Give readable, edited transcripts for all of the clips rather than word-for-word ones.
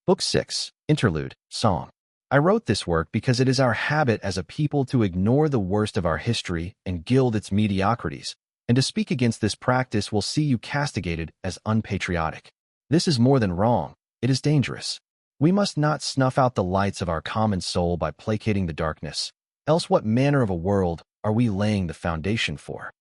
Book 6, Interlude, Song. I wrote this work because it is our habit as a people to ignore the worst of our history and gild its mediocrities, and to speak against this practice will see you castigated as unpatriotic. This is more than wrong, it is dangerous. We must not snuff out the lights of our common soul by placating the darkness, else what manner of a world are we laying the foundation for?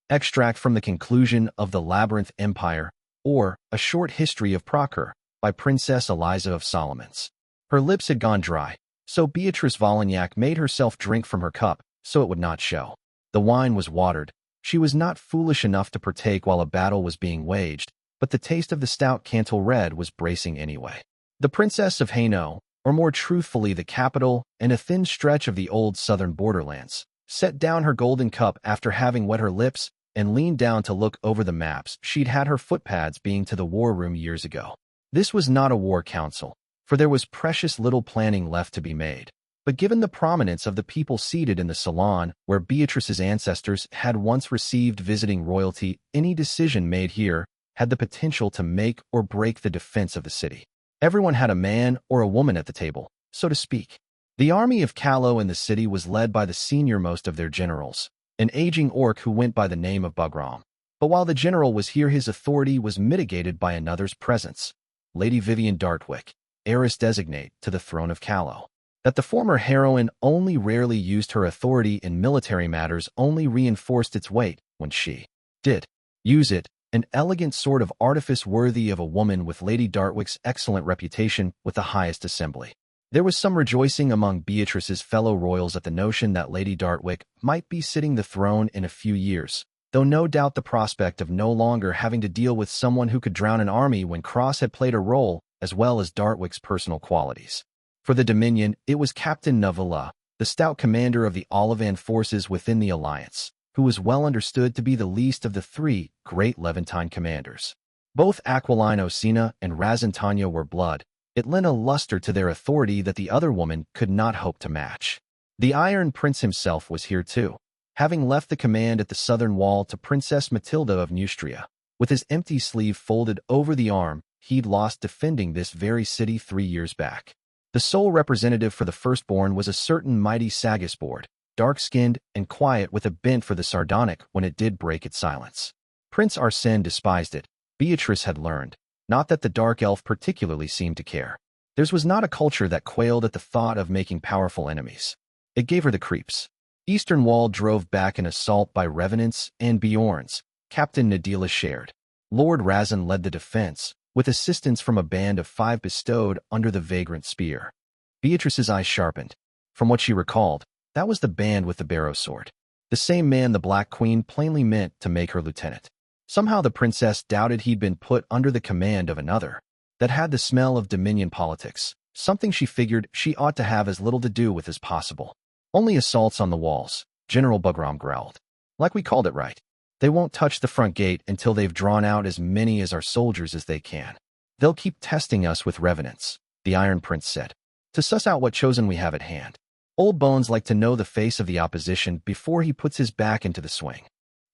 Extract from the conclusion of The Labyrinth Empire, or A Short History of Procure, by Princess Eliza of Solomons. Her lips had gone dry, so Beatrice Vollignac made herself drink from her cup, so it would not show. The wine was watered. She was not foolish enough to partake while a battle was being waged, but the taste of the stout Cantal Red was bracing anyway. The Princess of Hainaut, or more truthfully the capital and a thin stretch of the old southern borderlands, set down her golden cup after having wet her lips and leaned down to look over the maps she'd had her footpads being to the war room years ago. This was not a war council, for there was precious little planning left to be made. But given the prominence of the people seated in the salon where Beatrice's ancestors had once received visiting royalty, any decision made here had the potential to make or break the defense of the city. Everyone had a man or a woman at the table, so to speak. The army of Callow in the city was led by the senior-most of their generals, an aging orc who went by the name of Bugram. But while the general was here, his authority was mitigated by another's presence, Lady Vivian Dartwick, heiress designate to the throne of Callow. That the former heroine only rarely used her authority in military matters only reinforced its weight when she did use it, an elegant sort of artifice worthy of a woman with Lady Dartwick's excellent reputation with the highest assembly. There was some rejoicing among Beatrice's fellow royals at the notion that Lady Dartwick might be sitting the throne in a few years, though no doubt the prospect of no longer having to deal with someone who could drown an army when Cross had played a role, as well as Dartwick's personal qualities. For the Dominion, it was Captain Navilla, the stout commander of the Ollivan forces within the Alliance, who was well understood to be the least of the three great Levantine commanders. Both Aquiline Osina and Razantanya were blood. It lent a luster to their authority that the other woman could not hope to match. The Iron Prince himself was here too, having left the command at the southern wall to Princess Matilda of Neustria. With his empty sleeve folded over the arm he'd lost defending this very city 3 years back. The sole representative for the firstborn was a certain mighty Sagisbord, dark-skinned and quiet with a bent for the sardonic when it did break its silence. Prince Arsène despised it, Beatrice had learned. Not that the dark elf particularly seemed to care. Theirs was not a culture that quailed at the thought of making powerful enemies. It gave her the creeps. Eastern Wall drove back an assault by Revenants and Bjorns. Captain Nadila shared. Lord Razin led the defense, with assistance from a band of 5 bestowed under the vagrant spear. Beatrice's eyes sharpened. From what she recalled, that was the band with the barrow sword. The same man the Black Queen plainly meant to make her lieutenant. Somehow the princess doubted he'd been put under the command of another that had the smell of Dominion politics, something she figured she ought to have as little to do with as possible. Only assaults on the walls, General Bugram growled. Like we called it right. They won't touch the front gate until they've drawn out as many as our soldiers as they can. They'll keep testing us with revenants, the Iron Prince said, to suss out what chosen we have at hand. Old Bones liked to know the face of the opposition before he puts his back into the swing.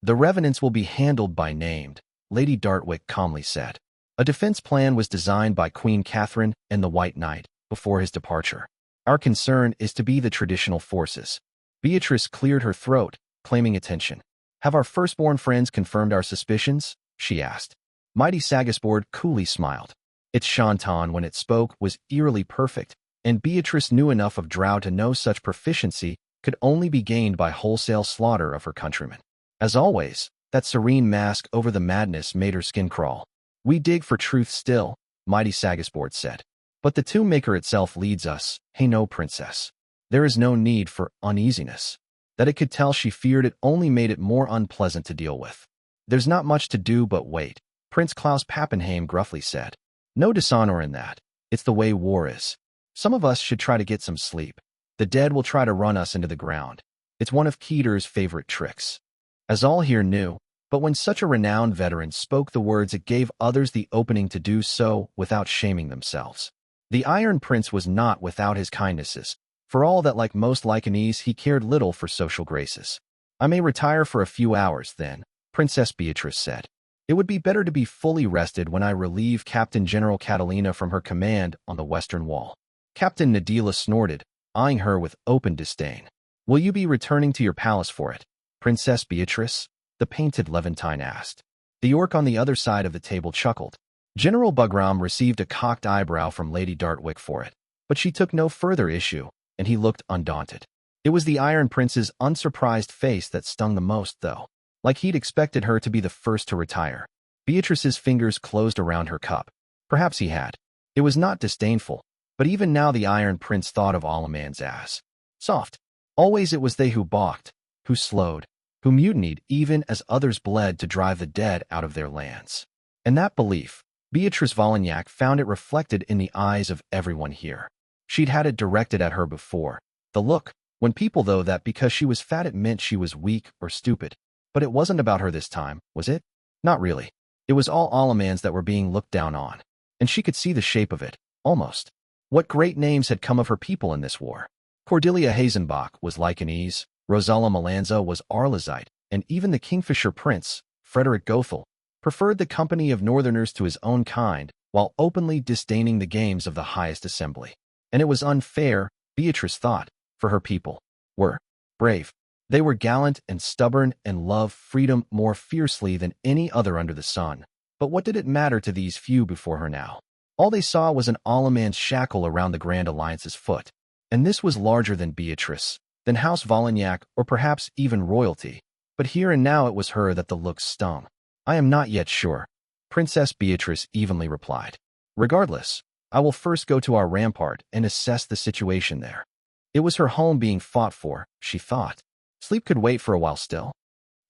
The revenants will be handled by named, Lady Dartwick calmly said. A defense plan was designed by Queen Catherine and the White Knight before his departure. Our concern is to be the traditional forces. Beatrice cleared her throat, claiming attention. Have our firstborn friends confirmed our suspicions? She asked. Mighty Sagisbord coolly smiled. Its chanton when it spoke was eerily perfect, and Beatrice knew enough of Drow to know such proficiency could only be gained by wholesale slaughter of her countrymen. As always, that serene mask over the madness made her skin crawl. We dig for truth still, Mighty Sagisbord said. But the tomb maker itself leads us, Hainaut Princess. There is no need for uneasiness. That it could tell she feared it only made it more unpleasant to deal with. There's not much to do but wait, Prince Klaus Pappenheim gruffly said. No dishonor in that. It's the way war is. Some of us should try to get some sleep. The dead will try to run us into the ground. It's one of Keter's favorite tricks. As all here knew, but when such a renowned veteran spoke the words it gave others the opening to do so without shaming themselves. The Iron Prince was not without his kindnesses, for all that like most Lycanese he cared little for social graces. I may retire for a few hours then, Princess Beatrice said. It would be better to be fully rested when I relieve Captain General Catalina from her command on the western wall. Captain Nadila snorted, eyeing her with open disdain. Will you be returning to your palace for it, Princess Beatrice? The painted Levantine asked. The orc on the other side of the table chuckled. General Bugram received a cocked eyebrow from Lady Dartwick for it, but she took no further issue, and he looked undaunted. It was the Iron Prince's unsurprised face that stung the most, though. Like he'd expected her to be the first to retire. Beatrice's fingers closed around her cup. Perhaps he had. It was not disdainful, but even now the Iron Prince thought of Alaman's ass. Soft. Always it was they who balked, who slowed, who mutinied even as others bled to drive the dead out of their lands. And that belief, Beatrice Vollignac found it reflected in the eyes of everyone here. She'd had it directed at her before. The look, when people though that because she was fat it meant she was weak or stupid. But it wasn't about her this time, was it? Not really. It was all Alamans that were being looked down on. And she could see the shape of it, almost. What great names had come of her people in this war? Cordelia Hazenbach was Lycanese, Rosella Melanza was Arlazite, and even the Kingfisher Prince, Frederick Gothel, preferred the company of northerners to his own kind, while openly disdaining the games of the highest assembly. And it was unfair, Beatrice thought, for her people were brave. They were gallant and stubborn and loved freedom more fiercely than any other under the sun. But what did it matter to these few before her now? All they saw was an Alaman's shackle around the Grand Alliance's foot. And this was larger than Beatrice, than House Vollignac, or perhaps even royalty. But here and now it was her that the looks stung. I am not yet sure, Princess Beatrice evenly replied. Regardless, I will first go to our rampart and assess the situation there. It was her home being fought for, she thought. Sleep could wait for a while still.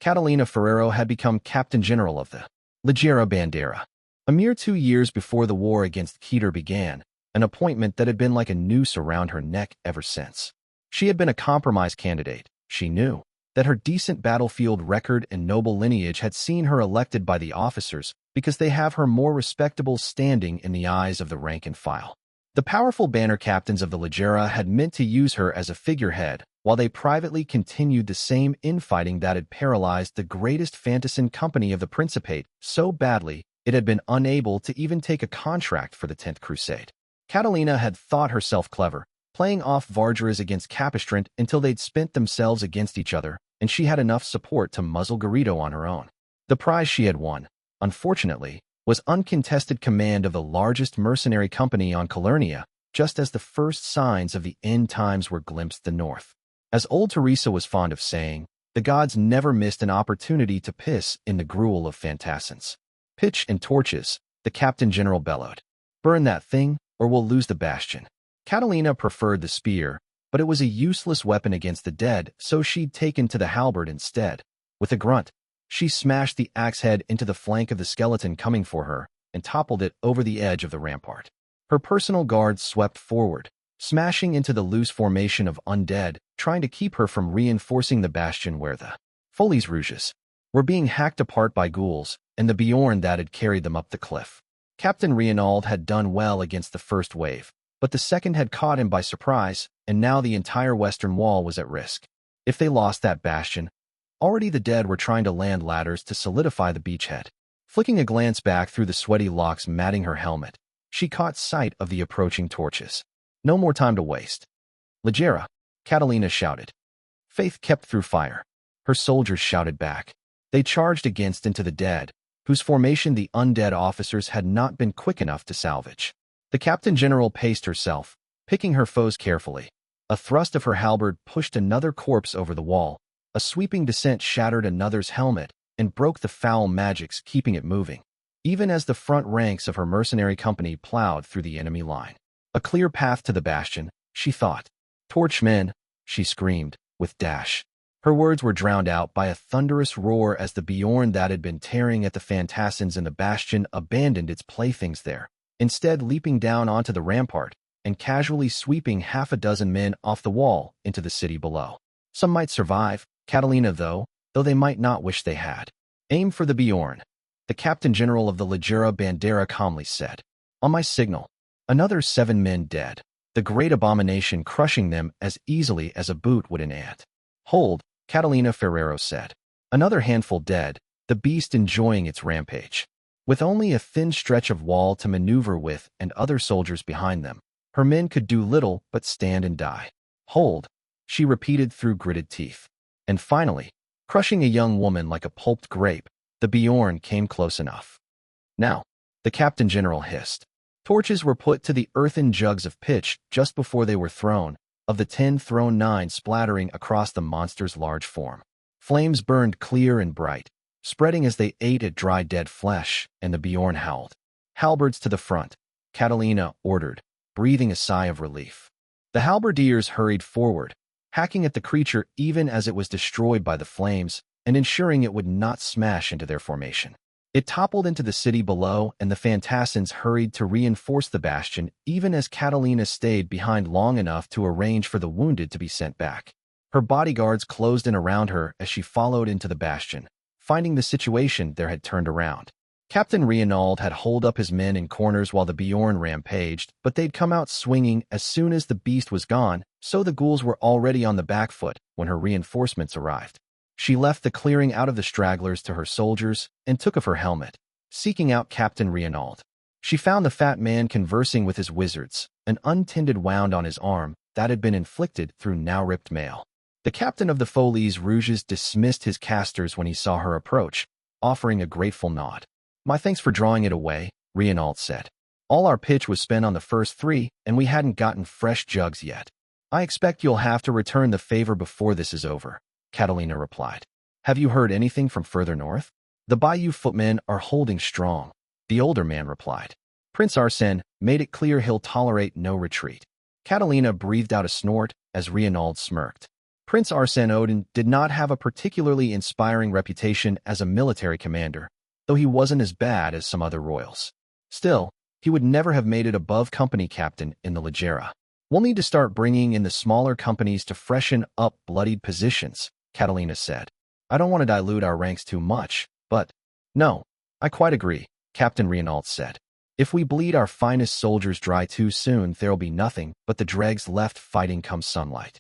Catalina Ferrero had become Captain General of the Leggera Bandera. A mere 2 years before the war against Keter began, an appointment that had been like a noose around her neck ever since. She had been a compromise candidate, she knew. That her decent battlefield record and noble lineage had seen her elected by the officers because they have her more respectable standing in the eyes of the rank and file. The powerful banner captains of the Leggera had meant to use her as a figurehead, while they privately continued the same infighting that had paralyzed the greatest fantassin company of the Principate so badly it had been unable to even take a contract for the 10th Crusade. Catalina had thought herself clever, playing off Vargeras against Capistrant until they'd spent themselves against each other, and she had enough support to muzzle Garrido on her own. The prize she had won, unfortunately, was uncontested command of the largest mercenary company on Calernia, just as the first signs of the end times were glimpsed the north. As old Teresa was fond of saying, the gods never missed an opportunity to piss in the gruel of fantassins. Pitch and torches, the Captain General bellowed. Burn that thing, or we'll lose the bastion. Catalina preferred the spear, but it was a useless weapon against the dead, so she'd taken to the halberd instead. With a grunt, she smashed the axe head into the flank of the skeleton coming for her and toppled it over the edge of the rampart. Her personal guards swept forward, smashing into the loose formation of undead, trying to keep her from reinforcing the bastion where the Folies Rouges were being hacked apart by ghouls and the Bjorn that had carried them up the cliff. Captain Reinald had done well against the first wave, but the second had caught him by surprise, and now the entire western wall was at risk. If they lost that bastion, already the dead were trying to land ladders to solidify the beachhead. Flicking a glance back through the sweaty locks matting her helmet, she caught sight of the approaching torches. No more time to waste. Leggera, Catalina shouted. Faith kept through fire. Her soldiers shouted back. They charged against into the dead, whose formation the undead officers had not been quick enough to salvage. The Captain General paced herself, picking her foes carefully. A thrust of her halberd pushed another corpse over the wall. A sweeping descent shattered another's helmet and broke the foul magics keeping it moving, even as the front ranks of her mercenary company plowed through the enemy line. A clear path to the bastion, she thought. Torchmen, she screamed, with dash. Her words were drowned out by a thunderous roar as the Bjorn that had been tearing at the fantassins in the bastion abandoned its playthings there, instead leaping down onto the rampart and casually sweeping half a dozen men off the wall into the city below. Some might survive, Catalina though they might not wish they had. Aim for the Bjorn, the Captain General of the Leggera Bandera calmly said. On my signal, another 7 men dead, the great abomination crushing them as easily as a boot would an ant. Hold, Catalina Ferrero said. Another handful dead, the beast enjoying its rampage. With only a thin stretch of wall to maneuver with and other soldiers behind them, her men could do little but stand and die. Hold, she repeated through gritted teeth. And finally, crushing a young woman like a pulped grape, the Bjorn came close enough. Now, the Captain General hissed. Torches were put to the earthen jugs of pitch just before they were thrown, of the 10 thrown 9 splattering across the monster's large form. Flames burned clear and bright, spreading as they ate at dry dead flesh, and the Bjorn howled. Halberds to the front, Catalina ordered, breathing a sigh of relief. The halberdiers hurried forward, hacking at the creature even as it was destroyed by the flames, and ensuring it would not smash into their formation. It toppled into the city below, and the Fantassins hurried to reinforce the bastion even as Catalina stayed behind long enough to arrange for the wounded to be sent back. Her bodyguards closed in around her as she followed into the bastion, finding the situation there had turned around. Captain Reinald had holed up his men in corners while the Bjorn rampaged, but they'd come out swinging as soon as the beast was gone, so the ghouls were already on the back foot when her reinforcements arrived. She left the clearing out of the stragglers to her soldiers and took off her helmet, seeking out Captain Reinald. She found the fat man conversing with his wizards, an untended wound on his arm that had been inflicted through now-ripped mail. The captain of the Folies Rouges dismissed his casters when he saw her approach, offering a grateful nod. "My thanks for drawing it away," Reinald said. "All our pitch was spent on the first 3, and we hadn't gotten fresh jugs yet. I expect you'll have to return the favor before this is over," Catalina replied. "Have you heard anything from further north?" "The Bayou footmen are holding strong," the older man replied. "Prince Arsene made it clear he'll tolerate no retreat." Catalina breathed out a snort as Reinald smirked. Prince Arsene Odin did not have a particularly inspiring reputation as a military commander, though he wasn't as bad as some other royals. Still, he would never have made it above company captain in the Legera. "We'll need to start bringing in the smaller companies to freshen up bloodied positions," Catalina said. "I don't want to dilute our ranks too much, but—" "No, I quite agree," Captain Reinald said. "If we bleed our finest soldiers dry too soon, there'll be nothing but the dregs left fighting come sunlight."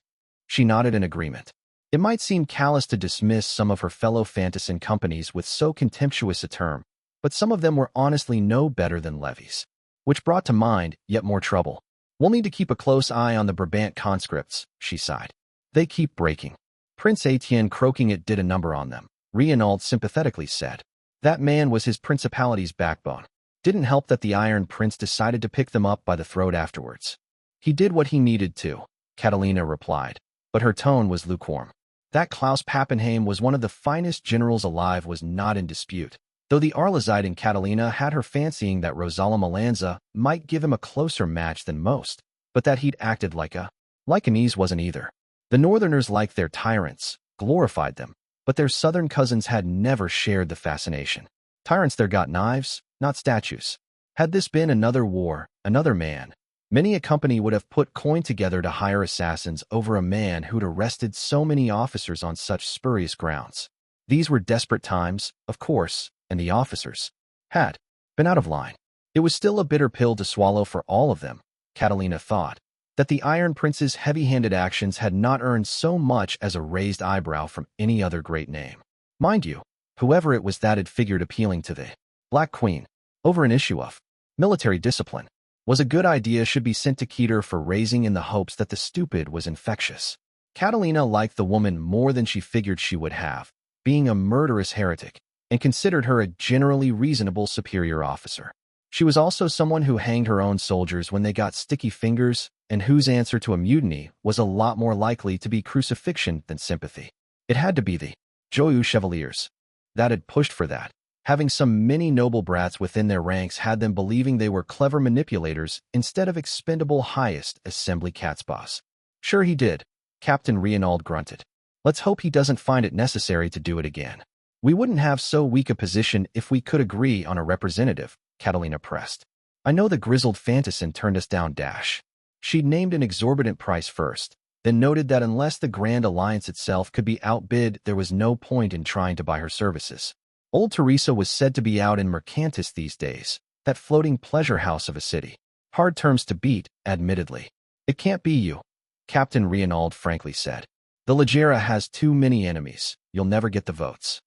She nodded in agreement. It might seem callous to dismiss some of her fellow Fantassin companies with so contemptuous a term, but some of them were honestly no better than levies. Which brought to mind yet more trouble. "We'll need to keep a close eye on the Brabant conscripts," she sighed. "They keep breaking." "Prince Etienne croaking it did a number on them," Reinald sympathetically said. "That man was his principality's backbone. Didn't help that the Iron Prince decided to pick them up by the throat afterwards." "He did what he needed to," Catalina replied, but her tone was lukewarm. That Klaus Pappenheim was one of the finest generals alive was not in dispute, though the Arlezite in Catalina had her fancying that Rosala Melanza might give him a closer match than most, but that he'd acted like an ease wasn't either. The Northerners liked their tyrants, glorified them, but their Southern cousins had never shared the fascination. Tyrants there got knives, not statues. Had this been another war, another man, many a company would have put coin together to hire assassins over a man who'd arrested so many officers on such spurious grounds. These were desperate times, of course, and the officers had been out of line. It was still a bitter pill to swallow for all of them, Catalina thought, that the Iron Prince's heavy-handed actions had not earned so much as a raised eyebrow from any other great name. Mind you, whoever it was that had figured appealing to the Black Queen over an issue of military discipline was a good idea should be sent to Keter for raising in the hopes that the stupid was infectious. Catalina liked the woman more than she figured she would have, being a murderous heretic, and considered her a generally reasonable superior officer. She was also someone who hanged her own soldiers when they got sticky fingers, and whose answer to a mutiny was a lot more likely to be crucifixion than sympathy. It had to be the Joyeux Chevaliers that had pushed for that. Having some many noble brats within their ranks had them believing they were clever manipulators instead of expendable highest assembly catspaws. "Sure he did," Captain Reinald grunted. "Let's hope he doesn't find it necessary to do it again. We wouldn't have so weak a position if we could agree on a representative," Catalina pressed. "I know the grizzled Fantassin turned us down dash." She'd named an exorbitant price first, then noted that unless the Grand Alliance itself could be outbid, there was no point in trying to buy her services. Old Teresa was said to be out in Mercantis these days, that floating pleasure house of a city. Hard terms to beat, admittedly. "It can't be you," Captain Reinald frankly said. "The Legera has too many enemies. You'll never get the votes."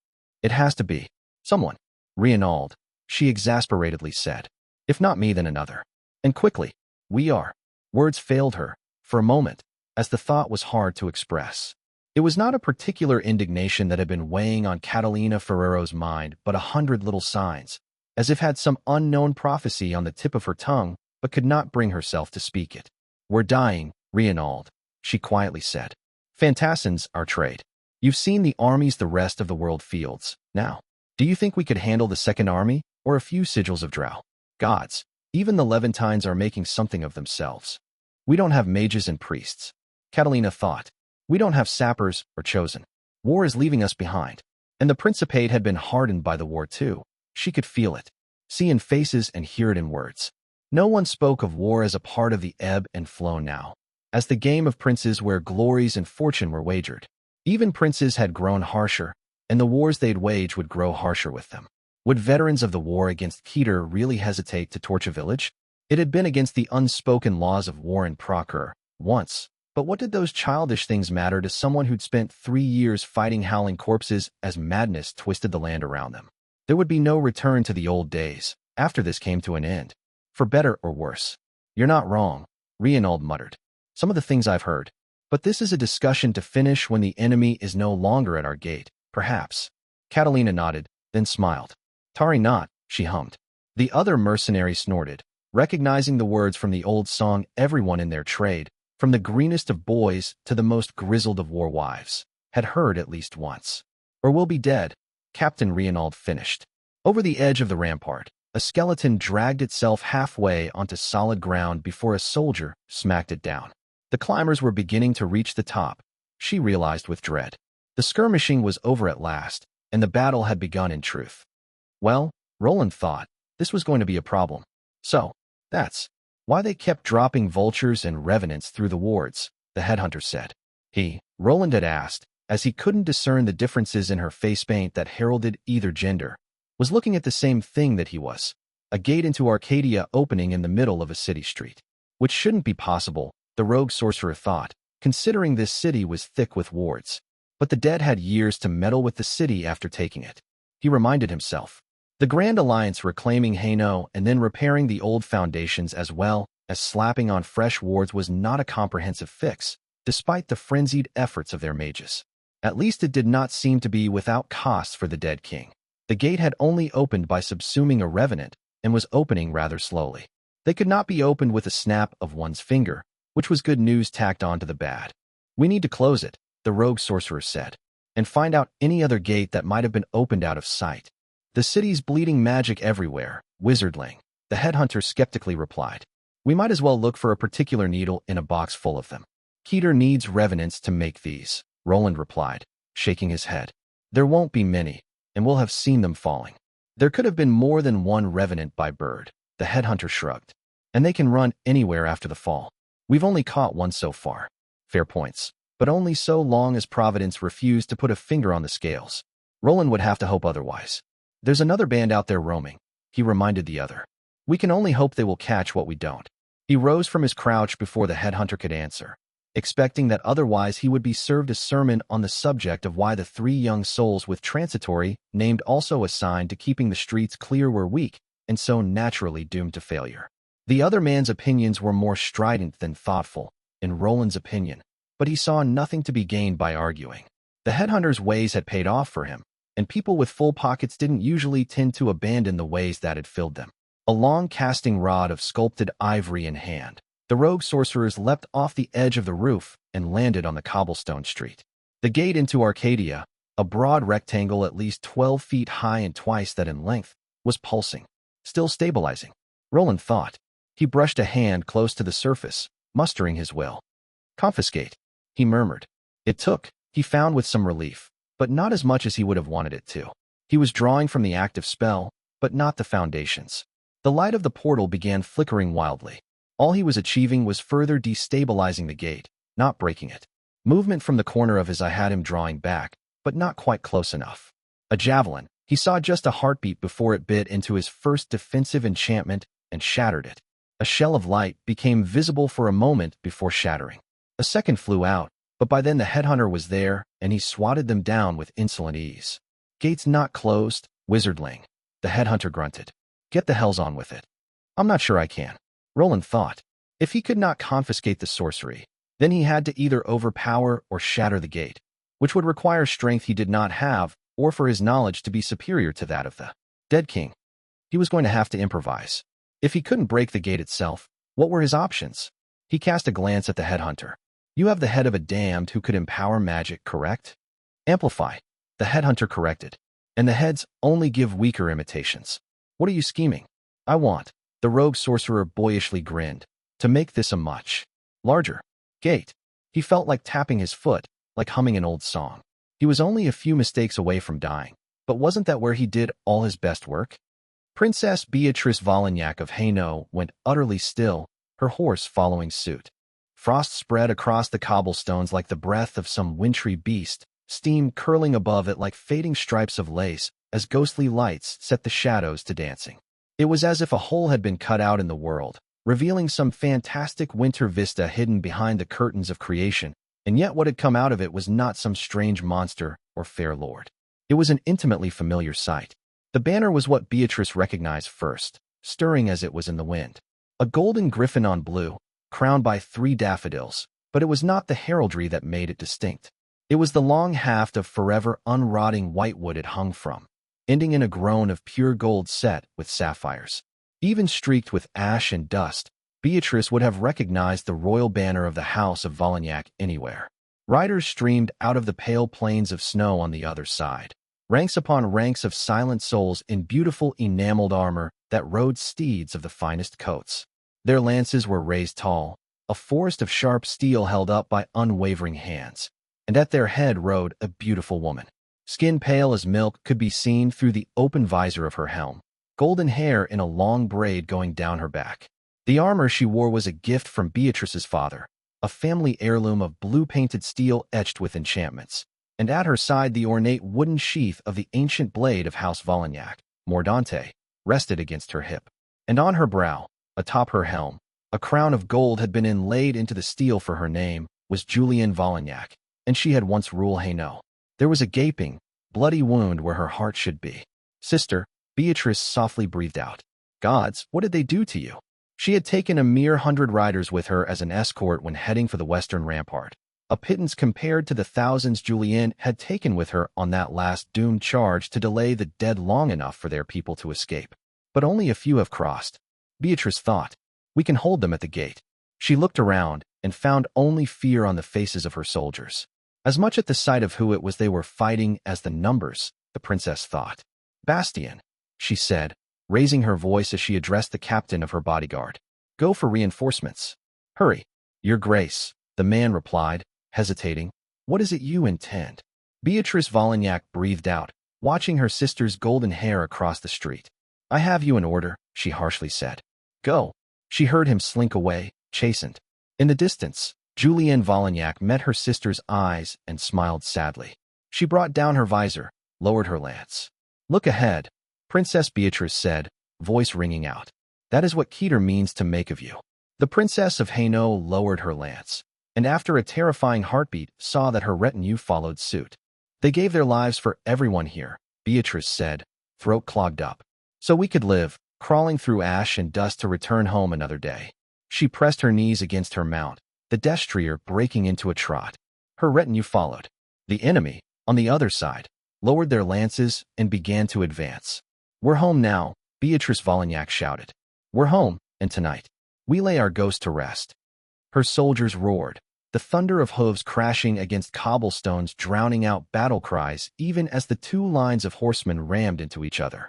"It has to be." Someone. Reynald, she exasperatedly said. If not me, then another. And quickly. We are. Words failed her, for a moment, as the thought was hard to express. It was not a particular indignation that had been weighing on Catalina Ferrero's mind, but 100 little signs, as if had some unknown prophecy on the tip of her tongue, but could not bring herself to speak it. We're dying, Reynald, she quietly said. Fantassins, our trade. You've seen the armies the rest of the world fields. Now, do you think we could handle the second army, or a few sigils of drow? Gods, even the Levantines are making something of themselves. We don't have mages and priests. Catalina thought. We don't have sappers or chosen. War is leaving us behind. And the Principate had been hardened by the war too. She could feel it, see in faces and hear it in words. No one spoke of war as a part of the ebb and flow now, as the game of princes where glories and fortune were wagered. Even princes had grown harsher, and the wars they'd wage would grow harsher with them. Would veterans of the war against Keter really hesitate to torch a village? It had been against the unspoken laws of war in Procure, once, but what did those childish things matter to someone who'd spent 3 years fighting howling corpses as madness twisted the land around them? There would be no return to the old days, after this came to an end. For better or worse. You're not wrong, Reynald muttered. Some of the things I've heard. But this is a discussion to finish when the enemy is no longer at our gate, perhaps. Catalina nodded, then smiled. Tari not, she hummed. The other mercenary snorted, recognizing the words from the old song everyone in their trade, from the greenest of boys to the most grizzled of war wives, had heard at least once. Or we'll be dead, Captain Reynald finished. Over the edge of the rampart, a skeleton dragged itself halfway onto solid ground before a soldier smacked it down. The climbers were beginning to reach the top, she realized with dread. The skirmishing was over at last, and the battle had begun in truth. Well, Roland thought, this was going to be a problem. So, that's why they kept dropping vultures and revenants through the wards, the headhunter said. Roland had asked, as he couldn't discern the differences in her face paint that heralded either gender, was looking at the same thing that he was, a gate into Arcadia opening in the middle of a city street. Which shouldn't be possible, the rogue sorcerer thought, considering this city was thick with wards. But the dead had years to meddle with the city after taking it. He reminded himself. The Grand Alliance reclaiming Hainaut and then repairing the old foundations as well as slapping on fresh wards was not a comprehensive fix, despite the frenzied efforts of their mages. At least it did not seem to be without costs for the dead king. The gate had only opened by subsuming a revenant and was opening rather slowly. They could not be opened with a snap of one's finger, which was good news tacked on to the bad. We need to close it, the rogue sorcerer said, and find out any other gate that might have been opened out of sight. The city's bleeding magic everywhere, wizardling, the headhunter skeptically replied. We might as well look for a particular needle in a box full of them. Keter needs revenants to make these, Roland replied, shaking his head. There won't be many, and we'll have seen them falling. There could have been more than one revenant by bird, the headhunter shrugged. And they can run anywhere after the fall. We've only caught one so far. Fair points, but only so long as Providence refused to put a finger on the scales. Roland would have to hope otherwise. There's another band out there roaming, he reminded the other. We can only hope they will catch what we don't. He rose from his crouch before the headhunter could answer, expecting that otherwise he would be served a sermon on the subject of why the 3 young souls with transitory named also assigned to keeping the streets clear were weak, and so naturally doomed to failure. The other man's opinions were more strident than thoughtful, in Roland's opinion, but he saw nothing to be gained by arguing. The headhunter's ways had paid off for him, and people with full pockets didn't usually tend to abandon the ways that had filled them. A long casting rod of sculpted ivory in hand, the rogue sorcerers leapt off the edge of the roof and landed on the cobblestone street. The gate into Arcadia, a broad rectangle at least 12 feet high and twice that in length, was pulsing, still stabilizing. Roland thought. He brushed a hand close to the surface, mustering his will. Confiscate, he murmured. It took, he found with some relief, but not as much as he would have wanted it to. He was drawing from the active spell, but not the foundations. The light of the portal began flickering wildly. All he was achieving was further destabilizing the gate, not breaking it. Movement from the corner of his eye had him drawing back, but not quite close enough. A javelin, he saw just a heartbeat before it bit into his first defensive enchantment and shattered it. A shell of light became visible for a moment before shattering. A second flew out, but by then the headhunter was there, and he swatted them down with insolent ease. Gates not closed, Wizardling. The headhunter grunted. Get the hells on with it. I'm not sure I can. Roland thought. If he could not confiscate the sorcery, then he had to either overpower or shatter the gate, which would require strength he did not have, or for his knowledge to be superior to that of the dead king. He was going to have to improvise. If he couldn't break the gate itself, what were his options? He cast a glance at the headhunter. You have the head of a damned who could empower magic, correct? Amplify. The headhunter corrected. And the heads only give weaker imitations. What are you scheming? I want, the rogue sorcerer boyishly grinned, to make this a much larger gate. He felt like tapping his foot, like humming an old song. He was only a few mistakes away from dying, but wasn't that where he did all his best work? Princess Beatrice Vollignac of Hainaut went utterly still, her horse following suit. Frost spread across the cobblestones like the breath of some wintry beast, steam curling above it like fading stripes of lace as ghostly lights set the shadows to dancing. It was as if a hole had been cut out in the world, revealing some fantastic winter vista hidden behind the curtains of creation, and yet what had come out of it was not some strange monster or fair lord. It was an intimately familiar sight. The banner was what Beatrice recognized first, stirring as it was in the wind. A golden griffin on blue, crowned by 3 daffodils, but it was not the heraldry that made it distinct. It was the long haft of forever unrotting whitewood it hung from, ending in a groan of pure gold set with sapphires. Even streaked with ash and dust, Beatrice would have recognized the royal banner of the House of Vollignac anywhere. Riders streamed out of the pale plains of snow on the other side, ranks upon ranks of silent souls in beautiful enameled armor that rode steeds of the finest coats. Their lances were raised tall, a forest of sharp steel held up by unwavering hands, and at their head rode a beautiful woman. Skin pale as milk could be seen through the open visor of her helm, golden hair in a long braid going down her back. The armor she wore was a gift from Beatrice's father, a family heirloom of blue-painted steel etched with enchantments, and at her side the ornate wooden sheath of the ancient blade of House Vollignac, Mordante, rested against her hip. And on her brow, atop her helm, a crown of gold had been inlaid into the steel for her name, was Julienne Vollignac, and she had once ruled Hainaut. There was a gaping, bloody wound where her heart should be. Sister, Beatrice softly breathed out. Gods, what did they do to you? She had taken a mere 100 riders with her as an escort when heading for the western rampart, a pittance compared to the thousands Julienne had taken with her on that last doomed charge to delay the dead long enough for their people to escape. But only a few have crossed. Beatrice thought, we can hold them at the gate. She looked around and found only fear on the faces of her soldiers. As much at the sight of who it was they were fighting as the numbers, the princess thought. Bastien, she said, raising her voice as she addressed the captain of her bodyguard. Go for reinforcements. Hurry. Your grace, the man replied, hesitating. What is it you intend? Beatrice Vollignac breathed out, watching her sister's golden hair across the street. I have you an order, she harshly said. Go. She heard him slink away, chastened. In the distance, Julienne Vollignac met her sister's eyes and smiled sadly. She brought down her visor, lowered her lance. Look ahead, Princess Beatrice said, voice ringing out. That is what Keter means to make of you. The Princess of Hainaut lowered her lance, and after a terrifying heartbeat saw that her retinue followed suit. They gave their lives for everyone here, Beatrice said, throat clogged up. So we could live, crawling through ash and dust to return home another day. She pressed her knees against her mount, the destrier breaking into a trot. Her retinue followed. The enemy, on the other side, lowered their lances and began to advance. We're home now, Beatrice Vollignac shouted. We're home, and tonight, we lay our ghost to rest. Her soldiers roared, the thunder of hooves crashing against cobblestones drowning out battle cries even as the 2 lines of horsemen rammed into each other.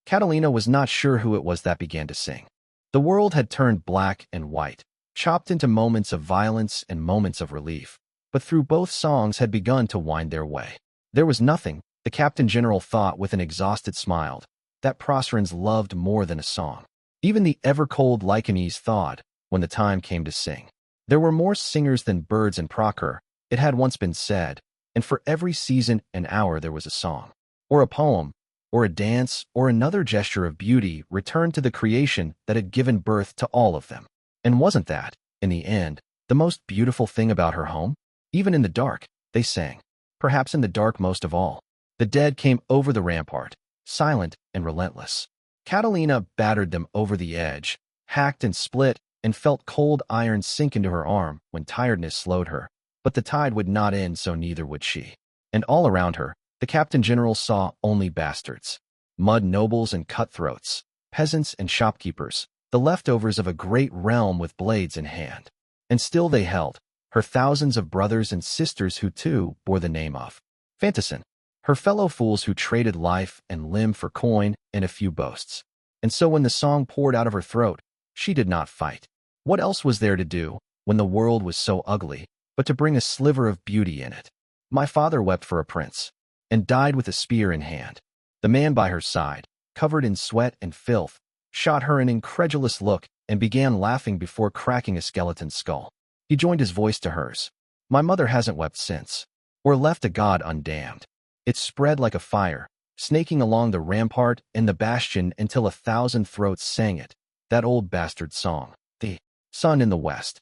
Catalina was not sure who it was that began to sing. The world had turned black and white, chopped into moments of violence and moments of relief, but through both songs had begun to wind their way. There was nothing, the Captain General thought with an exhausted smile, that Proserans loved more than a song. Even the ever-cold Lycanese thawed when the time came to sing. There were more singers than birds in Proker, it had once been said, and for every season and hour there was a song, or a poem, or a dance, or another gesture of beauty returned to the creation that had given birth to all of them. And wasn't that, in the end, the most beautiful thing about her home? Even in the dark, they sang. Perhaps in the dark most of all. The dead came over the rampart, silent and relentless. Catalina battered them over the edge, hacked and split, and felt cold iron sink into her arm when tiredness slowed her. But the tide would not end, so neither would she. And all around her, the Captain General saw only bastards. Mud nobles and cutthroats, peasants and shopkeepers, the leftovers of a great realm with blades in hand. And still they held, her thousands of brothers and sisters who too bore the name of Fantassin, her fellow fools who traded life and limb for coin and a few boasts. And so when the song poured out of her throat, she did not fight. What else was there to do when the world was so ugly, but to bring a sliver of beauty in it? My father wept for a prince, and died with a spear in hand. The man by her side, covered in sweat and filth, shot her an incredulous look and began laughing before cracking a skeleton's skull. He joined his voice to hers. My mother hasn't wept since, or left a god undamned. It spread like a fire, snaking along the rampart and the bastion until 1,000 throats sang it, that old bastard song, the sun in the west.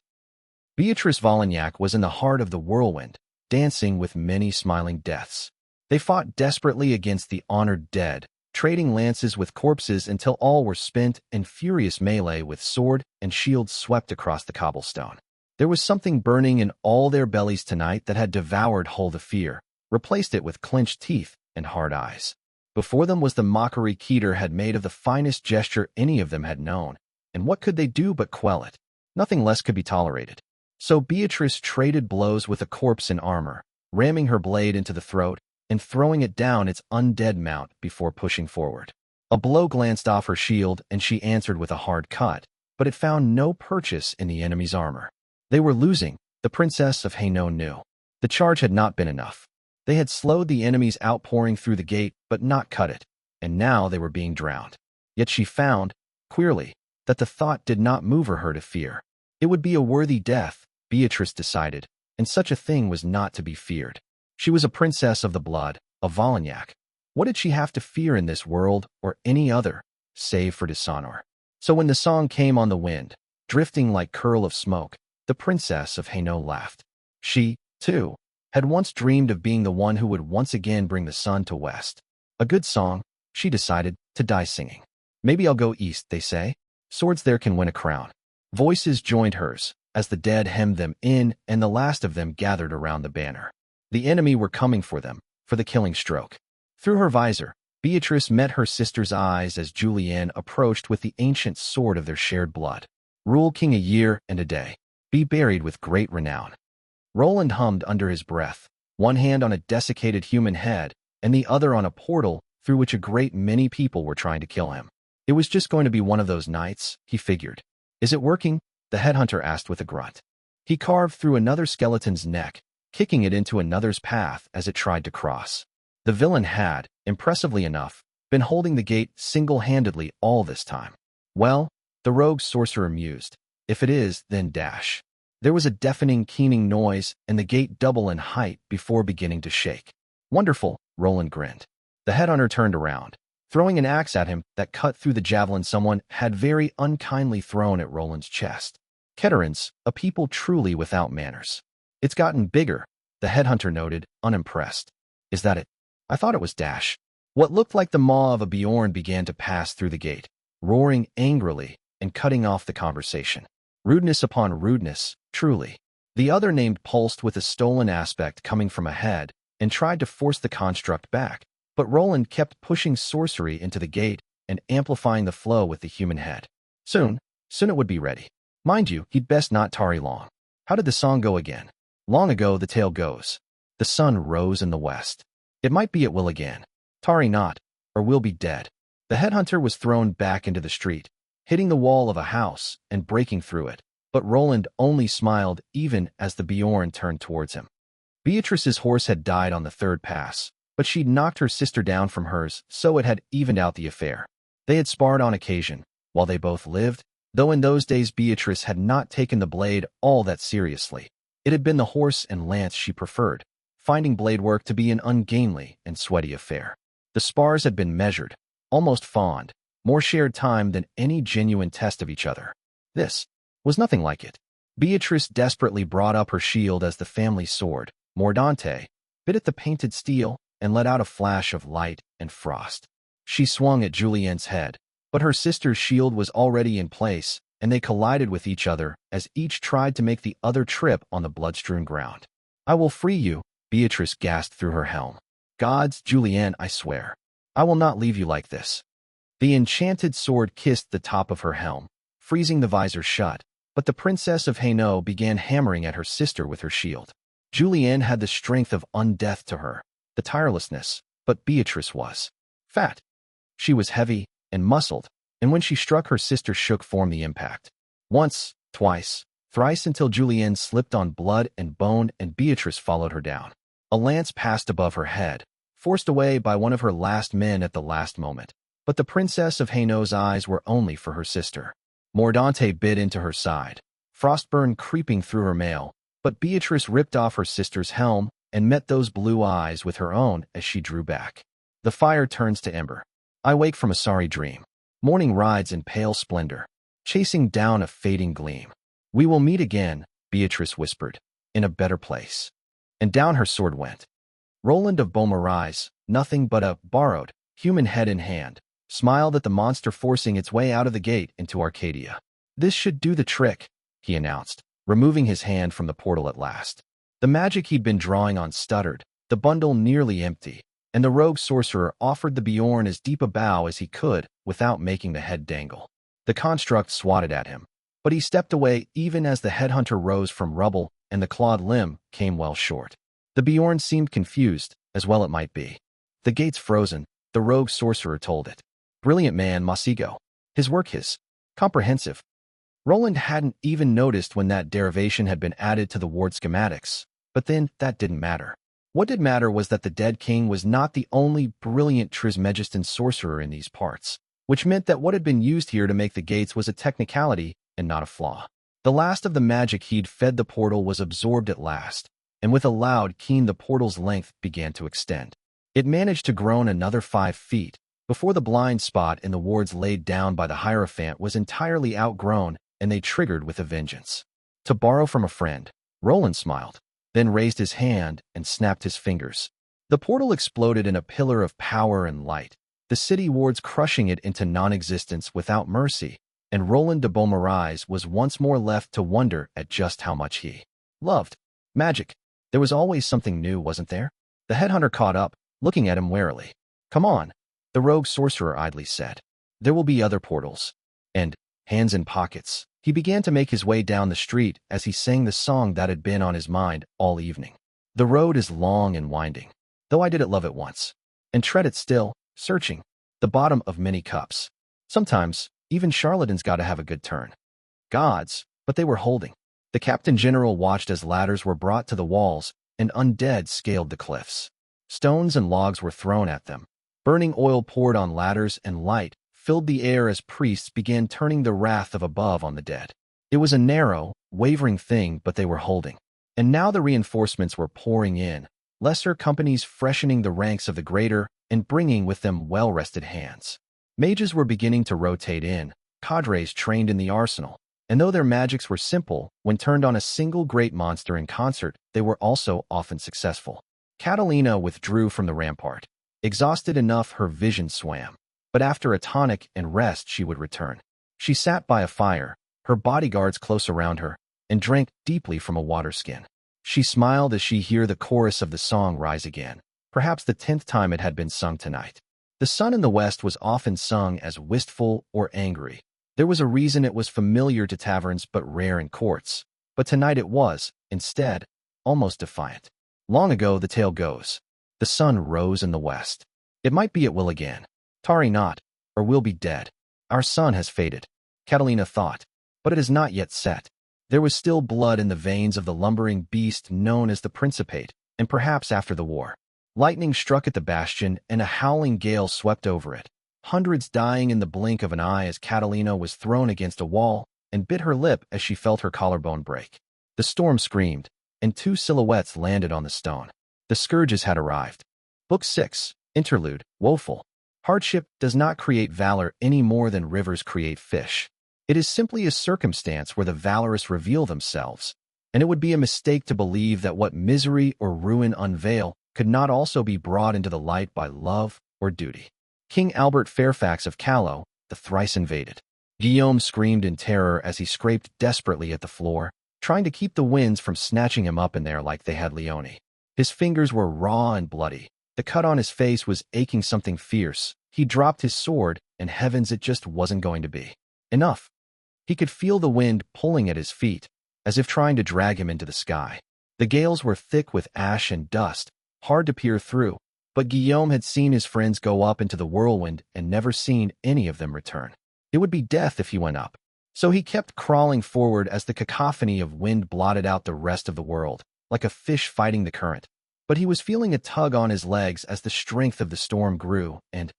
Beatrice Vollignac was in the heart of the whirlwind, dancing with many smiling deaths. They fought desperately against the honored dead, trading lances with corpses until all were spent in furious melee with sword and shield swept across the cobblestone. There was something burning in all their bellies tonight that had devoured whole the fear, replaced it with clenched teeth and hard eyes. Before them was the mockery Keter had made of the finest gesture any of them had known, and what could they do but quell it? Nothing less could be tolerated. So Beatrice traded blows with a corpse in armor, ramming her blade into the throat and throwing it down its undead mount before pushing forward. A blow glanced off her shield and she answered with a hard cut, but it found no purchase in the enemy's armor. They were losing, the Princess of Hainaut knew. The charge had not been enough. They had slowed the enemy's outpouring through the gate, but not cut it, and now they were being drowned. Yet she found, queerly, that the thought did not move her to fear. It would be a worthy death, Beatrice decided, and such a thing was not to be feared. She was a princess of the blood, a Vollignac. What did she have to fear in this world or any other, save for dishonor? So when the song came on the wind, drifting like curl of smoke, the Princess of Hainaut laughed. She, too, had once dreamed of being the one who would once again bring the sun to west. A good song, she decided, to die singing. Maybe I'll go east, they say. Swords there can win a crown. Voices joined hers, as the dead hemmed them in and the last of them gathered around the banner. The enemy were coming for them, for the killing stroke. Through her visor, Beatrice met her sister's eyes as Julienne approached with the ancient sword of their shared blood. Rule king a year and a day. Be buried with great renown. Roland hummed under his breath, one hand on a desiccated human head and the other on a portal through which a great many people were trying to kill him. It was just going to be one of those nights, he figured. Is it working? The headhunter asked with a grunt. He carved through another skeleton's neck, kicking it into another's path as it tried to cross. The villain had, impressively enough, been holding the gate single-handedly all this time. Well, the rogue sorcerer mused. If it is, then dash. There was a deafening, keening noise, and the gate doubled in height before beginning to shake. Wonderful, Roland grinned. The headhunter turned around, throwing an axe at him that cut through the javelin someone had very unkindly thrown at Roland's chest. Keterans, a people truly without manners. It's gotten bigger, the headhunter noted, unimpressed. Is that it? I thought it was dash. What looked like the maw of a Bjorn began to pass through the gate, roaring angrily and cutting off the conversation. Rudeness upon rudeness, truly. The other named pulsed with a stolen aspect coming from ahead and tried to force the construct back, but Roland kept pushing sorcery into the gate and amplifying the flow with the human head. Soon it would be ready. Mind you, he'd best not tarry long. How did the song go again? Long ago the tale goes. The sun rose in the west. It might be it will again. Tarry not, or we'll be dead. The headhunter was thrown back into the street, hitting the wall of a house and breaking through it, but Roland only smiled even as the Bjorn turned towards him. Beatrice's horse had died on the third pass, but she'd knocked her sister down from hers, so it had evened out the affair. They had sparred on occasion, while they both lived, though in those days Beatrice had not taken the blade all that seriously. It had been the horse and lance she preferred, finding blade work to be an ungainly and sweaty affair. The spars had been measured, almost fond, more shared time than any genuine test of each other. This was nothing like it. Beatrice desperately brought up her shield as the family sword, Mordante, bit at the painted steel and let out a flash of light and frost. She swung at Julienne's head, but her sister's shield was already in place, and they collided with each other as each tried to make the other trip on the blood-strewn ground. "I will free you," Beatrice gasped through her helm. "Gods, Julienne, I swear. I will not leave you like this." The enchanted sword kissed the top of her helm, freezing the visor shut, but the Princess of Hainaut began hammering at her sister with her shield. Julienne had the strength of undeath to her, the tirelessness, but Beatrice was fat. She was heavy and muscled, and when she struck, her sister shook from the impact. Once, twice, thrice, until Julienne slipped on blood and bone and Beatrice followed her down. A lance passed above her head, forced away by one of her last men at the last moment. But the Princess of Hainaut's eyes were only for her sister. Mordante bit into her side, frostburn creeping through her mail, but Beatrice ripped off her sister's helm and met those blue eyes with her own as she drew back. The fire turns to ember. I wake from a sorry dream. Morning rides in pale splendor, chasing down a fading gleam. "We will meet again," Beatrice whispered, "in a better place." And down her sword went. Roland of Beaumarais, nothing but a borrowed, human head in hand, smiled at the monster forcing its way out of the gate into Arcadia. "This should do the trick," he announced, removing his hand from the portal at last. The magic he'd been drawing on stuttered, the bundle nearly empty, and the rogue sorcerer offered the Bjorn as deep a bow as he could without making the head dangle. The construct swatted at him, but he stepped away even as the headhunter rose from rubble and the clawed limb came well short. The Bjorn seemed confused, as well it might be. "The gate's frozen," the rogue sorcerer told it. "Brilliant man, Masigo. His work is comprehensive." Roland hadn't even noticed when that derivation had been added to the ward schematics, but then that didn't matter. What did matter was that the dead king was not the only brilliant Trismegistan sorcerer in these parts, which meant that what had been used here to make the gates was a technicality and not a flaw. The last of the magic he'd fed the portal was absorbed at last, and with a loud keen the portal's length began to extend. It managed to groan another 5 feet, before the blind spot in the wards laid down by the Hierophant was entirely outgrown and they triggered with a vengeance. "To borrow from a friend," Roland smiled, then raised his hand and snapped his fingers. The portal exploded in a pillar of power and light, the city wards crushing it into non-existence without mercy, and Roland de Beaumarais was once more left to wonder at just how much he loved magic. There was always something new, wasn't there? The headhunter caught up, looking at him warily. "Come on," the rogue sorcerer idly said. "There will be other portals." And, hands in pockets, he began to make his way down the street as he sang the song that had been on his mind all evening. "The road is long and winding, though I didn't love it once, and tread it still, searching the bottom of many cups. Sometimes, even charlatans gotta have a good turn." Gods, but they were holding. The Captain General watched as ladders were brought to the walls and undead scaled the cliffs. Stones and logs were thrown at them. Burning oil poured on ladders and light filled the air as priests began turning the wrath of above on the dead. It was a narrow, wavering thing, but they were holding. And now the reinforcements were pouring in, lesser companies freshening the ranks of the greater and bringing with them well-rested hands. Mages were beginning to rotate in, cadres trained in the arsenal, and though their magics were simple, when turned on a single great monster in concert, they were also often successful. Catalina withdrew from the rampart. Exhausted enough, her vision swam. But after a tonic and rest, she would return. She sat by a fire, her bodyguards close around her, and drank deeply from a water skin. She smiled as she heard the chorus of the song rise again, perhaps the 10th time it had been sung tonight. The sun in the west was often sung as wistful or angry. There was a reason it was familiar to taverns but rare in courts. But tonight it was, instead, almost defiant. Long ago, the tale goes, the sun rose in the west. It might be it will again. Tarry not, or we'll be dead. Our sun has faded, Catalina thought, but it has not yet set. There was still blood in the veins of the lumbering beast known as the Principate, and perhaps after the war. Lightning struck at the bastion, and a howling gale swept over it. Hundreds dying in the blink of an eye as Catalina was thrown against a wall and bit her lip as she felt her collarbone break. The storm screamed, and 2 silhouettes landed on the stone. The scourges had arrived. Book 6, Interlude, Woeful. Hardship does not create valor any more than rivers create fish. It is simply a circumstance where the valorous reveal themselves, and it would be a mistake to believe that what misery or ruin unveil could not also be brought into the light by love or duty. King Albert Fairfax of Calais, the thrice invaded. Guillaume screamed in terror as he scraped desperately at the floor, trying to keep the winds from snatching him up in there like they had Leone. His fingers were raw and bloody. The cut on his face was aching something fierce. He dropped his sword, and heavens, it just wasn't going to be enough. He could feel the wind pulling at his feet, as if trying to drag him into the sky. The gales were thick with ash and dust, hard to peer through, but Guillaume had seen his friends go up into the whirlwind and never seen any of them return. It would be death if he went up. So he kept crawling forward as the cacophony of wind blotted out the rest of the world, like a fish fighting the current. But he was feeling a tug on his legs as the strength of the storm grew, and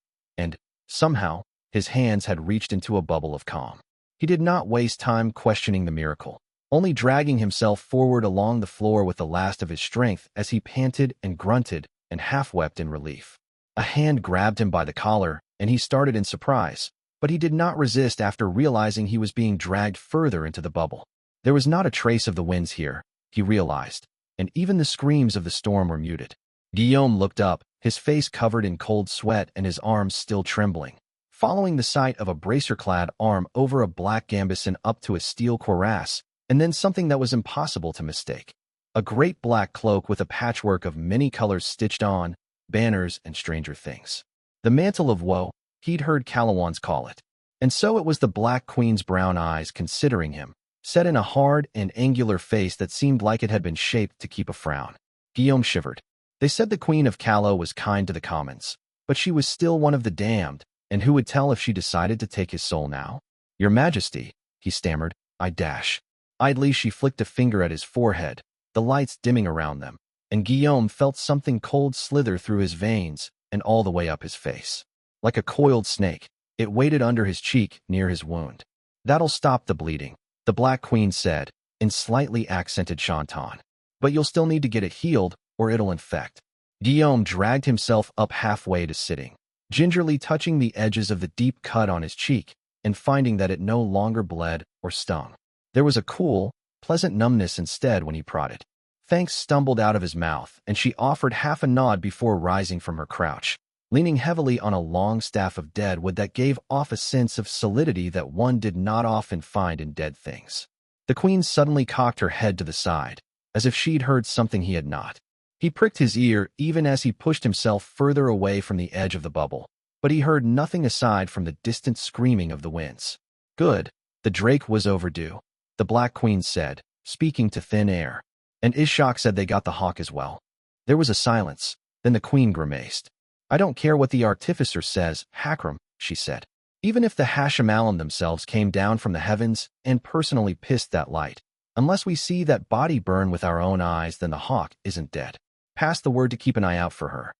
somehow, his hands had reached into a bubble of calm. He did not waste time questioning the miracle, only dragging himself forward along the floor with the last of his strength as he panted and grunted and half-wept in relief. A hand grabbed him by the collar, and he started in surprise, but he did not resist after realizing he was being dragged further into the bubble. There was not a trace of the winds here, he realized, and even the screams of the storm were muted. Guillaume looked up, his face covered in cold sweat and his arms still trembling, following the sight of a bracer-clad arm over a black gambeson up to a steel cuirass, and then something that was impossible to mistake. A great black cloak with a patchwork of many colors stitched on, banners, and stranger things. The mantle of woe, he'd heard Calawans call it. And so it was the Black Queen's brown eyes considering him, set in a hard and angular face that seemed like it had been shaped to keep a frown. Guillaume shivered. They said the Queen of Calais was kind to the commons, but she was still one of the damned, and who would tell if she decided to take his soul now? Your Majesty, he stammered, I dash. Idly she flicked a finger at his forehead, the lights dimming around them, and Guillaume felt something cold slither through his veins and all the way up his face. Like a coiled snake, it waited under his cheek near his wound. That'll stop the bleeding, the Black Queen said, in slightly accented chanton. But you'll still need to get it healed, or it'll infect. Guillaume dragged himself up halfway to sitting, gingerly touching the edges of the deep cut on his cheek, and finding that it no longer bled or stung. There was a cool, pleasant numbness instead when he prodded. Thanks stumbled out of his mouth, and she offered half a nod before rising from her crouch, leaning heavily on a long staff of deadwood that gave off a sense of solidity that one did not often find in dead things. The Queen suddenly cocked her head to the side, as if she'd heard something he had not. He pricked his ear even as he pushed himself further away from the edge of the bubble, but he heard nothing aside from the distant screaming of the winds. Good, the Drake was overdue, the Black Queen said, speaking to thin air, and Ishak said they got the hawk as well. There was a silence, then the Queen grimaced. I don't care what the artificer says, Hakram, she said. Even if the Hashemalim themselves came down from the heavens and personally pissed that light, unless we see that body burn with our own eyes, then the hawk isn't dead. Pass the word to keep an eye out for her.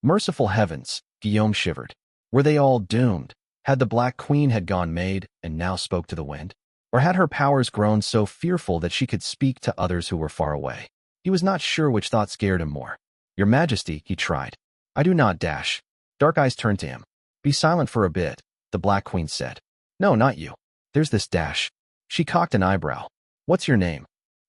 Merciful heavens, Guillaume shivered. Were they all doomed? Had the Black Queen had gone mad and now spoke to the wind? Or had her powers grown so fearful that she could speak to others who were far away? He was not sure which thought scared him more. Your Majesty, he tried. I do not dash. Dark Eyes turned to him. Be silent for a bit, the Black Queen said. No, not you. There's this dash. She cocked an eyebrow. What's your name?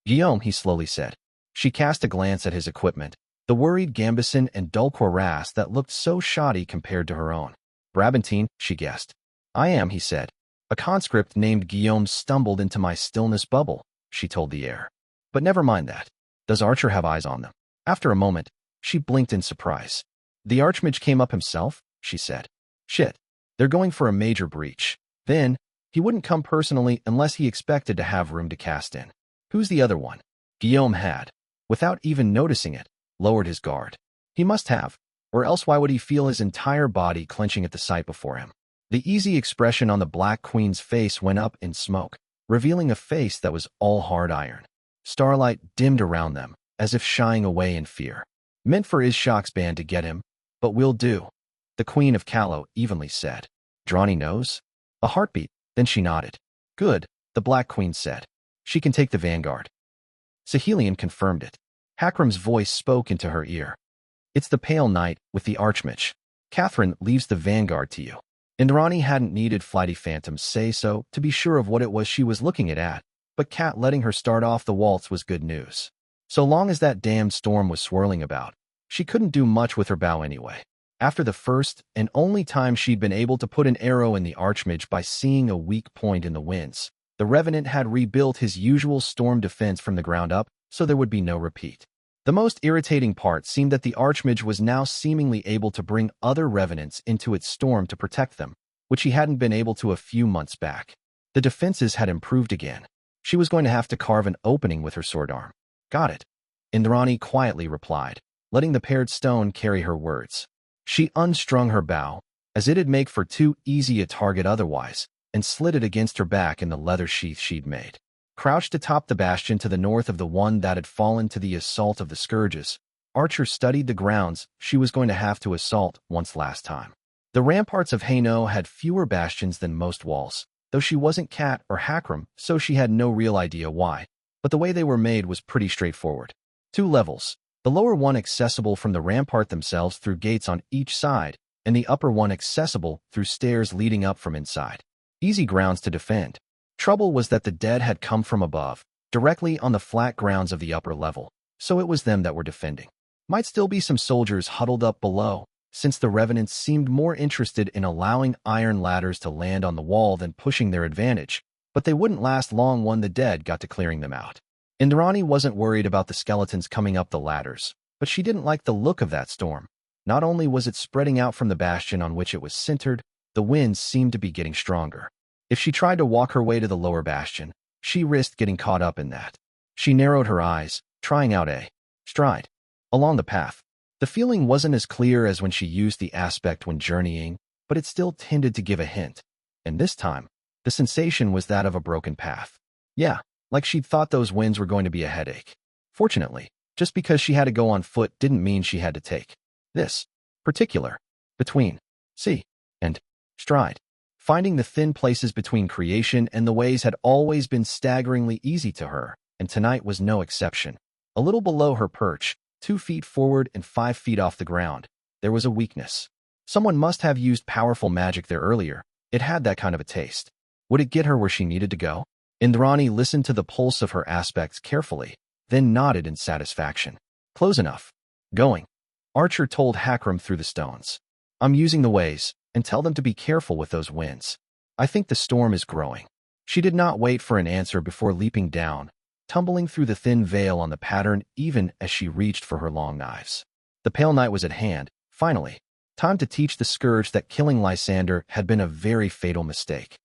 Guillaume, he slowly said. She cast a glance at his equipment, the worried gambeson and dull cuirass that looked so shoddy compared to her own. Brabantine, she guessed. I am, he said. A conscript named Guillaume stumbled into my stillness bubble, she told the air. But never mind that. Does Archer have eyes on them? After a moment, she blinked in surprise. The Archmage came up himself, she said. Shit. They're going for a major breach. Then, he wouldn't come personally unless he expected to have room to cast in. Who's the other one? Guillaume had, without even noticing it, lowered his guard. He must have, or else why would he feel his entire body clenching at the sight before him? The easy expression on the Black Queen's face went up in smoke, revealing a face that was all hard iron. Starlight dimmed around them, as if shying away in fear. Meant for Ishak's band to get him, but we'll do, the Queen of Calais evenly said. Drawny nose? A heartbeat, then she nodded. Good, the Black Queen said. She can take the vanguard. Sigilian confirmed it. Hakram's voice spoke into her ear. It's the Pale Knight with the Archmage. Catherine leaves the vanguard to you. Indrani hadn't needed Flighty Phantom's say-so to be sure of what it was she was looking at, but Cat letting her start off the waltz was good news. So long as that damned storm was swirling about, she couldn't do much with her bow anyway. After the first and only time she'd been able to put an arrow in the Archmage by seeing a weak point in the winds, the Revenant had rebuilt his usual storm defense from the ground up, so there would be no repeat. The most irritating part seemed that the Archmage was now seemingly able to bring other Revenants into its storm to protect them, which he hadn't been able to a few months back. The defenses had improved again. She was going to have to carve an opening with her sword arm. Got it, Indrani quietly replied, letting the paired stone carry her words. She unstrung her bow, as it'd make for too easy a target otherwise, and slid it against her back in the leather sheath she'd made. Crouched atop the bastion to the north of the one that had fallen to the assault of the Scourges, Archer studied the grounds she was going to have to assault once last time. The ramparts of Haino had fewer bastions than most walls, though she wasn't Cat or Hakram, so she had no real idea why, but the way they were made was pretty straightforward. 2 levels, the lower one accessible from the rampart themselves through gates on each side, and the upper one accessible through stairs leading up from inside. Easy grounds to defend. Trouble was that the dead had come from above, directly on the flat grounds of the upper level, so it was them that were defending. Might still be some soldiers huddled up below, since the Revenants seemed more interested in allowing iron ladders to land on the wall than pushing their advantage, but they wouldn't last long when the dead got to clearing them out. Indrani wasn't worried about the skeletons coming up the ladders, but she didn't like the look of that storm. Not only was it spreading out from the bastion on which it was centered, the winds seemed to be getting stronger. If she tried to walk her way to the lower bastion, she risked getting caught up in that. She narrowed her eyes, trying out a stride along the path. The feeling wasn't as clear as when she used the aspect when journeying, but it still tended to give a hint. And this time, the sensation was that of a broken path. Yeah, like she'd thought those winds were going to be a headache. Fortunately, just because she had to go on foot didn't mean she had to take this particular between sea and stride. Finding the thin places between creation and the ways had always been staggeringly easy to her, and tonight was no exception. A little below her perch, 2 feet forward and 5 feet off the ground, there was a weakness. Someone must have used powerful magic there earlier. It had that kind of a taste. Would it get her where she needed to go? Indrani listened to the pulse of her aspects carefully, then nodded in satisfaction. Close enough. Going. Archer told Hakram through the stones. I'm using the ways, and tell them to be careful with those winds. I think the storm is growing. She did not wait for an answer before leaping down, tumbling through the thin veil on the pattern even as she reached for her long knives. The pale night was at hand, finally. Time to teach the Scourge that killing Lysander had been a very fatal mistake.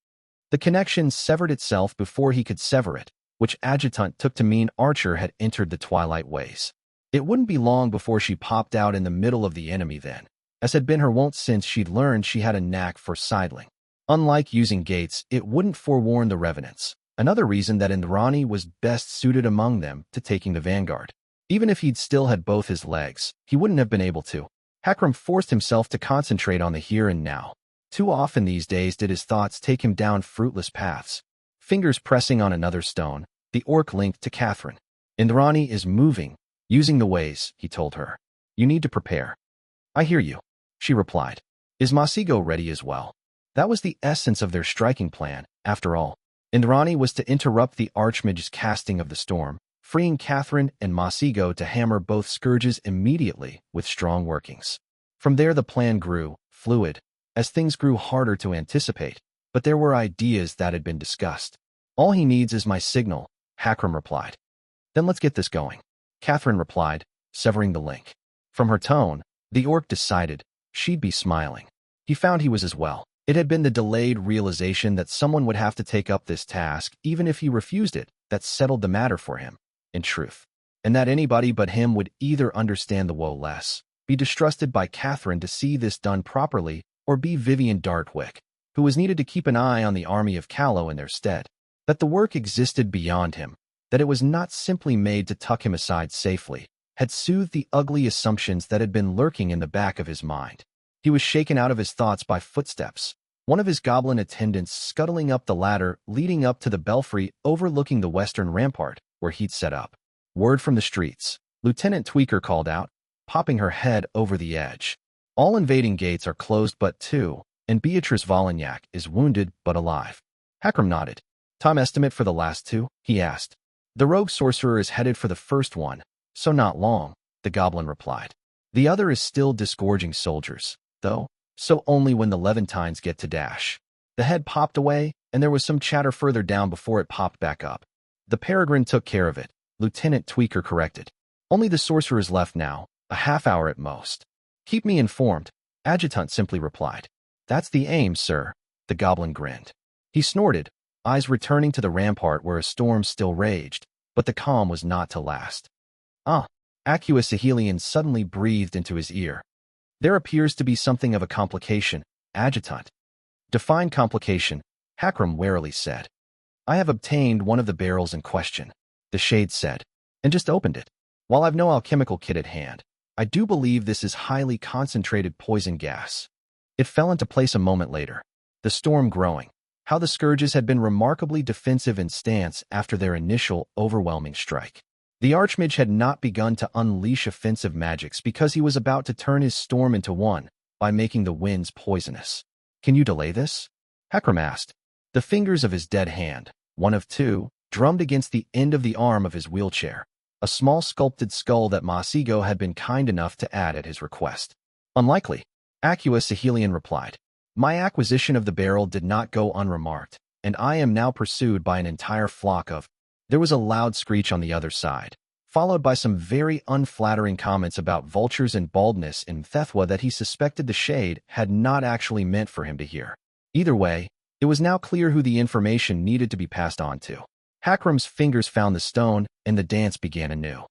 The connection severed itself before he could sever it, which Adjutant took to mean Archer had entered the Twilight Ways. It wouldn't be long before she popped out in the middle of the enemy then, as had been her wont since she'd learned she had a knack for sidling. Unlike using gates, it wouldn't forewarn the Revenants, another reason that Indrani was best suited among them to taking the vanguard. Even if he'd still had both his legs, he wouldn't have been able to. Hakram forced himself to concentrate on the here and now. Too often these days did his thoughts take him down fruitless paths. Fingers pressing on another stone, the orc linked to Catherine. Indrani is moving, using the ways, he told her. You need to prepare. I hear you, she replied. Is Masigo ready as well? That was the essence of their striking plan, after all. Indrani was to interrupt the Archmage's casting of the storm, freeing Catherine and Masigo to hammer both scourges immediately with strong workings. From there the plan grew, fluid, as things grew harder to anticipate, but there were ideas that had been discussed. All he needs is my signal, Hakram replied. Then let's get this going, Catherine replied, severing the link. From her tone, the orc decided she'd be smiling. He found he was as well. It had been the delayed realization that someone would have to take up this task, even if he refused it, that settled the matter for him, in truth. And that anybody but him would either understand the woe less, be distrusted by Catherine to see this done properly, or be Vivian Dartwick, who was needed to keep an eye on the army of Callow in their stead. That the work existed beyond him, that it was not simply made to tuck him aside safely, had soothed the ugly assumptions that had been lurking in the back of his mind. He was shaken out of his thoughts by footsteps, one of his goblin attendants scuttling up the ladder leading up to the belfry overlooking the western rampart, where he'd set up. Word from the streets, Lieutenant Tweaker called out, popping her head over the edge. All invading gates are closed but 2, and Beatrice Vollignac is wounded but alive. Hakram nodded. Time estimate for the last 2? He asked. The rogue sorcerer is headed for the first one, so not long, the goblin replied. The other is still disgorging soldiers, though, so only when the Levantines get to dash. The head popped away, and there was some chatter further down before it popped back up. The Peregrine took care of it, Lieutenant Tweaker corrected. Only the sorcerers left now, a half hour at most. Keep me informed, Adjutant simply replied. That's the aim, sir, the goblin grinned. He snorted, eyes returning to the rampart where a storm still raged, but the calm was not to last. Aqueous Sigilian suddenly breathed into his ear. There appears to be something of a complication, Adjutant. Define complication, Hakram warily said. I have obtained one of the barrels in question, the shade said, and just opened it. While I've no alchemical kit at hand, I do believe this is highly concentrated poison gas. It fell into place a moment later, the storm growing, how the scourges had been remarkably defensive in stance after their initial overwhelming strike. The Archmage had not begun to unleash offensive magics because he was about to turn his storm into one by making the winds poisonous. Can you delay this? Hakram asked. The fingers of his dead hand, one of two, drummed against the end of the arm of his wheelchair, a small sculpted skull that Masigo had been kind enough to add at his request. Unlikely, Aqueous Sigilian replied. My acquisition of the barrel did not go unremarked, and I am now pursued by an entire flock of— There was a loud screech on the other side, followed by some very unflattering comments about vultures and baldness in Thethwa that he suspected the shade had not actually meant for him to hear. Either way, it was now clear who the information needed to be passed on to. Hakram's fingers found the stone, and the dance began anew.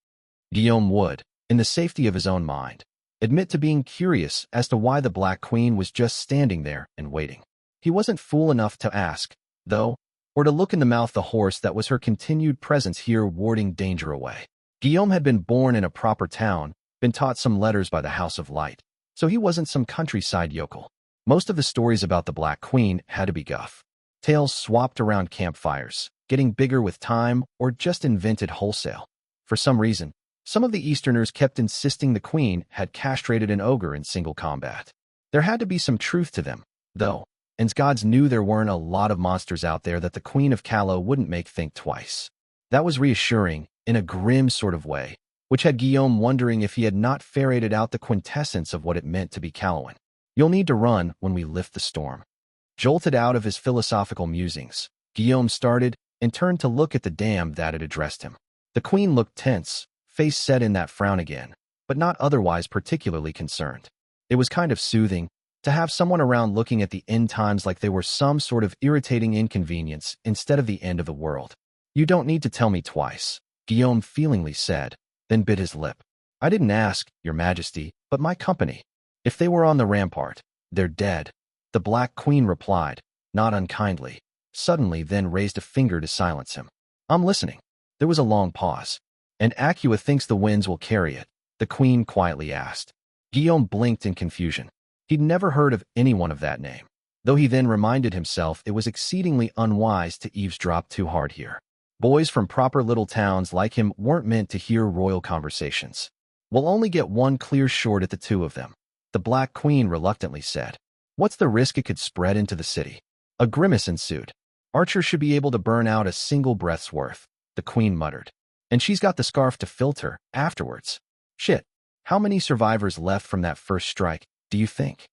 Guillaume would, in the safety of his own mind, admit to being curious as to why the Black Queen was just standing there and waiting. He wasn't fool enough to ask, though, or to look in the mouth the horse that was her continued presence here warding danger away. Guillaume had been born in a proper town, been taught some letters by the House of Light, so he wasn't some countryside yokel. Most of the stories about the Black Queen had to be guff. Tales swapped around campfires, getting bigger with time, or just invented wholesale. For some reason, some of the Easterners kept insisting the Queen had castrated an ogre in single combat. There had to be some truth to them, though, and gods knew there weren't a lot of monsters out there that the Queen of Callow wouldn't make think twice. That was reassuring, in a grim sort of way, which had Guillaume wondering if he had not ferreted out the quintessence of what it meant to be Callowan. You'll need to run when we lift the storm. Jolted out of his philosophical musings, Guillaume started and turned to look at the dam that had addressed him. The Queen looked tense, face set in that frown again, but not otherwise particularly concerned. It was kind of soothing to have someone around looking at the end times like they were some sort of irritating inconvenience instead of the end of the world. You don't need to tell me twice, Guillaume feelingly said, then bit his lip. I didn't ask, Your Majesty, but my company. If they were on the rampart, they're dead, the Black Queen replied, not unkindly, then raised a finger to silence him. I'm listening. There was a long pause. And Acua thinks the winds will carry it, the Queen quietly asked. Guillaume blinked in confusion. He'd never heard of anyone of that name, though he then reminded himself it was exceedingly unwise to eavesdrop too hard here. Boys from proper little towns like him weren't meant to hear royal conversations. We'll only get one clear shot at the two of them, the Black Queen reluctantly said. What's the risk it could spread into the city? A grimace ensued. Archer should be able to burn out a single breath's worth, the Queen muttered. And she's got the scarf to filter afterwards. Shit, how many survivors left from that first strike, do you think?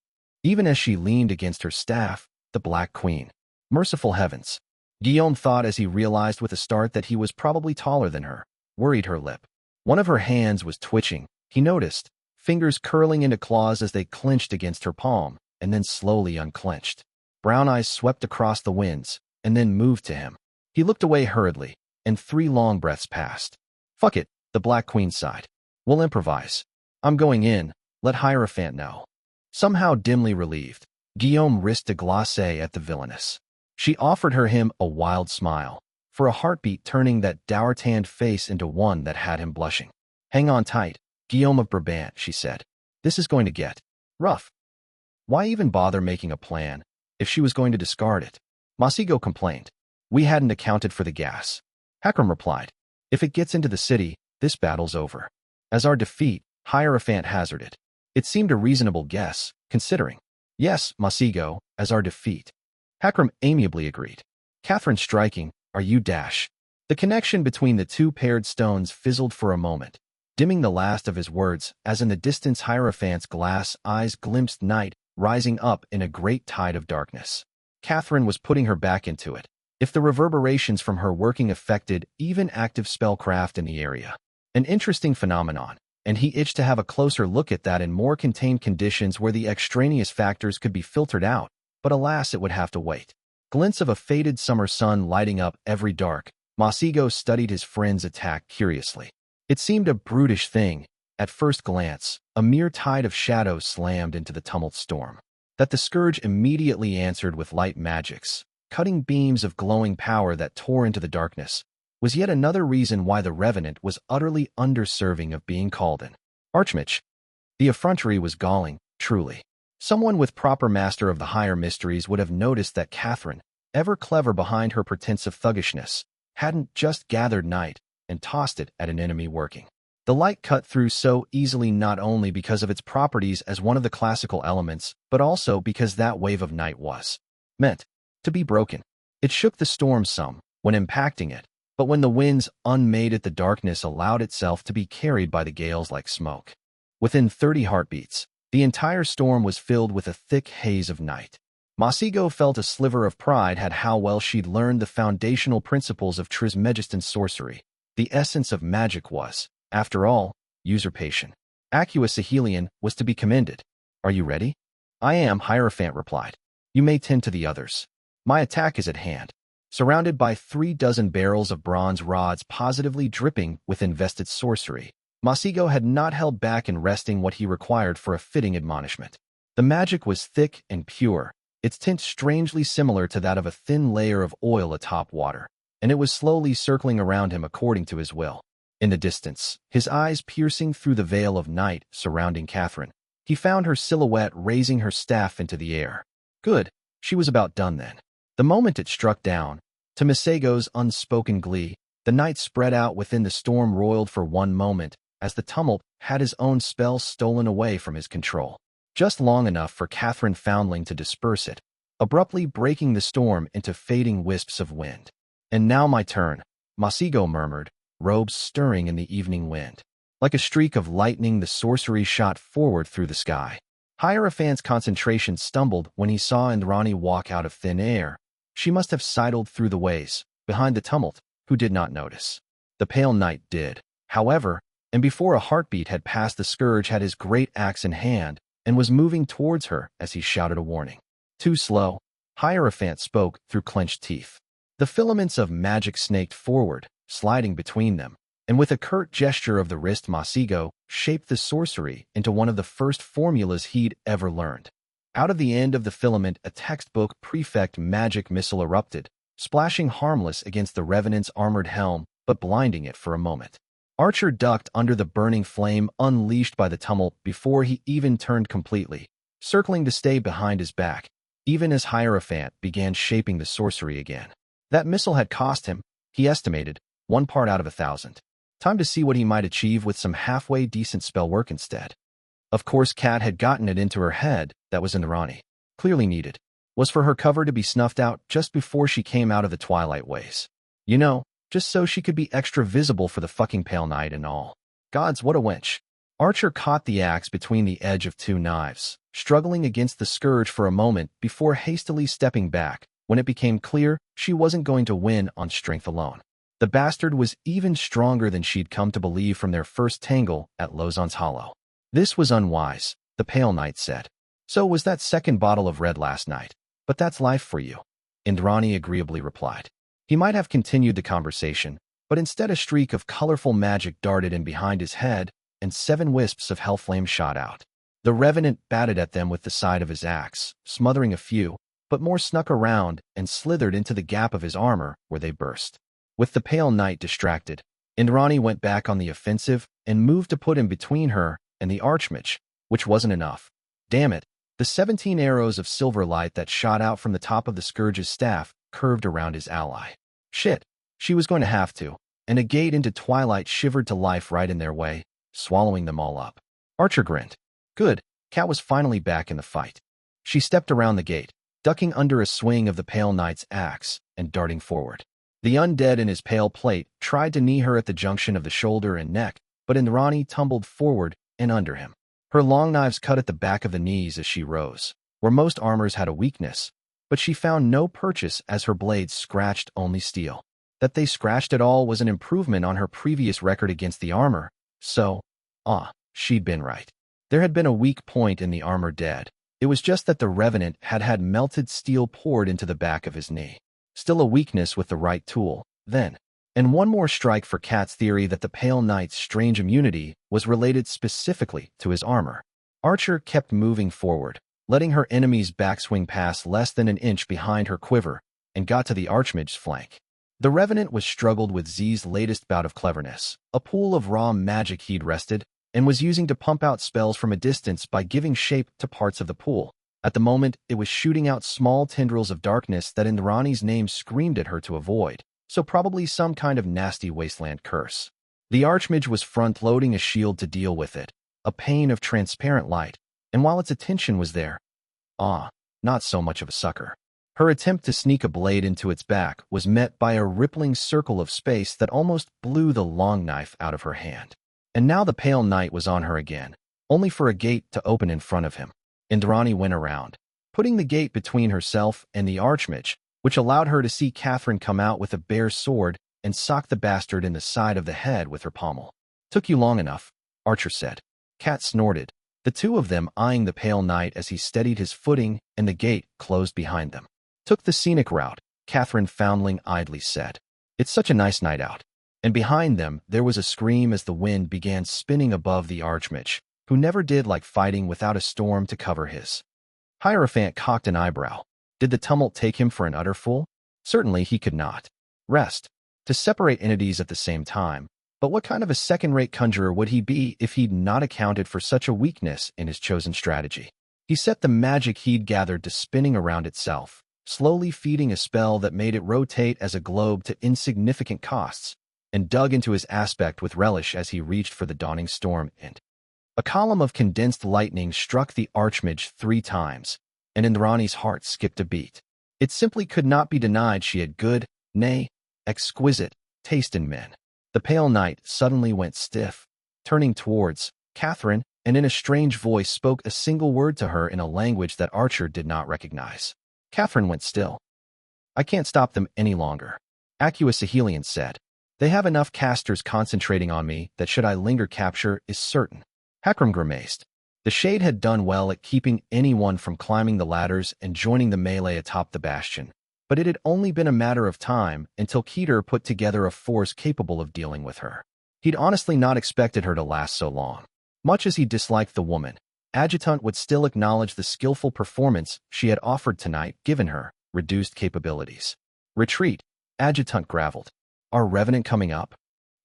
Even as she leaned against her staff, the Black Queen. Merciful heavens. Guillaume thought as he realized with a start that he was probably taller than her, worried her lip. One of her hands was twitching, he noticed, fingers curling into claws as they clenched against her palm, and then slowly unclenched. Brown eyes swept across the winds, and then moved to him. He looked away hurriedly, and 3 long breaths passed. Fuck it, the Black Queen sighed. We'll improvise. I'm going in, let Hierophant know. Somehow dimly relieved, Guillaume risked a glacé at the villainess. She offered him a wild smile, for a heartbeat turning that dour-tanned face into one that had him blushing. Hang on tight, Guillaume of Brabant, she said. This is going to get rough. Why even bother making a plan if she was going to discard it? Masigo complained. We hadn't accounted for the gas. Hakram replied. If it gets into the city, this battle's over. As our defeat, Hierophant hazarded. It seemed a reasonable guess, considering. Yes, Masigo, as our defeat. Hakram amiably agreed. Catherine striking, are you dash? The connection between the two paired stones fizzled for a moment. dimming the last of his words, as in the distance Hierophant's glass eyes glimpsed night rising up in a great tide of darkness. Catherine was putting her back into it, if the reverberations from her working affected even active spellcraft in the area. An interesting phenomenon, and he itched to have a closer look at that in more contained conditions where the extraneous factors could be filtered out, but alas, it would have to wait. Glints of a faded summer sun lighting up every dark, Masigo studied his friend's attack curiously. It seemed a brutish thing, at first glance, a mere tide of shadows slammed into the tumult storm. That the scourge immediately answered with light magics, cutting beams of glowing power that tore into the darkness, was yet another reason why the Revenant was utterly underserving of being called an Archmage. The effrontery was galling, truly. Someone with proper master of the higher mysteries would have noticed that Catherine, ever clever behind her pretense of thuggishness, hadn't just gathered night and tossed it at an enemy working. The light cut through so easily not only because of its properties as one of the classical elements, but also because that wave of night was meant to be broken. It shook the storm some, when impacting it, but when the winds unmade it, the darkness allowed itself to be carried by the gales like smoke. Within 30 heartbeats, the entire storm was filled with a thick haze of night. Masigo felt a sliver of pride at how well she'd learned the foundational principles of Trismegistan sorcery. The essence of magic was, after all, usurpation. Acua Sigilian was to be commended. "Are you ready?" "I am," Hierophant replied. "You may tend to the others. My attack is at hand." Surrounded by 36 barrels of bronze rods positively dripping with invested sorcery, Masigo had not held back in wresting what he required for a fitting admonishment. The magic was thick and pure, its tint strangely similar to that of a thin layer of oil atop water, and it was slowly circling around him according to his will. In the distance, his eyes piercing through the veil of night surrounding Catherine, he found her silhouette raising her staff into the air. Good, she was about done then. The moment it struck down, to Masigo's unspoken glee, the night spread out within the storm roiled for one moment, as the tumult had his own spell stolen away from his control. Just long enough for Catherine Foundling to disperse it, abruptly breaking the storm into fading wisps of wind. "And now my turn," Masigo murmured, robes stirring in the evening wind. Like a streak of lightning, the sorcery shot forward through the sky. Hierophant's concentration stumbled when he saw Indrani walk out of thin air. She must have sidled through the ways, behind the tumult, who did not notice. The pale knight did, however, and before a heartbeat had passed, the scourge had his great axe in hand and was moving towards her as he shouted a warning. "Too slow," Hierophant spoke through clenched teeth. The filaments of magic snaked forward, sliding between them, and with a curt gesture of the wrist, Masigo shaped the sorcery into one of the first formulas he'd ever learned. Out of the end of the filament, a textbook prefect magic missile erupted, splashing harmless against the Revenant's armored helm, but blinding it for a moment. Archer ducked under the burning flame unleashed by the tumult before he even turned completely, circling to stay behind his back, even as Hierophant began shaping the sorcery again. That missile had cost him, he estimated, 1 part out of 1,000. Time to see what he might achieve with some halfway decent spell work instead. Of course, Kat had gotten it into her head that was Indrani, clearly needed, was for her cover to be snuffed out just before she came out of the twilight ways. You know, just so she could be extra visible for the fucking pale night and all. Gods, what a wench. Archer caught the axe between the edge of 2 knives, struggling against the scourge for a moment before hastily stepping back when it became clear she wasn't going to win on strength alone. The bastard was even stronger than she'd come to believe from their first tangle at Lozon's Hollow. This was unwise, the pale knight said. So was that second bottle of red last night, but that's life for you, Indrani agreeably replied. He might have continued the conversation, but instead a streak of colorful magic darted in behind his head, and 7 wisps of hellflame shot out. The Revenant batted at them with the side of his axe, smothering a few, but more snuck around and slithered into the gap of his armor where they burst. With the pale knight distracted, Indrani went back on the offensive and moved to put him between her and the Archmage, which wasn't enough. Damn it, the 17 arrows of silver light that shot out from the top of the scourge's staff curved around his ally. Shit, she was going to have to, and a gate into twilight shivered to life right in their way, swallowing them all up. Archer grinned. Good, Kat was finally back in the fight. She stepped around the gate, ducking under a swing of the pale knight's axe and darting forward. The undead in his pale plate tried to knee her at the junction of the shoulder and neck, but Indrani tumbled forward and under him. Her long knives cut at the back of the knees as she rose, where most armors had a weakness, but she found no purchase as her blades scratched only steel. That they scratched at all was an improvement on her previous record against the armor, so, she'd been right. There had been a weak point in the armor dead. It was just that the Revenant had had melted steel poured into the back of his knee. Still a weakness with the right tool, then. And one more strike for Cat's theory that the Pale Knight's strange immunity was related specifically to his armor. Archer kept moving forward, letting her enemy's backswing pass less than an inch behind her quiver, and got to the Archmage's flank. The Revenant was struggled with Z's latest bout of cleverness, a pool of raw magic he'd wrested, and was using to pump out spells from a distance by giving shape to parts of the pool. At the moment, it was shooting out small tendrils of darkness that Indrani's name screamed at her to avoid, so probably some kind of nasty wasteland curse. The Archmage was front-loading a shield to deal with it, a pane of transparent light, and while its attention was there, not so much of a sucker. Her attempt to sneak a blade into its back was met by a rippling circle of space that almost blew the long knife out of her hand. And now the Pale Knight was on her again, only for a gate to open in front of him. Indrani went around, putting the gate between herself and the Archmage, which allowed her to see Catherine come out with a bare sword and sock the bastard in the side of the head with her pommel. "Took you long enough," Archer said. Cat snorted, the two of them eyeing the Pale Knight as he steadied his footing and the gate closed behind them. "Took the scenic route," Catherine Foundling idly said. "It's such a nice night out." And behind them, there was a scream as the wind began spinning above the Archmage, who never did like fighting without a storm to cover his. Hierophant cocked an eyebrow. Did the tumult take him for an utter fool? Certainly he could not rest to separate entities at the same time, but what kind of a second-rate conjurer would he be if he'd not accounted for such a weakness in his chosen strategy? He set the magic he'd gathered to spinning around itself, slowly feeding a spell that made it rotate as a globe to insignificant costs, and dug into his aspect with relish as he reached for the dawning storm and a column of condensed lightning struck the Archmage 3 times, and Indrani's heart skipped a beat. It simply could not be denied she had good, nay, exquisite, taste in men. The Pale Knight suddenly went stiff, turning towards Catherine, and in a strange voice spoke a single word to her in a language that Archer did not recognize. Catherine went still. "I can't stop them any longer," Acua Sigilian said. "They have enough casters concentrating on me that should I linger capture is certain." Hakram grimaced. The Shade had done well at keeping anyone from climbing the ladders and joining the melee atop the bastion, but it had only been a matter of time until Keter put together a force capable of dealing with her. He'd honestly not expected her to last so long. Much as he disliked the woman, Adjutant would still acknowledge the skillful performance she had offered tonight given her reduced capabilities. "Retreat," Adjutant gravelled. "Are Revenant coming up?"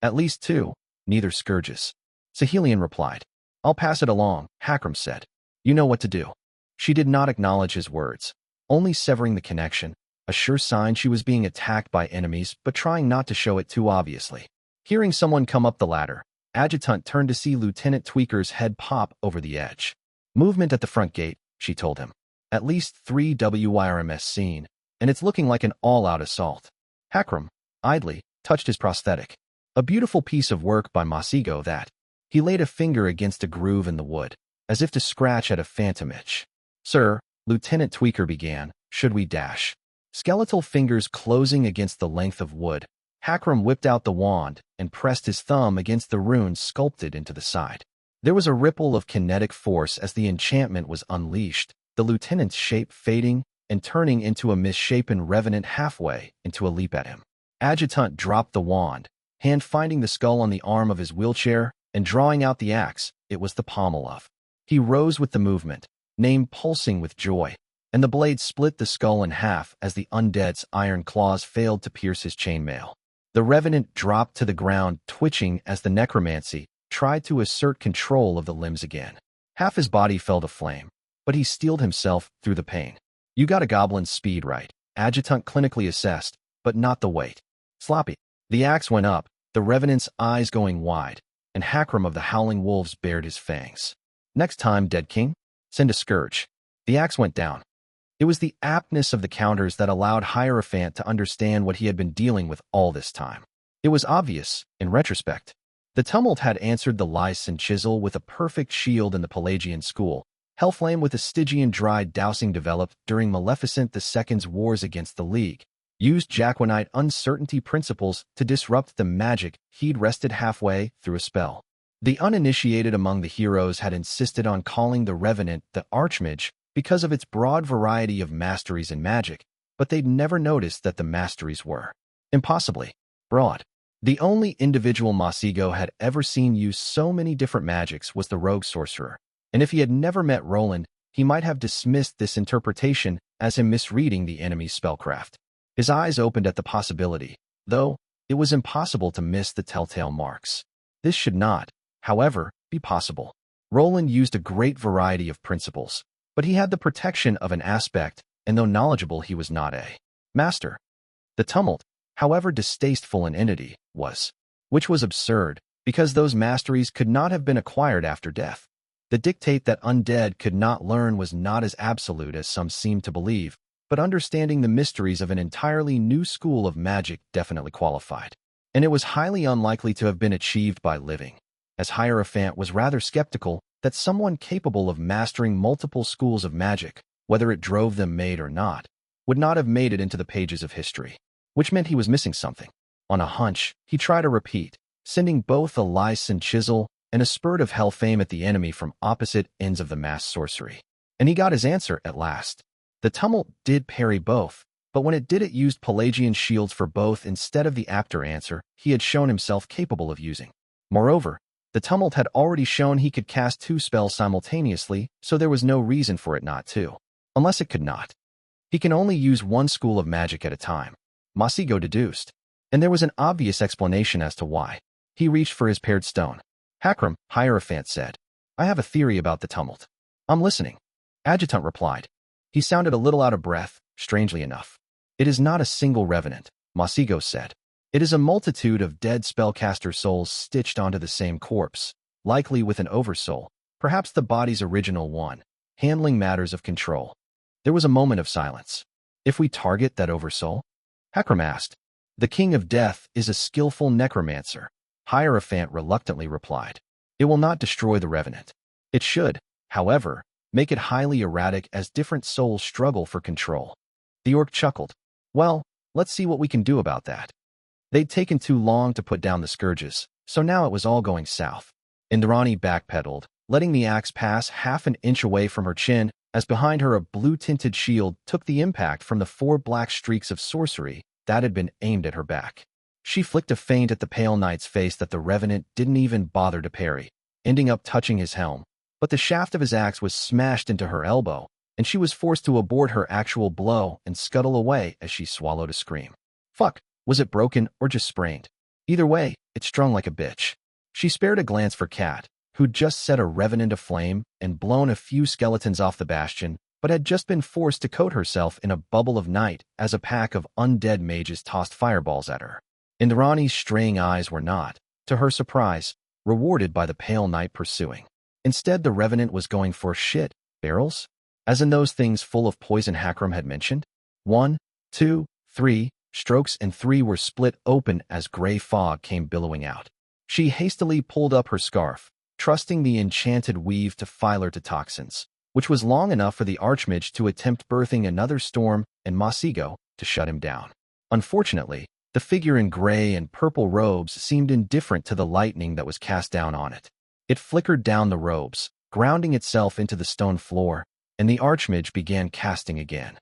"At least 2, neither scourges," Sigilian replied. "I'll pass it along," Hakram said. "You know what to do." She did not acknowledge his words, only severing the connection, a sure sign she was being attacked by enemies but trying not to show it too obviously. Hearing someone come up the ladder, Adjutant turned to see Lieutenant Tweaker's head pop over the edge. "Movement at the front gate," she told him. "At least 3 WIRMS seen, and it's looking like an all-out assault." Hakram, idly, touched his prosthetic. A beautiful piece of work by Masigo that. He laid a finger against a groove in the wood, as if to scratch at a phantom itch. "Sir," Lieutenant Tweaker began, "should we dash?" Skeletal fingers closing against the length of wood, Hakram whipped out the wand and pressed his thumb against the runes sculpted into the side. There was a ripple of kinetic force as the enchantment was unleashed, the lieutenant's shape fading and turning into a misshapen revenant halfway into a leap at him. Adjutant dropped the wand, hand finding the skull on the arm of his wheelchair, and drawing out the axe, it was the pommel of. He rose with the movement, name pulsing with joy, and the blade split the skull in half as the undead's iron claws failed to pierce his chainmail. The revenant dropped to the ground, twitching as the necromancy tried to assert control of the limbs again. Half his body fell to flame, but he steeled himself through the pain. "You got a goblin's speed right," Adjutant clinically assessed, "but not the weight." Sloppy. The axe went up, the revenant's eyes going wide, and Hakram of the Howling Wolves bared his fangs. "Next time, Dead King, send a scourge." The axe went down. It was the aptness of the counters that allowed Hierophant to understand what he had been dealing with all this time. It was obvious, in retrospect. The tumult had answered the lice and chisel with a perfect shield in the Pelagian school. Hellflame with a Stygian dried dousing developed during Maleficent II's wars against the League. Used Jaquinite uncertainty principles to disrupt the magic he'd wrested halfway through a spell. The uninitiated among the heroes had insisted on calling the Revenant the Archmage because of its broad variety of masteries in magic, but they'd never noticed that the masteries were impossibly broad. The only individual Masigo had ever seen use so many different magics was the rogue sorcerer, and if he had never met Roland, he might have dismissed this interpretation as him misreading the enemy's spellcraft. His eyes opened at the possibility, though it was impossible to miss the telltale marks. This should not, however, be possible. Roland used a great variety of principles, but he had the protection of an aspect, and though knowledgeable, he was not a master. The tumult, however distasteful an entity, which was absurd, because those masteries could not have been acquired after death. The dictate that undead could not learn was not as absolute as some seemed to believe, but understanding the mysteries of an entirely new school of magic definitely qualified. And it was highly unlikely to have been achieved by living, as Hierophant was rather skeptical that someone capable of mastering multiple schools of magic, whether it drove them mad or not, would not have made it into the pages of history, which meant he was missing something. On a hunch, he tried a repeat, sending both a lice and chisel and a spurt of hellfame at the enemy from opposite ends of the mass sorcery. And he got his answer at last. The tumult did parry both, but when it did, it used Pelagian shields for both instead of the apter answer he had shown himself capable of using. Moreover, the tumult had already shown he could cast 2 spells simultaneously, so there was no reason for it not to. Unless it could not. He can only use one school of magic at a time, Masigo deduced. And there was an obvious explanation as to why. He reached for his paired stone. Hakram, Hierophant said, I have a theory about the tumult. I'm listening. Adjutant replied. He sounded a little out of breath, strangely enough. It is not a single revenant, Masigo said. It is a multitude of dead spellcaster souls stitched onto the same corpse, likely with an oversoul, perhaps the body's original one, handling matters of control. There was a moment of silence. If we target that oversoul? Hakram asked. The King of Death is a skillful necromancer, Hierophant reluctantly replied. It will not destroy the revenant. It should, however, make it highly erratic as different souls struggle for control. The orc chuckled. Well, let's see what we can do about that. They'd taken too long to put down the scourges, so now it was all going south. Indrani backpedaled, letting the axe pass half an inch away from her chin, as behind her a blue-tinted shield took the impact from the 4 black streaks of sorcery that had been aimed at her back. She flicked a feint at the pale knight's face that the revenant didn't even bother to parry, ending up touching his helm, but the shaft of his axe was smashed into her elbow, and she was forced to abort her actual blow and scuttle away as she swallowed a scream. Fuck, was it broken or just sprained? Either way, it strung like a bitch. She spared a glance for Cat, who'd just set a revenant aflame and blown a few skeletons off the bastion, but had just been forced to coat herself in a bubble of night as a pack of undead mages tossed fireballs at her. Indrani's straying eyes were not, to her surprise, rewarded by the pale knight pursuing. Instead, the revenant was going for shit barrels, as in those things full of poison Hakram had mentioned. 1, 2, 3 strokes, and 3 were split open as gray fog came billowing out. She hastily pulled up her scarf, trusting the enchanted weave to file her to toxins, which was long enough for the Archmage to attempt birthing another storm and Masigo to shut him down. Unfortunately, the figure in gray and purple robes seemed indifferent to the lightning that was cast down on it. It flickered down the robes, grounding itself into the stone floor, and the Archmage began casting again.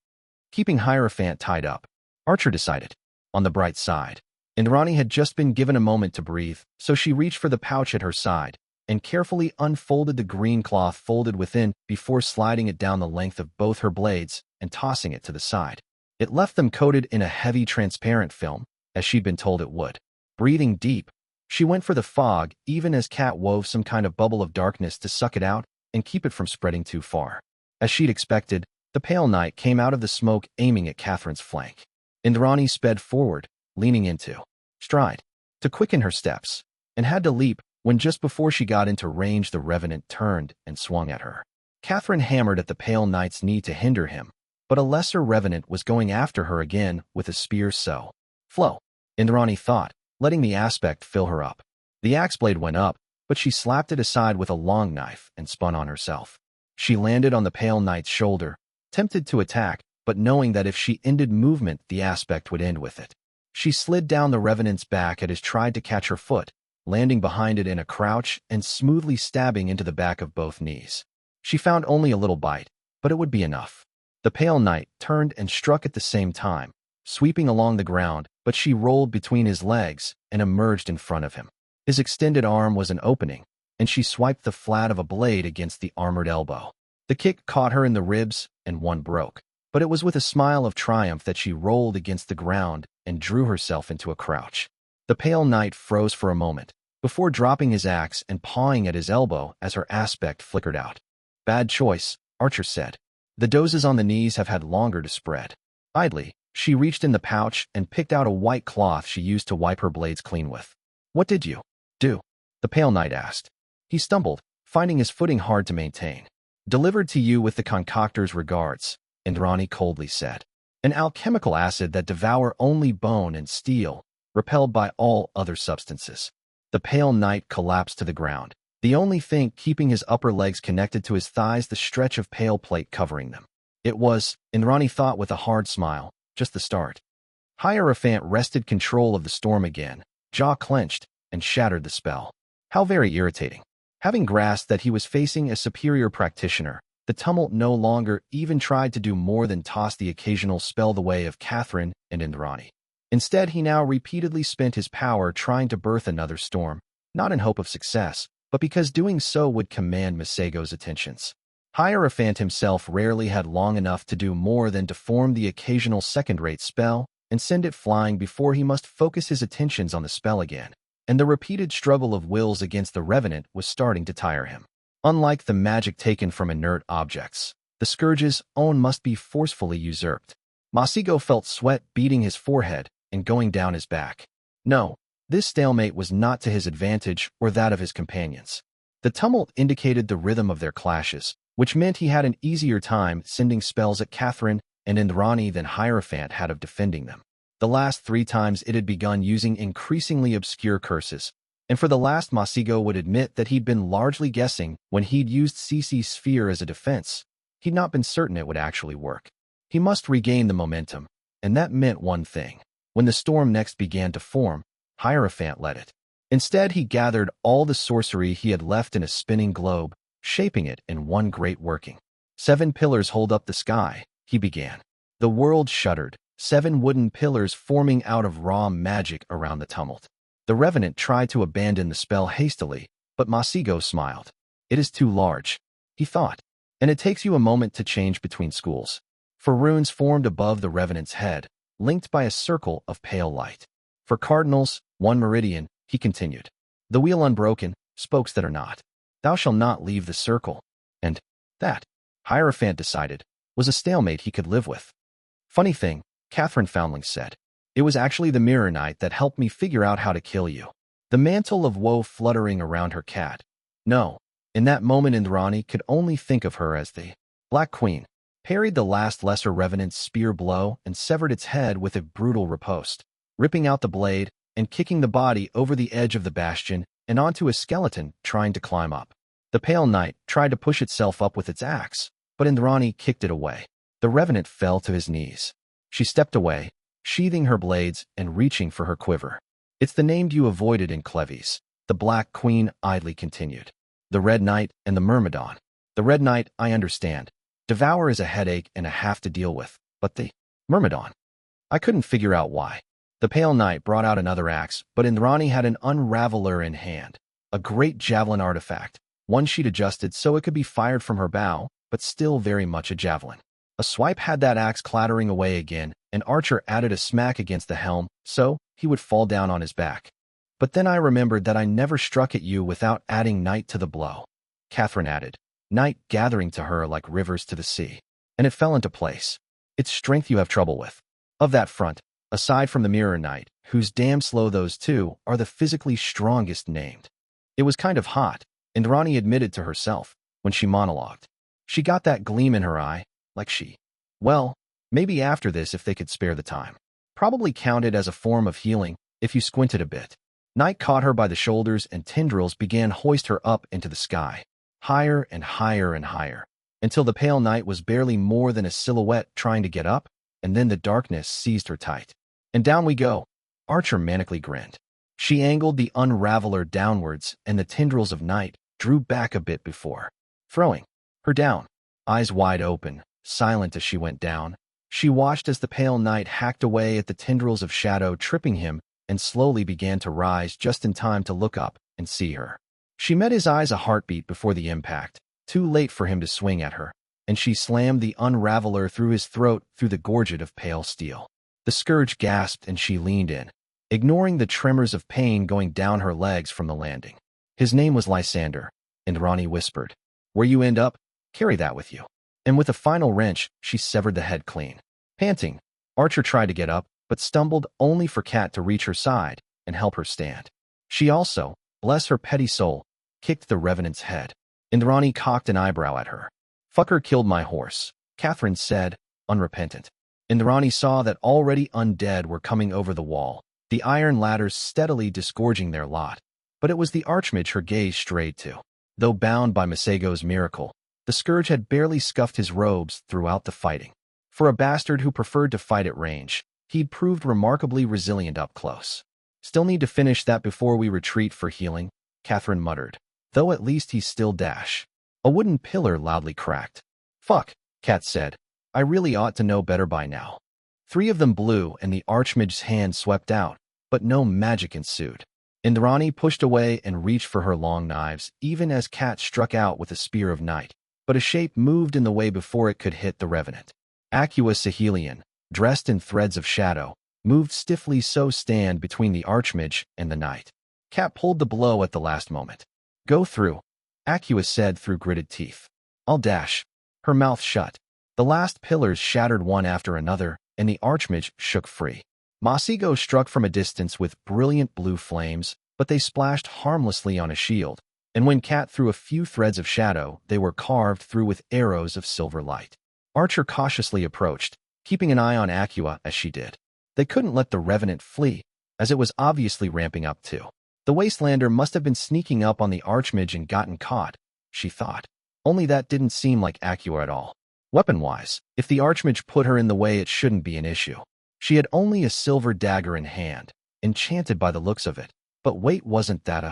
Keeping Hierophant tied up, Archer decided. On the bright side, Indrani had just been given a moment to breathe, so she reached for the pouch at her side and carefully unfolded the green cloth folded within before sliding it down the length of both her blades and tossing it to the side. It left them coated in a heavy transparent film, as she'd been told it would. Breathing deep, she went for the fog even as Cat wove some kind of bubble of darkness to suck it out and keep it from spreading too far. As she'd expected, the pale knight came out of the smoke aiming at Catherine's flank. Indrani sped forward, leaning into stride to quicken her steps, and had to leap when just before she got into range the revenant turned and swung at her. Catherine hammered at the pale knight's knee to hinder him, but a lesser revenant was going after her again with a spear so. Flow, Indrani thought, letting the aspect fill her up. The axe blade went up, but she slapped it aside with a long knife and spun on herself. She landed on the pale knight's shoulder, tempted to attack, but knowing that if she ended movement, the aspect would end with it. She slid down the revenant's back as it tried to catch her foot, landing behind it in a crouch and smoothly stabbing into the back of both knees. She found only a little bite, but it would be enough. The pale knight turned and struck at the same time, sweeping along the ground, but she rolled between his legs and emerged in front of him. His extended arm was an opening, and she swiped the flat of a blade against the armored elbow. The kick caught her in the ribs, and one broke. But it was with a smile of triumph that she rolled against the ground and drew herself into a crouch. The pale knight froze for a moment, before dropping his axe and pawing at his elbow as her aspect flickered out. "Bad choice," Archer said. "The doses on the knees have had longer to spread." Idly, she reached in the pouch and picked out a white cloth she used to wipe her blades clean with. "What did you do?" the pale knight asked. He stumbled, finding his footing hard to maintain. "Delivered to you with the concoctor's regards," Indrani coldly said. "An alchemical acid that devour only bone and steel, repelled by all other substances." The pale knight collapsed to the ground, the only thing keeping his upper legs connected to his thighs the stretch of pale plate covering them. It was, Indrani thought with a hard smile, just the start. Hierophant wrested control of the storm again, jaw clenched, and shattered the spell. How very irritating. Having grasped that he was facing a superior practitioner, the tumult no longer even tried to do more than toss the occasional spell the way of Catherine and Indrani. Instead, he now repeatedly spent his power trying to birth another storm, not in hope of success, but because doing so would command Masego's attentions. Hierophant himself rarely had long enough to do more than to form the occasional second-rate spell and send it flying before he must focus his attentions on the spell again, and the repeated struggle of wills against the Revenant was starting to tire him. Unlike the magic taken from inert objects, the Scourge's own must be forcefully usurped. Masigo felt sweat beating his forehead and going down his back. No, this stalemate was not to his advantage or that of his companions. The tumult indicated the rhythm of their clashes, which meant he had an easier time sending spells at Catherine and Indrani than Hierophant had of defending them. The last 3 times it had begun using increasingly obscure curses, and for the last Masigo would admit that he'd been largely guessing when he'd used Cece's sphere as a defense. He'd not been certain it would actually work. He must regain the momentum, and that meant one thing. When the storm next began to form, Hierophant led it. Instead, he gathered all the sorcery he had left in a spinning globe, shaping it in one great working. 7 pillars hold up the sky, he began. The world shuddered, 7 wooden pillars forming out of raw magic around the tumult. The Revenant tried to abandon the spell hastily, but Masigo smiled. "It is too large," he thought, "and it takes you a moment to change between schools." For runes formed above the Revenant's head, linked by a circle of pale light. "For cardinals, 1 meridian," he continued. "The wheel unbroken, spokes that are not. Thou shalt not leave the circle." And that, Hierophant decided, was a stalemate he could live with. "Funny thing," Catherine Foundling said. "It was actually the Mirror Knight that helped me figure out how to kill you." The mantle of woe fluttering around her cat. No, in that moment Indrani could only think of her as the Black Queen, parried the last lesser Revenant's spear blow and severed its head with a brutal riposte, ripping out the blade and kicking the body over the edge of the bastion and onto a skeleton trying to climb up. The Pale Knight tried to push itself up with its axe, but Indrani kicked it away. The Revenant fell to his knees. She stepped away, sheathing her blades and reaching for her quiver. "It's the name you avoided in Cleves," the Black Queen idly continued. "The Red Knight and the Myrmidon. The Red Knight, I understand. Devour is a headache and a half to deal with, but the Myrmidon. I couldn't figure out why." The Pale Knight brought out another axe, but Indrani had an unraveler in hand, a great javelin artifact, one she'd adjusted so it could be fired from her bow, but still very much a javelin. A swipe had that axe clattering away again, and Archer added a smack against the helm, so he would fall down on his back. "But then I remembered that I never struck at you without adding night to the blow," Catherine added, night gathering to her like rivers to the sea. "And it fell into place. It's strength you have trouble with. Of that front, aside from the Mirror Knight, who's damn slow, those 2 are the physically strongest named." It was kind of hot, Indrani admitted to herself, when she monologued. She got that gleam in her eye, like well, maybe after this if they could spare the time. Probably counted as a form of healing, if you squinted a bit. Night caught her by the shoulders and tendrils began hoist her up into the sky, higher and higher and higher, until the pale night was barely more than a silhouette trying to get up, and then the darkness seized her tight. And down we go. Archer manically grinned. She angled the unraveler downwards, and the tendrils of night drew back a bit before throwing her down. Eyes wide open, silent as she went down, she watched as the pale night hacked away at the tendrils of shadow, tripping him, and slowly began to rise just in time to look up and see her. She met his eyes a heartbeat before the impact, too late for him to swing at her, and she slammed the unraveler through his throat through the gorget of pale steel. The scourge gasped and she leaned in, ignoring the tremors of pain going down her legs from the landing. His name was Lysander, and Ronnie whispered, "Where you end up, carry that with you." And with a final wrench, she severed the head clean. Panting, Archer tried to get up, but stumbled only for Kat to reach her side and help her stand. She also, bless her petty soul, kicked the revenant's head. Indrani cocked an eyebrow at her. "Fucker killed my horse," Catherine said, unrepentant. Indrani saw that already undead were coming over the wall, the iron ladders steadily disgorging their lot. But it was the Archmage her gaze strayed to. Though bound by Masego's miracle, the scourge had barely scuffed his robes throughout the fighting. For a bastard who preferred to fight at range, he'd proved remarkably resilient up close. "Still need to finish that before we retreat for healing," Catherine muttered. "Though at least he's still dash." A wooden pillar loudly cracked. "Fuck," Kat said. "I really ought to know better by now." 3 of them blew and the Archmage's hand swept out, but no magic ensued. Indrani pushed away and reached for her long knives, even as Kat struck out with a spear of night. But a shape moved in the way before it could hit the revenant. Aqua Sigilian, dressed in threads of shadow, moved stiffly so stand between the Archmage and the knight. Kat pulled the blow at the last moment. "Go through," Aqua said through gritted teeth. "I'll dash." Her mouth shut. The last pillars shattered one after another, and the Archmage shook free. Masigo struck from a distance with brilliant blue flames, but they splashed harmlessly on a shield, and when Kat threw a few threads of shadow, they were carved through with arrows of silver light. Archer cautiously approached, keeping an eye on Aqua as she did. They couldn't let the revenant flee, as it was obviously ramping up too. The Wastelander must have been sneaking up on the Archmage and gotten caught, she thought. Only that didn't seem like Aqua at all. Weapon-wise, if the Archmage put her in the way, it shouldn't be an issue. She had only a silver dagger in hand, enchanted by the looks of it. But wait, wasn't that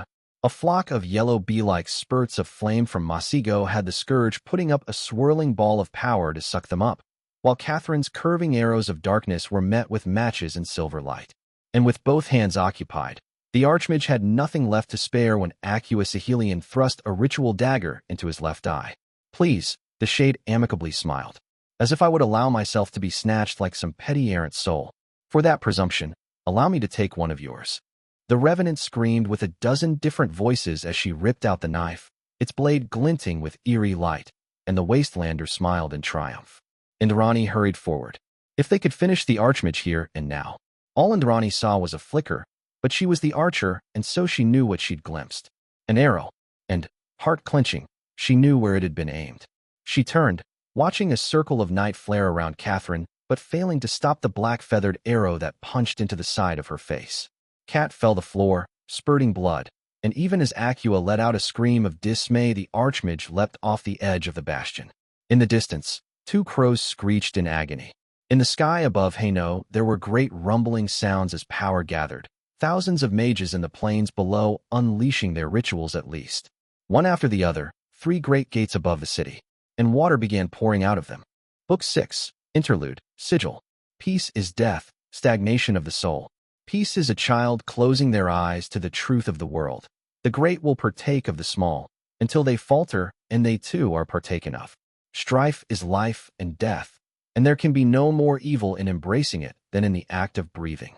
a flock of yellow bee-like spurts of flame from Masigo had the scourge putting up a swirling ball of power to suck them up, while Catherine's curving arrows of darkness were met with matches and silver light. And with both hands occupied, the Archmage had nothing left to spare when Aqua Sigilian thrust a ritual dagger into his left eye. "Please," the shade amicably smiled. "As if I would allow myself to be snatched like some petty errant soul. For that presumption, allow me to take one of yours." The Revenant screamed with a dozen different voices as she ripped out the knife, its blade glinting with eerie light, and the Wastelander smiled in triumph. Indrani hurried forward. If they could finish the Archmage here and now. All Indrani saw was a flicker, but she was the archer, and so she knew what she'd glimpsed. An arrow, and, heart-clenching, she knew where it had been aimed. She turned, watching a circle of night flare around Catherine, but failing to stop the black-feathered arrow that punched into the side of her face. Kat fell to the floor, spurting blood, and even as Aqua let out a scream of dismay, the Archmage leapt off the edge of the bastion. In the distance, 2 crows screeched in agony. In the sky above Haino, there were great rumbling sounds as power gathered, thousands of mages in the plains below unleashing their rituals at least. One after the other, 3 great gates above the city, and water began pouring out of them. Book 6, Interlude, Sigil. Peace is death, stagnation of the soul. Peace is a child closing their eyes to the truth of the world. The great will partake of the small, until they falter, and they too are partaken of. Strife is life and death, and there can be no more evil in embracing it than in the act of breathing.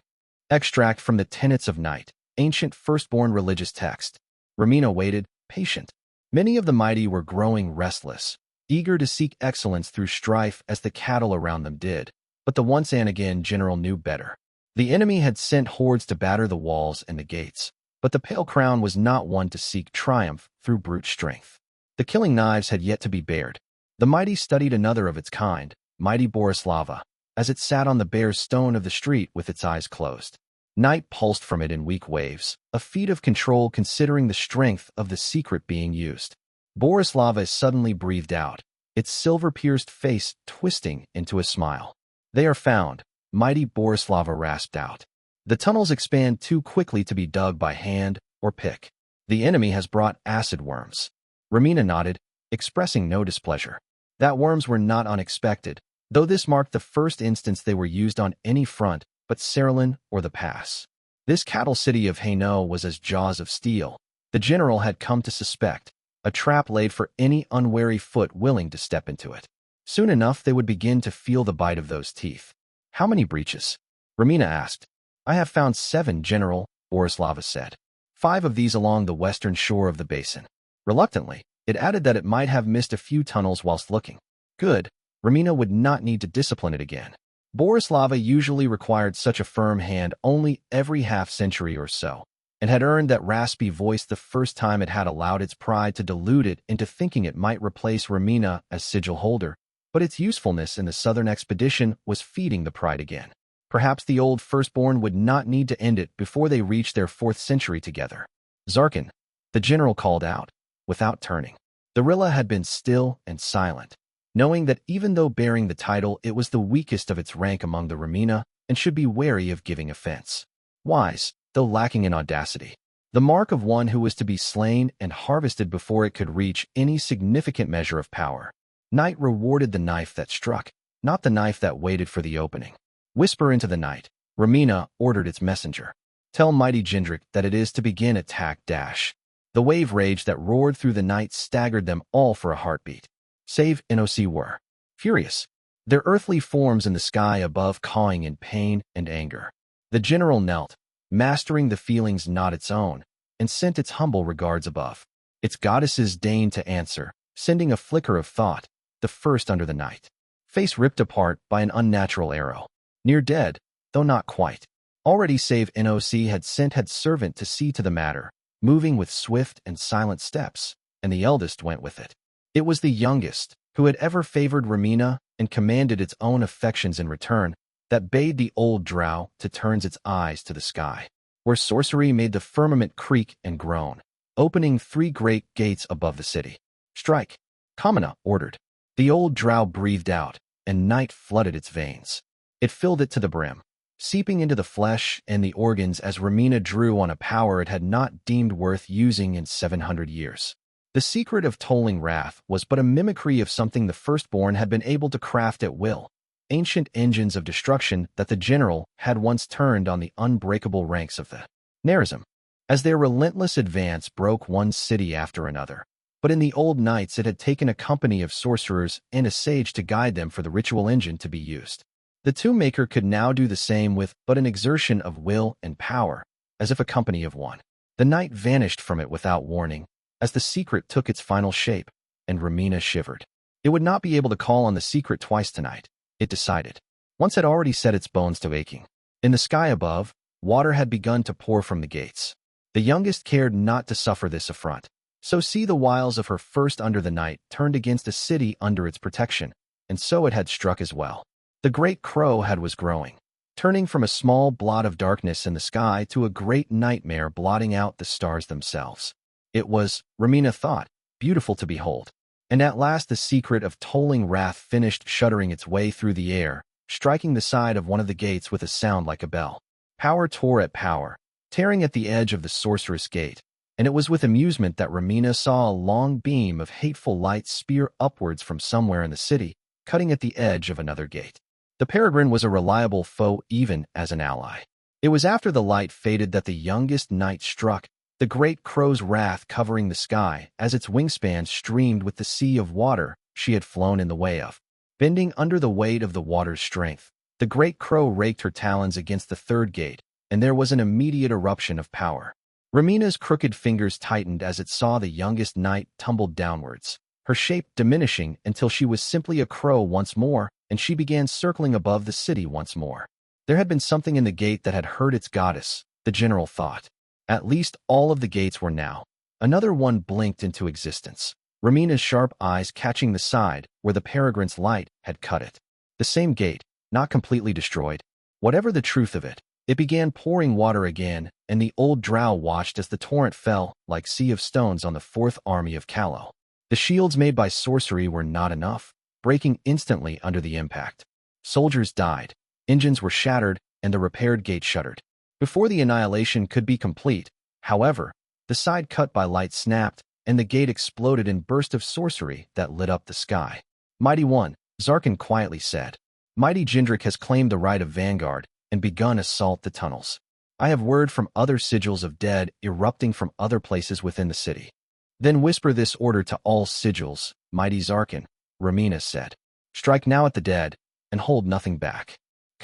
Extract from the Tenets of Night, ancient firstborn religious text. Ramina waited, patient. Many of the mighty were growing restless, eager to seek excellence through strife as the cattle around them did, but the once and again general knew better. The enemy had sent hordes to batter the walls and the gates, but the Pale Crown was not one to seek triumph through brute strength. The killing knives had yet to be bared. The mighty studied another of its kind, mighty Borislava, as it sat on the bare stone of the street with its eyes closed. Night pulsed from it in weak waves, a feat of control considering the strength of the secret being used. Borislava suddenly breathed out, its silver-pierced face twisting into a smile. "They are found," mighty Borislava rasped out. "The tunnels expand too quickly to be dug by hand or pick. The enemy has brought acid worms." Romina nodded, expressing no displeasure. That worms were not unexpected, though this marked the first instance they were used on any front but Cerulean or the pass. This cattle city of Hainaut was as jaws of steel. The general had come to suspect, a trap laid for any unwary foot willing to step into it. Soon enough they would begin to feel the bite of those teeth. "How many breaches?" Romina asked. "I have found 7, General," Borislava said. 5 of these along the western shore of the basin." Reluctantly, it added that it might have missed a few tunnels whilst looking. Good. Romina would not need to discipline it again. Borislava usually required such a firm hand only every half-century or so, and had earned that raspy voice the first time it had allowed its pride to delude it into thinking it might replace Romina as sigil holder, but its usefulness in the southern expedition was feeding the pride again. Perhaps the old firstborn would not need to end it before they reached their 4th century together. "Zarkin," the general called out, without turning. The Rilla had been still and silent, knowing that even though bearing the title, it was the weakest of its rank among the Romina and should be wary of giving offense. Wise, though lacking in audacity. The mark of one who was to be slain and harvested before it could reach any significant measure of power. Night rewarded the knife that struck, not the knife that waited for the opening. "Whisper into the night," Romina ordered its messenger. "Tell mighty Gendrick that it is to begin attack dash." The wave rage that roared through the night staggered them all for a heartbeat. Save Noc were furious, their earthly forms in the sky above cawing in pain and anger. The general knelt, mastering the feelings not its own, and sent its humble regards above. Its goddesses deigned to answer, sending a flicker of thought, the first under the night. Face ripped apart by an unnatural arrow. Near dead, though not quite. Already Save Noc had sent head servant to see to the matter, moving with swift and silent steps, and the eldest went with it. It was the youngest, who had ever favored Romina and commanded its own affections in return, that bade the old drow to turn its eyes to the sky, where sorcery made the firmament creak and groan, opening 3 great gates above the city. "Strike," Kamina ordered. The old drow breathed out, and night flooded its veins. It filled it to the brim, seeping into the flesh and the organs as Romina drew on a power it had not deemed worth using in 700 years. The secret of tolling wrath was but a mimicry of something the firstborn had been able to craft at will, ancient engines of destruction that the general had once turned on the unbreakable ranks of the Nerazim, as their relentless advance broke one city after another. But in the old nights it had taken a company of sorcerers and a sage to guide them for the ritual engine to be used. The Tomb-Maker could now do the same with but an exertion of will and power, as if a company of one. The night vanished from it without warning, as the secret took its final shape, and Romina shivered. It would not be able to call on the secret twice tonight, it decided. Once had already set its bones to aching. In the sky above, water had begun to pour from the gates. The youngest cared not to suffer this affront, so see the wiles of her first under the night turned against a city under its protection, and so it had struck as well. The great crow was growing, turning from a small blot of darkness in the sky to a great nightmare blotting out the stars themselves. It was, Romina thought, beautiful to behold. And at last the secret of tolling wrath finished shuddering its way through the air, striking the side of one of the gates with a sound like a bell. Power tore at power, tearing at the edge of the sorceress gate, and it was with amusement that Romina saw a long beam of hateful light spear upwards from somewhere in the city, cutting at the edge of another gate. The peregrine was a reliable foe even as an ally. It was after the light faded that the youngest night struck, the great crow's wrath covering the sky as its wingspan streamed with the sea of water she had flown in the way of. Bending under the weight of the water's strength, the great crow raked her talons against the 3rd gate, and there was an immediate eruption of power. Romina's crooked fingers tightened as it saw the youngest night tumbled downwards, her shape diminishing until she was simply a crow once more, and she began circling above the city once more. There had been something in the gate that had hurt its goddess, the general thought. At least all of the gates were now. Another one blinked into existence, Romina's sharp eyes catching the side where the peregrine's light had cut it. The same gate, not completely destroyed. Whatever the truth of it, It began pouring water again, and the old drow watched as the torrent fell like sea of stones on the fourth army of Callow. The shields made by sorcery were not enough, breaking instantly under the impact. Soldiers died, engines were shattered, and the repaired gate shuttered. Before the annihilation could be complete, however, the side cut by light snapped, and the gate exploded in burst of sorcery that lit up the sky. Mighty One, Zarkin quietly said. Mighty Jindrik has claimed the right of vanguard and begun assault the tunnels. I have word from other sigils of dead erupting from other places within the city. Then whisper this order to all sigils, Mighty Zarkin, Ramina said. Strike now at the dead, and hold nothing back.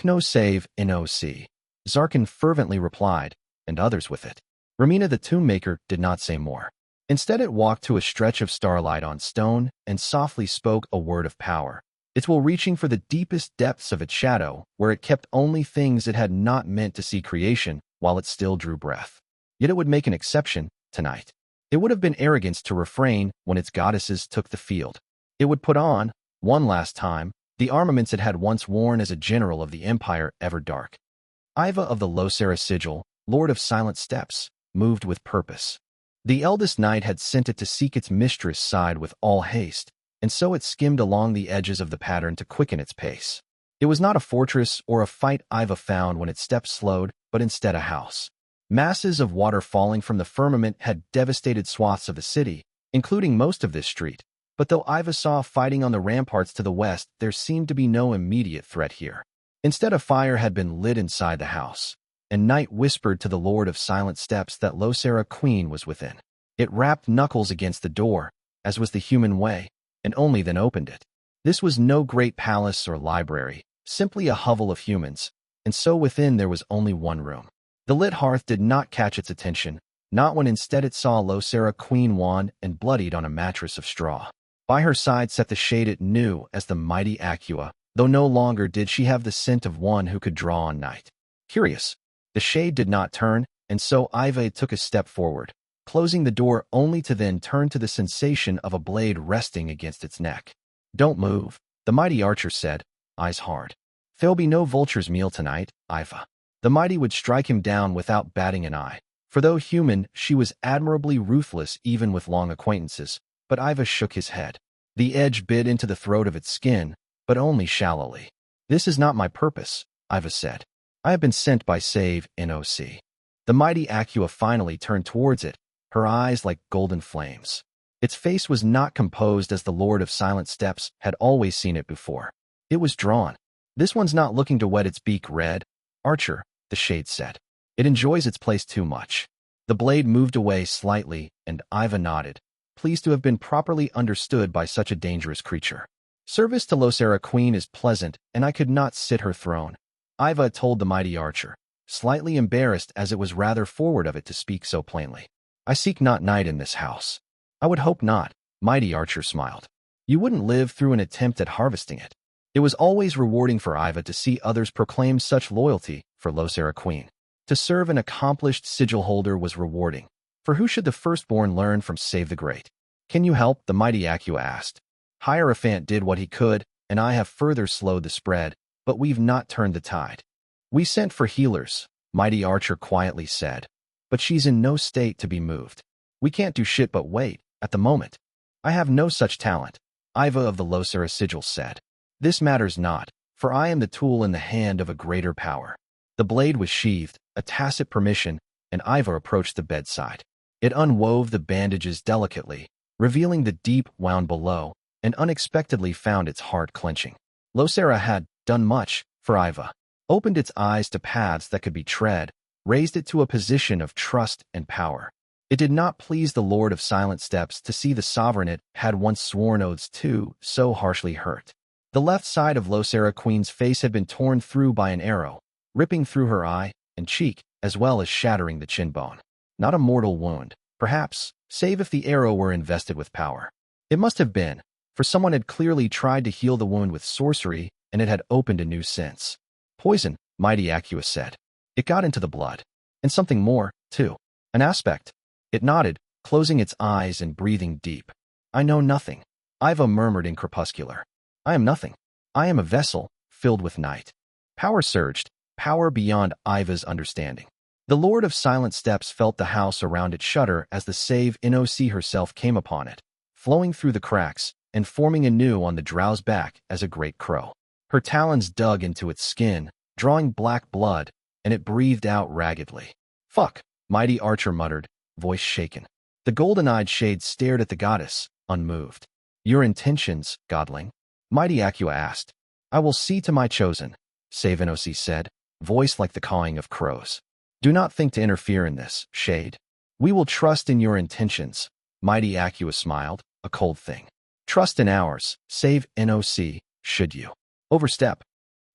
Kno save NOC. Zarkin fervently replied, and others with it. Ramina the Tomb-maker did not say more. Instead it walked to a stretch of starlight on stone and softly spoke a word of power. It will reaching for the deepest depths of its shadow, where it kept only things it had not meant to see creation, while it still drew breath. Yet it would make an exception, tonight. It would have been arrogance to refrain when its goddesses took the field. It would put on, one last time, the armaments it had once worn as a general of the Empire Everdark. Iva of the Losera Sigil, Lord of Silent Steps, moved with purpose. The eldest knight had sent it to seek its mistress' side with all haste, and so it skimmed along the edges of the pattern to quicken its pace. It was not a fortress or a fight Iva found when its steps slowed, but instead a house. Masses of water falling from the firmament had devastated swaths of the city, including most of this street, but though Iva saw fighting on the ramparts to the west, there seemed to be no immediate threat here. Instead, a fire had been lit inside the house, and night whispered to the Lord of Silent Steps that Losera Queen was within. It rapped knuckles against the door, as was the human way, and only then opened it. This was no great palace or library, simply a hovel of humans, and so within there was only one room. The lit hearth did not catch its attention, not when instead it saw Losera Queen wan and bloodied on a mattress of straw. By her side sat the shade it knew as the mighty Acua, though no longer did she have the scent of one who could draw on night. Curious, the shade did not turn, and so Iva took a step forward, closing the door only to then turn to the sensation of a blade resting against its neck. Don't move, the mighty archer said, eyes hard. There'll be no vulture's meal tonight, Iva. The mighty would strike him down without batting an eye, for though human, she was admirably ruthless even with long acquaintances, but Iva shook his head. The edge bit into the throat of its skin, but only shallowly. This is not my purpose, Iva said. I have been sent by Save NOC. The mighty Acua finally turned towards it, her eyes like golden flames. Its face was not composed as the Lord of Silent Steps had always seen it before. It was drawn. This one's not looking to wet its beak red, Archer, the shade said. It enjoys its place too much. The blade moved away slightly, and Iva nodded, pleased to have been properly understood by such a dangerous creature. Service to Losera Queen is pleasant, and I could not sit her throne, Iva told the mighty archer, slightly embarrassed as it was rather forward of it to speak so plainly. I seek not night in this house. I would hope not, mighty archer smiled. You wouldn't live through an attempt at harvesting it. It was always rewarding for Iva to see others proclaim such loyalty for Losera Queen. To serve an accomplished sigil holder was rewarding. For who should the firstborn learn from save the great? Can you help? The mighty Acua asked. Hierophant did what he could, and I have further slowed the spread, but we've not turned the tide. We sent for healers, mighty archer quietly said, but she's in no state to be moved. We can't do shit but wait, at the moment. I have no such talent, Iva of the Losera Sigil said. This matters not, for I am the tool in the hand of a greater power. The blade was sheathed, a tacit permission, and Iva approached the bedside. It unwove the bandages delicately, revealing the deep wound below, and unexpectedly found its heart clenching. Losera had done much for Iva, opened its eyes to paths that could be tread, raised it to a position of trust and power. It did not please the Lord of Silent Steps to see the sovereign it had once sworn oaths to so harshly hurt. The left side of Losera Queen's face had been torn through by an arrow, ripping through her eye and cheek, as well as shattering the chin bone. Not a mortal wound, perhaps, save if the arrow were invested with power. It must have been, for someone had clearly tried to heal the wound with sorcery, and it had opened a new sense. Poison, mighty Acua said. It got into the blood. And something more, too. An aspect. It nodded, closing its eyes and breathing deep. I know nothing. Iva murmured in crepuscular. I am nothing. I am a vessel, filled with night. Power surged, power beyond Iva's understanding. The Lord of Silent Steps felt the house around it shudder as the save NOC herself came upon it, flowing through the cracks and forming anew on the drow's back as a great crow. Her talons dug into its skin, drawing black blood, and it breathed out raggedly. "Fuck," Mighty Archer muttered, voice shaken. The golden-eyed shade stared at the goddess, unmoved. "Your intentions, godling?" Mighty Acua asked. "I will see to my chosen," Save NOC said, voice like the cawing of crows. "Do not think to interfere in this, shade. We will trust in your intentions." Mighty Acua smiled, a cold thing. "Trust in ours, Save NOC, should you overstep."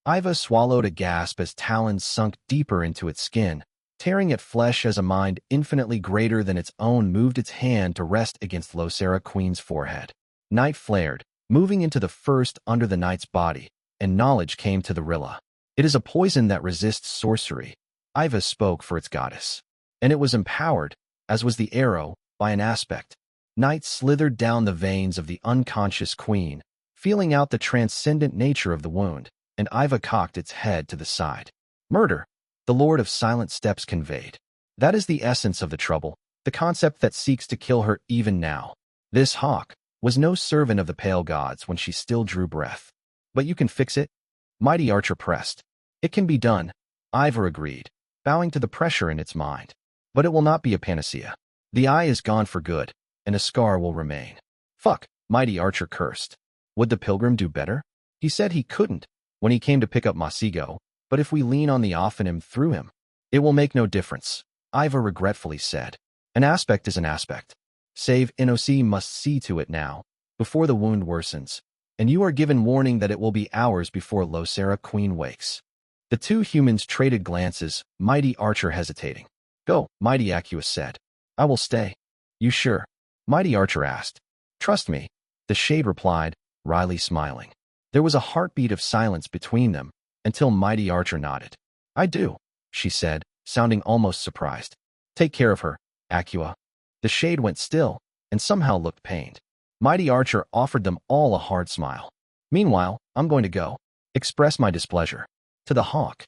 Iva swallowed a gasp as talons sunk deeper into its skin, tearing at flesh as a mind infinitely greater than its own moved its hand to rest against Losera Queen's forehead. Night flared, moving into the first under the night's body, and knowledge came to the Rilla. "It is a poison that resists sorcery," Iva spoke for its goddess. And it was empowered, as was the arrow, by an aspect. Night slithered down the veins of the unconscious queen, feeling out the transcendent nature of the wound, and Iva cocked its head to the side. "Murder," the Lord of Silent Steps conveyed. "That is the essence of the trouble, the concept that seeks to kill her even now." This hawk was no servant of the pale gods when she still drew breath. "But you can fix it?" Mighty Archer pressed. "It can be done," Iva agreed, bowing to the pressure in its mind. "But it will not be a panacea. The eye is gone for good, and a scar will remain." "Fuck," Mighty Archer cursed. Would the pilgrim do better? He said he couldn't when he came to pick up Masigo, but if we lean on the Ophanim through him, it will make no difference, Iva regretfully said. "An aspect is an aspect. Save NOC must see to it now, before the wound worsens, and you are given warning that it will be hours before Losera Queen wakes." The two humans traded glances, Mighty Archer hesitating. "Go," Mighty Acua said. "I will stay." "You sure?" Mighty Archer asked. "Trust me," the shade replied, wryly smiling. There was a heartbeat of silence between them, until Mighty Archer nodded. "I do," she said, sounding almost surprised. "Take care of her, Acua." The shade went still, and somehow looked pained. Mighty Archer offered them all a hard smile. "Meanwhile, I'm going to go. Express my displeasure. To the hawk."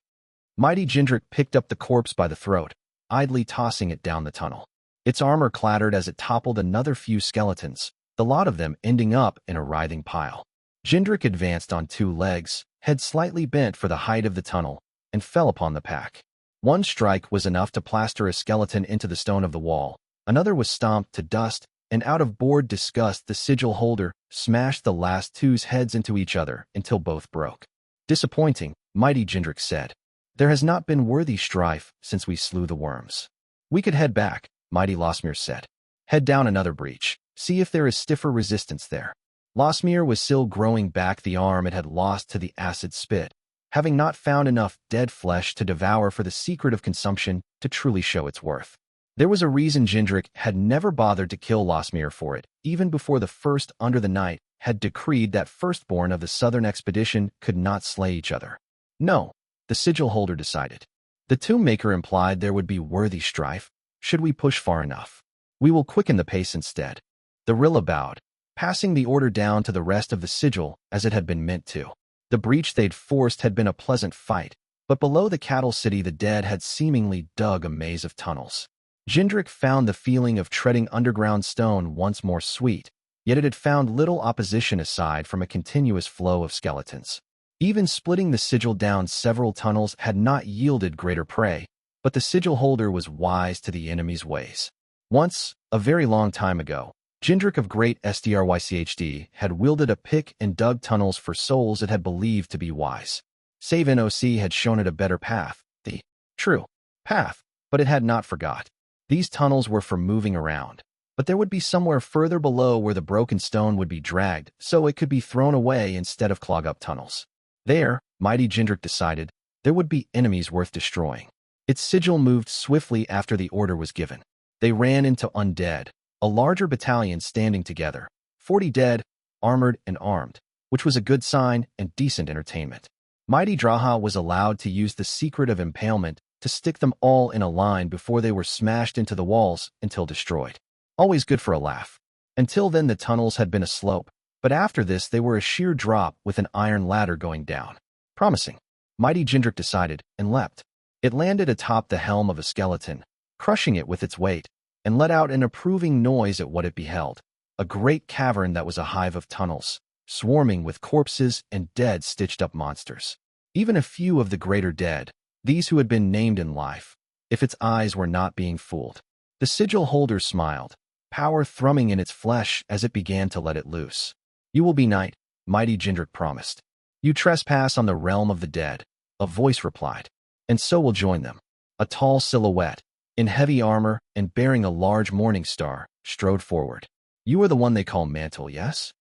Mighty Jindrik picked up the corpse by the throat, idly tossing it down the tunnel. Its armor clattered as it toppled another few skeletons, the lot of them ending up in a writhing pile. Jindrik advanced on two legs, head slightly bent for the height of the tunnel, and fell upon the pack. One strike was enough to plaster a skeleton into the stone of the wall, another was stomped to dust, and out of bored disgust the sigil holder smashed the last two's heads into each other until both broke. "Disappointing," Mighty Jindrik said. "There has not been worthy strife since we slew the worms." "We could head back," Mighty Losmere said. "Head down another breach, see if there is stiffer resistance there." Losmere was still growing back the arm it had lost to the acid spit, having not found enough dead flesh to devour for the secret of consumption to truly show its worth. There was a reason Jindrik had never bothered to kill Losmere for it, even before the First Under the Night had decreed that firstborn of the southern expedition could not slay each other. No, the sigil holder decided. The Tomb Maker implied there would be worthy strife, should we push far enough. We will quicken the pace instead. The Rilla bowed, passing the order down to the rest of the sigil as it had been meant to. The breach they'd forced had been a pleasant fight, but below the cattle city the dead had seemingly dug a maze of tunnels. Jindrik found the feeling of treading underground stone once more sweet, yet it had found little opposition aside from a continuous flow of skeletons. Even splitting the sigil down several tunnels had not yielded greater prey, but the sigil holder was wise to the enemy's ways. Once, a very long time ago, Jindrik of Great Strychd had wielded a pick and dug tunnels for souls it had believed to be wise. Save NOC had shown it a better path, the true path, but it had not forgot. These tunnels were for moving around, but there would be somewhere further below where the broken stone would be dragged so it could be thrown away instead of clog up tunnels. There, Mighty Jindrik decided, there would be enemies worth destroying. Its sigil moved swiftly after the order was given. They ran into undead, a larger battalion standing together, 40 dead, armored and armed, which was a good sign and decent entertainment. Mighty Draha was allowed to use the secret of impalement to stick them all in a line before they were smashed into the walls until destroyed. Always good for a laugh. Until then the tunnels had been a slope, but after this they were a sheer drop with an iron ladder going down. Promising. Mighty Jindrak decided and leapt. It landed atop the helm of a skeleton, crushing it with its weight, and let out an approving noise at what it beheld. A great cavern that was a hive of tunnels, swarming with corpses and dead stitched-up monsters. Even a few of the greater dead, these who had been named in life, if its eyes were not being fooled. The sigil holder smiled, power thrumming in its flesh as it began to let it loose. "You will be night," Mighty Jindrak promised. "You trespass on the realm of the dead," a voice replied. "And so will join them." A tall silhouette, in heavy armor and bearing a large morning star, strode forward. "You are the one they call Mantle, yes?"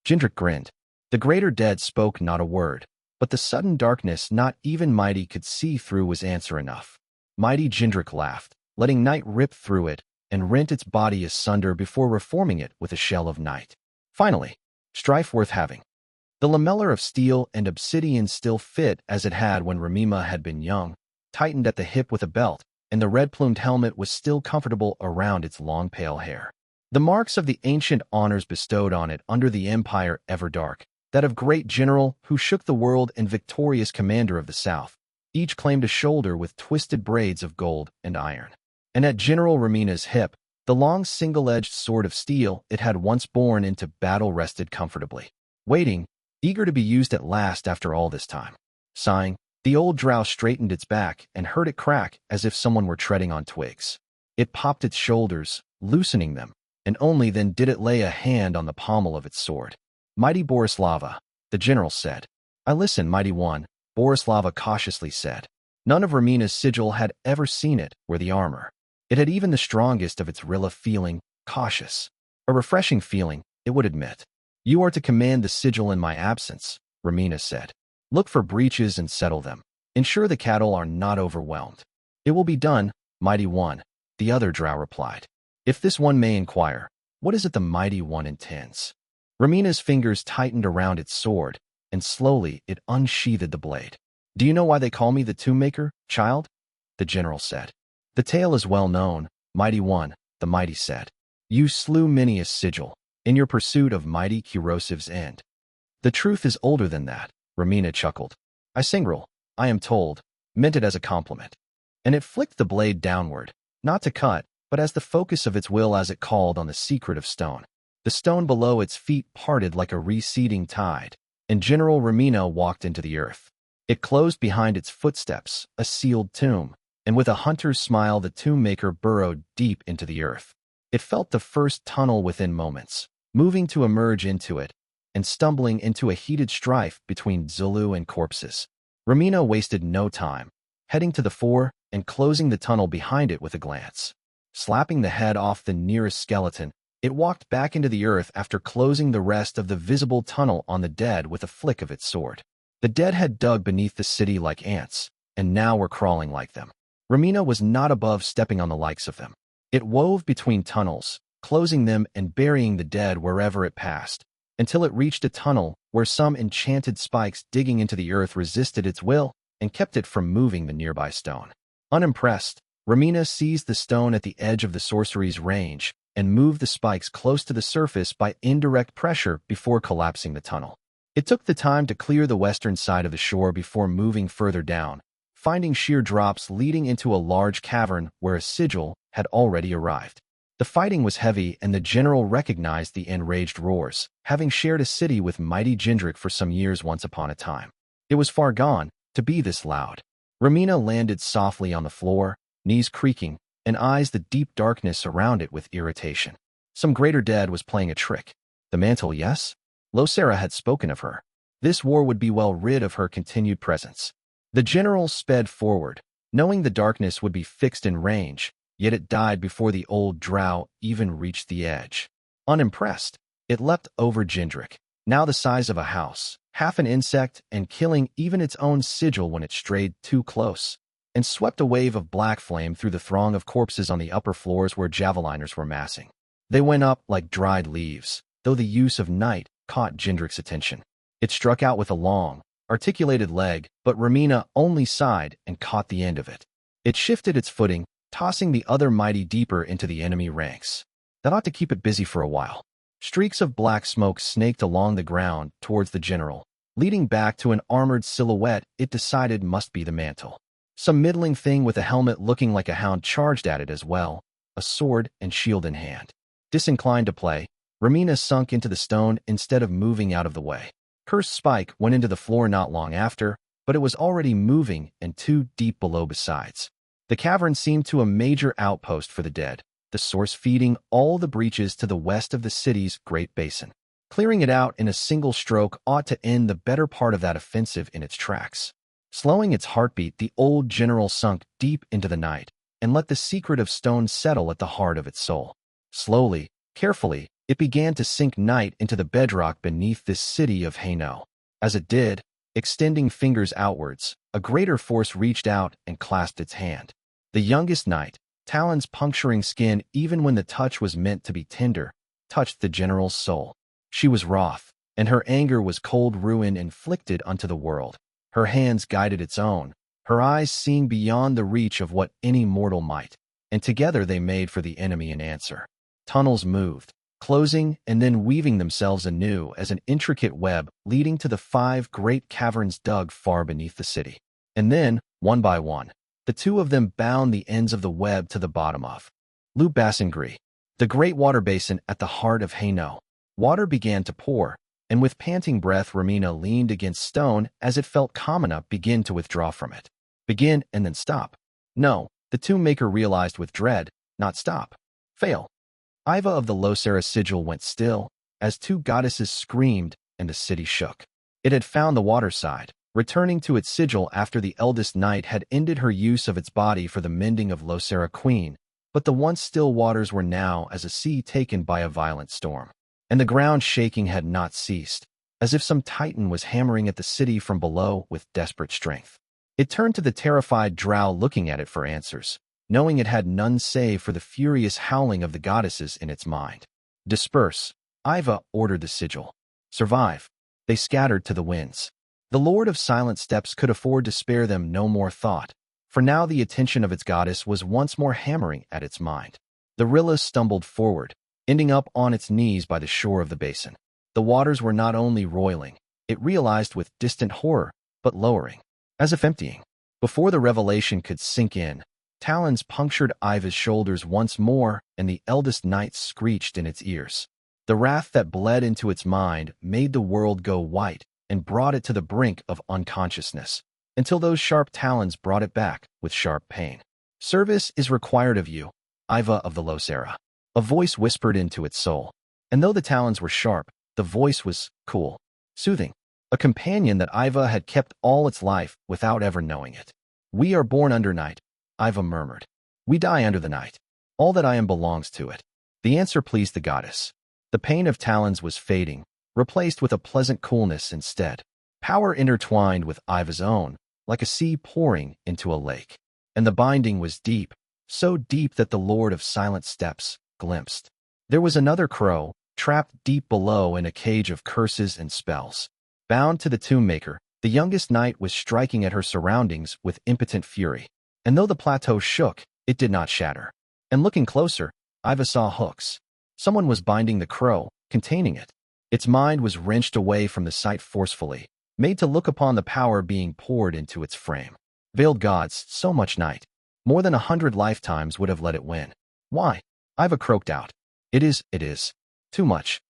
Jindrak grinned. The greater dead spoke not a word, but the sudden darkness not even Mighty could see through was answer enough. Mighty Jindrak laughed, letting night rip through it and rent its body asunder before reforming it with a shell of night. Finally, strife worth having. The lamellar of steel and obsidian still fit as it had when Ramima had been young, tightened at the hip with a belt, and the red-plumed helmet was still comfortable around its long pale hair. The marks of the ancient honors bestowed on it under the Empire Everdark, that of great general who shook the world and victorious commander of the South, each claimed a shoulder with twisted braids of gold and iron. And at General Ramina's hip, the long single-edged sword of steel it had once borne into battle rested comfortably, waiting, eager to be used at last after all this time. Sighing, the old drow straightened its back and heard it crack as if someone were treading on twigs. It popped its shoulders, loosening them, and only then did it lay a hand on the pommel of its sword. "Mighty Borislava," the general said. "I listen, Mighty One," Borislava cautiously said. None of Ramina's sigil had ever seen it wear the armor. It had even the strongest of its Rilla feeling, cautious. A refreshing feeling, it would admit. "You are to command the sigil in my absence," Ramina said. "Look for breaches and settle them. Ensure the cattle are not overwhelmed." "It will be done, Mighty One," the other drow replied. "If this one may inquire, what is it the Mighty One intends?" Ramina's fingers tightened around its sword, and slowly it unsheathed the blade. "Do you know why they call me the Tomb-Maker, child?" the general said. "The tale is well known, Mighty One," the mighty said. "You slew many a sigil in your pursuit of mighty Kirosiv's end." "The truth is older than that," Ramina chuckled. "I singrel, I am told, meant it as a compliment." And it flicked the blade downward, not to cut, but as the focus of its will as it called on the secret of stone. The stone below its feet parted like a receding tide, and General Ramina walked into the earth. It closed behind its footsteps, a sealed tomb, and with a hunter's smile the tomb-maker burrowed deep into the earth. It felt the first tunnel within moments, moving to emerge into it, and stumbling into a heated strife between Zulu and corpses. Ramina wasted no time, heading to the fore and closing the tunnel behind it with a glance. Slapping the head off the nearest skeleton, it walked back into the earth after closing the rest of the visible tunnel on the dead with a flick of its sword. The dead had dug beneath the city like ants, and now were crawling like them. Ramina was not above stepping on the likes of them. It wove between tunnels, closing them and burying the dead wherever it passed, until it reached a tunnel where some enchanted spikes digging into the earth resisted its will and kept it from moving the nearby stone. Unimpressed, Ramina seized the stone at the edge of the sorcery's range and moved the spikes close to the surface by indirect pressure before collapsing the tunnel. It took the time to clear the western side of the shore before moving further down, finding sheer drops leading into a large cavern where a sigil had already arrived. The fighting was heavy and the general recognized the enraged roars, having shared a city with Mighty Jindrak for some years once upon a time. It was far gone to be this loud. Ramina landed softly on the floor, knees creaking, and eyes the deep darkness around it with irritation. Some greater dead was playing a trick. The mantle, yes? Losera had spoken of her. This war would be well rid of her continued presence. The general sped forward, knowing the darkness would be fixed in range, yet it died before the old drow even reached the edge. Unimpressed, it leapt over Jindrak, now the size of a house, half an insect and killing even its own sigil when it strayed too close, and swept a wave of black flame through the throng of corpses on the upper floors where javeliners were massing. They went up like dried leaves, though the use of night caught Jindrak's attention. It struck out with a long, articulated leg, but Ramina only sighed and caught the end of it. It shifted its footing, tossing the other mighty deeper into the enemy ranks. That ought to keep it busy for a while. Streaks of black smoke snaked along the ground towards the general, leading back to an armored silhouette it decided must be the mantle. Some middling thing with a helmet looking like a hound charged at it as well, a sword and shield in hand. Disinclined to play, Romina sunk into the stone instead of moving out of the way. Cursed Spike went into the floor not long after, but it was already moving and 2 deep below besides. The cavern seemed to a major outpost for the dead, the source feeding all the breaches to the west of the city's Great Basin. Clearing it out in a single stroke ought to end the better part of that offensive in its tracks. Slowing its heartbeat, the old general sunk deep into the night and let the secret of stone settle at the heart of its soul. Slowly, carefully, it began to sink night into the bedrock beneath this city of Hainaut. As it did, extending fingers outwards, a greater force reached out and clasped its hand. The youngest knight, talons puncturing skin even when the touch was meant to be tender, touched the general's soul. She was wroth, and her anger was cold ruin inflicted unto the world. Her hands guided its own, her eyes seeing beyond the reach of what any mortal might, and together they made for the enemy in answer. Tunnels moved, closing and then weaving themselves anew as an intricate web leading to the 5 great caverns dug far beneath the city. And then, one by one, the 2 of them bound the ends of the web to the bottom of Le Bassin, the great water basin at the heart of Hainaut. Water began to pour, and with panting breath Romina leaned against stone as it felt Kamina begin to withdraw from it. Begin and then stop. No, the tomb-maker realized with dread, not stop. Fail. Iva of the Losera Sigil went still, as 2 goddesses screamed and the city shook. It had found the water side, returning to its sigil after the eldest knight had ended her use of its body for the mending of Losera Queen, but the once still waters were now as a sea taken by a violent storm. And the ground shaking had not ceased, as if some titan was hammering at the city from below with desperate strength. It turned to the terrified drow looking at it for answers, knowing it had none save for the furious howling of the goddesses in its mind. Disperse, Iva ordered the sigil. Survive. They scattered to the winds. The Lord of Silent Steps could afford to spare them no more thought, for now the attention of its goddess was once more hammering at its mind. The Rilla stumbled forward, ending up on its knees by the shore of the basin. The waters were not only roiling, it realized with distant horror, but lowering, as if emptying. Before the revelation could sink in, talons punctured Iva's shoulders once more, and the eldest knight screeched in its ears. The wrath that bled into its mind made the world go white and brought it to the brink of unconsciousness, until those sharp talons brought it back with sharp pain. Service is required of you, Iva of the Losera. A voice whispered into its soul, and though the talons were sharp, the voice was cool, soothing, a companion that Iva had kept all its life without ever knowing it. We are born under night, Iva murmured. We die under the night. All that I am belongs to it. The answer pleased the goddess. The pain of talons was fading, replaced with a pleasant coolness instead. Power intertwined with Iva's own, like a sea pouring into a lake. And the binding was deep, so deep that the Lord of Silent Steps glimpsed. There was another crow, trapped deep below in a cage of curses and spells. Bound to the tomb-maker, the youngest knight was striking at her surroundings with impotent fury. And though the plateau shook, it did not shatter. And looking closer, Iva saw hooks. Someone was binding the crow, containing it. Its mind was wrenched away from the sight forcefully, made to look upon the power being poured into its frame. Veiled gods, so much night. More than 100 lifetimes would have let it win. Why? Iva croaked out. It is. Too much.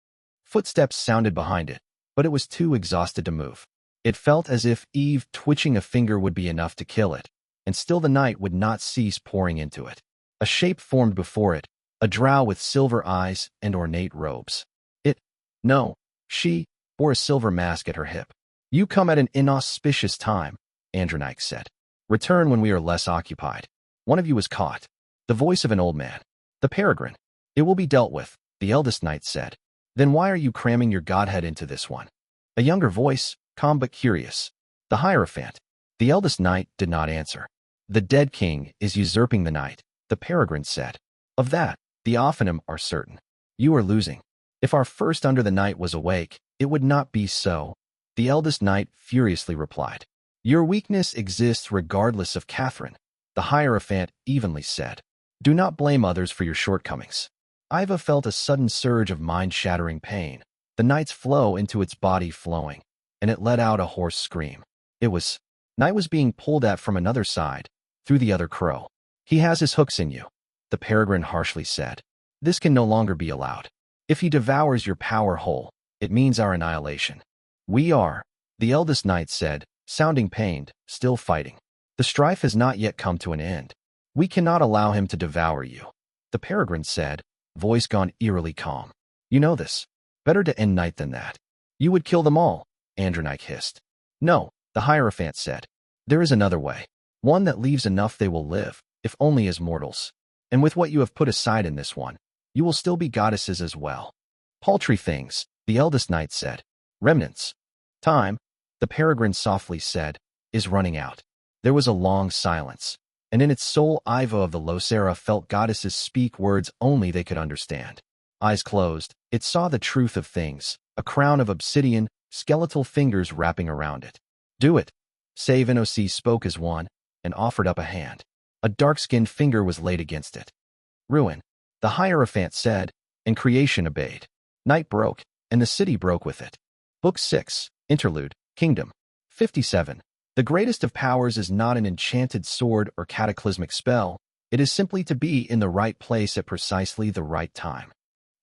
Footsteps sounded behind it, but it was too exhausted to move. It felt as if Eve twitching a finger would be enough to kill it, and still the night would not cease pouring into it. A shape formed before it, a drow with silver eyes and ornate robes. She bore a silver mask at her hip. You come at an inauspicious time, Andronike said. Return when we are less occupied. One of you is caught. The voice of an old man. The peregrine. It will be dealt with, the eldest knight said. Then why are you cramming your godhead into this one? A younger voice, calm but curious. The Hierophant. The eldest knight did not answer. The dead king is usurping the night, the peregrine said. Of that, the Ophanim are certain. You are losing. If our first under the night was awake, it would not be so, the eldest knight furiously replied. Your weakness exists regardless of Catherine, the Hierophant evenly said. Do not blame others for your shortcomings. Iva felt a sudden surge of mind-shattering pain, the night's flow into its body flowing. and it let out a hoarse scream. Knight was being pulled at from another side, through the other crow. He has his hooks in you, the peregrine harshly said. This can no longer be allowed. If he devours your power whole, it means our annihilation. We are, the eldest knight said, sounding pained, still fighting. The strife has not yet come to an end. We cannot allow him to devour you, the peregrine said, voice gone eerily calm. You know this. Better to end night than that. You would kill them all, Andronike hissed. No, the Hierophant said. There is another way. One that leaves enough they will live, if only as mortals. And with what you have put aside in this one, you will still be goddesses as well. Paltry things, the eldest knight said. Remnants. Time, the peregrine softly said, is running out. There was a long silence, and in its soul Ivo of the Losera felt goddesses speak words only they could understand. Eyes closed, it saw the truth of things, a crown of obsidian, skeletal fingers wrapping around it. Do it. Save Noc spoke as one, and offered up a hand. A dark-skinned finger was laid against it. Ruin, the Hierophant said, and creation obeyed. Night broke, and the city broke with it. Book 6, Interlude, Kingdom. 57. The greatest of powers is not an enchanted sword or cataclysmic spell, it is simply to be in the right place at precisely the right time.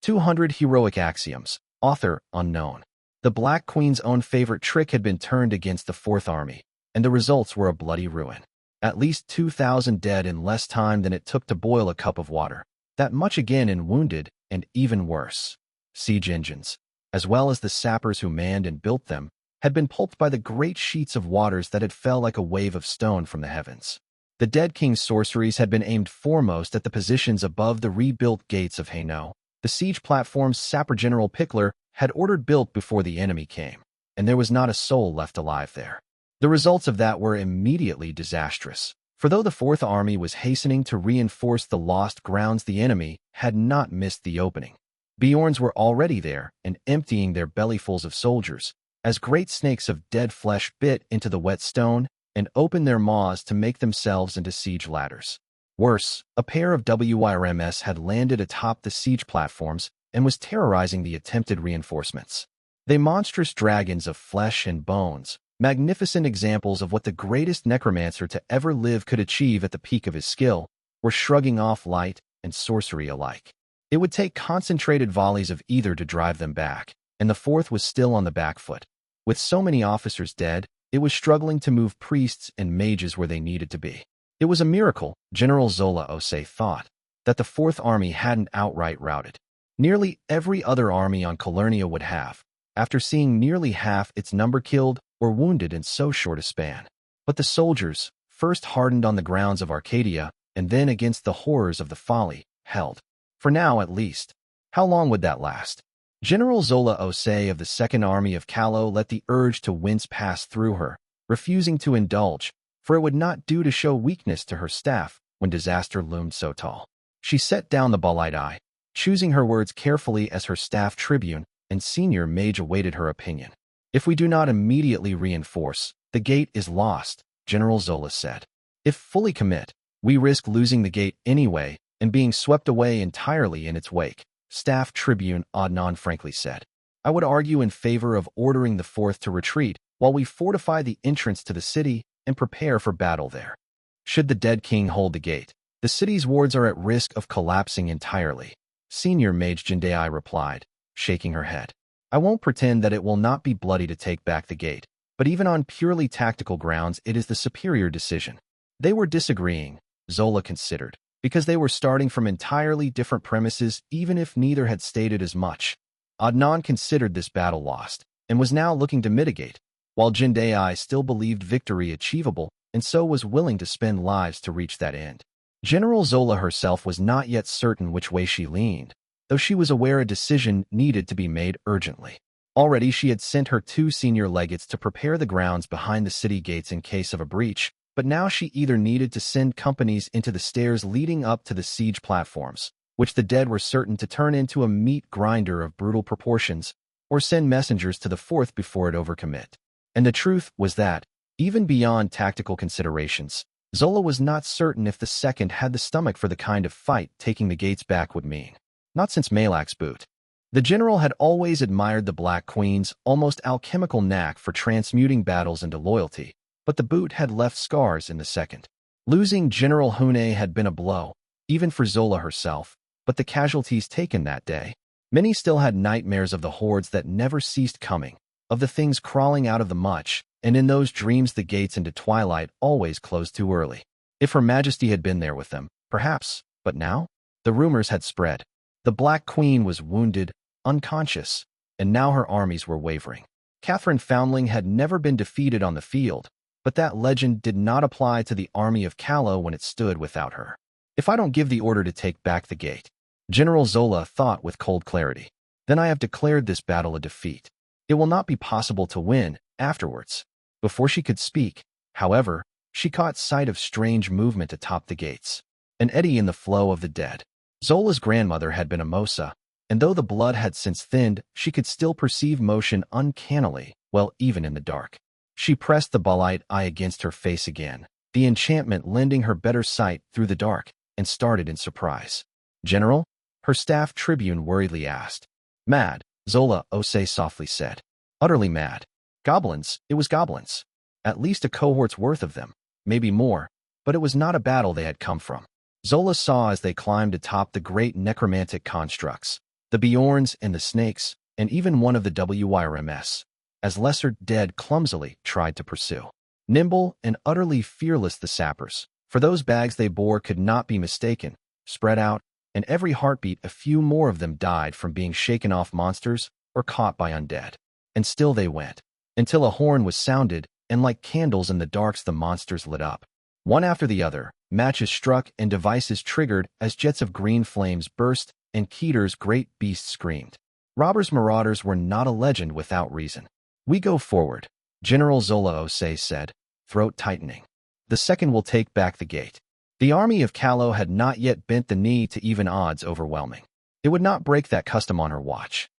200 Heroic Axioms. Author, unknown. The Black Queen's own favorite trick had been turned against the Fourth Army, and the results were a bloody ruin. At least 2,000 dead in less time than it took to boil a cup of water. That much again in wounded, and even worse. Siege engines, as well as the sappers who manned and built them, had been pulped by the great sheets of waters that had fell like a wave of stone from the heavens. The dead king's sorceries had been aimed foremost at the positions above the rebuilt gates of Hainaut. The siege platforms Sapper General Pickler had ordered built before the enemy came, and there was not a soul left alive there. The results of that were immediately disastrous, for though the Fourth Army was hastening to reinforce the lost grounds, the enemy had not missed the opening. Bjorns were already there and emptying their bellyfuls of soldiers, as great snakes of dead flesh bit into the wet stone and opened their maws to make themselves into siege ladders. Worse, a pair of WRMS had landed atop the siege platforms and was terrorizing the attempted reinforcements. They monstrous dragons of flesh and bones, magnificent examples of what the greatest necromancer to ever live could achieve at the peak of his skill, were shrugging off light and sorcery alike. It would take concentrated volleys of either to drive them back, and the fourth was still on the back foot. With so many officers dead, it was struggling to move priests and mages where they needed to be. It was a miracle, General Zola Ose thought, that the Fourth Army hadn't outright routed. Nearly every other army on Calernia would have, after seeing nearly half its number killed or wounded in so short a span. But the soldiers, first hardened on the grounds of Arcadia, and then against the horrors of the folly, held. For now, at least. How long would that last? General Zola Ose of the Second Army of Callow let the urge to wince pass through her, refusing to indulge, for it would not do to show weakness to her staff when disaster loomed so tall. She set down the bolide eye, choosing her words carefully as her staff tribune and senior mage awaited her opinion. If we do not immediately reinforce, the gate is lost, General Zola said. If fully commit, we risk losing the gate anyway and being swept away entirely in its wake, Staff Tribune Adnan frankly said. I would argue in favor of ordering the Fourth to retreat while we fortify the entrance to the city and prepare for battle there. Should the dead king hold the gate, the city's wards are at risk of collapsing entirely, Senior Mage Jindai replied, shaking her head. I won't pretend that it will not be bloody to take back the gate, but even on purely tactical grounds it is the superior decision. They were disagreeing, Zola considered, because they were starting from entirely different premises even if neither had stated as much. Adnan considered this battle lost, and was now looking to mitigate, while Jindai still believed victory achievable and so was willing to spend lives to reach that end. General Zola herself was not yet certain which way she leaned, though she was aware a decision needed to be made urgently. Already she had sent her 2 senior legates to prepare the grounds behind the city gates in case of a breach, but now she either needed to send companies into the stairs leading up to the siege platforms, which the dead were certain to turn into a meat grinder of brutal proportions, or send messengers to the Fourth before it overcommit. And the truth was that, even beyond tactical considerations, Zola was not certain if the Second had the stomach for the kind of fight taking the gates back would mean. Not since Malak's boot. The general had always admired the Black Queen's almost alchemical knack for transmuting battles into loyalty, but the boot had left scars in the second. Losing General Hune had been a blow, even for Zola herself, but the casualties taken that day. Many still had nightmares of the hordes that never ceased coming, of the things crawling out of the much, and in those dreams the gates into twilight always closed too early. If Her Majesty had been there with them, perhaps, but now? The rumors had spread. The Black Queen was wounded, unconscious, and now her armies were wavering. Catherine Foundling had never been defeated on the field, but that legend did not apply to the army of Callow when it stood without her. If I don't give the order to take back the gate, General Zola thought with cold clarity, then I have declared this battle a defeat. It will not be possible to win afterwards. Before she could speak, however, she caught sight of strange movement atop the gates, an eddy in the flow of the dead. Zola's grandmother had been a Mosa, and though the blood had since thinned, she could still perceive motion uncannily, well, even in the dark. She pressed the Balite eye against her face again, the enchantment lending her better sight through the dark, and started in surprise. General? Her staff tribune worriedly asked. Mad, Zola Ose softly said. Utterly mad. Goblins, it was goblins. At least a cohort's worth of them, maybe more, but it was not a battle they had come from. Zola saw as they climbed atop the great necromantic constructs, the Bjorns and the snakes, and even one of the WYRMS, as lesser dead clumsily tried to pursue. Nimble and utterly fearless the sappers, for those bags they bore could not be mistaken, spread out, and every heartbeat a few more of them died from being shaken off monsters or caught by undead. And still they went, until a horn was sounded, and like candles in the darks the monsters lit up. One after the other, matches struck and devices triggered as jets of green flames burst and Keter's great beast screamed. Robbers' marauders were not a legend without reason. We go forward, General Zola Ose said, throat tightening. The second will take back the gate. The army of Callow had not yet bent the knee to even odds overwhelming. It would not break that custom on her watch.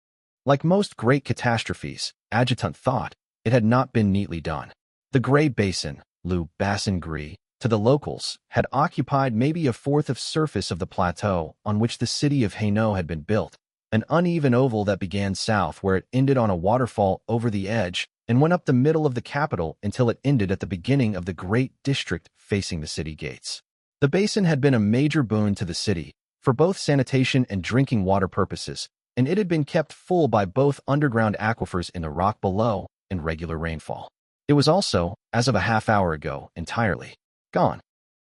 Like most great catastrophes, Adjutant thought, it had not been neatly done. The Grey Basin, Lou Bassin Gris, to the locals, had occupied maybe a fourth of surface of the plateau on which the city of Hainaut had been built, an uneven oval that began south where it ended on a waterfall over the edge and went up the middle of the capital until it ended at the beginning of the great district facing the city gates. The basin had been a major boon to the city, for both sanitation and drinking water purposes, and it had been kept full by both underground aquifers in the rock below and regular rainfall. It was also, as of a half hour ago, entirely gone.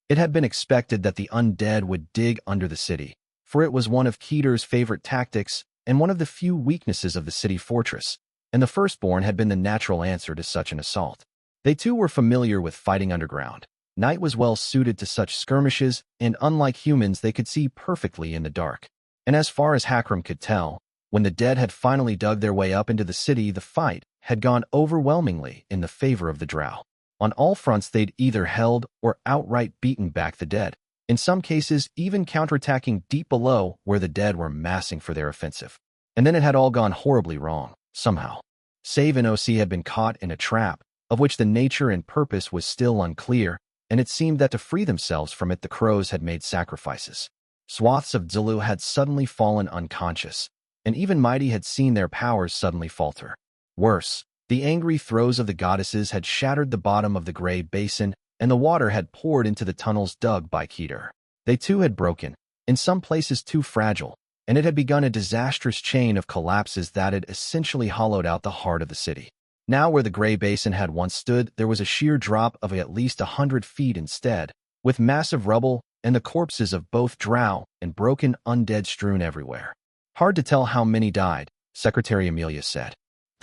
It had been expected that the undead would dig under the city, for it was one of Keter's favorite tactics and one of the few weaknesses of the city fortress, and the Firstborn had been the natural answer to such an assault. They too were familiar with fighting underground. Night was well suited to such skirmishes, and unlike humans they could see perfectly in the dark. And as far as Hakram could tell, when the dead had finally dug their way up into the city, the fight had gone overwhelmingly in the favor of the Drow. On all fronts they'd either held or outright beaten back the dead, in some cases even counterattacking deep below where the dead were massing for their offensive. And then it had all gone horribly wrong, somehow. Save and OC had been caught in a trap, of which the nature and purpose was still unclear, and it seemed that to free themselves from it the crows had made sacrifices. Swaths of Zulu had suddenly fallen unconscious, and even Mighty had seen their powers suddenly falter. Worse, the angry throes of the goddesses had shattered the bottom of the Grey Basin, and the water had poured into the tunnels dug by Keter. They too had broken, in some places too fragile, and it had begun a disastrous chain of collapses that had essentially hollowed out the heart of the city. Now where the Grey Basin had once stood, there was a sheer drop of at least 100 feet instead, with massive rubble and the corpses of both drow and broken undead strewn everywhere. Hard to tell how many died, Secretary Amelia said.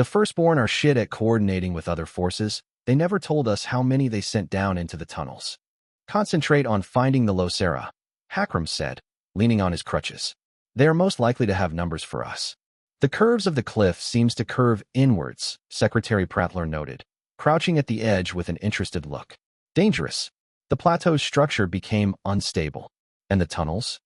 The Firstborn are shit at coordinating with other forces. They never told us how many they sent down into the tunnels. Concentrate on finding the Losera, Hakram said, leaning on his crutches. They are most likely to have numbers for us. The curves of the cliff seems to curve inwards, Secretary Prattler noted, crouching at the edge with an interested look. Dangerous. The plateau's structure became unstable. And the tunnels?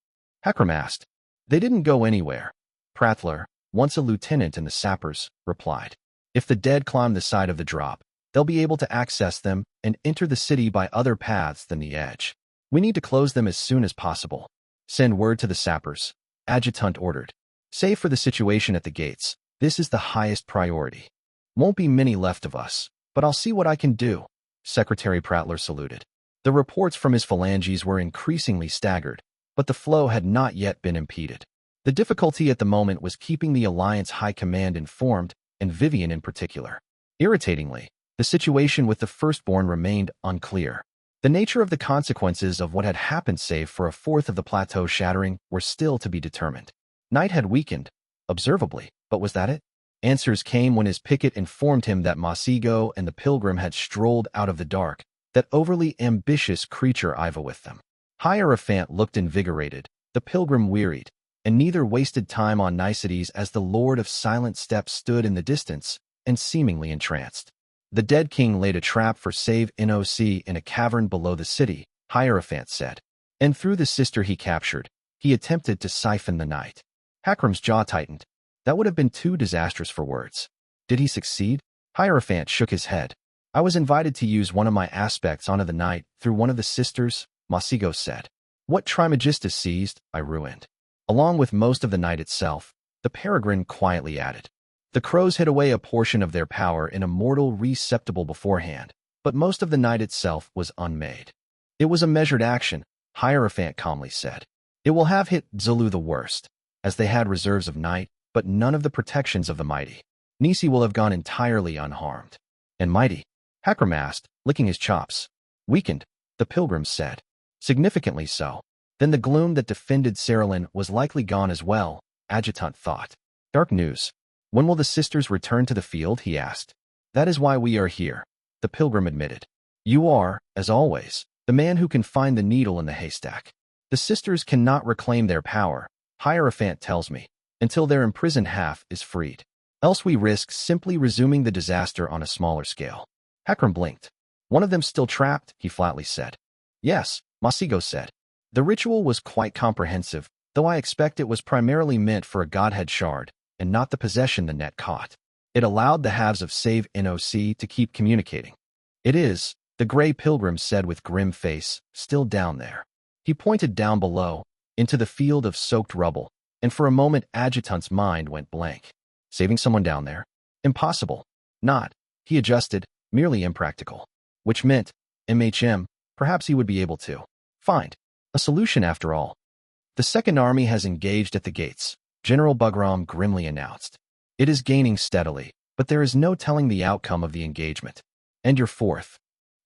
Hakram asked. They didn't go anywhere. Prattler, once a lieutenant in the sappers, replied. If the dead climb the side of the drop, they'll be able to access them and enter the city by other paths than the edge. We need to close them as soon as possible. Send word to the sappers, Adjutant ordered. Save for the situation at the gates. This is the highest priority. Won't be many left of us, but I'll see what I can do. Secretary Prattler saluted. The reports from his phalanges were increasingly staggered, but the flow had not yet been impeded. The difficulty at the moment was keeping the Alliance High Command informed, and Vivian in particular. Irritatingly, the situation with the Firstborn remained unclear. The nature of the consequences of what had happened, save for a fourth of the plateau shattering, were still to be determined. Night had weakened, observably, but was that it? Answers came when his picket informed him that Masigo and the Pilgrim had strolled out of the dark, that overly ambitious creature Iva with them. Hierophant looked invigorated, the Pilgrim wearied, and neither wasted time on niceties as the Lord of Silent Steps stood in the distance and seemingly entranced. The dead king laid a trap for Save Noc in a cavern below the city, Hierophant said, and through the sister he captured, he attempted to siphon the night. Hakram's jaw tightened. That would have been too disastrous for words. Did he succeed? Hierophant shook his head. I was invited to use one of my aspects onto the night through one of the sisters, Masigo said. What Trimagistus seized, I ruined. Along with most of the night itself, the Peregrine quietly added. The crows hid away a portion of their power in a mortal receptacle beforehand, but most of the night itself was unmade. It was a measured action, Hierophant calmly said. It will have hit Zulu the worst, as they had reserves of night, but none of the protections of the mighty. Nisi will have gone entirely unharmed. And mighty? Hakram asked, licking his chops. Weakened, the Pilgrims said. Significantly so. Then the gloom that defended Cerulean was likely gone as well, Adjutant thought. Dark news. When will the sisters return to the field, he asked. That is why we are here, the Pilgrim admitted. You are, as always, the man who can find the needle in the haystack. The sisters cannot reclaim their power, Hierophant tells me, until their imprisoned half is freed. Else we risk simply resuming the disaster on a smaller scale. Hakram blinked. One of them still trapped, he flatly said. Yes, Masigo said. The ritual was quite comprehensive, though I expect it was primarily meant for a Godhead shard, and not the possession the net caught. It allowed the halves of Save Noc to keep communicating. It is, the Grey Pilgrim said with grim face, still down there. He pointed down below, into the field of soaked rubble, and for a moment Adjutant's mind went blank. Saving someone down there? Impossible. Not, he adjusted, merely impractical. Which meant, perhaps he would be able to find a solution after all. The Second Army has engaged at the gates, General Bugram grimly announced. It is gaining steadily, but there is no telling the outcome of the engagement. And your fourth?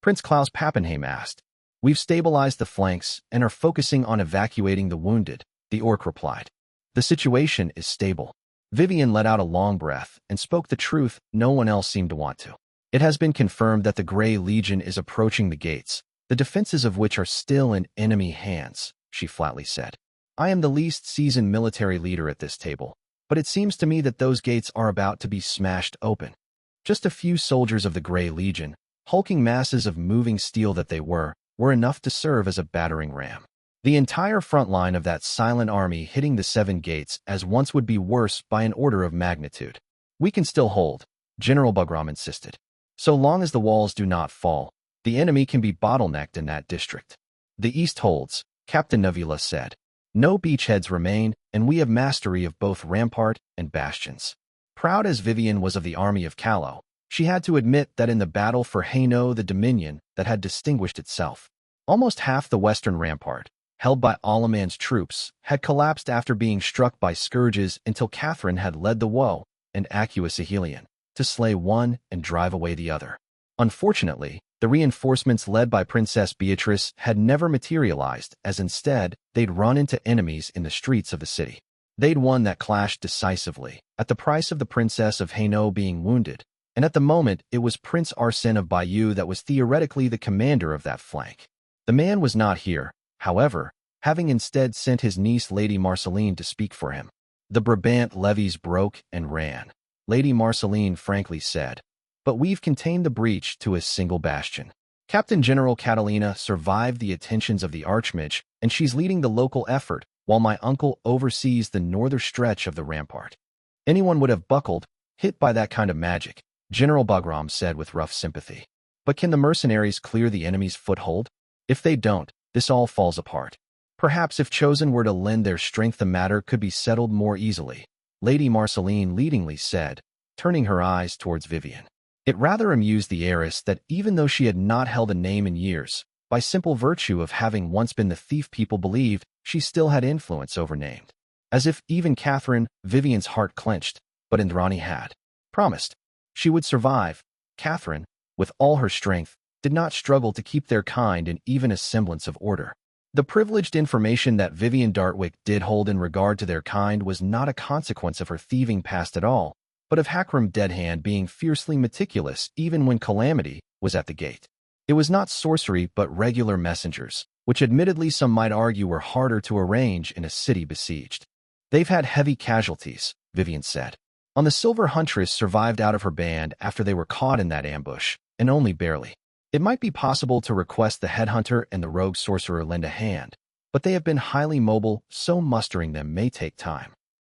Prince Klaus Pappenheim asked. We've stabilized the flanks and are focusing on evacuating the wounded, the orc replied. The situation is stable. Vivian let out a long breath and spoke the truth no one else seemed to want to. It has been confirmed that the Grey Legion is approaching the gates, the defenses of which are still in enemy hands, she flatly said. I am the least seasoned military leader at this table, but it seems to me that those gates are about to be smashed open. Just a few soldiers of the Grey Legion, hulking masses of moving steel that they were enough to serve as a battering ram. The entire front line of that silent army hitting the 7 gates as once would be worse by an order of magnitude. We can still hold, General Bugram insisted. So long as the walls do not fall, the enemy can be bottlenecked in that district. The east holds, Captain Navila said. No beachheads remain, and we have mastery of both rampart and bastions. Proud as Vivian was of the army of Callow, she had to admit that in the battle for Hainaut the Dominion that had distinguished itself, almost half the western rampart, held by Alaman's troops, had collapsed after being struck by scourges until Catherine had led the Woe and Acua Sigilian to slay one and drive away the other. Unfortunately, the reinforcements led by Princess Beatrice had never materialized, as instead, they'd run into enemies in the streets of the city. They'd won that clashed decisively, at the price of the Princess of Hainaut being wounded, and at the moment it was Prince Arsène of Bayeux that was theoretically the commander of that flank. The man was not here, however, having instead sent his niece Lady Marceline to speak for him. The Brabant levies broke and ran, Lady Marceline frankly said, but we've contained the breach to a single bastion. Captain General Catalina survived the attentions of the Archmage, and she's leading the local effort, while my uncle oversees the northern stretch of the rampart. Anyone would have buckled, hit by that kind of magic, General Bugram said with rough sympathy. But can the mercenaries clear the enemy's foothold? If they don't, this all falls apart. Perhaps if chosen were to lend their strength, the matter could be settled more easily, Lady Marceline leadingly said, turning her eyes towards Vivian. It rather amused the heiress that even though she had not held a name in years, by simple virtue of having once been the thief people believed, she still had influence over named. As if even Catherine, Vivian's heart clenched, but Indrani had promised she would survive. Catherine, with all her strength, did not struggle to keep their kind in even a semblance of order. The privileged information that Vivian Dartwick did hold in regard to their kind was not a consequence of her thieving past at all, but of Hakram Deadhand being fiercely meticulous even when calamity was at the gate. It was not sorcery but regular messengers, which admittedly some might argue were harder to arrange in a city besieged. They've had heavy casualties, Vivian said. On the Silver Huntress survived out of her band after they were caught in that ambush, and only barely. It might be possible to request the headhunter and the rogue sorcerer lend a hand, but they have been highly mobile, so mustering them may take time.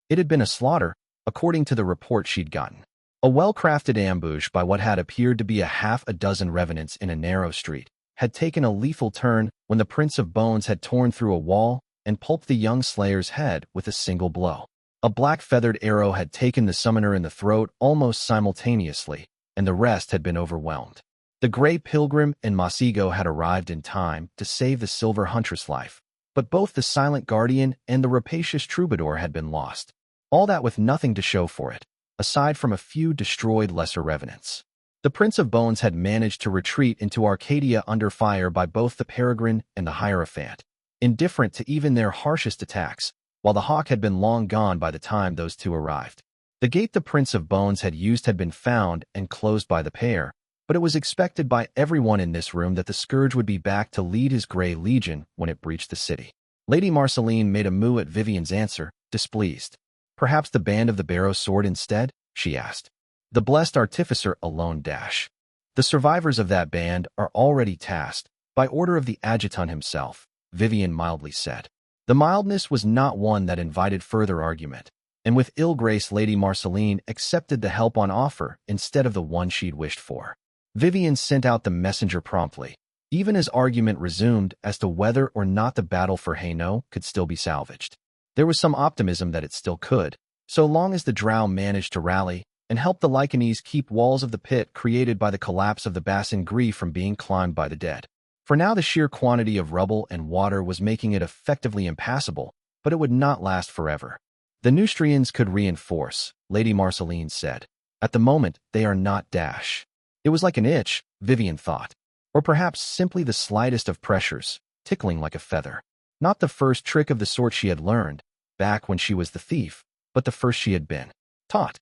It had been a slaughter, according to the report she'd gotten. A well-crafted ambush by what had appeared to be a half a dozen revenants in a narrow street had taken a lethal turn when the Prince of Bones had torn through a wall and pulped the young slayer's head with a single blow. A black-feathered arrow had taken the summoner in the throat almost simultaneously, and the rest had been overwhelmed. The Grey Pilgrim and Masigo had arrived in time to save the Silver Huntress' life, but both the Silent Guardian and the rapacious Troubadour had been lost. All that with nothing to show for it, aside from a few destroyed lesser revenants. The Prince of Bones had managed to retreat into Arcadia under fire by both the Peregrine and the Hierophant, indifferent to even their harshest attacks, while the Hawk had been long gone by the time those two arrived. The gate the Prince of Bones had used had been found and closed by the pair, but it was expected by everyone in this room that the Scourge would be back to lead his Grey Legion when it breached the city. Lady Marceline made a moue at Vivian's answer, displeased. Perhaps the band of the Barrow Sword instead? She asked. The blessed artificer alone dash. The survivors of that band are already tasked, by order of the adjutant himself, Vivian mildly said. The mildness was not one that invited further argument, and with ill grace Lady Marceline accepted the help on offer instead of the one she'd wished for. Vivian sent out the messenger promptly, even as argument resumed as to whether or not the battle for Hainaut could still be salvaged. There was some optimism that it still could, so long as the Drow managed to rally and help the Lycanese keep walls of the pit created by the collapse of the Bassin Gris from being climbed by the dead. For now the sheer quantity of rubble and water was making it effectively impassable, but it would not last forever. The Neustrians could reinforce, Lady Marceline said. At the moment, they are not dash. It was like an itch, Vivian thought, or perhaps simply the slightest of pressures, tickling like a feather. Not the first trick of the sort she had learned, back when she was the thief, but the first she had been taught.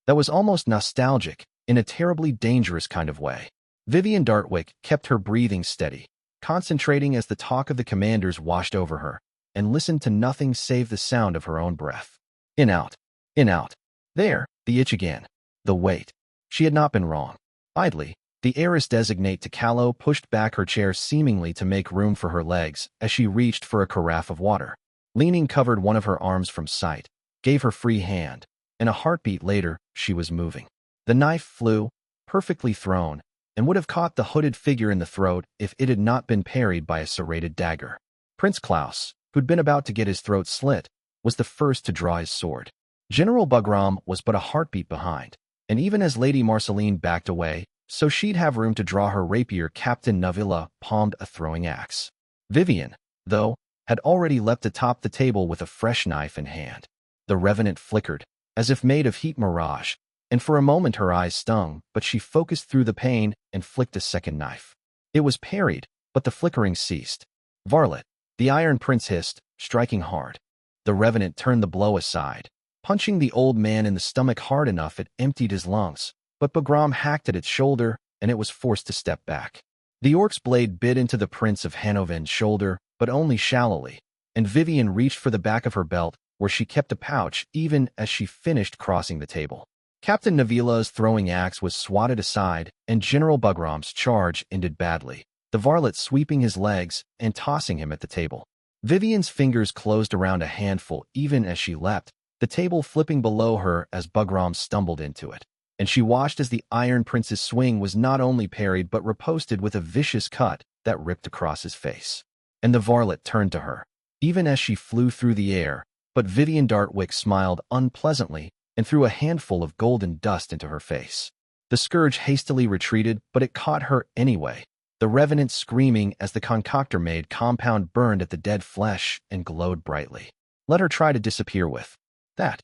That was almost nostalgic, in a terribly dangerous kind of way. Vivian Dartwick kept her breathing steady, concentrating as the talk of the commanders washed over her, and listened to nothing save the sound of her own breath. In out. In out. There, the itch again. The weight. She had not been wrong. Idly, the heiress-designate Takalo pushed back her chair seemingly to make room for her legs as she reached for a carafe of water. Leaning covered one of her arms from sight, gave her free hand, and a heartbeat later, she was moving. The knife flew, perfectly thrown, and would have caught the hooded figure in the throat if it had not been parried by a serrated dagger. Prince Klaus, who'd been about to get his throat slit, was the first to draw his sword. General Bugram was but a heartbeat behind, and even as Lady Marceline backed away, so she'd have room to draw her rapier, Captain Navilla palmed a throwing axe. Vivian, though, had already leapt atop the table with a fresh knife in hand. The revenant flickered, as if made of heat mirage, and for a moment her eyes stung, but she focused through the pain and flicked a second knife. It was parried, but the flickering ceased. Varlet, the Iron Prince hissed, striking hard. The revenant turned the blow aside, punching the old man in the stomach hard enough it emptied his lungs, but Bugram hacked at its shoulder, and it was forced to step back. The orc's blade bit into the Prince of Hanoven's shoulder, but only shallowly, and Vivian reached for the back of her belt, where she kept a pouch even as she finished crossing the table. Captain Navila's throwing axe was swatted aside, and General Bugram's charge ended badly, the varlet sweeping his legs and tossing him at the table. Vivian's fingers closed around a handful even as she leapt, the table flipping below her as Bugram stumbled into it, and she watched as the Iron Prince's swing was not only parried but riposted with a vicious cut that ripped across his face. And the varlet turned to her. Even as she flew through the air, But Vivian Dartwick smiled unpleasantly and threw a handful of golden dust into her face. The scourge hastily retreated, but it caught her anyway, the revenant screaming as the concoctor made compound burned at the dead flesh and glowed brightly. Let her try to disappear with that.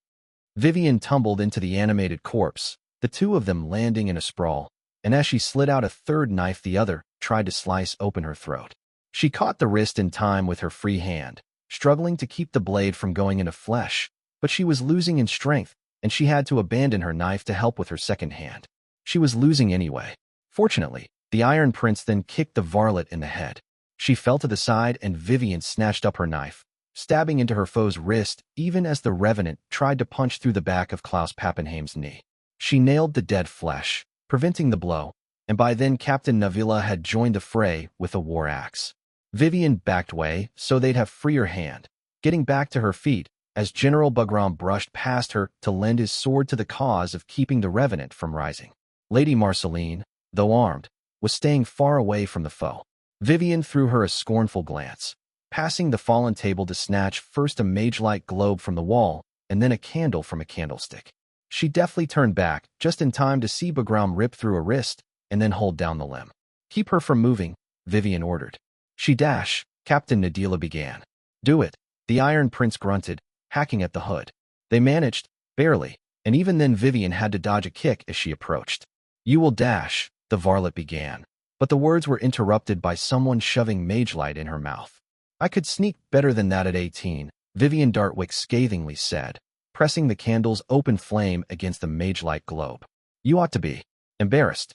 Vivian tumbled into the animated corpse, the two of them landing in a sprawl, and as she slid out a third knife, the other tried to slice open her throat. She caught the wrist in time with her free hand, struggling to keep the blade from going into flesh, but she was losing in strength, and she had to abandon her knife to help with her second hand. She was losing anyway. Fortunately, the Iron Prince then kicked the varlet in the head. She fell to the side and Vivian snatched up her knife, stabbing into her foe's wrist even as the revenant tried to punch through the back of Klaus Pappenheim's knee. She nailed the dead flesh, preventing the blow, and by then Captain Navila had joined the fray with a war axe. Vivian backed away so they'd have freer hand, getting back to her feet as General Bagram brushed past her to lend his sword to the cause of keeping the revenant from rising. Lady Marceline, though armed, was staying far away from the foe. Vivian threw her a scornful glance, passing the fallen table to snatch first a mage-like globe from the wall and then a candle from a candlestick. She deftly turned back just in time to see Bagram rip through a wrist and then hold down the limb. Keep her from moving, Vivian ordered. She dash, Captain Nadila began. Do it, the Iron Prince grunted, hacking at the hood. They managed, barely, and even then Vivian had to dodge a kick as she approached. You will dash, the varlet began, but the words were interrupted by someone shoving mage-light in her mouth. I could sneak better than that at 18, Vivian Dartwick scathingly said, pressing the candle's open flame against the mage-light globe. You ought to be embarrassed.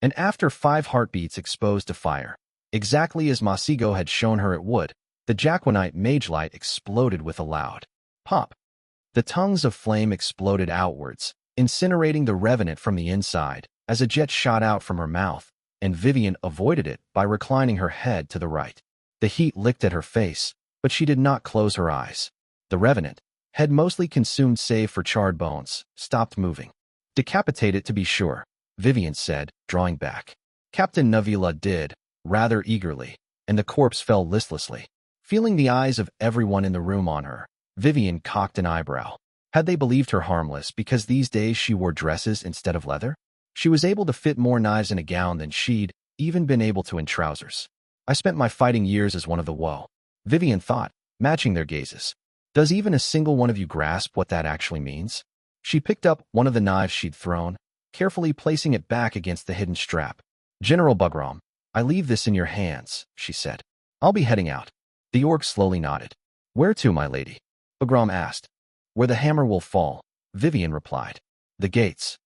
And after 5 heartbeats exposed to fire, exactly as Masigo had shown her it would, the Jaquanite mage-light exploded with a loud pop. The tongues of flame exploded outwards, incinerating the revenant from the inside, as a jet shot out from her mouth, and Vivian avoided it by reclining her head to the right. The heat licked at her face, but she did not close her eyes. The revenant, head mostly consumed save for charred bones, stopped moving. Decapitate it to be sure, Vivian said, drawing back. Captain Navila did, rather eagerly, and the corpse fell listlessly. Feeling the eyes of everyone in the room on her, Vivian cocked an eyebrow. Had they believed her harmless because these days she wore dresses instead of leather? She was able to fit more knives in a gown than she'd even been able to in trousers. I spent my fighting years as one of the woe, Vivian thought, matching their gazes. Does even a single one of you grasp what that actually means? She picked up one of the knives she'd thrown, carefully placing it back against the hidden strap. General Bagram, I leave this in your hands, she said. I'll be heading out. The orc slowly nodded. Where to, my lady? Bagram asked. Where the hammer will fall, Vivian replied. The gates.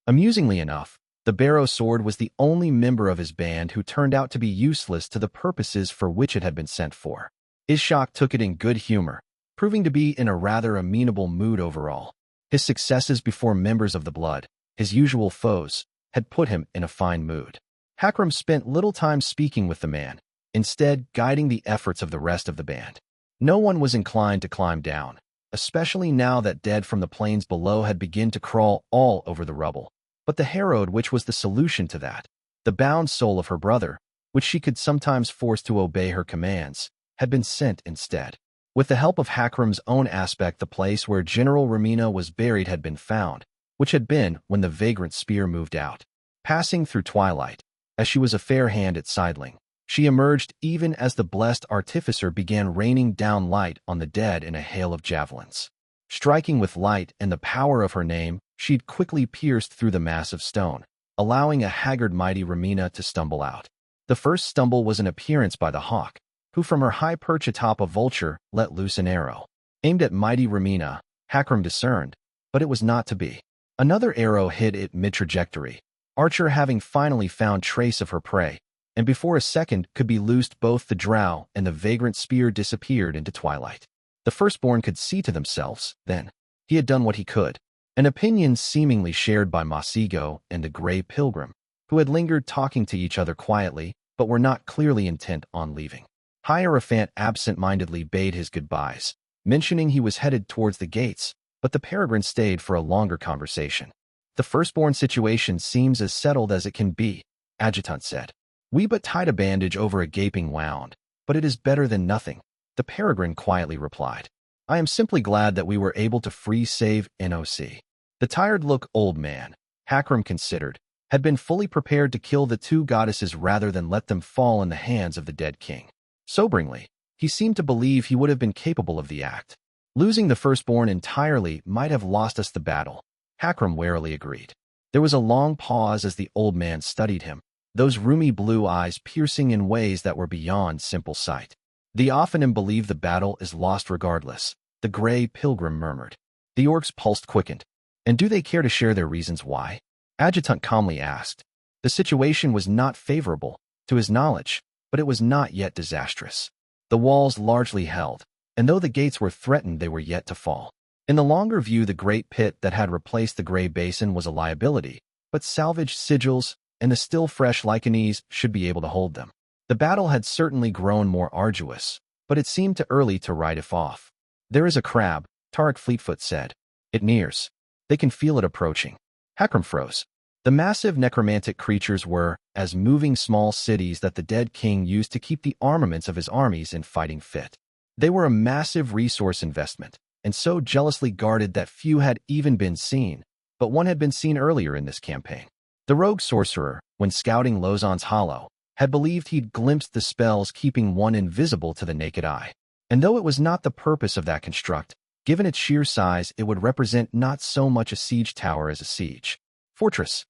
Amusingly enough, the Barrow sword was the only member of his band who turned out to be useless to the purposes for which it had been sent for. Ishak took it in good humor, proving to be in a rather amenable mood overall. His successes before members of the Blood, his usual foes, had put him in a fine mood. Hakram spent little time speaking with the man, instead guiding the efforts of the rest of the band. No one was inclined to climb down, especially now that dead from the plains below had begun to crawl all over the rubble. But the harrowed, which was the solution to that, the bound soul of her brother, which she could sometimes force to obey her commands, had been sent instead. With the help of Hakram's own aspect, the place where General Ramina was buried had been found, which had been when the vagrant spear moved out. Passing through twilight, as she was a fair hand at sidling, she emerged even as the blessed artificer began raining down light on the dead in a hail of javelins. Striking with light and the power of her name, she'd quickly pierced through the mass of stone, allowing a haggard mighty Ramina to stumble out. The first stumble was an appearance by the hawk, who from her high perch atop a vulture let loose an arrow. Aimed at mighty Ramina, Hakram discerned, but it was not to be. Another arrow hit it mid-trajectory, Archer having finally found trace of her prey, and before a second could be loosed, both the drow and the vagrant spear disappeared into twilight. The firstborn could see to themselves, then. He had done what he could, an opinion seemingly shared by Masigo and the Grey Pilgrim, who had lingered talking to each other quietly, but were not clearly intent on leaving. Hierophant absent-mindedly bade his goodbyes, mentioning he was headed towards the gates, but the peregrine stayed for a longer conversation. The firstborn situation seems as settled as it can be, Adjutant said. We but tied a bandage over a gaping wound, but it is better than nothing, the peregrine quietly replied. I am simply glad that we were able to free-save NOC. The tired-look old man, Hakram considered, had been fully prepared to kill the two goddesses rather than let them fall in the hands of the dead king. Soberingly, he seemed to believe he would have been capable of the act. Losing the firstborn entirely might have lost us the battle, Hakram warily agreed. There was a long pause as the old man studied him, those rheumy blue eyes piercing in ways that were beyond simple sight. The Ophanim believe the battle is lost regardless, the gray pilgrim murmured. The orc's pulse quickened. And do they care to share their reasons why? Adjutant calmly asked. The situation was not favorable, to his knowledge, but it was not yet disastrous. The walls largely held, and though the gates were threatened, they were yet to fall. In the longer view, the great pit that had replaced the gray basin was a liability, but salvaged sigils and the still fresh lichenes should be able to hold them. The battle had certainly grown more arduous, but it seemed too early to write it off. There is a crab, Tarek Fleetfoot said. It nears. They can feel it approaching. Hakram froze. The massive necromantic creatures were as moving small cities that the dead king used to keep the armaments of his armies in fighting fit. They were a massive resource investment, and so jealously guarded that few had even been seen, but one had been seen earlier in this campaign. The rogue sorcerer, when scouting Lozon's Hollow, had believed he'd glimpsed the spells keeping one invisible to the naked eye. And though it was not the purpose of that construct, given its sheer size, it would represent not so much a siege tower as a siege fortress.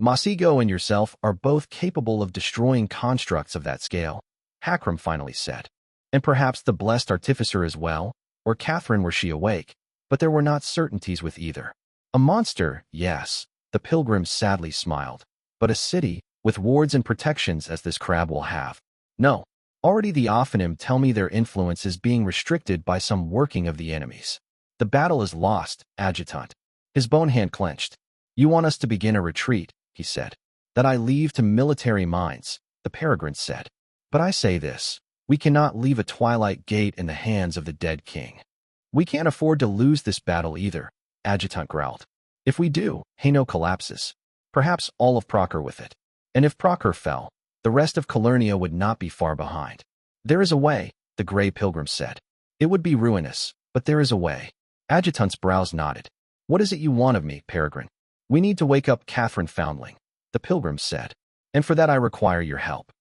Masigo and yourself are both capable of destroying constructs of that scale, Hakram finally said. And perhaps the blessed artificer as well, or Catherine were she awake, but there were not certainties with either. A monster, yes, the pilgrims sadly smiled, but a city, with wards and protections as this crab will have. No, already the Ophanim tell me their influence is being restricted by some working of the enemies. The battle is lost, Adjutant. His bone hand clenched. You want us to begin a retreat, he said. That I leave to military minds, the Peregrine said. But I say this, we cannot leave a twilight gate in the hands of the dead king. We can't afford to lose this battle either, Adjutant growled. If we do, Haino collapses. Perhaps all of Proker with it. And if Proker fell, the rest of Calernia would not be far behind. There is a way, the Grey Pilgrim said. It would be ruinous, but there is a way. Adjutant's brows nodded. What is it you want of me, Peregrine? We need to wake up Catherine Foundling, the Pilgrim said. And for that I require your help.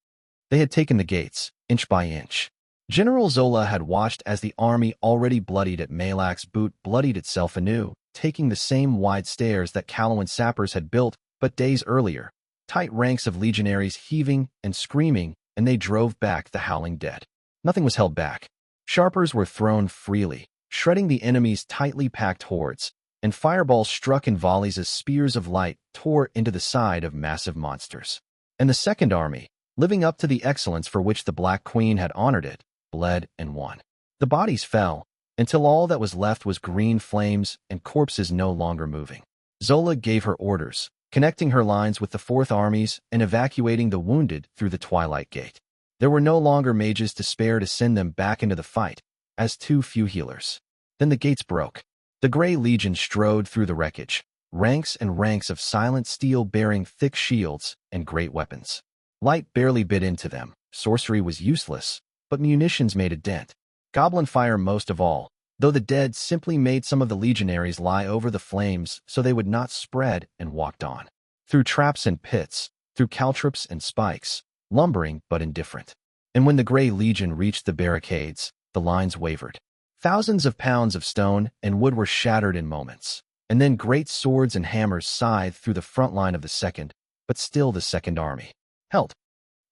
They had taken the gates, inch by inch. General Zola had watched as the army already bloodied at Malak's boot bloodied itself anew, taking the same wide stairs that Calawan sappers had built but days earlier. Tight ranks of legionaries heaving and screaming, and they drove back the howling dead. Nothing was held back. Sharpers were thrown freely, shredding the enemy's tightly packed hordes, and fireballs struck in volleys as spears of light tore into the side of massive monsters. And the Second Army, living up to the excellence for which the Black Queen had honored it, bled and won. The bodies fell, until all that was left was green flames and corpses no longer moving. Zola gave her orders, connecting her lines with the Fourth Armies and evacuating the wounded through the Twilight Gate. There were no longer mages to spare to send them back into the fight, as too few healers. Then the gates broke. The Grey Legion strode through the wreckage, ranks and ranks of silent steel bearing thick shields and great weapons. Light barely bit into them, sorcery was useless, but munitions made a dent. Goblin fire most of all, though the dead simply made some of the legionaries lie over the flames so they would not spread and walked on. Through traps and pits, through caltrops and spikes, lumbering but indifferent. And when the Grey Legion reached the barricades, the lines wavered. Thousands of pounds of stone and wood were shattered in moments, and then great swords and hammers scythed through the front line of the Second, but still the Second Army held.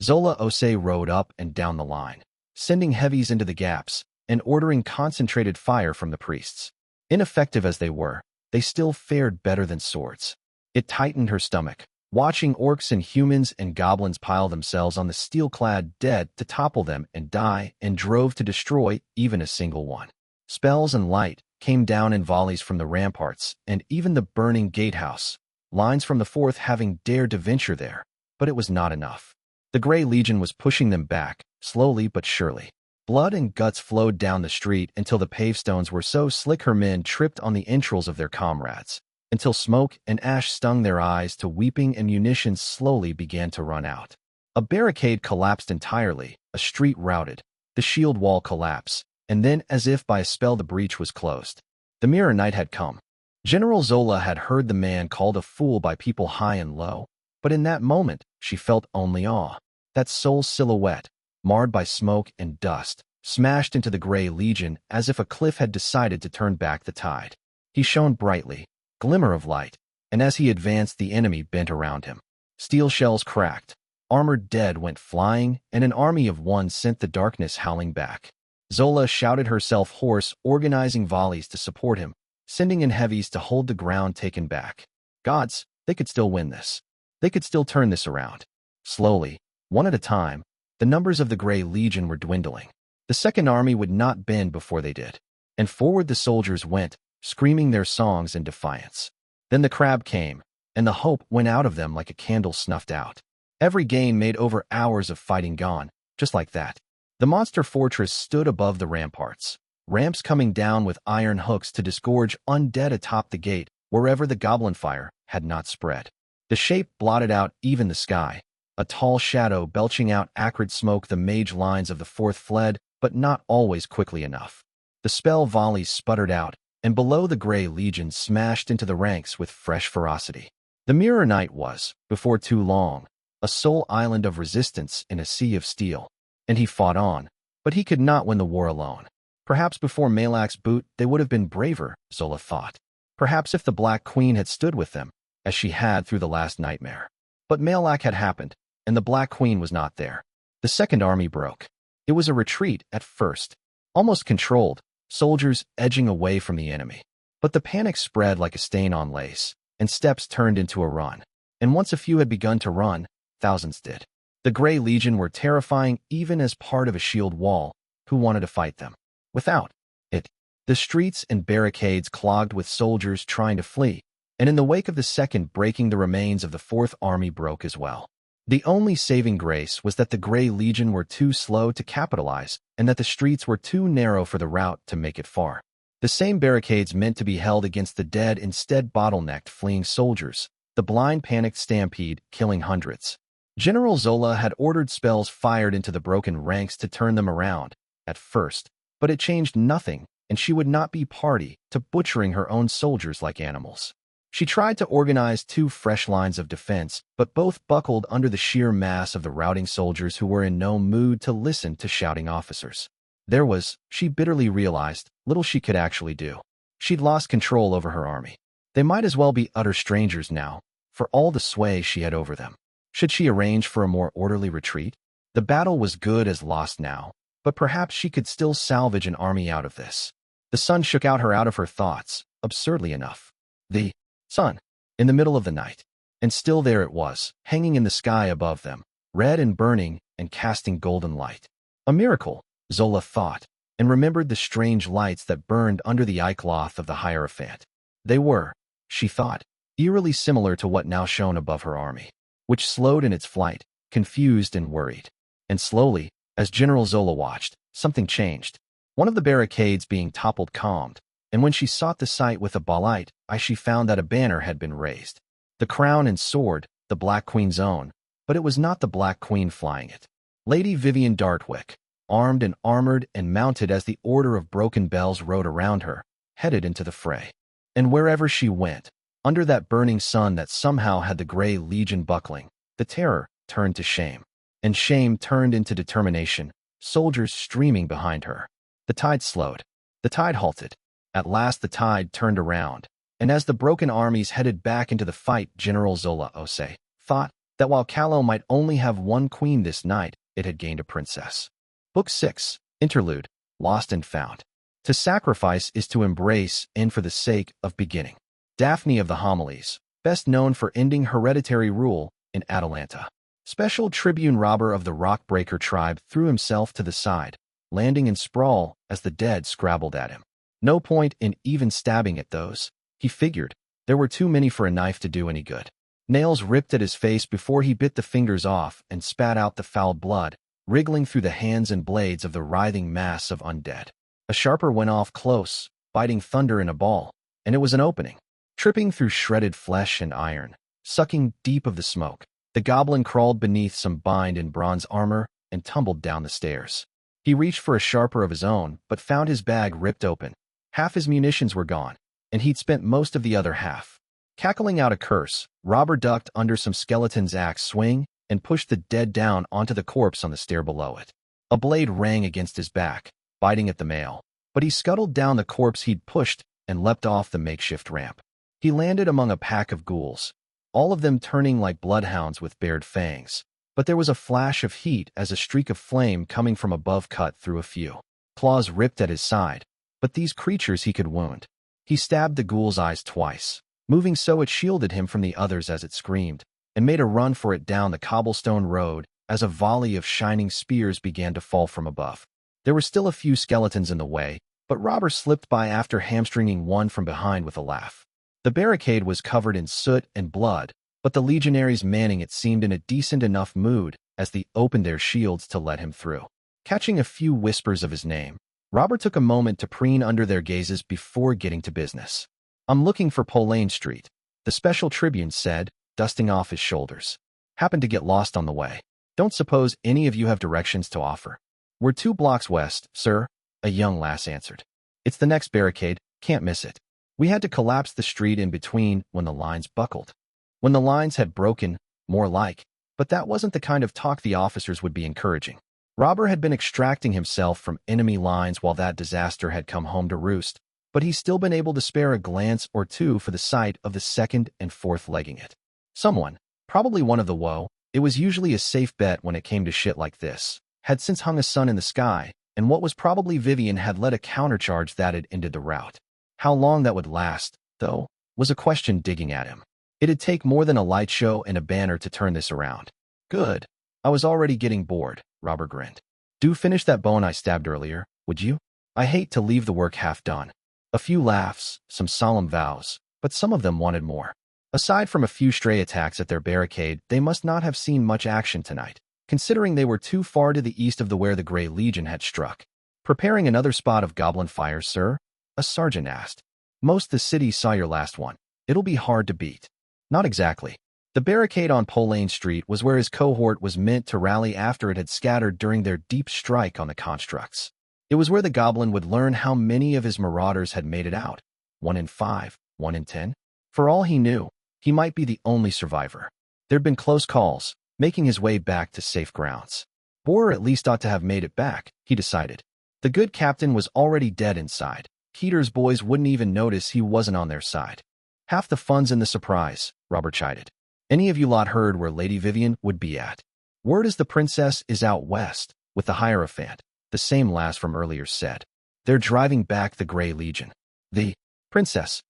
Zola Osei rode up and down the line, sending heavies into the gaps, and ordering concentrated fire from the priests. Ineffective as they were, they still fared better than swords. It tightened her stomach, watching orcs and humans and goblins pile themselves on the steel-clad dead to topple them and die, and drove to destroy even a single one. Spells and light came down in volleys from the ramparts and even the burning gatehouse, lines from the Fourth having dared to venture there, but it was not enough. The Grey Legion was pushing them back, slowly but surely. Blood and guts flowed down the street until the pavestones were so slick her men tripped on the entrails of their comrades, until smoke and ash stung their eyes to weeping and munitions slowly began to run out. A barricade collapsed entirely, a street routed, the shield wall collapsed, and then, as if by a spell, the breach was closed. The Mirror Knight had come. General Zola had heard the man called a fool by people high and low, but in that moment, she felt only awe. That sole silhouette, marred by smoke and dust, smashed into the Grey Legion as if a cliff had decided to turn back the tide. He shone brightly, glimmer of light, and as he advanced, the enemy bent around him. Steel shells cracked, armored dead went flying, and an army of one sent the darkness howling back. Zola shouted herself hoarse, organizing volleys to support him, sending in heavies to hold the ground taken back. Gods, they could still win this. They could still turn this around. Slowly, one at a time, the numbers of the Grey Legion were dwindling. The Second Army would not bend before they did. And forward the soldiers went, screaming their songs in defiance. Then the crab came, and the hope went out of them like a candle snuffed out. Every gain made over hours of fighting gone, just like that. The monster fortress stood above the ramparts, ramps coming down with iron hooks to disgorge undead atop the gate wherever the goblin fire had not spread. The shape blotted out even the sky, a tall shadow belching out acrid smoke. The mage lines of the fourth fled, but not always quickly enough. The spell volleys sputtered out, and below the Grey Legion smashed into the ranks with fresh ferocity. The Mirror Knight was, before too long, a sole island of resistance in a sea of steel. And he fought on, but he could not win the war alone. Perhaps before Malak's boot they would have been braver, Zola thought. Perhaps if the Black Queen had stood with them, as she had through the last nightmare. But Malak had happened, and the Black Queen was not there. The Second Army broke. It was a retreat at first, almost controlled, soldiers edging away from the enemy. But the panic spread like a stain on lace, and steps turned into a run. And once a few had begun to run, thousands did. The Grey Legion were terrifying even as part of a shield wall. Who wanted to fight them? Without it, the streets and barricades clogged with soldiers trying to flee, and in the wake of the second breaking, the remains of the Fourth Army broke as well. The only saving grace was that the Grey Legion were too slow to capitalize, and that the streets were too narrow for the route to make it far. The same barricades meant to be held against the dead instead bottlenecked fleeing soldiers, the blind panicked stampede killing hundreds. General Zola had ordered spells fired into the broken ranks to turn them around, at first, but it changed nothing, and she would not be party to butchering her own soldiers like animals. She tried to organize 2 fresh lines of defense, but both buckled under the sheer mass of the routing soldiers who were in no mood to listen to shouting officers. There was, she bitterly realized, little she could actually do. She'd lost control over her army. They might as well be utter strangers now, for all the sway she had over them. Should she arrange for a more orderly retreat? The battle was good as lost now, but perhaps she could still salvage an army out of this. The sun shook out of her thoughts, absurdly enough. The sun, in the middle of the night. And still there it was, hanging in the sky above them, red and burning and casting golden light. A miracle, Zola thought, and remembered the strange lights that burned under the eye-cloth of the Hierophant. They were, she thought, eerily similar to what now shone above her army, which slowed in its flight, confused and worried. And slowly, as General Zola watched, something changed. One of the barricades being toppled calmed, and when she sought the sight with a ballite eye, she found that a banner had been raised. The crown and sword, the Black Queen's own, but it was not the Black Queen flying it. Lady Vivian Dartwick, armed and armored and mounted as the Order of Broken Bells rode around her, headed into the fray. And wherever she went, under that burning sun that somehow had the Grey Legion buckling, the terror turned to shame. And shame turned into determination, soldiers streaming behind her. The tide slowed. The tide halted. At last the tide turned around, and as the broken armies headed back into the fight, General Zola Ose thought that while Callow might only have one queen this night, it had gained a princess. Book 6, Interlude, Lost and Found. To sacrifice is to embrace, and for the sake of beginning. Daphne of the Homilies, best known for ending hereditary rule in Atalanta. Special tribune robber of the Rockbreaker tribe threw himself to the side, landing in sprawl as the dead scrabbled at him. No point in even stabbing at those, he figured. There were too many for a knife to do any good. Nails ripped at his face before he bit the fingers off and spat out the foul blood, wriggling through the hands and blades of the writhing mass of undead. A sharper went off close, biting thunder in a ball, and it was an opening. Tripping through shredded flesh and iron, sucking deep of the smoke, the goblin crawled beneath some bind in bronze armor and tumbled down the stairs. He reached for a sharper of his own, but found his bag ripped open. Half his munitions were gone, and he'd spent most of the other half. Cackling out a curse, Robber ducked under some skeleton's axe swing and pushed the dead down onto the corpse on the stair below it. A blade rang against his back, biting at the mail, but he scuttled down the corpse he'd pushed and leapt off the makeshift ramp. He landed among a pack of ghouls, all of them turning like bloodhounds with bared fangs. But there was a flash of heat as a streak of flame coming from above cut through a few. Claws ripped at his side, but these creatures he could wound. He stabbed the ghoul's eyes twice, moving so it shielded him from the others as it screamed, and made a run for it down the cobblestone road as a volley of shining spears began to fall from above. There were still a few skeletons in the way, but Robber slipped by after hamstringing one from behind with a laugh. The barricade was covered in soot and blood, but the legionaries manning it seemed in a decent enough mood as they opened their shields to let him through. Catching a few whispers of his name, Robert took a moment to preen under their gazes before getting to business. "I'm looking for Polane Street," the special tribune said, dusting off his shoulders. "Happened to get lost on the way. Don't suppose any of you have directions to offer?" "We're 2 blocks west, sir," a young lass answered. "It's the next barricade, can't miss it. We had to collapse the street in between when the lines buckled." When the lines had broken, more like, but that wasn't the kind of talk the officers would be encouraging. Robber had been extracting himself from enemy lines while that disaster had come home to roost, but he's still been able to spare a glance or two for the sight of the second and fourth legging it. Someone, probably one of the woe, it was usually a safe bet when it came to shit like this, had since hung a sun in the sky, and what was probably Vivian had led a countercharge that had ended the rout. How long that would last, though, was a question digging at him. It'd take more than a light show and a banner to turn this around. "Good. I was already getting bored," Robert grinned. "Do finish that bone I stabbed earlier, would you? I hate to leave the work half done." A few laughs, some solemn vows, but some of them wanted more. Aside from a few stray attacks at their barricade, they must not have seen much action tonight, considering they were too far to the east of where the Grey Legion had struck. "Preparing another spot of goblin fires, sir?" a sergeant asked. "Most the city saw your last one. It'll be hard to beat." "Not exactly." The barricade on Polane Street was where his cohort was meant to rally after it had scattered during their deep strike on the constructs. It was where the goblin would learn how many of his marauders had made it out. 1 in 5, 1 in 10. For all he knew, he might be the only survivor. There'd been close calls, making his way back to safe grounds. Borer at least ought to have made it back, he decided. The good captain was already dead inside. Keter's boys wouldn't even notice he wasn't on their side. "Half the fun's in the surprise," Robert chided. "Any of you lot heard where Lady Vivian would be at?" "Word is the princess is out west, with the Hierophant," the same lass from earlier said. "They're driving back the Grey Legion." "The princess?"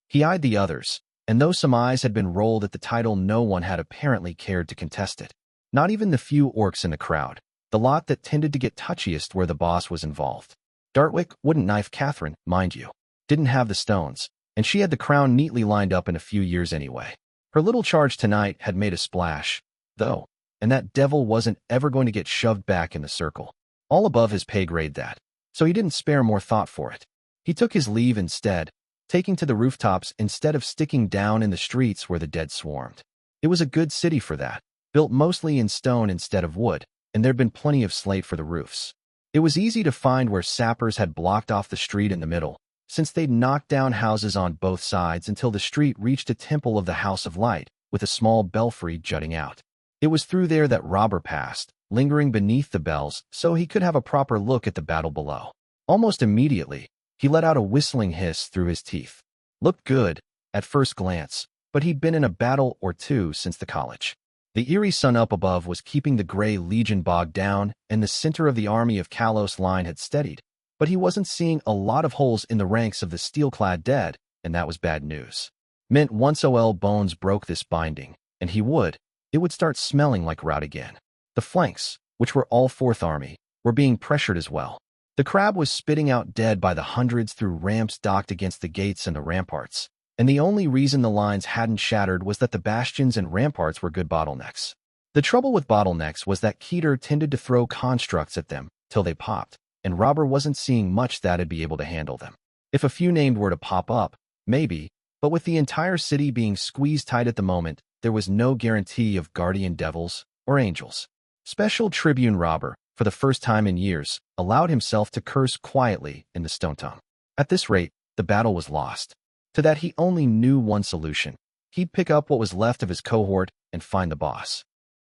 He eyed the others, and though some eyes had been rolled at the title, no one had apparently cared to contest it. Not even the few orcs in the crowd, the lot that tended to get touchiest where the boss was involved. Dartwick wouldn't knife Catherine, mind you. Didn't have the stones, and she had the crown neatly lined up in a few years anyway. Her little charge tonight had made a splash, though, and that devil wasn't ever going to get shoved back in the circle. All above his pay grade that, so he didn't spare more thought for it. He took his leave instead, taking to the rooftops instead of sticking down in the streets where the dead swarmed. It was a good city for that, built mostly in stone instead of wood, and there'd been plenty of slate for the roofs. It was easy to find where sappers had blocked off the street in the middle, since they'd knocked down houses on both sides until the street reached a temple of the House of Light, with a small belfry jutting out. It was through there that Robber passed, lingering beneath the bells so he could have a proper look at the battle below. Almost immediately, he let out a whistling hiss through his teeth. Looked good, at first glance, but he'd been in a battle or two since the college. The eerie sun up above was keeping the Grey Legion bogged down, and the center of the army of Kalos line had steadied. But he wasn't seeing a lot of holes in the ranks of the steel-clad dead, and that was bad news. Meant once OL Bones broke this binding, and it would start smelling like rout again. The flanks, which were all Fourth Army, were being pressured as well. The crab was spitting out dead by the hundreds through ramps docked against the gates and the ramparts, and the only reason the lines hadn't shattered was that the bastions and ramparts were good bottlenecks. The trouble with bottlenecks was that Keter tended to throw constructs at them till they popped, and Robber wasn't seeing much that'd be able to handle them. If a few named were to pop up, maybe, but with the entire city being squeezed tight at the moment, there was no guarantee of guardian devils or angels. Special Tribune Robber, for the first time in years, allowed himself to curse quietly in the stone tongue. At this rate, the battle was lost. To that he only knew one solution. He'd pick up what was left of his cohort and find the boss.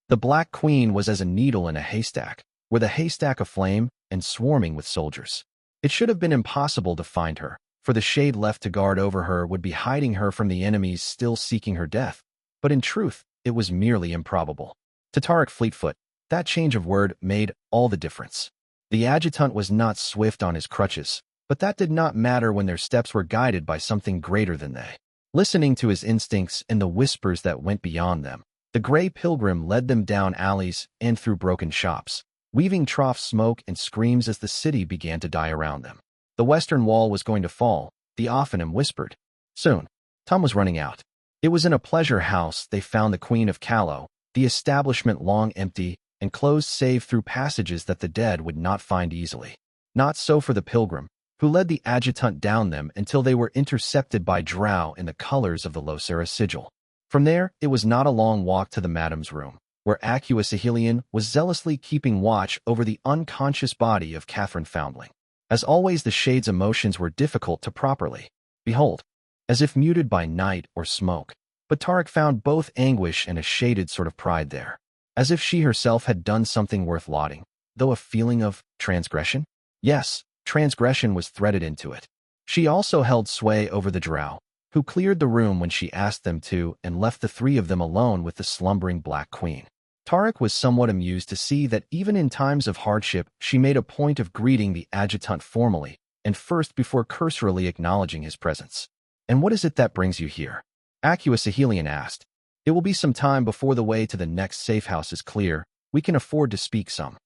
The Black Queen was as a needle in a haystack, with a haystack aflame and swarming with soldiers. It should have been impossible to find her, for the shade left to guard over her would be hiding her from the enemies still seeking her death. But in truth, it was merely improbable. To Tarek Fleetfoot, that change of word made all the difference. The adjutant was not swift on his crutches, but that did not matter when their steps were guided by something greater than they. Listening to his instincts and the whispers that went beyond them, the gray pilgrim led them down alleys and through broken shops, weaving trough smoke and screams as the city began to die around them. The western wall was going to fall, the Ophanim whispered. Soon. Time was running out. It was in a pleasure house they found the Queen of Callow, the establishment long empty and closed save through passages that the dead would not find easily. Not so for the pilgrim, who led the adjutant down them until they were intercepted by Drow in the colors of the Losera sigil. From there, it was not a long walk to the madam's room, where Sigilian was zealously keeping watch over the unconscious body of Catherine Foundling. As always, the shade's emotions were difficult to properly behold, as if muted by night or smoke. But Tarek found both anguish and a shaded sort of pride there, as if she herself had done something worth lauding, though a feeling of transgression? Yes, transgression was threaded into it. She also held sway over the Drow, who cleared the room when she asked them to and left the three of them alone with the slumbering Black Queen. Tarek was somewhat amused to see that even in times of hardship she made a point of greeting the adjutant formally, and first before cursorily acknowledging his presence. "And what is it that brings you here?" Sigilian asked. "It will be some time before the way to the next safe house is clear. We can afford to speak some."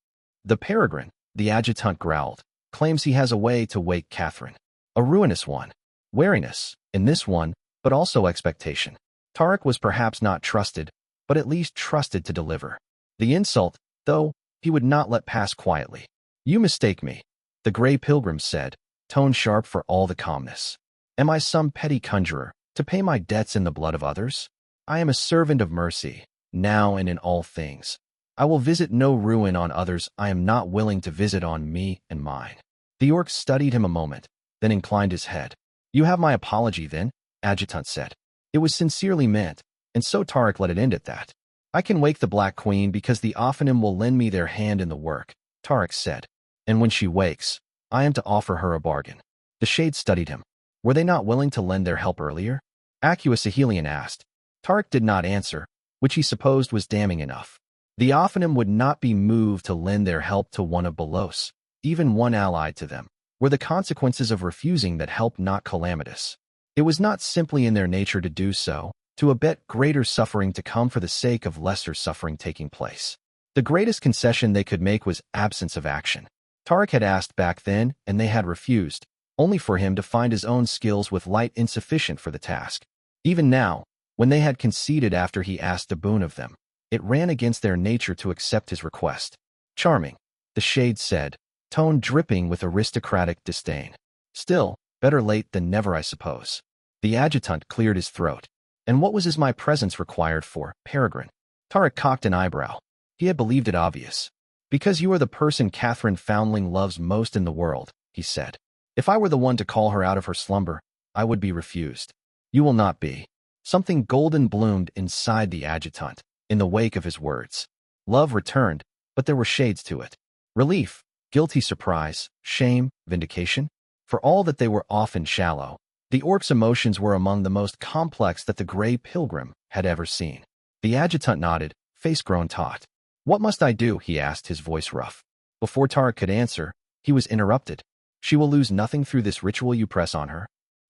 "The peregrine," the adjutant growled, "claims he has a way to wake Catherine. A ruinous one. Wariness, in this one, but also expectation." Tarek was perhaps not trusted, but at least trusted to deliver. The insult, though, he would not let pass quietly. "You mistake me," the gray pilgrim said, tone sharp for all the calmness. "Am I some petty conjurer, to pay my debts in the blood of others? I am a servant of mercy, now and in all things. I will visit no ruin on others I am not willing to visit on me and mine." The orc studied him a moment, then inclined his head. "You have my apology, then," adjutant said. "It was sincerely meant, and so Tarek let it end at that. I can wake the Black Queen because the Ophanim will lend me their hand in the work," Tarek said. "And when she wakes, I am to offer her a bargain." The shade studied him. Were they not willing to lend their help earlier? Sigilian asked. Tarek did not answer, which he supposed was damning enough. The Ophanim would not be moved to lend their help to one of Belos, even one allied to them. Were the consequences of refusing that help not calamitous? It was not simply in their nature to do so, to abet greater suffering to come for the sake of lesser suffering taking place. The greatest concession they could make was absence of action. Tarek had asked back then, and they had refused, only for him to find his own skills with light insufficient for the task. Even now, when they had conceded after he asked a boon of them, it ran against their nature to accept his request. "Charming," the shade said, tone dripping with aristocratic disdain. "Still, better late than never, I suppose." The adjutant cleared his throat. "And what was my presence required for, peregrine?" Tarek cocked an eyebrow. He had believed it obvious. "Because you are the person Catherine Foundling loves most in the world," he said. "If I were the one to call her out of her slumber, I would be refused. You will not be." Something golden bloomed inside the adjutant, in the wake of his words. Love returned, but there were shades to it. Relief, guilty surprise, shame, vindication. For all that they were often shallow, the orc's emotions were among the most complex that the gray pilgrim had ever seen. The adjutant nodded, face grown taut. "What must I do?" he asked, his voice rough. Before Tarek could answer, he was interrupted. "She will lose nothing through this ritual you press on her."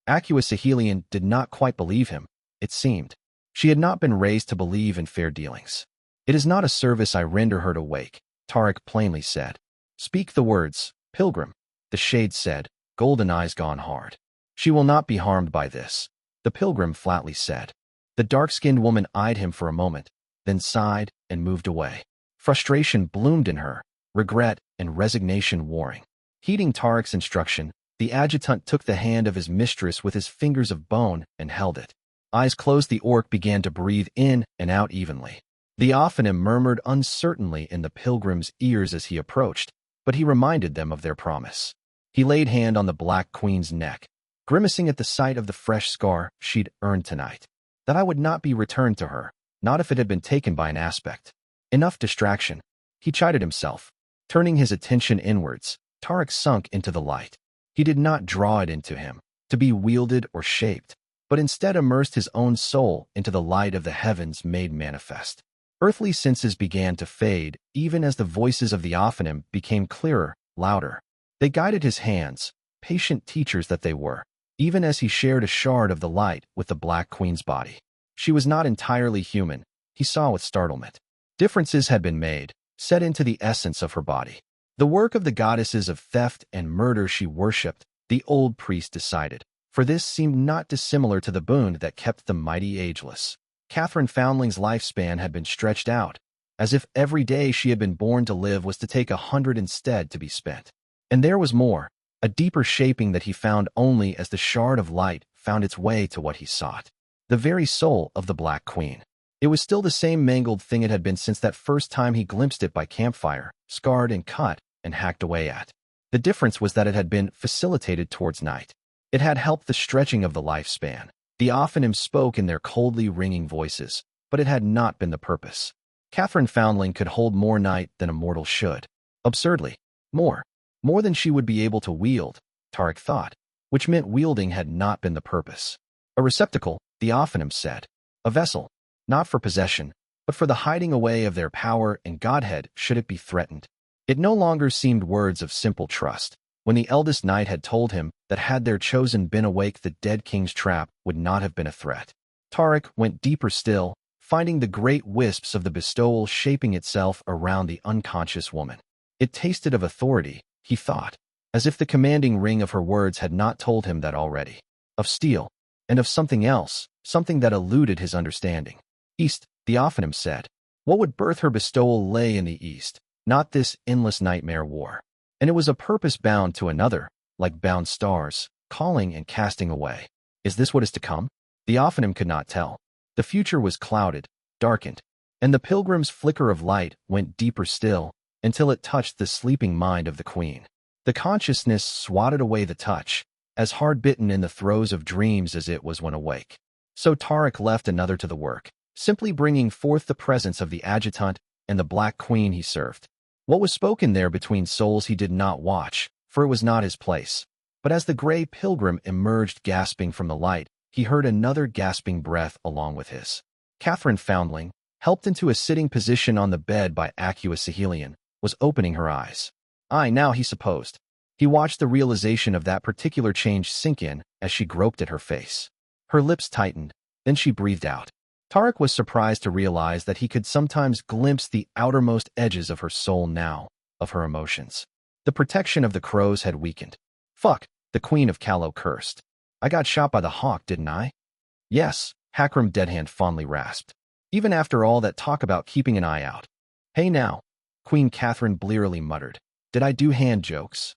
Sigilian did not quite believe him, it seemed. She had not been raised to believe in fair dealings. "It is not a service I render her to wake," Tarek plainly said. "Speak the words, pilgrim," the shade said, golden eyes gone hard. "She will not be harmed by this," the pilgrim flatly said. The dark-skinned woman eyed him for a moment, then sighed and moved away. Frustration bloomed in her, regret and resignation warring. Heeding Tarek's instruction, the adjutant took the hand of his mistress with his fingers of bone and held it. Eyes closed, the orc began to breathe in and out evenly. The Ophanim murmured uncertainly in the pilgrim's ears as he approached, but he reminded them of their promise. He laid hand on the Black Queen's neck, grimacing at the sight of the fresh scar she'd earned tonight. That I would not be returned to her, not if it had been taken by an aspect. Enough distraction, he chided himself. Turning his attention inwards, Tarek sunk into the light. He did not draw it into him, to be wielded or shaped, but instead immersed his own soul into the light of the heavens made manifest. Earthly senses began to fade, even as the voices of the Ophanim became clearer, louder. They guided his hands, patient teachers that they were, even as he shared a shard of the light with the Black Queen's body. She was not entirely human, he saw with startlement. Differences had been made, set into the essence of her body. The work of the goddesses of theft and murder she worshipped, the old priest decided, for this seemed not dissimilar to the boon that kept the mighty ageless. Catherine Foundling's lifespan had been stretched out, as if every day she had been born to live was to take 100 instead to be spent. And there was more, a deeper shaping that he found only as the shard of light found its way to what he sought. The very soul of the Black Queen. It was still the same mangled thing it had been since that first time he glimpsed it by campfire, scarred and cut and hacked away at. The difference was that it had been facilitated towards night. It had helped the stretching of the lifespan. The Ophanim spoke in their coldly ringing voices, but it had not been the purpose. Catherine Foundling could hold more night than a mortal should. Absurdly. More than she would be able to wield, Tarek thought, which meant wielding had not been the purpose. A receptacle, the Ophanim said. A vessel, not for possession, but for the hiding away of their power and godhead should it be threatened. It no longer seemed words of simple trust. When the eldest knight had told him that had their chosen been awake the dead king's trap would not have been a threat. Tarek went deeper still, finding the great wisps of the bestowal shaping itself around the unconscious woman. It tasted of authority, he thought, as if the commanding ring of her words had not told him that already. Of steel, and of something else, something that eluded his understanding. East, the Ophanim said. What would birth her bestowal lay in the east, not this endless nightmare war. And it was a purpose bound to another, like bound stars, calling and casting away. Is this what is to come? The Ophanim could not tell. The future was clouded, darkened, and the pilgrim's flicker of light went deeper still, until it touched the sleeping mind of the queen. The consciousness swatted away the touch, as hard-bitten in the throes of dreams as it was when awake. So Tarek left another to the work, simply bringing forth the presence of the adjutant and the Black Queen he served. What was spoken there between souls he did not watch, for it was not his place. But as the gray pilgrim emerged gasping from the light, he heard another gasping breath along with his. Catherine Foundling, helped into a sitting position on the bed by Sigil, was opening her eyes. Now, he supposed. He watched the realization of that particular change sink in as she groped at her face. Her lips tightened, then she breathed out. Tarek was surprised to realize that he could sometimes glimpse the outermost edges of her soul now, of her emotions. The protection of the crows had weakened. Fuck, the Queen of Callow cursed. I got shot by the hawk, didn't I? Yes, Hakram Deadhand fondly rasped. Even after all that talk about keeping an eye out. Hey now, Queen Catherine blearily muttered. Did I do hand jokes?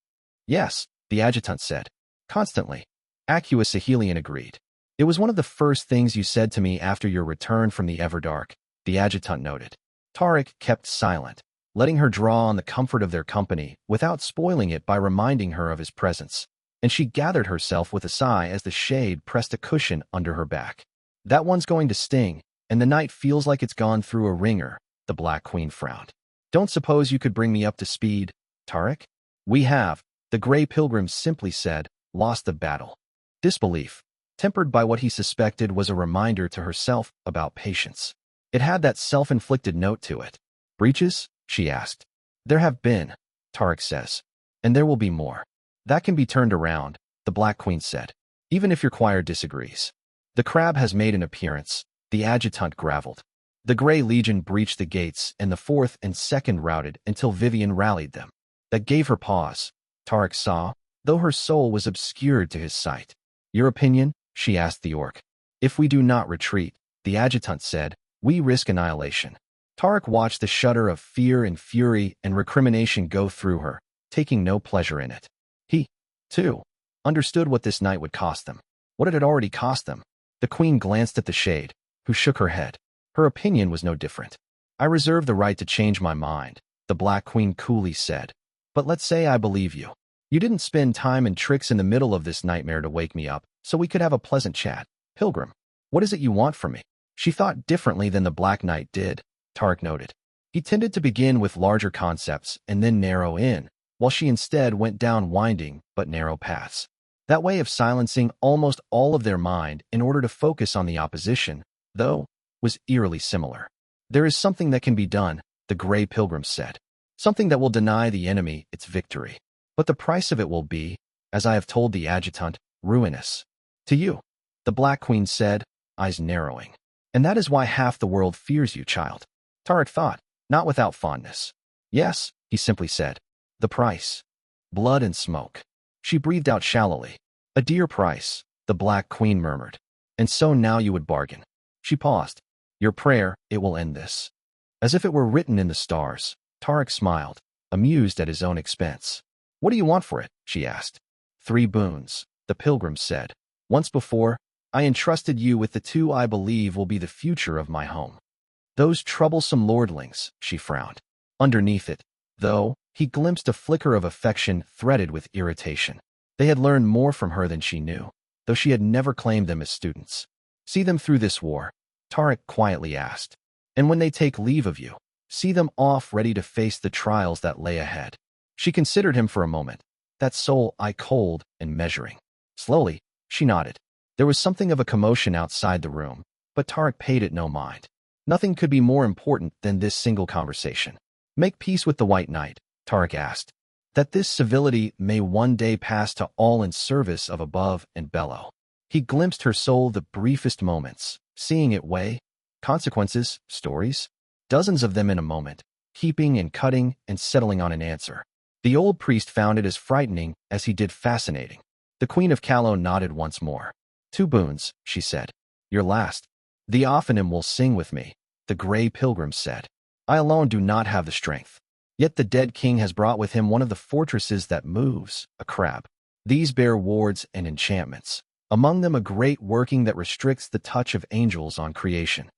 Yes, the adjutant said. Constantly. Sigil agreed. It was one of the first things you said to me after your return from the Everdark, the adjutant noted. Tarek kept silent, letting her draw on the comfort of their company without spoiling it by reminding her of his presence, and she gathered herself with a sigh as the shade pressed a cushion under her back. That one's going to sting, and the night feels like it's gone through a ringer, the Black Queen frowned. Don't suppose you could bring me up to speed, Tarek? We have, the Grey Pilgrim simply said, lost the battle. Disbelief, tempered by what he suspected was a reminder to herself about patience. It had that self-inflicted note to it. Breaches? She asked. There have been, Tarek says. And there will be more. That can be turned around, the Black Queen said, even if your choir disagrees. The crab has made an appearance, the adjutant gravelled. The Grey Legion breached the gates and the 4th and 2nd routed until Vivian rallied them. That gave her pause, Tarek saw, though her soul was obscured to his sight. Your opinion? She asked the orc. If we do not retreat, the adjutant said, we risk annihilation. Tarek watched the shudder of fear and fury and recrimination go through her, taking no pleasure in it. He, too, understood what this night would cost them. What it had already cost them. The queen glanced at the shade, who shook her head. Her opinion was no different. I reserve the right to change my mind, the Black Queen coolly said. But let's say I believe you. You didn't spend time and tricks in the middle of this nightmare to wake me up, so we could have a pleasant chat. Pilgrim, what is it you want from me? She thought differently than the Black Knight did, Tarek noted. He tended to begin with larger concepts and then narrow in, while she instead went down winding but narrow paths. That way of silencing almost all of their mind in order to focus on the opposition, though, was eerily similar. There is something that can be done, the Grey Pilgrim said. Something that will deny the enemy its victory. But the price of it will be, as I have told the adjutant, ruinous. To you, the Black Queen said, eyes narrowing. And that is why half the world fears you, child. Tarek thought, not without fondness. Yes, he simply said. The price. Blood and smoke. She breathed out shallowly. A dear price, the Black Queen murmured. And so now you would bargain. She paused. Your prayer, it will end this. As if it were written in the stars, Tarek smiled, amused at his own expense. What do you want for it? She asked. 3 boons, the Pilgrim said. Once before, I entrusted you with the 2 I believe will be the future of my home. Those troublesome lordlings, she frowned. Underneath it, though, he glimpsed a flicker of affection threaded with irritation. They had learned more from her than she knew, though she had never claimed them as students. See them through this war, Tarek quietly asked. And when they take leave of you, see them off ready to face the trials that lay ahead. She considered him for a moment, that soul eye cold and measuring. Slowly, she nodded. There was something of a commotion outside the room, but Tarek paid it no mind. Nothing could be more important than this single conversation. Make peace with the White Knight, Tarek asked, that this civility may one day pass to all in service of above and below. He glimpsed her soul the briefest moments, seeing it weigh, consequences, stories, dozens of them in a moment, heaping and cutting and settling on an answer. The old priest found it as frightening as he did fascinating. The Queen of Callow nodded once more. 2 boons, she said. Your last. The Ophanim will sing with me, the Grey Pilgrim said. I alone do not have the strength. Yet the dead king has brought with him one of the fortresses that moves, a crab. These bear wards and enchantments, among them a great working that restricts the touch of angels on creation.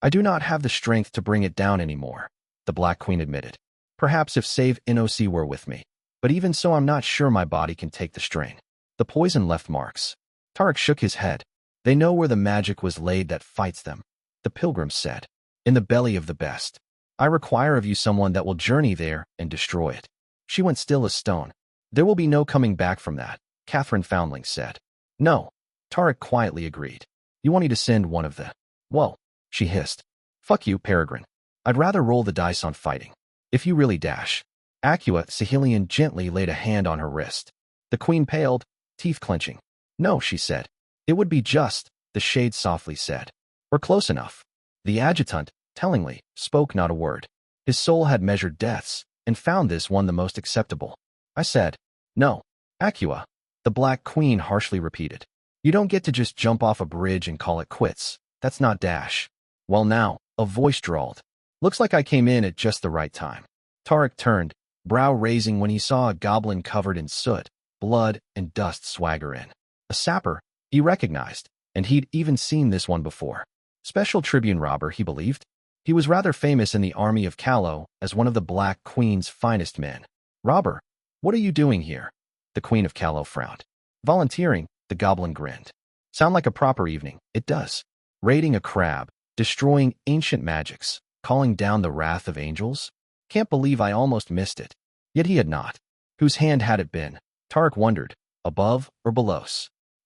I do not have the strength to bring it down anymore, the Black Queen admitted. Perhaps if Save Inosi were with me, but even so I'm not sure my body can take the strain. The poison left marks. Tarek shook his head. They know where the magic was laid that fights them, the Pilgrim said. In the belly of the best. I require of you someone that will journey there and destroy it. She went still as stone. There will be no coming back from that, Catherine Foundling said. No, Tarek quietly agreed. You want me to send one of the... Whoa, she hissed. Fuck you, Peregrine. I'd rather roll the dice on fighting. If you really dash. Acua Sigilian gently laid a hand on her wrist. The Queen paled, teeth clenching. No, she said. It would be just, the shade softly said. Or close enough. The adjutant, tellingly, spoke not a word. His soul had measured deaths, and found this one the most acceptable. I said, no. Acua, the Black Queen harshly repeated. You don't get to just jump off a bridge and call it quits. That's not dash. Well now, a voice drawled. Looks like I came in at just the right time. Tarek turned, brow raising when he saw a goblin covered in soot, blood, and dust swagger in. A sapper, he recognized, and he'd even seen this one before. Special Tribune robber, he believed. He was rather famous in the army of Callow as one of the Black Queen's finest men. Robber, what are you doing here? The Queen of Callow frowned. Volunteering, the goblin grinned. Sound like a proper evening, it does. Raiding a crab, destroying ancient magics, calling down the wrath of angels? Can't believe I almost missed it. Yet he had not. Whose hand had it been? Tarek wondered, above or below.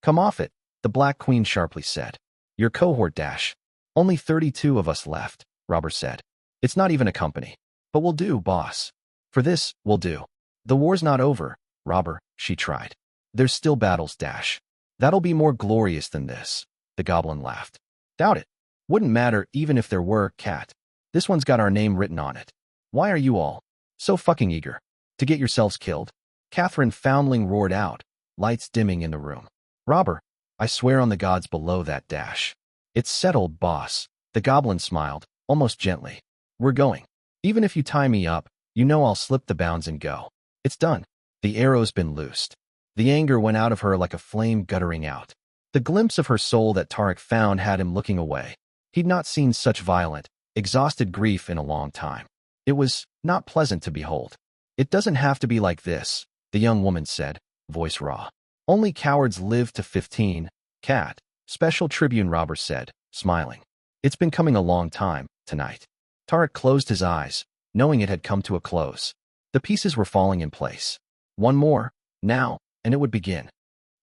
Come off it, the Black Queen sharply said. Your cohort dash. Only 32 of us left, Robber said. It's not even a company. But we'll do, boss. For this, we'll do. The war's not over, Robber, she tried. There's still battles, dash. That'll be more glorious than this, the goblin laughed. Doubt it. Wouldn't matter even if there were, cat. This one's got our name written on it. Why are you all so fucking eager to get yourselves killed? Catherine Foundling roared out, lights dimming in the room. Robber, I swear on the gods below that dash. It's settled, boss. The goblin smiled, almost gently. We're going. Even if you tie me up, you know I'll slip the bounds and go. It's done. The arrow's been loosed. The anger went out of her like a flame guttering out. The glimpse of her soul that Tarek found had him looking away. He'd not seen such violent, exhausted grief in a long time. It was not pleasant to behold. "It doesn't have to be like this," the young woman said, voice raw. "Only cowards live to 15, Cat," Special Tribune Robber said, smiling. "It's been coming a long time, tonight." Tarek closed his eyes, knowing it had come to a close. The pieces were falling in place. One more, now, and it would begin.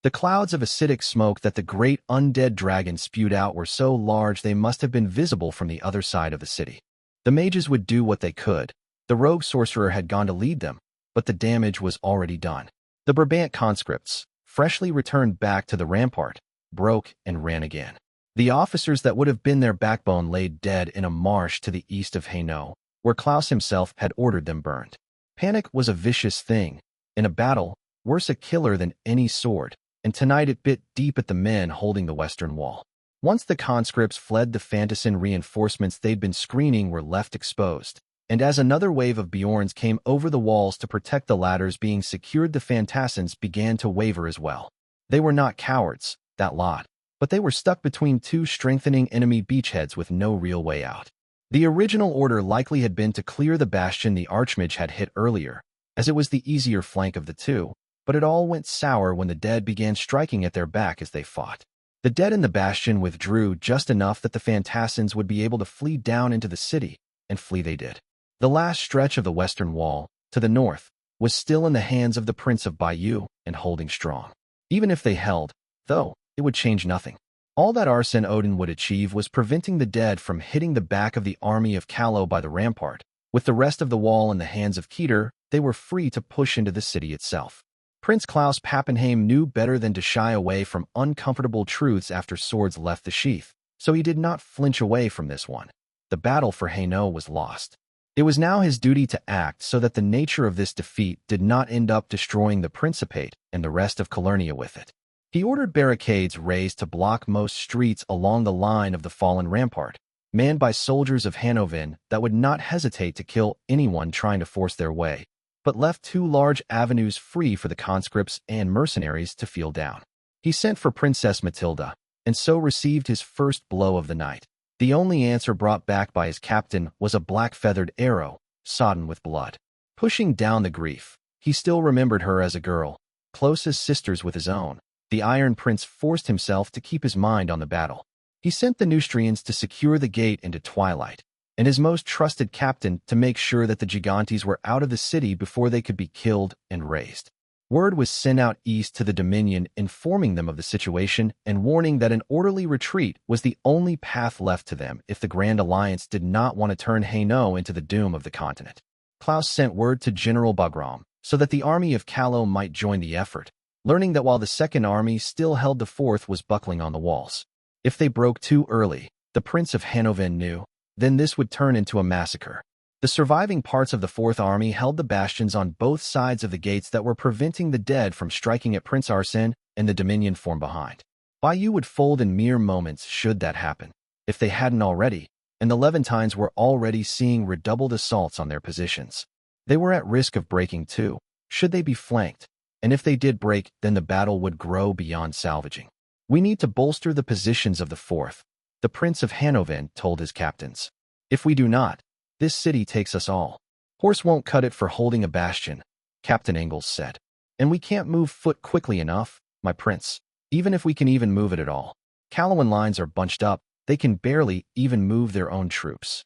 The clouds of acidic smoke that the great undead dragon spewed out were so large they must have been visible from the other side of the city. The mages would do what they could. The rogue sorcerer had gone to lead them, but the damage was already done. The Brabant conscripts, freshly returned back to the rampart, broke and ran again. The officers that would have been their backbone laid dead in a marsh to the east of Hainaut, where Klaus himself had ordered them burned. Panic was a vicious thing. In a battle, worse a killer than any sword, and tonight it bit deep at the men holding the western wall. Once the conscripts fled, the Fantassin reinforcements they'd been screening were left exposed, and as another wave of Bjorns came over the walls to protect the ladders being secured, the Fantassins began to waver as well. They were not cowards, that lot, but they were stuck between two strengthening enemy beachheads with no real way out. The original order likely had been to clear the bastion the Archmage had hit earlier, as it was the easier flank of the two, but it all went sour when the dead began striking at their back as they fought. The dead in the bastion withdrew just enough that the Fantassins would be able to flee down into the city, and flee they did. The last stretch of the western wall, to the north, was still in the hands of the Prince of Bayeux and holding strong. Even if they held, though, it would change nothing. All that Arsène Odin would achieve was preventing the dead from hitting the back of the army of Callow by the rampart. With the rest of the wall in the hands of Keter, they were free to push into the city itself. Prince Klaus Pappenheim knew better than to shy away from uncomfortable truths after swords left the sheath, so he did not flinch away from this one. The battle for Hainaut was lost. It was now his duty to act so that the nature of this defeat did not end up destroying the Principate and the rest of Calernia with it. He ordered barricades raised to block most streets along the line of the fallen rampart, manned by soldiers of Hanovin that would not hesitate to kill anyone trying to force their way, but left two large avenues free for the conscripts and mercenaries to feel down. He sent for Princess Matilda, and so received his first blow of the night. The only answer brought back by his captain was a black-feathered arrow, sodden with blood. Pushing down the grief, he still remembered her as a girl, close as sisters with his own. The Iron Prince forced himself to keep his mind on the battle. He sent the Neustrians to secure the gate into twilight, and his most trusted captain to make sure that the Gigantes were out of the city before they could be killed and raised. Word was sent out east to the Dominion informing them of the situation and warning that an orderly retreat was the only path left to them if the Grand Alliance did not want to turn Hainaut into the doom of the continent. Klaus sent word to General Bagram so that the army of Callow might join the effort, learning that while the Second Army still held the Fourth was buckling on the walls. If they broke too early, the Prince of Hanovin knew, then this would turn into a massacre. The surviving parts of the Fourth Army held the bastions on both sides of the gates that were preventing the dead from striking at Prince Arsène and the Dominion formed behind. Bayeux would fold in mere moments should that happen, if they hadn't already, and the Levantines were already seeing redoubled assaults on their positions. They were at risk of breaking too, should they be flanked, and if they did break, then the battle would grow beyond salvaging. "We need to bolster the positions of the Fourth," the Prince of Hanovin told his captains. "If we do not, this city takes us all. Horse won't cut it for holding a bastion," Captain Ingalls said. "And we can't move foot quickly enough, my prince, even if we can even move it at all. Callowan lines are bunched up, they can barely even move their own troops.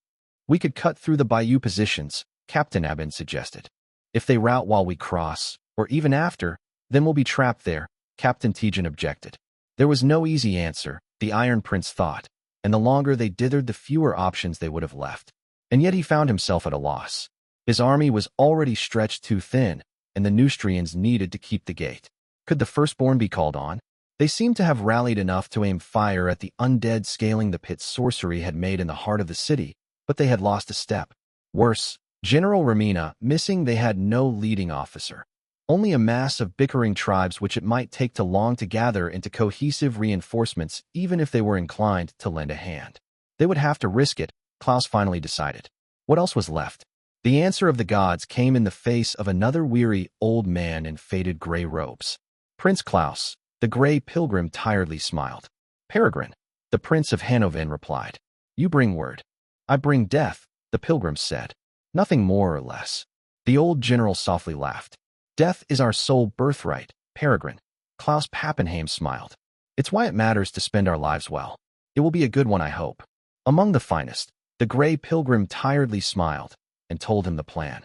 We could cut through the Bayeux positions," Captain Abin suggested. "If they rout while we cross, or even after, then we'll be trapped there," Captain Tejan objected. There was no easy answer, the Iron Prince thought, and the longer they dithered the fewer options they would have left. And yet he found himself at a loss. His army was already stretched too thin, and the Neustrians needed to keep the gate. Could the Firstborn be called on? They seemed to have rallied enough to aim fire at the undead scaling the pit sorcery had made in the heart of the city, but they had lost a step. Worse, General Ramina missing, they had no leading officer. Only a mass of bickering tribes which it might take too long to gather into cohesive reinforcements even if they were inclined to lend a hand. They would have to risk it, Klaus finally decided. What else was left? The answer of the gods came in the face of another weary old man in faded gray robes. Prince Klaus, the gray pilgrim, tiredly smiled. "Peregrine," the Prince of Hanovin replied. "You bring word." I bring death, the pilgrims said. Nothing more or less. The old general softly laughed. Death is our sole birthright, Peregrine. Klaus Pappenheim smiled. It's why it matters to spend our lives well. It will be a good one, I hope. Among the finest, the gray pilgrim tiredly smiled and told him the plan.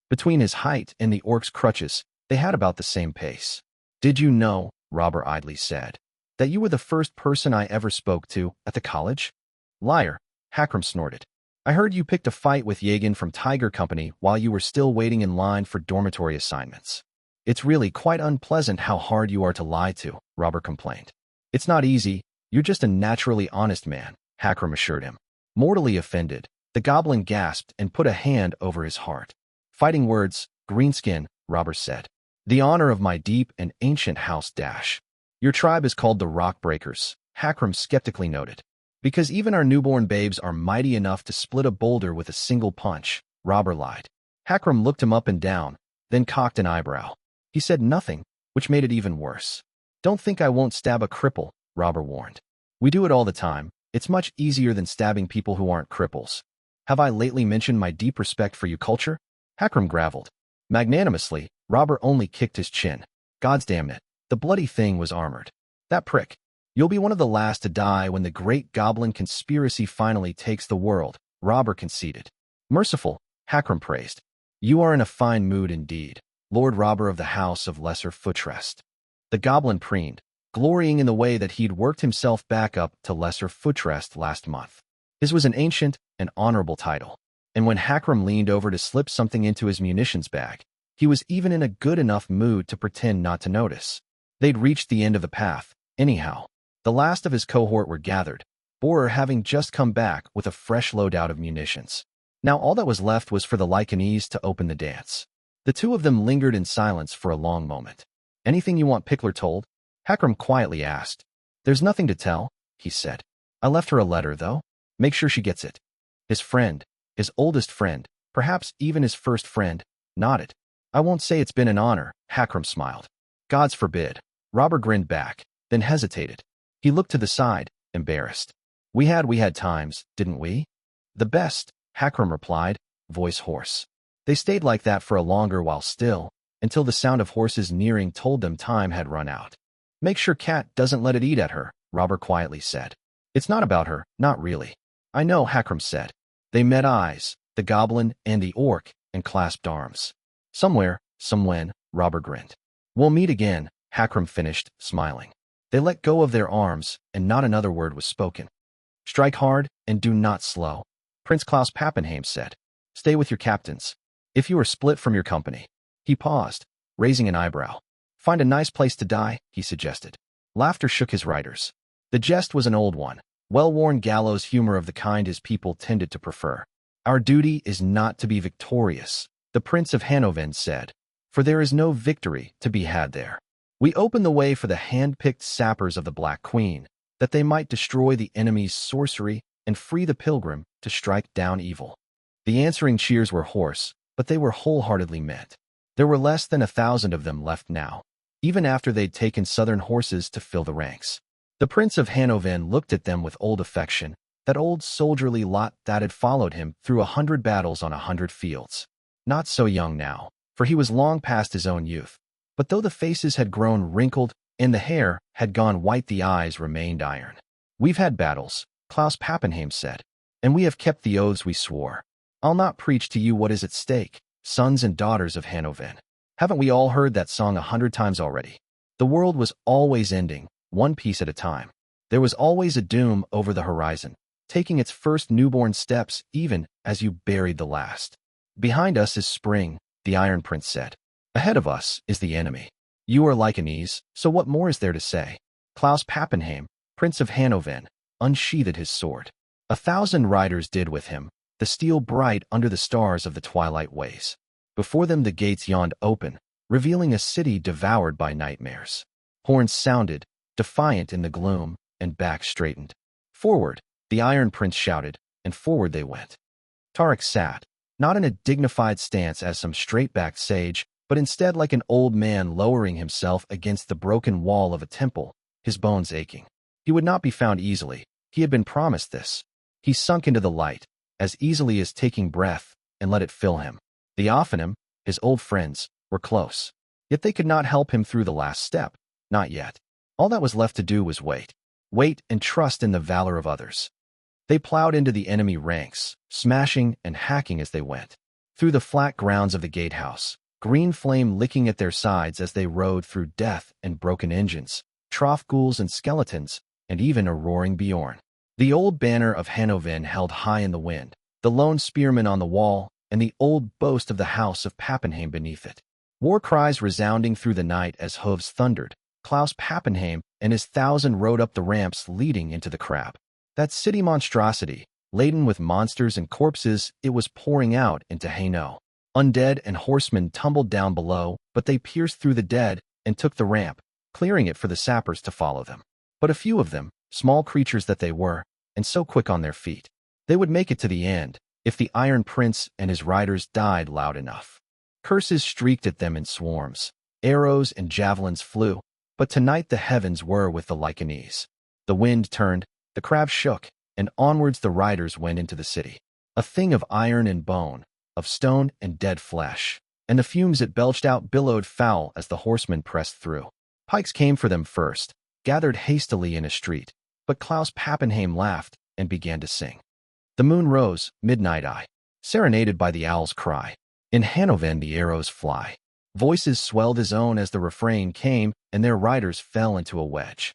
Between his height and the orc's crutches, they had about the same pace. Did you know, Robber idly said, that you were the first person I ever spoke to at the college? Liar, Hakram snorted. I heard you picked a fight with Yagan from Tiger Company while you were still waiting in line for dormitory assignments. It's really quite unpleasant how hard you are to lie to, Robber complained. It's not easy, you're just a naturally honest man, Hakram assured him. Mortally offended, the goblin gasped and put a hand over his heart. Fighting words, Greenskin, Robber said. The honor of my deep and ancient house dash. Your tribe is called the Rock Breakers, Hakram skeptically noted. Because even our newborn babes are mighty enough to split a boulder with a single punch, Robber lied. Hakram looked him up and down, then cocked an eyebrow. He said nothing, which made it even worse. Don't think I won't stab a cripple, Robber warned. We do it all the time. It's much easier than stabbing people who aren't cripples. Have I lately mentioned my deep respect for you culture? Hakram graveled. Magnanimously, Robber only kicked his chin. God's damn it, the bloody thing was armored. That prick. You'll be one of the last to die when the great goblin conspiracy finally takes the world, Robber conceded. Merciful, Hakram praised. You are in a fine mood indeed, Lord Robber of the House of Lesser Footrest. The goblin preened, glorying in the way that he'd worked himself back up to Lesser Footrest last month. His was an ancient and honorable title, and when Hakram leaned over to slip something into his munitions bag, he was even in a good enough mood to pretend not to notice. They'd reached the end of the path, anyhow. The last of his cohort were gathered, Borer having just come back with a fresh loadout of munitions. Now all that was left was for the Lycanese to open the dance. The two of them lingered in silence for a long moment. Anything you want Pickler told? Hakram quietly asked. There's nothing to tell, he said. I left her a letter, though. Make sure she gets it. His friend, his oldest friend, perhaps even his first friend, nodded. I won't say it's been an honor, Hakram smiled. Gods forbid. Robber grinned back, then hesitated. He looked to the side, embarrassed. We had times, didn't we? The best, Hakram replied, voice hoarse. They stayed like that for a longer while still, until the sound of horses nearing told them time had run out. Make sure Cat doesn't let it eat at her, Robber quietly said. It's not about her, not really. I know, Hakram said. They met eyes, the goblin and the orc, and clasped arms. Somewhere, somewhen, Robber grinned. We'll meet again, Hakram finished, smiling. They let go of their arms, and not another word was spoken. Strike hard, and do not slow, Prince Klaus Pappenheim said. Stay with your captains. If you are split from your company. He paused, raising an eyebrow. Find a nice place to die, he suggested. Laughter shook his riders. The jest was an old one, well-worn gallows humor of the kind his people tended to prefer. Our duty is not to be victorious, the Prince of Hanoven said, for there is no victory to be had there. We open the way for the hand-picked sappers of the Black Queen, that they might destroy the enemy's sorcery and free the pilgrim to strike down evil. The answering cheers were hoarse, but they were wholeheartedly meant. There were less than 1,000 of them left now, even after they'd taken southern horses to fill the ranks. The Prince of Hanoven looked at them with old affection, that old soldierly lot that had followed him through 100 battles on 100 fields. Not so young now, for he was long past his own youth. But though the faces had grown wrinkled and the hair had gone white, the eyes remained iron. We've had battles, Klaus Pappenheim said, and we have kept the oaths we swore. I'll not preach to you what is at stake, sons and daughters of Hanoven. Haven't we all heard that song 100 times already? The world was always ending, one piece at a time. There was always a doom over the horizon, taking its first newborn steps even as you buried the last. Behind us is spring, the Iron Prince said. Ahead of us is the enemy. You are Lycanese, so what more is there to say? Klaus Pappenheim, Prince of Hanoven, unsheathed his sword. 1,000 riders did with him, the steel bright under the stars of the twilight ways. Before them the gates yawned open, revealing a city devoured by nightmares. Horns sounded, defiant in the gloom, and backs straightened. Forward, the Iron Prince shouted, and forward they went. Tarek sat, not in a dignified stance as some straight-backed sage, but instead like an old man lowering himself against the broken wall of a temple, his bones aching. He would not be found easily. He had been promised this. He sunk into the light, as easily as taking breath, and let it fill him. The Ophanim, his old friends, were close. Yet they could not help him through the last step. Not yet. All that was left to do was wait. Wait and trust in the valor of others. They plowed into the enemy ranks, smashing and hacking as they went. Through the flat grounds of the gatehouse, green flame licking at their sides as they rode through death and broken engines, trough ghouls and skeletons, and even a roaring Bjorn. The old banner of Hannoven held high in the wind, the lone spearman on the wall, and the old boast of the house of Pappenheim beneath it. War cries resounding through the night as hooves thundered. Klaus Pappenheim and his 1,000 rode up the ramps leading into the crab. That city monstrosity, laden with monsters and corpses, it was pouring out into Hainaut. Undead and horsemen tumbled down below, but they pierced through the dead and took the ramp, clearing it for the sappers to follow them. But a few of them, small creatures that they were, and so quick on their feet, they would make it to the end, if the Iron Prince and his riders died loud enough. Curses streaked at them in swarms. Arrows and javelins flew, but tonight the heavens were with the Lycanese. The wind turned, the crab shook, and onwards the riders went into the city. A thing of iron and bone, of stone and dead flesh, and the fumes it belched out billowed foul as the horsemen pressed through. Pikes came for them first, gathered hastily in a street, but Klaus Pappenheim laughed and began to sing. The moon rose, midnight eye, serenaded by the owl's cry. In Hannoven the arrows fly. Voices swelled his own as the refrain came, and their riders fell into a wedge.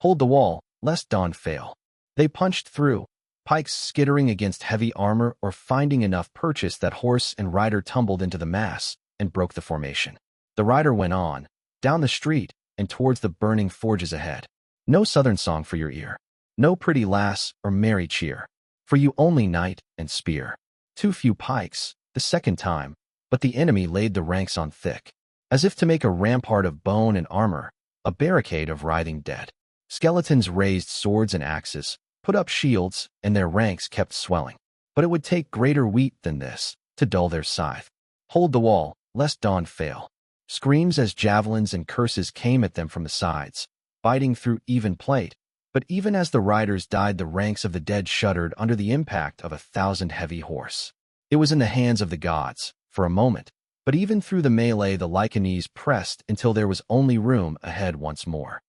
Hold the wall, lest dawn fail. They punched through, pikes skittering against heavy armor or finding enough purchase that horse and rider tumbled into the mass and broke the formation. The rider went on, down the street, and towards the burning forges ahead. No southern song for your ear. No pretty lass or merry cheer. For you only knight and spear. Too few pikes, the second time, but the enemy laid the ranks on thick, as if to make a rampart of bone and armor, a barricade of writhing dead. Skeletons raised swords and axes, put up shields, and their ranks kept swelling. But it would take greater wheat than this to dull their scythe. Hold the wall, lest dawn fail. Screams as javelins and curses came at them from the sides, biting through even plate. But even as the riders died, the ranks of the dead shuddered under the impact of 1,000 heavy horse. It was in the hands of the gods, for a moment, but even through the melee the Lycanese pressed until there was only room ahead once more.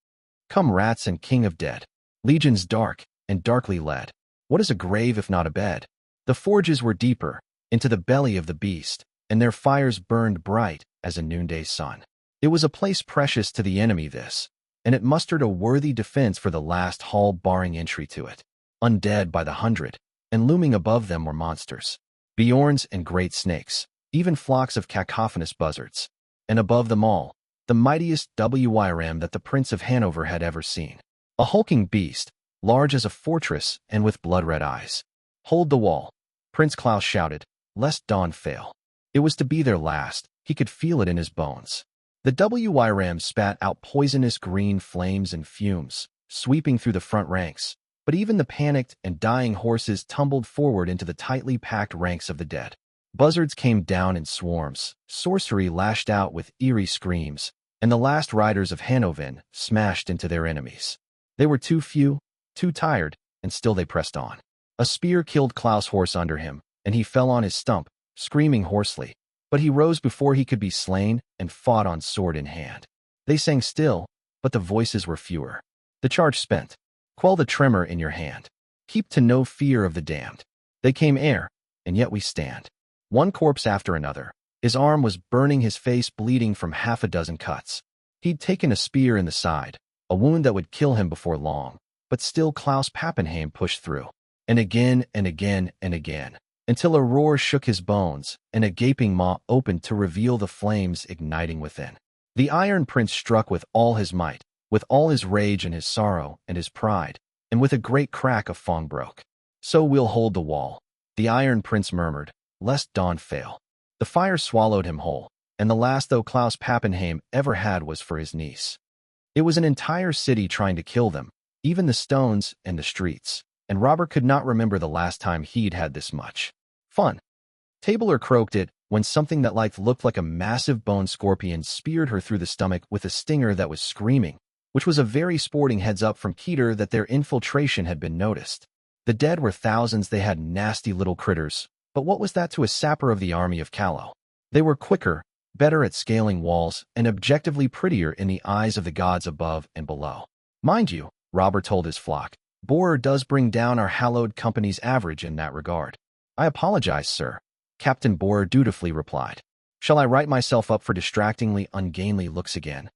Come rats and king of dead, legions dark and darkly led. What is a grave if not a bed? The forges were deeper, into the belly of the beast, and their fires burned bright as a noonday sun. It was a place precious to the enemy this, and it mustered a worthy defense for the last hall barring entry to it. Undead by the hundred, and looming above them were monsters. Bjorns and great snakes, even flocks of cacophonous buzzards, and above them all, the mightiest WYRM that the Prince of Hanover had ever seen. A hulking beast, large as a fortress and with blood-red eyes. Hold the wall, Prince Klaus shouted, lest dawn fail. It was to be their last, he could feel it in his bones. The WYRM spat out poisonous green flames and fumes, sweeping through the front ranks, but even the panicked and dying horses tumbled forward into the tightly packed ranks of the dead. Buzzards came down in swarms, sorcery lashed out with eerie screams, and the last riders of Hannoven smashed into their enemies. They were too few, too tired, and still they pressed on. A spear killed Klaus' horse under him, and he fell on his stump, screaming hoarsely. But he rose before he could be slain and fought on sword in hand. They sang still, but the voices were fewer. The charge spent. Quell the tremor in your hand. Keep to no fear of the damned. They came ere, and yet we stand. One corpse after another. His arm was burning, his face bleeding from 6 cuts. He'd taken a spear in the side, a wound that would kill him before long, but still Klaus Pappenheim pushed through. And again and again and again, until a roar shook his bones and a gaping maw opened to reveal the flames igniting within. The Iron Prince struck with all his might, with all his rage and his sorrow and his pride, and with a great crack a fong broke. So we'll hold the wall, the Iron Prince murmured, lest dawn fail. The fire swallowed him whole, and the last though Klaus Pappenheim ever had was for his niece. It was an entire city trying to kill them, even the stones and the streets, and Robert could not remember the last time he'd had this much fun. Tabler croaked it when something that looked like a massive bone scorpion speared her through the stomach with a stinger that was screaming, which was a very sporting heads-up from Keter that their infiltration had been noticed. The dead were thousands. They had nasty little critters, but what was that to a sapper of the army of Callow? They were quicker, better at scaling walls, and objectively prettier in the eyes of the gods above and below. Mind you, Robert told his flock, Borer does bring down our hallowed company's average in that regard. I apologize, sir, Captain Borer dutifully replied. Shall I write myself up for distractingly ungainly looks again?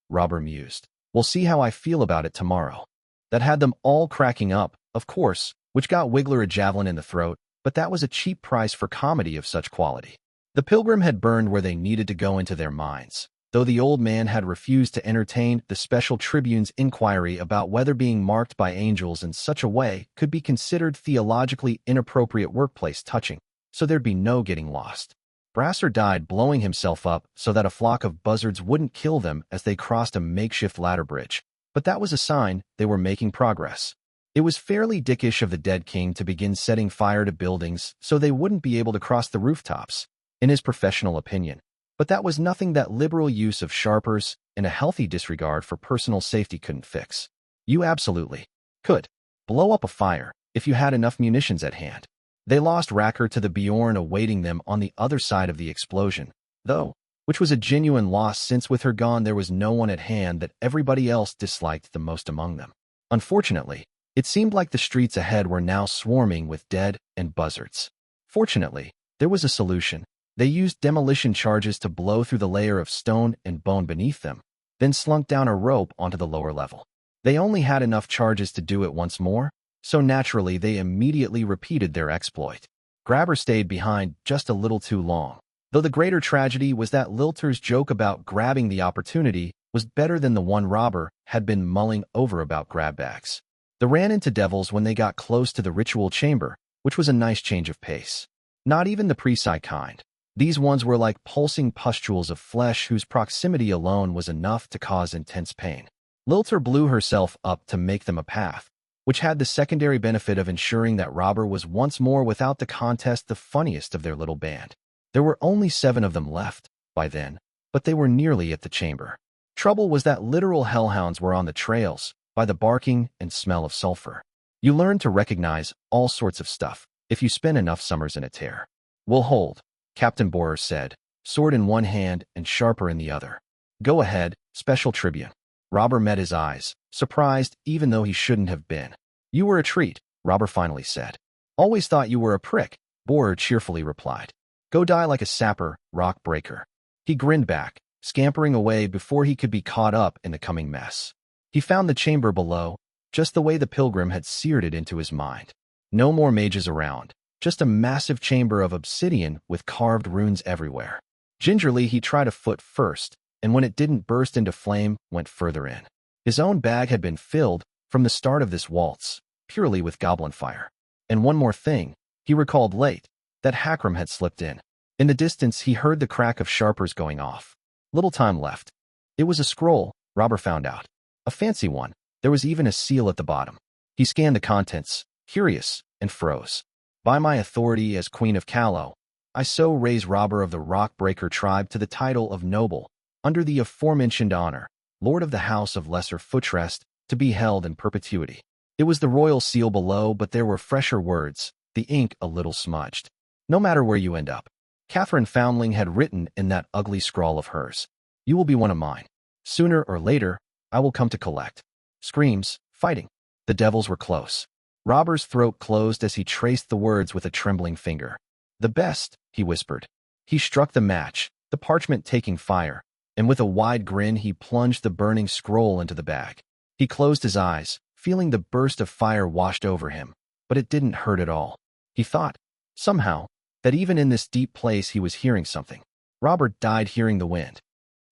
Robert mused. We'll see how I feel about it tomorrow. That had them all cracking up, of course, which got Wiggler a javelin in the throat, but that was a cheap price for comedy of such quality. The pilgrim had burned where they needed to go into their minds, though the old man had refused to entertain the special tribune's inquiry about whether being marked by angels in such a way could be considered theologically inappropriate workplace touching, so there'd be no getting lost. Brasser died blowing himself up so that a flock of buzzards wouldn't kill them as they crossed a makeshift ladder bridge, but that was a sign they were making progress. It was fairly dickish of the dead king to begin setting fire to buildings so they wouldn't be able to cross the rooftops, in his professional opinion, but that was nothing that liberal use of sharpers and a healthy disregard for personal safety couldn't fix. You absolutely could blow up a fire if you had enough munitions at hand. They lost Racker to the Bjorn awaiting them on the other side of the explosion, though, which was a genuine loss since with her gone there was no one at hand that everybody else disliked the most among them. Unfortunately, it seemed like the streets ahead were now swarming with dead and buzzards. Fortunately, there was a solution. They used demolition charges to blow through the layer of stone and bone beneath them, then slunk down a rope onto the lower level. They only had enough charges to do it once more, so naturally they immediately repeated their exploit. Grabber stayed behind just a little too long, though the greater tragedy was that Lilter's joke about grabbing the opportunity was better than the one Robber had been mulling over about grab bags. They ran into devils when they got close to the ritual chamber, which was a nice change of pace. Not even the pre-psy kind. These ones were like pulsing pustules of flesh whose proximity alone was enough to cause intense pain. Lilter blew herself up to make them a path, which had the secondary benefit of ensuring that Robber was once more without the contest the funniest of their little band. There were only 7 of them left by then, but they were nearly at the chamber. Trouble was that literal hellhounds were on the trails, by the barking and smell of sulfur. You learn to recognize all sorts of stuff if you spend enough summers in a tear. We'll hold, Captain Borer said, sword in one hand and sharper in the other. Go ahead, Special Tribune. Robber met his eyes, surprised even though he shouldn't have been. You were a treat, Robber finally said. Always thought you were a prick, Borer cheerfully replied. Go die like a sapper, rock breaker. He grinned back, scampering away before he could be caught up in the coming mess. He found the chamber below, just the way the pilgrim had seared it into his mind. No more mages around, just a massive chamber of obsidian with carved runes everywhere. Gingerly he tried a foot first, and when it didn't burst into flame, went further in. His own bag had been filled, from the start of this waltz, purely with goblin fire. And one more thing, he recalled late, that Hakram had slipped in. In the distance he heard the crack of sharpers going off. Little time left. It was a scroll, Robber found out. A fancy one. There was even a seal at the bottom. He scanned the contents, curious, and froze. By my authority as Queen of Callow, I so raise Robber of the Rockbreaker tribe to the title of noble, under the aforementioned honor, Lord of the House of Lesser Footrest, to be held in perpetuity. It was the royal seal below, but there were fresher words, the ink a little smudged. No matter where you end up, Catherine Foundling had written in that ugly scrawl of hers, you will be one of mine. Sooner or later, I will come to collect. Screams, fighting. The devils were close. Robber's throat closed as he traced the words with a trembling finger. The best, he whispered. He struck the match, the parchment taking fire, and with a wide grin he plunged the burning scroll into the bag. He closed his eyes, feeling the burst of fire washed over him, but it didn't hurt at all. He thought, somehow, that even in this deep place he was hearing something. Robert died hearing the wind.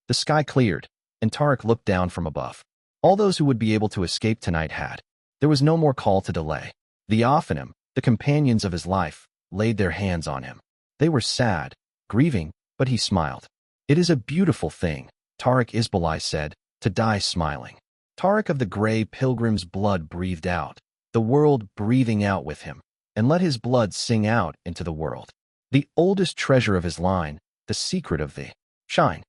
The sky cleared, and Tarek looked down from above. All those who would be able to escape tonight had. There was no more call to delay. The Ophanim, the companions of his life, laid their hands on him. They were sad, grieving, but he smiled. It is a beautiful thing, Tarek Isbalai said, to die smiling. Tarek of the Grey Pilgrim's blood breathed out, the world breathing out with him, and let his blood sing out into the world. The oldest treasure of his line, the secret of the shine.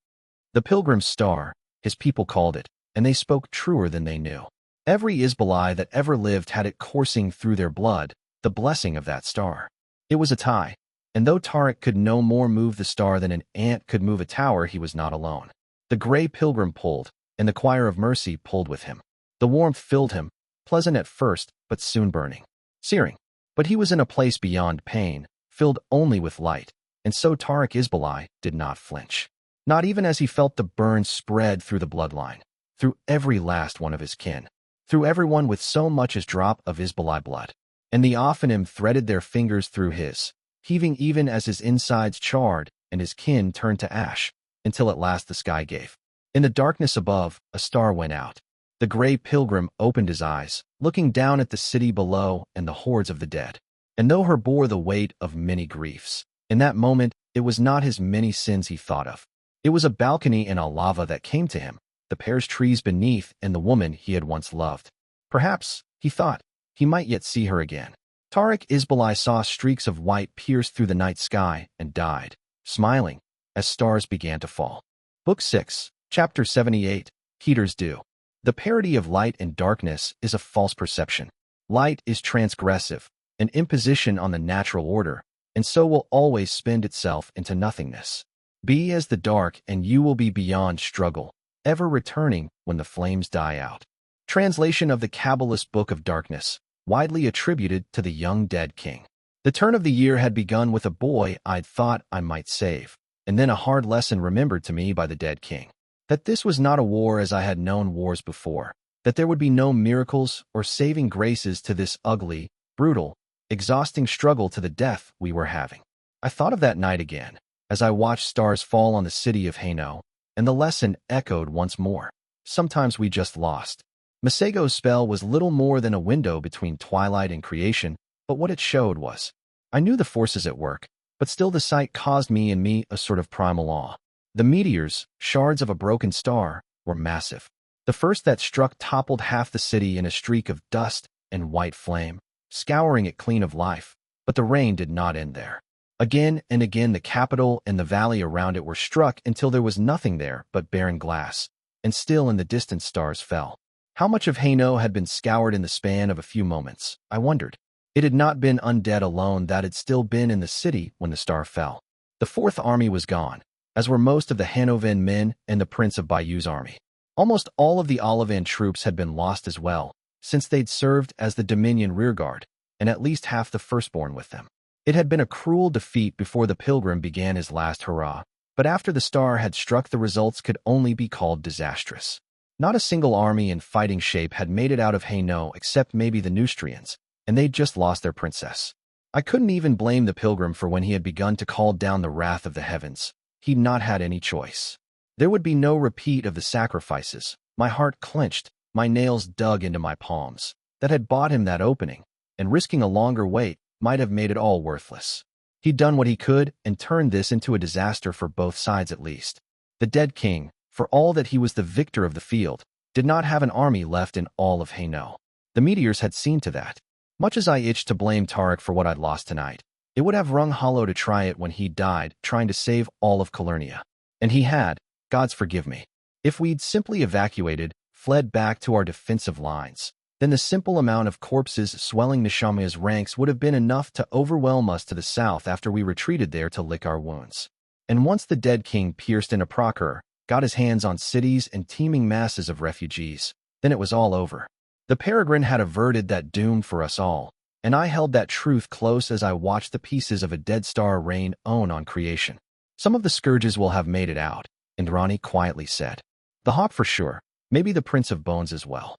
The Pilgrim's star, his people called it, and they spoke truer than they knew. Every Isbali that ever lived had it coursing through their blood, the blessing of that star. It was a tie, and though Tarek could no more move the star than an ant could move a tower, he was not alone. The gray pilgrim pulled, and the choir of mercy pulled with him. The warmth filled him, pleasant at first, but soon burning, searing. But he was in a place beyond pain, filled only with light, and so Tarek Isbali did not flinch. Not even as he felt the burn spread through the bloodline, through every last one of his kin, through everyone with so much as drop of Isbali blood. And the Ophanim threaded their fingers through his, heaving even as his insides charred and his kin turned to ash, until at last the sky gave. In the darkness above, a star went out. The gray pilgrim opened his eyes, looking down at the city below and the hordes of the dead. And though her bore the weight of many griefs, in that moment it was not his many sins he thought of. It was a balcony in a lava that came to him, the pear's trees beneath and the woman he had once loved. Perhaps, he thought, he might yet see her again. Tarek Isbali saw streaks of white pierce through the night sky and died, smiling, as stars began to fall. Book 6, Chapter 78, Keter's Due. The parity of light and darkness is a false perception. Light is transgressive, an imposition on the natural order, and so will always spend itself into nothingness. Be as the dark and you will be beyond struggle, ever returning when the flames die out. Translation of the Kabbalist Book of Darkness, widely attributed to the young dead king. The turn of the year had begun with a boy I'd thought I might save, and then a hard lesson remembered to me by the dead king. That this was not a war as I had known wars before, that there would be no miracles or saving graces to this ugly, brutal, exhausting struggle to the death we were having. I thought of that night again, as I watched stars fall on the city of Haino, and the lesson echoed once more. Sometimes we just lost. Masego's spell was little more than a window between twilight and creation, but what it showed was, I knew the forces at work, but still the sight caused me a sort of primal awe. The meteors, shards of a broken star, were massive. The first that struck toppled half the city in a streak of dust and white flame, scouring it clean of life, but the rain did not end there. Again and again the capital and the valley around it were struck until there was nothing there but barren glass, and still in the distant stars fell. How much of Haino had been scoured in the span of a few moments, I wondered. It had not been undead alone that had still been in the city when the star fell. The Fourth Army was gone, as were most of the Hanovan men and the Prince of Bayou's army. Almost all of the Olivan troops had been lost as well, since they'd served as the Dominion rearguard, and at least half the firstborn with them. It had been a cruel defeat before the pilgrim began his last hurrah, but after the star had struck the results could only be called disastrous. Not a single army in fighting shape had made it out of Haino except maybe the Neustrians, and they'd just lost their princess. I couldn't even blame the pilgrim for when he had begun to call down the wrath of the heavens. He'd not had any choice. There would be no repeat of the sacrifices. My heart clenched, my nails dug into my palms, that had bought him that opening, and risking a longer wait might have made it all worthless. He'd done what he could and turned this into a disaster for both sides at least. The dead king, for all that he was the victor of the field, did not have an army left in all of Haino. The meteors had seen to that. Much as I itched to blame Tarek for what I'd lost tonight, it would have rung hollow to try it when he died trying to save all of Calernia. And he had, gods forgive me. If we'd simply evacuated, fled back to our defensive lines, then the simple amount of corpses swelling Neshama's ranks would have been enough to overwhelm us to the south after we retreated there to lick our wounds. And once the dead king pierced into Prokhor, got his hands on cities and teeming masses of refugees, then it was all over. The peregrine had averted that doom for us all, and I held that truth close as I watched the pieces of a dead star rain on creation. Some of the scourges will have made it out, Indrani quietly said. The hawk for sure, maybe the Prince of Bones as well.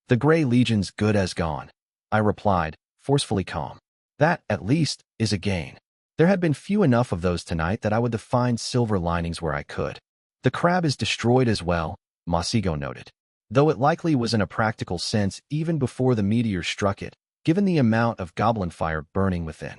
The Grey Legion's good as gone, I replied, forcefully calm. That, at least, is a gain. There had been few enough of those tonight that I would find silver linings where I could. The crab is destroyed as well, Masigo noted. Though it likely was in a practical sense even before the meteor struck it, given the amount of goblin fire burning within.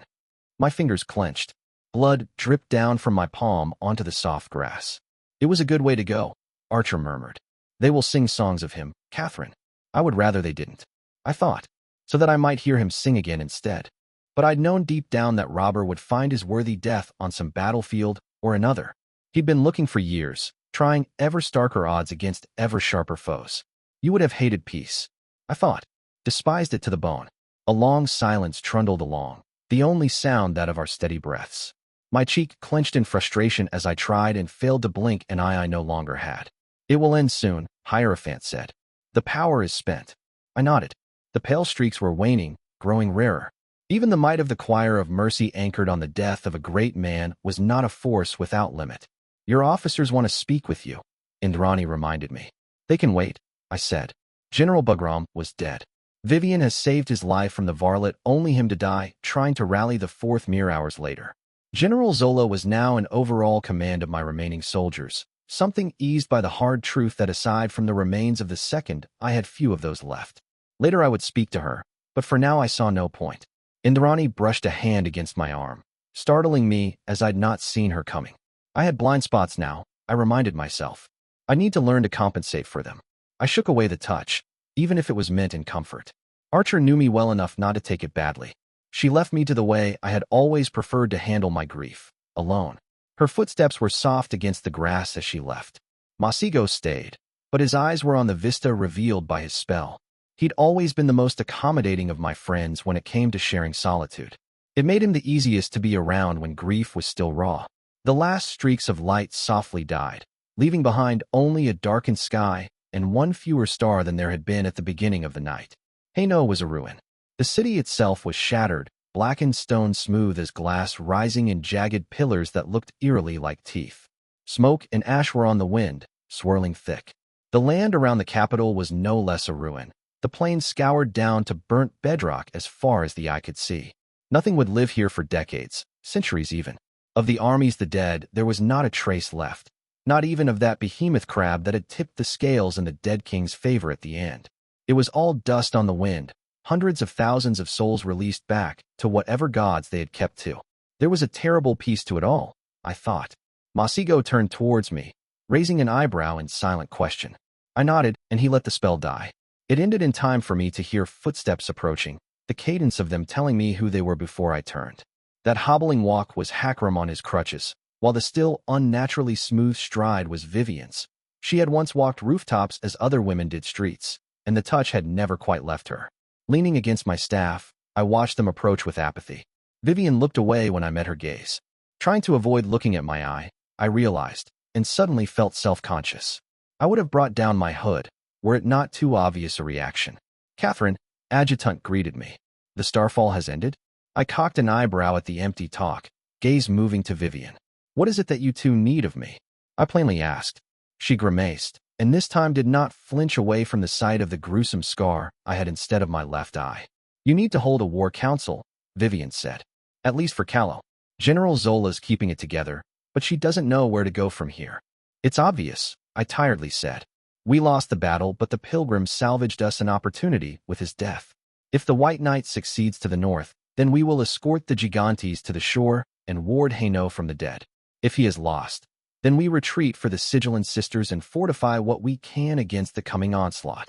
My fingers clenched. Blood dripped down from my palm onto the soft grass. It was a good way to go, Archer murmured. They will sing songs of him, Catherine. I would rather they didn't, I thought, so that I might hear him sing again instead. But I'd known deep down that Robber would find his worthy death on some battlefield or another. He'd been looking for years, trying ever starker odds against ever sharper foes. You would have hated peace. I thought. Despised it to the bone. A long silence trundled along, the only sound that of our steady breaths. My cheek clenched in frustration as I tried and failed to blink an eye I no longer had. It will end soon, Hierophant said. The power is spent. I nodded. The pale streaks were waning, growing rarer. Even the might of the choir of mercy anchored on the death of a great man was not a force without limit. Your officers want to speak with you, Indrani reminded me. They can wait, I said. General Bugram was dead. Vivian has saved his life from the varlet, only him to die, trying to rally the fourth mere hours later. General Zola was now in overall command of my remaining soldiers, something eased by the hard truth that aside from the remains of the second, I had few of those left. Later I would speak to her, but for now I saw no point. Indrani brushed a hand against my arm, startling me as I'd not seen her coming. I had blind spots now, I reminded myself. I need to learn to compensate for them. I shook away the touch, even if it was meant in comfort. Archer knew me well enough not to take it badly. She left me to the way I had always preferred to handle my grief, alone. Her footsteps were soft against the grass as she left. Masigo stayed, but his eyes were on the vista revealed by his spell. He'd always been the most accommodating of my friends when it came to sharing solitude. It made him the easiest to be around when grief was still raw. The last streaks of light softly died, leaving behind only a darkened sky and one fewer star than there had been at the beginning of the night. Haino was a ruin. The city itself was shattered, blackened stone smooth as glass rising in jagged pillars that looked eerily like teeth. Smoke and ash were on the wind, swirling thick. The land around the capital was no less a ruin, the plains scoured down to burnt bedrock as far as the eye could see. Nothing would live here for decades, centuries even. Of the armies the dead, there was not a trace left, not even of that behemoth crab that had tipped the scales in the dead king's favor at the end. It was all dust on the wind, hundreds of thousands of souls released back to whatever gods they had kept to. There was a terrible piece to it all, I thought. Masigo turned towards me, raising an eyebrow in silent question. I nodded, and he let the spell die. It ended in time for me to hear footsteps approaching, the cadence of them telling me who they were before I turned. That hobbling walk was Hakram on his crutches, while the still unnaturally smooth stride was Vivian's. She had once walked rooftops as other women did streets, and the touch had never quite left her. Leaning against my staff, I watched them approach with apathy. Vivian looked away when I met her gaze. Trying to avoid looking at my eye, I realized, and suddenly felt self-conscious. I would have brought down my hood, were it not too obvious a reaction. Catherine, adjutant greeted me. The starfall has ended? I cocked an eyebrow at the empty talk, gaze moving to Vivian. What is it that you two need of me? I plainly asked. She grimaced, and this time did not flinch away from the sight of the gruesome scar I had instead of my left eye. You need to hold a war council, Vivian said. At least for Callow. General Zola's keeping it together, but she doesn't know where to go from here. It's obvious, I tiredly said. We lost the battle, but the pilgrim salvaged us an opportunity with his death. If the White Knight succeeds to the north, then we will escort the Gigantes to the shore and ward Haino from the dead. If he is lost, then we retreat for the Sigil sisters and fortify what we can against the coming onslaught.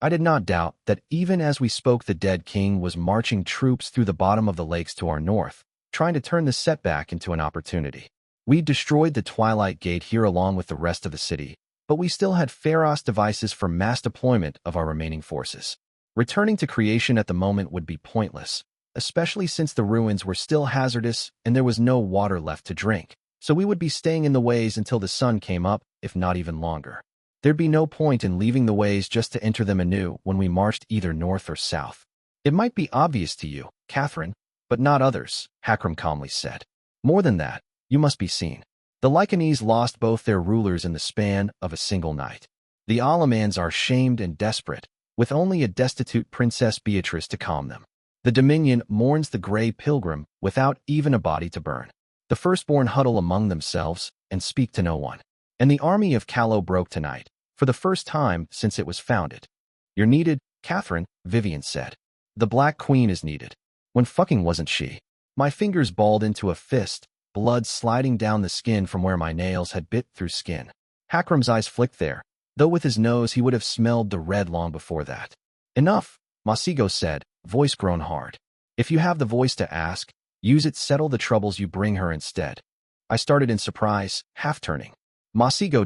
I did not doubt that even as we spoke, the dead king was marching troops through the bottom of the lakes to our north, trying to turn the setback into an opportunity. We destroyed the Twilight Gate here along with the rest of the city, but we still had Pharos devices for mass deployment of our remaining forces. Returning to creation at the moment would be pointless, especially since the ruins were still hazardous and there was no water left to drink, so we would be staying in the ways until the sun came up, if not even longer. There'd be no point in leaving the ways just to enter them anew when we marched either north or south. It might be obvious to you, Catherine, but not others, Hakram calmly said. More than that, you must be seen. The Lycanese lost both their rulers in the span of a single night. The Alamans are shamed and desperate, with only a destitute Princess Beatrice to calm them. The Dominion mourns the Grey Pilgrim without even a body to burn. The firstborn huddle among themselves and speak to no one. And the army of Callow broke tonight, for the first time since it was founded. You're needed, Catherine, Vivian said. The Black Queen is needed. When fucking wasn't she? My fingers balled into a fist, blood sliding down the skin from where my nails had bit through skin. Hakram's eyes flicked there, though with his nose he would have smelled the red long before that. Enough, Masigo said, voice grown hard. If you have the voice to ask, use it, settle the troubles you bring her instead. I started in surprise, half turning. Masigo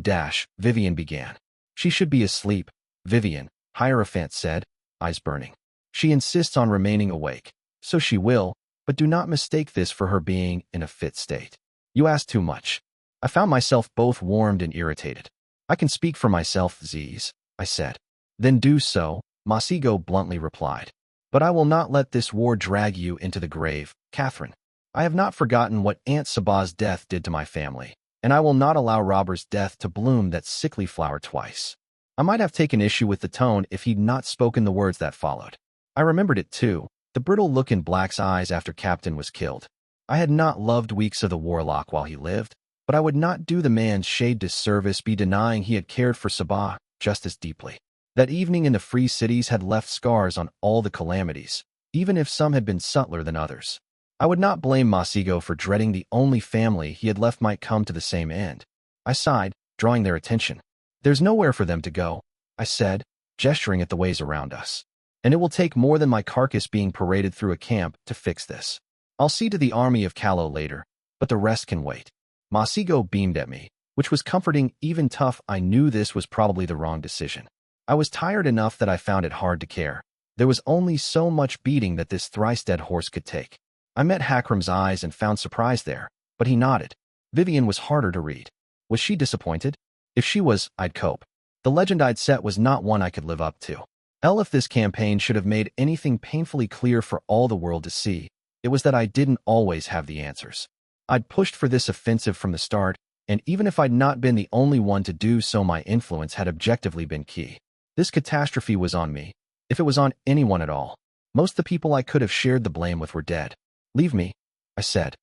Vivian began. She should be asleep, Vivian, Hierophant said. eyes burning. She insists on remaining awake. So she will, but do not mistake this for her being in a fit state. You ask too much. I found myself both warmed and irritated. I can speak for myself, Ziz, I said. Then do so, Masigo bluntly replied. But I will not let this war drag you into the grave, Catherine. I have not forgotten what Aunt Sabah's death did to my family, and I will not allow Robert's death to bloom that sickly flower twice. I might have taken issue with the tone if he'd not spoken the words that followed. I remembered it too, the brittle look in Black's eyes after Captain was killed. I had not loved weeks of the warlock while he lived, but I would not do the man's shade disservice be denying he had cared for Sabah just as deeply. That evening in the Free Cities had left scars on all the calamities, even if some had been subtler than others. I would not blame Masigo for dreading the only family he had left might come to the same end. I sighed, drawing their attention. There's nowhere for them to go, I said, gesturing at the ways around us. And it will take more than my carcass being paraded through a camp to fix this. I'll see to the army of Callow later, but the rest can wait. Masigo beamed at me, which was comforting. Even tough, I knew this was probably the wrong decision. I was tired enough that I found it hard to care. There was only so much beating that this thrice-dead horse could take. I met Hakram's eyes and found surprise there, but he nodded. Vivian was harder to read. Was she disappointed? If she was, I'd cope. The legend I'd set was not one I could live up to. If this campaign should have made anything painfully clear for all the world to see, it was that I didn't always have the answers. I'd pushed for this offensive from the start, and even if I'd not been the only one to do so, my influence had objectively been key. This catastrophe was on me, if it was on anyone at all. Most of the people I could have shared the blame with were dead. Leave me, I said.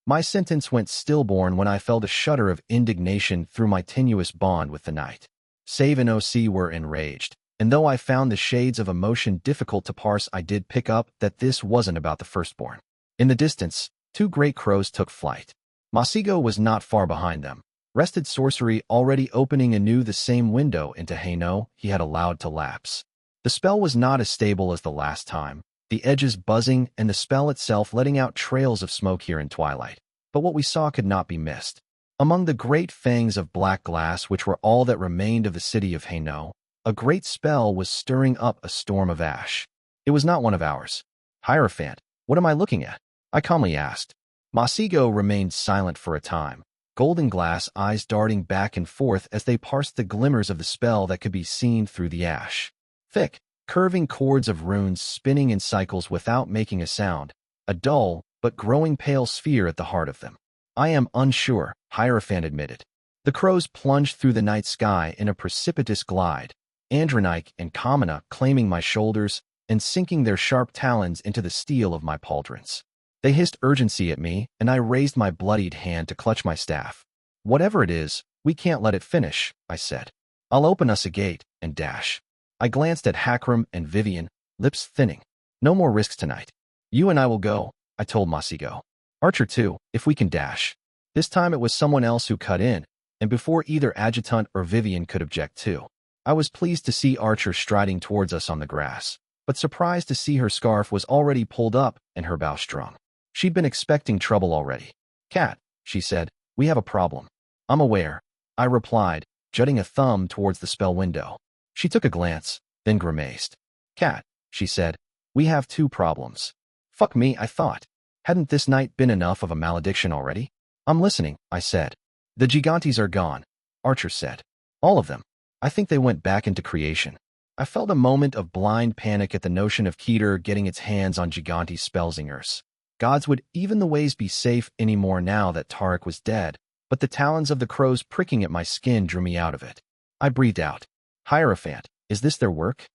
My sentence went stillborn when I felt a shudder of indignation through my tenuous bond with the night. Save and OC were enraged. And though I found the shades of emotion difficult to parse, I did pick up that this wasn't about the firstborn. In the distance, two great crows took flight. Masigo was not far behind them, rested sorcery already opening anew the same window into Haino he had allowed to lapse. The spell was not as stable as the last time, the edges buzzing and the spell itself letting out trails of smoke here in twilight. But what we saw could not be missed. Among the great fangs of black glass which were all that remained of the city of Haino, a great spell was stirring up a storm of ash. It was not one of ours. Hierophant, what am I looking at? I calmly asked. Masigo remained silent for a time, golden glass eyes darting back and forth as they parsed the glimmers of the spell that could be seen through the ash. Thick, curving cords of runes spinning in cycles without making a sound, a dull but growing pale sphere at the heart of them. I am unsure, Hierophant admitted. The crows plunged through the night sky in a precipitous glide, Andronike and Kamina claiming my shoulders and sinking their sharp talons into the steel of my pauldrons. They hissed urgency at me, and I raised my bloodied hand to clutch my staff. Whatever it is, we can't let it finish, I said. I'll open us a gate and dash. I glanced at Hakram and Vivian, lips thinning. No more risks tonight. You and I will go, I told Masigo. Archer too, if we can dash. This time it was someone else who cut in, and before either Adjutant or Vivian could object too. I was pleased to see Archer striding towards us on the grass, but surprised to see her scarf was already pulled up and her bow strung. She'd been expecting trouble already. Cat, she said, we have a problem. I'm aware, I replied, jutting a thumb towards the spell window. She took a glance, then grimaced. Cat, she said, we have two problems. Fuck me, I thought. Hadn't this night been enough of a malediction already? I'm listening, I said. The Gigantes are gone, Archer said. All of them. I think they went back into creation. I felt a moment of blind panic at the notion of Keter getting its hands on Gigante spellzingers. Gods, would even the ways be safe anymore now that Tarek was dead? But the talons of the crows pricking at my skin drew me out of it. I breathed out. Hierophant, is this their work?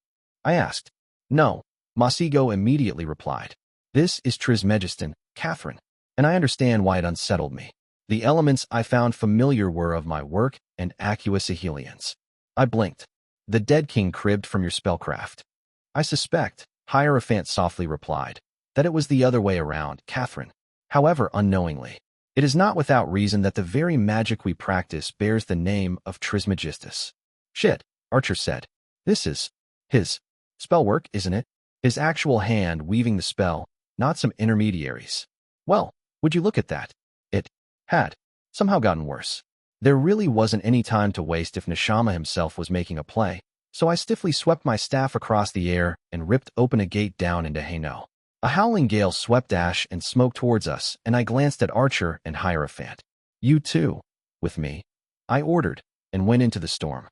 I asked. No, Masigo immediately replied. This is Trismegiston, Catherine, and I understand why it unsettled me. The elements I found familiar were of my work and Aqueous Ahelians. I blinked. The dead king cribbed from your spellcraft. I suspect, Hierophant softly replied, that it was the other way around, Catherine. However unknowingly, it is not without reason that the very magic we practice bears the name of Trismegistus. Shit, Archer said. This is his spell work, isn't it? His actual hand weaving the spell, not some intermediaries. Well, would you look at that? It had somehow gotten worse. There really wasn't any time to waste if Neshama himself was making a play. So I stiffly swept my staff across the air and ripped open a gate down into Hainaut. A howling gale swept ash and smoke towards us, and I glanced at Archer and Hierophant. "You too, with me," I ordered, and went into the storm.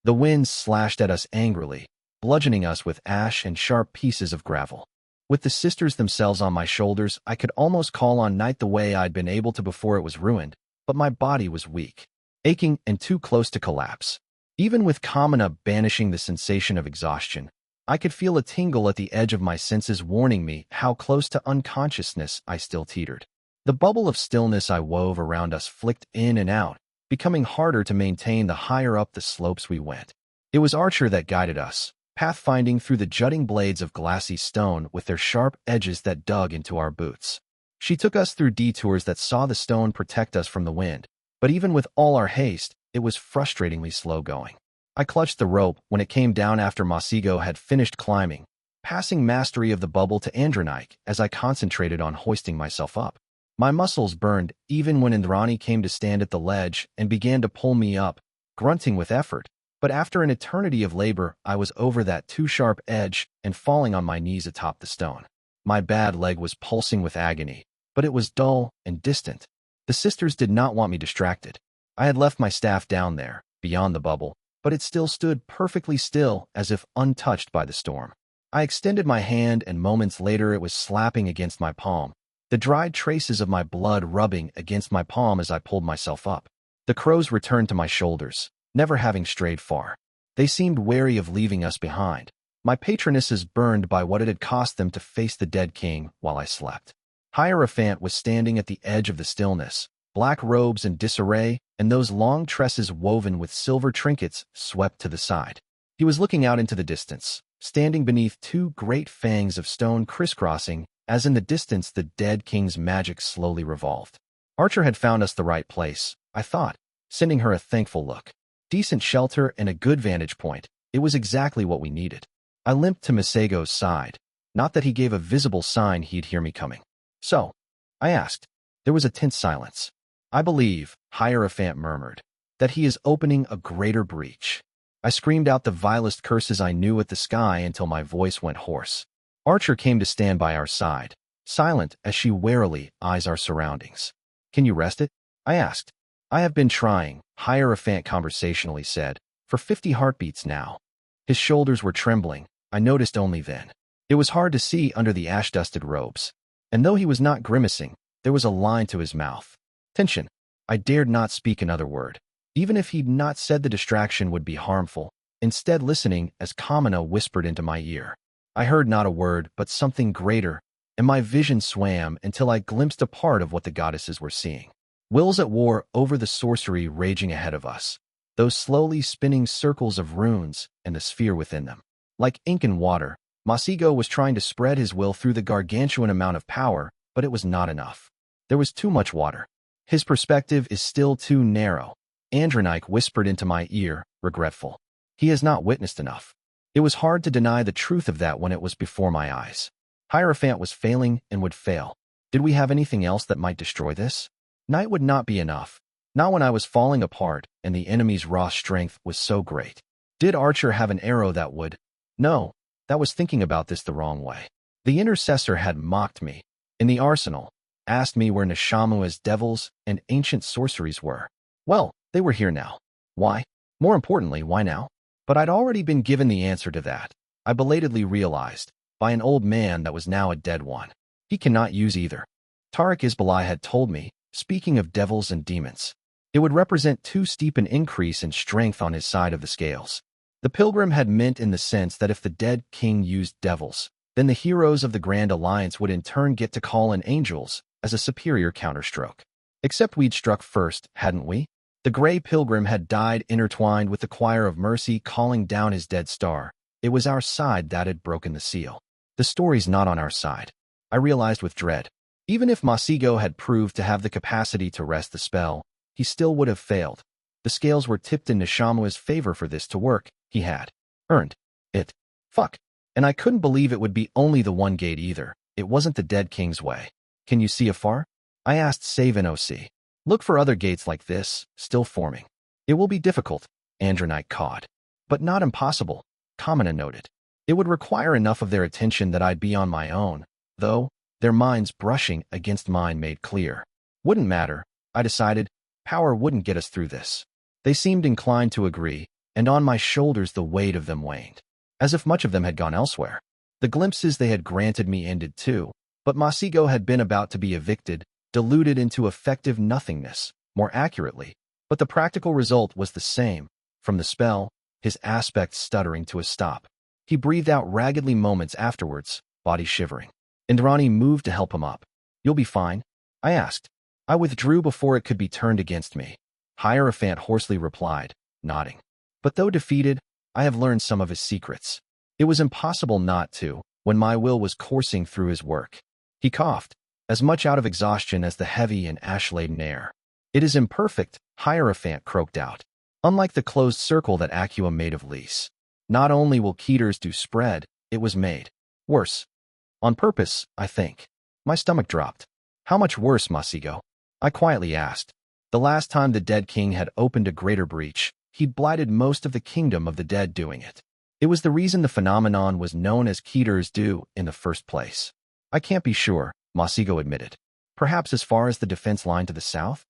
The winds slashed at us angrily, bludgeoning us with ash and sharp pieces of gravel. With the sisters themselves on my shoulders, I could almost call on night the way I'd been able to before it was ruined, but my body was weak, aching and too close to collapse. Even with Kamina banishing the sensation of exhaustion, I could feel a tingle at the edge of my senses warning me how close to unconsciousness I still teetered. The bubble of stillness I wove around us flicked in and out, becoming harder to maintain the higher up the slopes we went. It was Archer that guided us, pathfinding through the jutting blades of glassy stone with their sharp edges that dug into our boots. She took us through detours that saw the stone protect us from the wind, but even with all our haste, it was frustratingly slow going. I clutched the rope when it came down after Masigo had finished climbing, passing mastery of the bubble to Andronike as I concentrated on hoisting myself up. My muscles burned even when Indrani came to stand at the ledge and began to pull me up, grunting with effort. But after an eternity of labor, I was over that too sharp edge and falling on my knees atop the stone. My bad leg was pulsing with agony, but it was dull and distant. The sisters did not want me distracted. I had left my staff down there, beyond the bubble, but it still stood perfectly still as if untouched by the storm. I extended my hand and moments later it was slapping against my palm, the dried traces of my blood rubbing against my palm as I pulled myself up. The crows returned to my shoulders, never having strayed far. They seemed wary of leaving us behind, my patronesses burned by what it had cost them to face the dead king while I slept. Hierophant was standing at the edge of the stillness, black robes in disarray, and those long tresses woven with silver trinkets swept to the side. He was looking out into the distance, standing beneath two great fangs of stone crisscrossing, as in the distance the dead king's magic slowly revolved. Archer had found us the right place, I thought, sending her a thankful look. Decent shelter and a good vantage point, it was exactly what we needed. I limped to Masego's side, not that he gave a visible sign he'd hear me coming. "So?" I asked. There was a tense silence. "I believe," Hierophant murmured, "that he is opening a greater breach." I screamed out the vilest curses I knew at the sky until my voice went hoarse. Archer came to stand by our side, silent as she warily eyes our surroundings. "Can you rest it?" I asked. "I have been trying," Hierophant conversationally said, "for 50 heartbeats now." His shoulders were trembling, I noticed only then. It was hard to see under the ash-dusted robes. And though he was not grimacing, there was a line to his mouth. Tension. I dared not speak another word. Even if he'd not said the distraction would be harmful, instead listening as Kamina whispered into my ear. I heard not a word, but something greater, and my vision swam until I glimpsed a part of what the goddesses were seeing. Wills at war over the sorcery raging ahead of us, those slowly spinning circles of runes and the sphere within them. Like ink and water, Masigo was trying to spread his will through the gargantuan amount of power, but it was not enough. There was too much water. His perspective is still too narrow. Andronike whispered into my ear, regretful. He has not witnessed enough. It was hard to deny the truth of that when it was before my eyes. Hierophant was failing and would fail. Did we have anything else that might destroy this? Night would not be enough. Not when I was falling apart and the enemy's raw strength was so great. Did Archer have an arrow that would? No, that was thinking about this the wrong way. The intercessor had mocked me. In the arsenal, asked me where Neshamua's devils and ancient sorceries were. Well, they were here now. Why? More importantly, why now? But I'd already been given the answer to that. I belatedly realized, by an old man that was now a dead one. He cannot use either. Tariq Isbalai had told me, speaking of devils and demons, it would represent too steep an increase in strength on his side of the scales. The pilgrim had meant in the sense that if the dead king used devils, then the heroes of the Grand Alliance would in turn get to call in angels as a superior counterstroke. Except we'd struck first, hadn't we? The gray pilgrim had died intertwined with the choir of mercy calling down his dead star. It was our side that had broken the seal. The story's not on our side. I realized with dread. Even if Masigo had proved to have the capacity to wrest the spell, he still would have failed. The scales were tipped in Neshamua's favor for this to work. He had earned it. Fuck. And I couldn't believe it would be only the one gate either. It wasn't the dead king's way. Can you see afar? I asked Save and OC. Look for other gates like this, still forming. It will be difficult, Andronike cawed. But not impossible, Kamina noted. It would require enough of their attention that I'd be on my own, though, their minds brushing against mine made clear. Wouldn't matter, I decided. Power wouldn't get us through this. They seemed inclined to agree, and on my shoulders the weight of them waned, as if much of them had gone elsewhere. The glimpses they had granted me ended too, but Masigo had been about to be evicted, diluted into effective nothingness, more accurately. But the practical result was the same. From the spell, his aspect stuttering to a stop. He breathed out raggedly moments afterwards, body shivering. Indrani moved to help him up. You'll be fine? I asked. I withdrew before it could be turned against me. Hierophant hoarsely replied, nodding. But though defeated, I have learned some of his secrets. It was impossible not to, when my will was coursing through his work. He coughed, as much out of exhaustion as the heavy and ash-laden air. It is imperfect, Hierophant croaked out. Unlike the closed circle that Acua made of Lys. Not only will Keter's do spread, it was made worse. On purpose, I think. My stomach dropped. How much worse, Masigo? I quietly asked. The last time the dead king had opened a greater breach, he'd blighted most of the kingdom of the dead doing it. It was the reason the phenomenon was known as Keter's do in the first place. I can't be sure, Masigo admitted. Perhaps as far as the defense line to the south?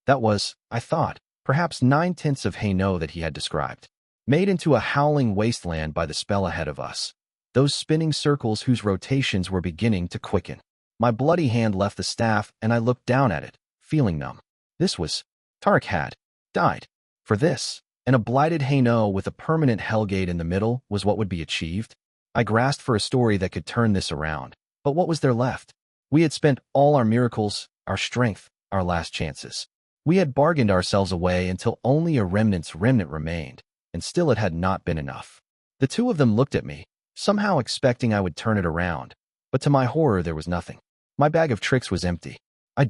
That was, I thought, perhaps 9/10 of Hainaut that he had described. Made into a howling wasteland by the spell ahead of us. Those spinning circles whose rotations were beginning to quicken. My bloody hand left the staff and I looked down at it, feeling numb. This was... Tarek had died. For this, and a blighted Hainaut with a permanent hellgate in the middle was what would be achieved. I grasped for a story that could turn this around. But what was there left? We had spent all our miracles, our strength, our last chances. We had bargained ourselves away until only a remnant remained, and still it had not been enough. The two of them looked at me, somehow expecting I would turn it around, but to my horror there was nothing. My bag of tricks was empty. I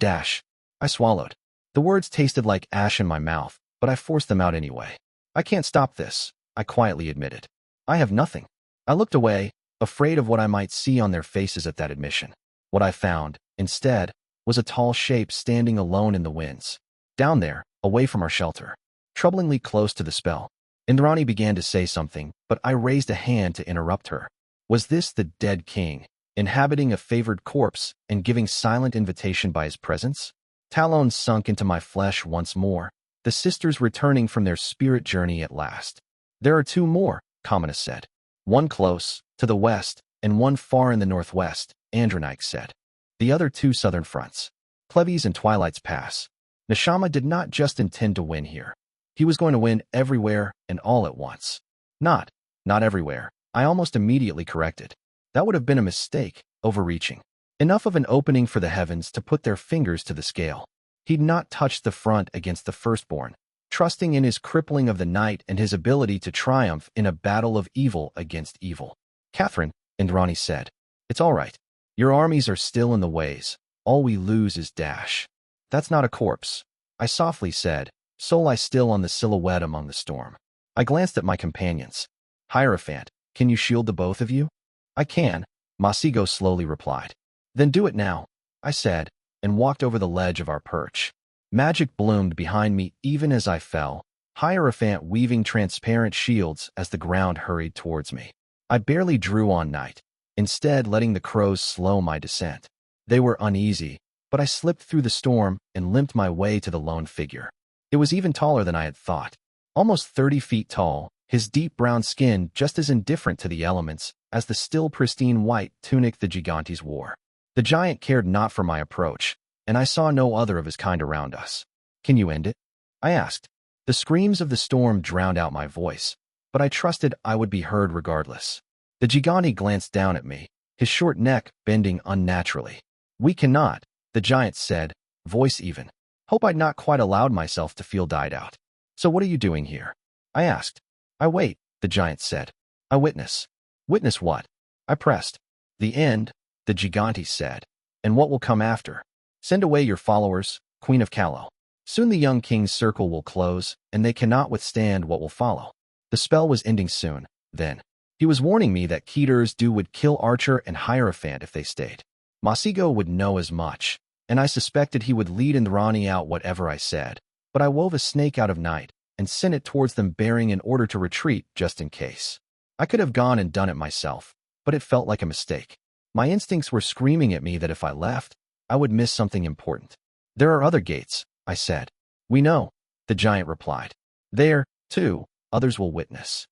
swallowed. The words tasted like ash in my mouth, but I forced them out anyway. I can't stop this, I quietly admitted. I have nothing. I looked away, afraid of what I might see on their faces at that admission. What I found, instead, was a tall shape standing alone in the winds. Down there, away from our shelter. Troublingly close to the spell. Indrani began to say something, but I raised a hand to interrupt her. Was this the dead king, inhabiting a favored corpse and giving silent invitation by his presence? Talons sunk into my flesh once more, the sisters returning from their spirit journey at last. There are two more, Kamina said. One close, to the west, and one far in the northwest, Andronike said. The other two southern fronts. Cleves and Twilight's Pass. Neshama did not just intend to win here. He was going to win everywhere and all at once. Not everywhere, I almost immediately corrected. That would have been a mistake, overreaching. Enough of an opening for the heavens to put their fingers to the scale. He'd not touched the front against the firstborn, trusting in his crippling of the night and his ability to triumph in a battle of evil against evil. Catherine, Indrani said, it's all right. Your armies are still in the ways. All we lose is Dash. That's not a corpse, I softly said, so lie still on the silhouette among the storm. I glanced at my companions. Hierophant, can you shield the both of you? I can, Masigo slowly replied. Then do it now, I said, and walked over the ledge of our perch. Magic bloomed behind me even as I fell, Hierophant weaving transparent shields as the ground hurried towards me. I barely drew on night, instead letting the crows slow my descent. They were uneasy, but I slipped through the storm and limped my way to the lone figure. It was even taller than I had thought. Almost 30 feet tall, his deep brown skin just as indifferent to the elements as the still pristine white tunic the Gigantes wore. The giant cared not for my approach, and I saw no other of his kind around us. Can you end it? I asked. The screams of the storm drowned out my voice, but I trusted I would be heard regardless. The Gigante glanced down at me, his short neck bending unnaturally. We cannot, the giant said, voice even. Hope I'd not quite allowed myself to feel died out. So what are you doing here? I asked. I wait, the giant said. I witness. Witness what? I pressed. The end, the Gigante said. And what will come after? Send away your followers, Queen of Callow. Soon the young king's circle will close, and they cannot withstand what will follow. The spell was ending soon, then. He was warning me that Keter's do would kill Archer and Hierophant if they stayed. Masigo would know as much, and I suspected he would lead Indrani out whatever I said. But I wove a snake out of night, and sent it towards them bearing an order to retreat just in case. I could have gone and done it myself, but it felt like a mistake. My instincts were screaming at me that if I left, I would miss something important. There are other gates, I said. We know, the giant replied. There, too, others will witness.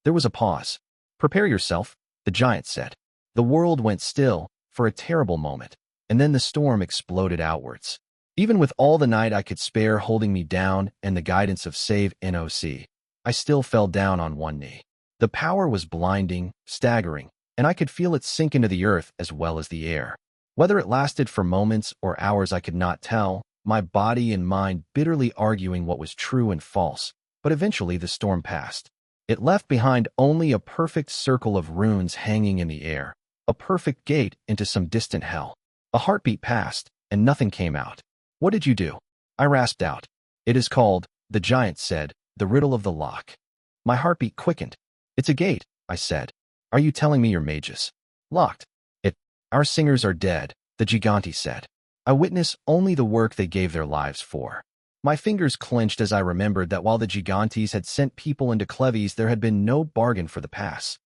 There was a pause. Prepare yourself, the giant said. The world went still for a terrible moment, and then the storm exploded outwards. Even with all the night I could spare holding me down and the guidance of Save NOC, I still fell down on one knee. The power was blinding, staggering, and I could feel it sink into the earth as well as the air. Whether it lasted for moments or hours I could not tell, my body and mind bitterly arguing what was true and false, but eventually the storm passed. It left behind only a perfect circle of runes hanging in the air, a perfect gate into some distant hell. A heartbeat passed, and nothing came out. What did you do? I rasped out. It is called, the giant said, the riddle of the lock. My heartbeat quickened. It's a gate, I said. Are you telling me your mages? Locked. Our singers are dead, the Gigante said. I witness only the work they gave their lives for. My fingers clenched as I remembered that while the Gigantes had sent people into Cleves, there had been no bargain for the pass.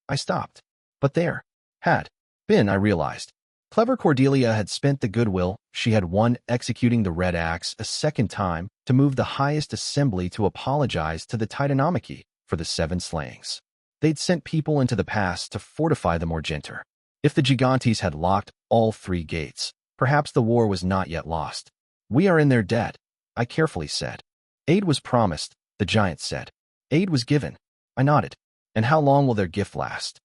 I stopped. But there had been, I realized. Clever Cordelia had spent the goodwill she had won executing the Red Axe a second time to move the highest assembly to apologize to the Titanomachy for the 7 slayings. They'd sent people into the pass to fortify the Morgenter. If the Gigantes had locked all 3 gates, perhaps the war was not yet lost. We are in their debt, I carefully said. Aid was promised, the giant said. Aid was given. I nodded. And how long will their gift last?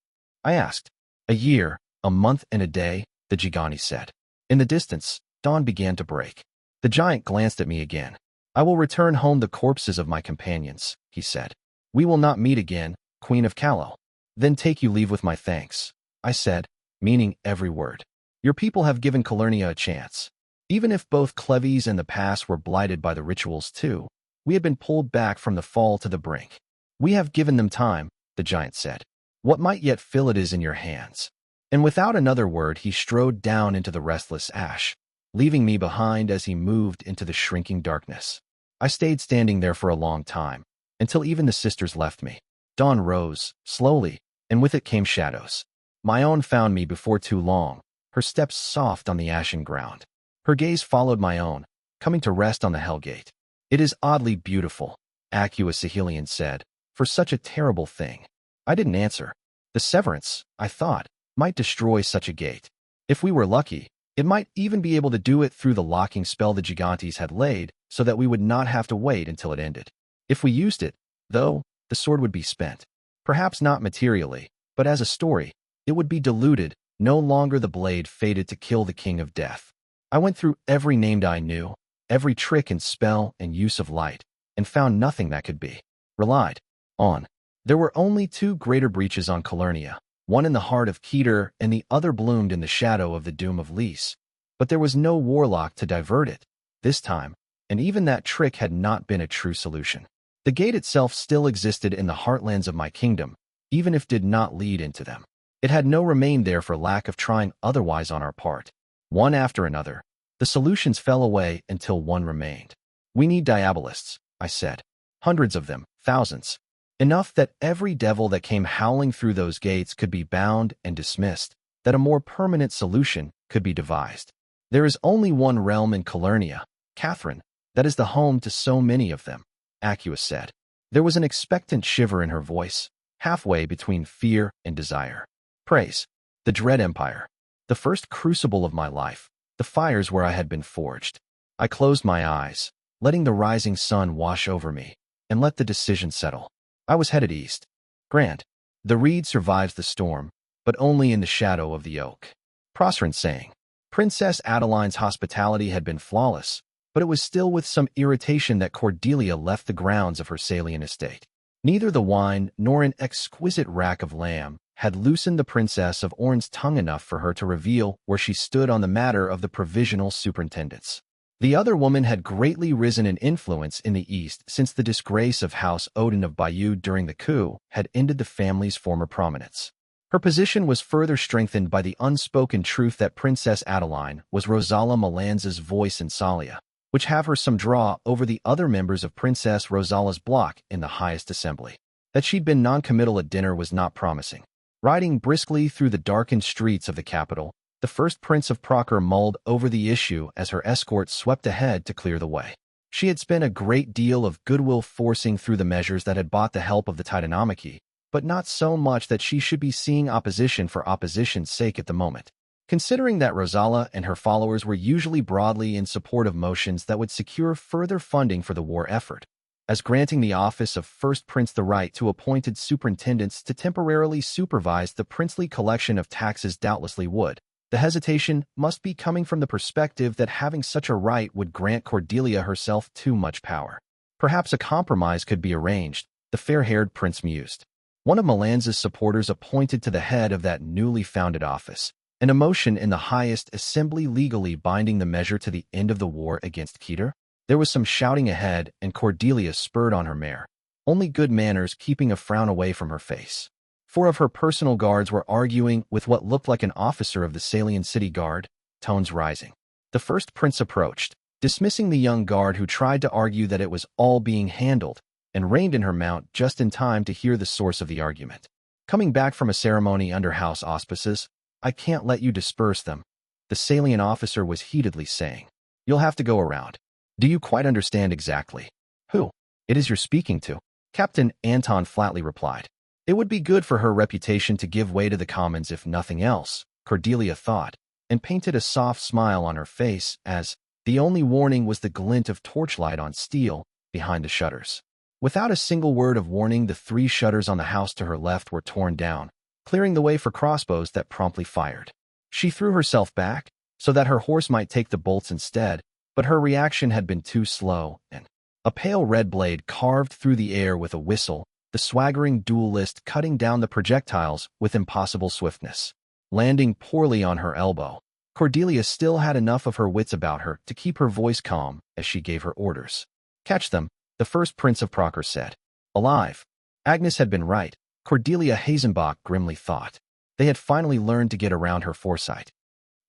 I asked. A year, a month and a day, the Gigante said. In the distance, dawn began to break. The giant glanced at me again. I will return home the corpses of my companions, he said. We will not meet again, Queen of Callow. Then take you leave with my thanks, I said, meaning every word. Your people have given Calernia a chance. Even if both Cleves and the pass were blighted by the rituals too, we had been pulled back from the fall to the brink. We have given them time, the giant said. What might yet fill it is in your hands. And without another word he strode down into the restless ash, leaving me behind as he moved into the shrinking darkness. I stayed standing there for a long time, until even the sisters left me. Dawn rose, slowly, and with it came shadows. My own found me before too long, her steps soft on the ashen ground. Her gaze followed my own, coming to rest on the Hellgate. It is oddly beautiful, Acua Sigilian said, for such a terrible thing. I didn't answer. The severance, I thought, might destroy such a gate. If we were lucky, it might even be able to do it through the locking spell the Gigantes had laid, so that we would not have to wait until it ended. If we used it, though, the sword would be spent. Perhaps not materially, but as a story, it would be diluted, no longer the blade fated to kill the King of Death. I went through every named I knew, every trick and spell and use of light, and found nothing that could be relied on. There were only 2 greater breaches on Calernia, one in the heart of Keter and the other bloomed in the shadow of the doom of Lys. But there was no warlock to divert it, this time, and even that trick had not been a true solution. The gate itself still existed in the heartlands of my kingdom, even if did not lead into them. It had no remained there for lack of trying otherwise on our part. One after another, the solutions fell away until one remained. We need diabolists, I said. Hundreds of them, thousands. Enough that every devil that came howling through those gates could be bound and dismissed, that a more permanent solution could be devised. There is only one realm in Calernia, Catherine, that is the home to so many of them, Acua said. There was an expectant shiver in her voice, halfway between fear and desire. Praise, the dread empire, the first crucible of my life, the fires where I had been forged. I closed my eyes, letting the rising sun wash over me, and let the decision settle. I was headed east. Grant, the reed survives the storm, but only in the shadow of the oak. Prosrin sang. Princess Adeline's hospitality had been flawless, but it was still with some irritation that Cordelia left the grounds of her Salian estate. Neither the wine nor an exquisite rack of lamb had loosened the Princess of Orne's tongue enough for her to reveal where she stood on the matter of the provisional superintendents. The other woman had greatly risen in influence in the East since the disgrace of House Odin of Bayeux during the coup had ended the family's former prominence. Her position was further strengthened by the unspoken truth that Princess Adeline was Rosala Melanza's voice in Salia, which have her some draw over the other members of Princess Rosala's block in the highest assembly. That she'd been non-committal at dinner was not promising. Riding briskly through the darkened streets of the capital, the first Prince of Proker mulled over the issue as her escort swept ahead to clear the way. She had spent a great deal of goodwill forcing through the measures that had bought the help of the Titanomachy, but not so much that she should be seeing opposition for opposition's sake at the moment. Considering that Rosala and her followers were usually broadly in support of motions that would secure further funding for the war effort, as granting the office of First Prince the right to appointed superintendents to temporarily supervise the princely collection of taxes doubtlessly would, the hesitation must be coming from the perspective that having such a right would grant Cordelia herself too much power. Perhaps a compromise could be arranged, the fair-haired prince mused. One of Melanza's supporters appointed to the head of that newly founded office, and a motion in the highest assembly legally binding the measure to the end of the war against Keter. There was some shouting ahead, and Cordelia spurred on her mare, only good manners keeping a frown away from her face. 4 of her personal guards were arguing with what looked like an officer of the Salian city guard, tones rising. The first prince approached, dismissing the young guard who tried to argue that it was all being handled, and reined in her mount just in time to hear the source of the argument. Coming back from a ceremony under house auspices, I can't let you disperse them, the Salian officer was heatedly saying. You'll have to go around. Do you quite understand exactly who it is you're speaking to? Captain Anton flatly replied. It would be good for her reputation to give way to the commons if nothing else, Cordelia thought, and painted a soft smile on her face as the only warning was the glint of torchlight on steel behind the shutters. Without a single word of warning, the 3 shutters on the house to her left were torn down, clearing the way for crossbows that promptly fired. She threw herself back so that her horse might take the bolts instead, but her reaction had been too slow, and a pale red blade carved through the air with a whistle, the swaggering duelist cutting down the projectiles with impossible swiftness. Landing poorly on her elbow, Cordelia still had enough of her wits about her to keep her voice calm as she gave her orders. Catch them, the first Prince of Proker said. Alive. Agnes had been right, Cordelia Hazenbach grimly thought. They had finally learned to get around her foresight.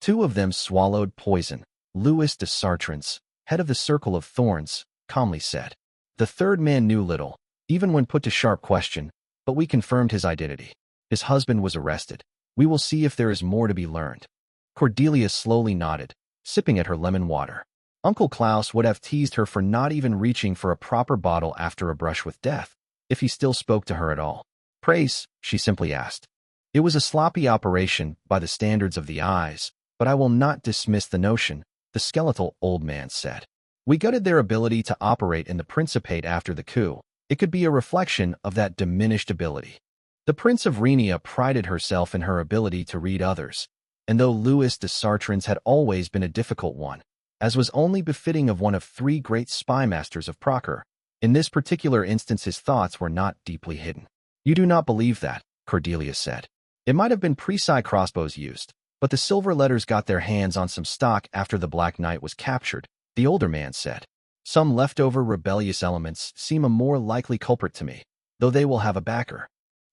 2 of them swallowed poison, Louis de Sartrans, head of the Circle of Thorns, calmly said. The third man knew little, even when put to sharp question, but we confirmed his identity. His husband was arrested. We will see if there is more to be learned. Cordelia slowly nodded, sipping at her lemon water. Uncle Klaus would have teased her for not even reaching for a proper bottle after a brush with death, if he still spoke to her at all. Praise, she simply asked. It was a sloppy operation by the standards of the eyes, but I will not dismiss the notion, the skeletal old man said. We gutted their ability to operate in the Principate after the coup. It could be a reflection of that diminished ability. The Prince of Rhenia prided herself in her ability to read others, and though Louis de Sartrans had always been a difficult one, as was only befitting of one of 3 great spy masters of Proker, in this particular instance his thoughts were not deeply hidden. You do not believe that, Cordelia said. It might have been pre-Psi crossbows used, but the Silver Letters got their hands on some stock after the Black Knight was captured, the older man said. Some leftover rebellious elements seem a more likely culprit to me, though they will have a backer.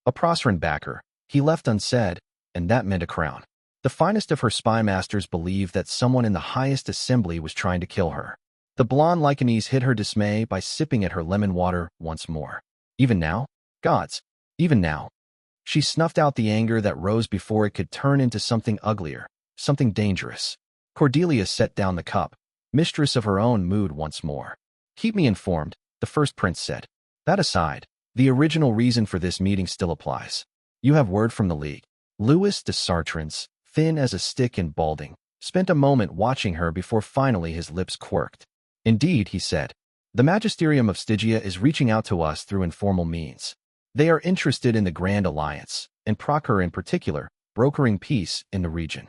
A Prosperin backer, he left unsaid, and that meant a crown. The finest of her spy masters believed that someone in the highest assembly was trying to kill her. The blonde Lycanese hid her dismay by sipping at her lemon water once more. Even now? Gods, even now. She snuffed out the anger that rose before it could turn into something uglier, something dangerous. Cordelia set down the cup, mistress of her own mood once more. Keep me informed, the first prince said. That aside, the original reason for this meeting still applies. You have word from the League. Louis de Sartrans, thin as a stick and balding, spent a moment watching her before finally his lips quirked. Indeed, he said, the Magisterium of Stygia is reaching out to us through informal means. They are interested in the Grand Alliance, and Proker in particular, brokering peace in the region.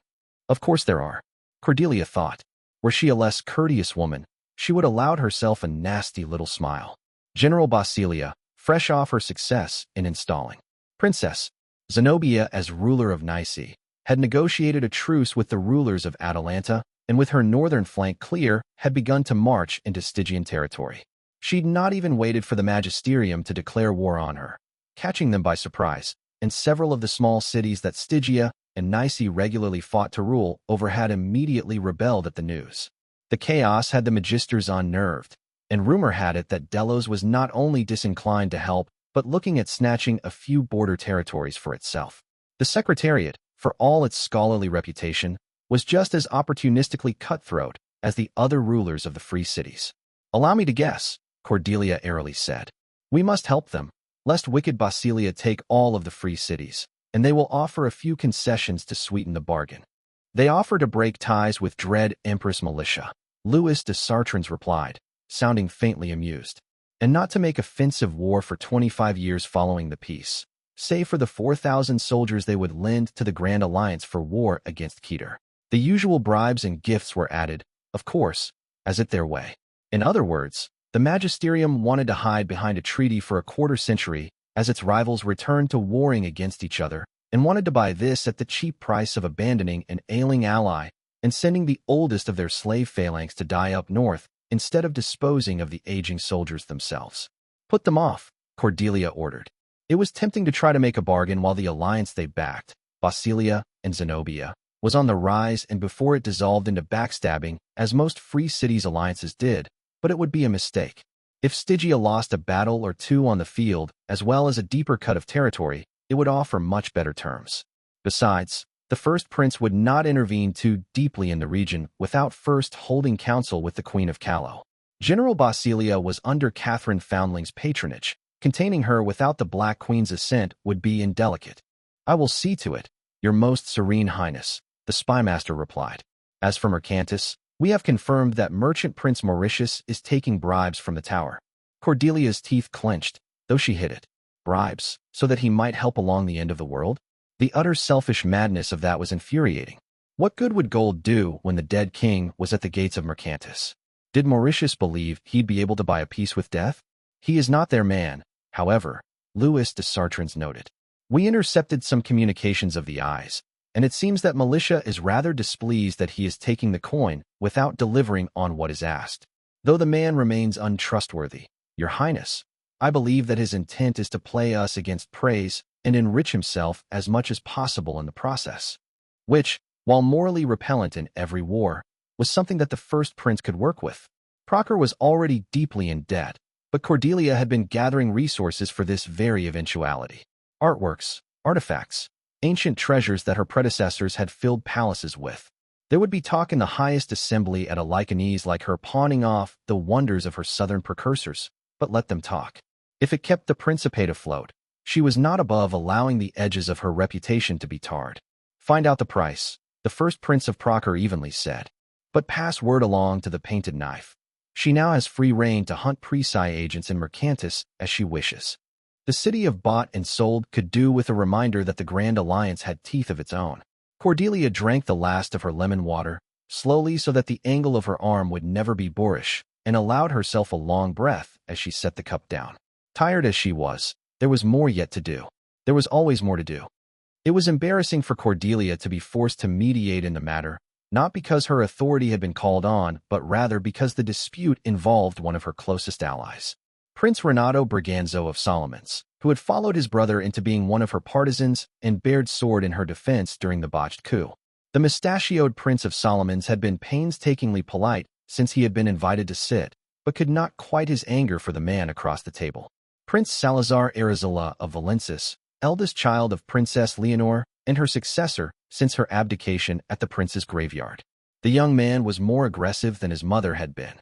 Of course there are. Cordelia thought. Were she a less courteous woman, she would allowed herself a nasty little smile. General Basilia, fresh off her success in installing Princess Zenobia as ruler of Nice, had negotiated a truce with the rulers of Atalanta, and with her northern flank clear, had begun to march into Stygian territory. She'd not even waited for the Magisterium to declare war on her, catching them by surprise, and several of the small cities that Stygia and Nice regularly fought to rule over had immediately rebelled at the news. The chaos had the magisters unnerved, and rumor had it that Delos was not only disinclined to help, but looking at snatching a few border territories for itself. The Secretariat, for all its scholarly reputation, was just as opportunistically cutthroat as the other rulers of the free cities. "Allow me to guess," Cordelia airily said. "We must help them, lest wicked Basilia take all of the free cities, and they will offer a few concessions to sweeten the bargain. They offer to break ties with dread Empress militia," Louis de Sartrans replied, sounding faintly amused, "and not to make offensive war for 25 years following the peace, save for the 4,000 soldiers they would lend to the Grand Alliance for war against Keter. The usual bribes and gifts were added, of course, as it their way. In other words, the magisterium wanted to hide behind a treaty for a quarter century as its rivals returned to warring against each other, and wanted to buy this at the cheap price of abandoning an ailing ally and sending the oldest of their slave phalanx to die up north instead of disposing of the aging soldiers themselves. "Put them off," Cordelia ordered. It was tempting to try to make a bargain while the alliance they backed, Basilia and Zenobia, was on the rise and before it dissolved into backstabbing, as most free cities alliances did, but it would be a mistake. If Stygia lost a battle or two on the field, as well as a deeper cut of territory, it would offer much better terms. Besides, the first prince would not intervene too deeply in the region without first holding counsel with the Queen of Callo. General Basilia was under Catherine Foundling's patronage. Containing her without the Black Queen's assent would be indelicate. "I will see to it, your most serene highness," the spymaster replied. "As for Mercantis, we have confirmed that merchant Prince Mauritius is taking bribes from the tower." Cordelia's teeth clenched, though she hid it. Bribes, so that he might help along the end of the world? The utter selfish madness of that was infuriating. What good would gold do when the dead king was at the gates of Mercantis? Did Mauritius believe he'd be able to buy a peace with death? "He is not their man, however," Louis de Sartrans noted. "We intercepted some communications of the eyes, and it seems that militia is rather displeased that he is taking the coin without delivering on what is asked. Though the man remains untrustworthy, your highness, I believe that his intent is to play us against praise and enrich himself as much as possible in the process." Which, while morally repellent in every war, was something that the first prince could work with. Procer was already deeply in debt, but Cordelia had been gathering resources for this very eventuality. Artworks, artifacts, ancient treasures that her predecessors had filled palaces with. There would be talk in the highest assembly at a Lycanese like her pawning off the wonders of her southern precursors, but let them talk. If it kept the Principate afloat, she was not above allowing the edges of her reputation to be tarred. "Find out the price," the first prince of Procer evenly said, "but pass word along to the Painted Knife. She now has free rein to hunt Presci agents in Mercantis as she wishes." The city of bought and sold could do with a reminder that the Grand Alliance had teeth of its own. Cordelia drank the last of her lemon water, slowly so that the angle of her arm would never be boorish, and allowed herself a long breath as she set the cup down. Tired as she was, there was more yet to do. There was always more to do. It was embarrassing for Cordelia to be forced to mediate in the matter, not because her authority had been called on, but rather because the dispute involved one of her closest allies. Prince Renato Braganzo of Solomons, who had followed his brother into being one of her partisans and bared sword in her defense during the botched coup. The mustachioed Prince of Solomons had been painstakingly polite since he had been invited to sit, but could not quiet his anger for the man across the table. Prince Salazar Arizola of Valensis, eldest child of Princess Leonor, and her successor since her abdication at the prince's graveyard. The young man was more aggressive than his mother had been.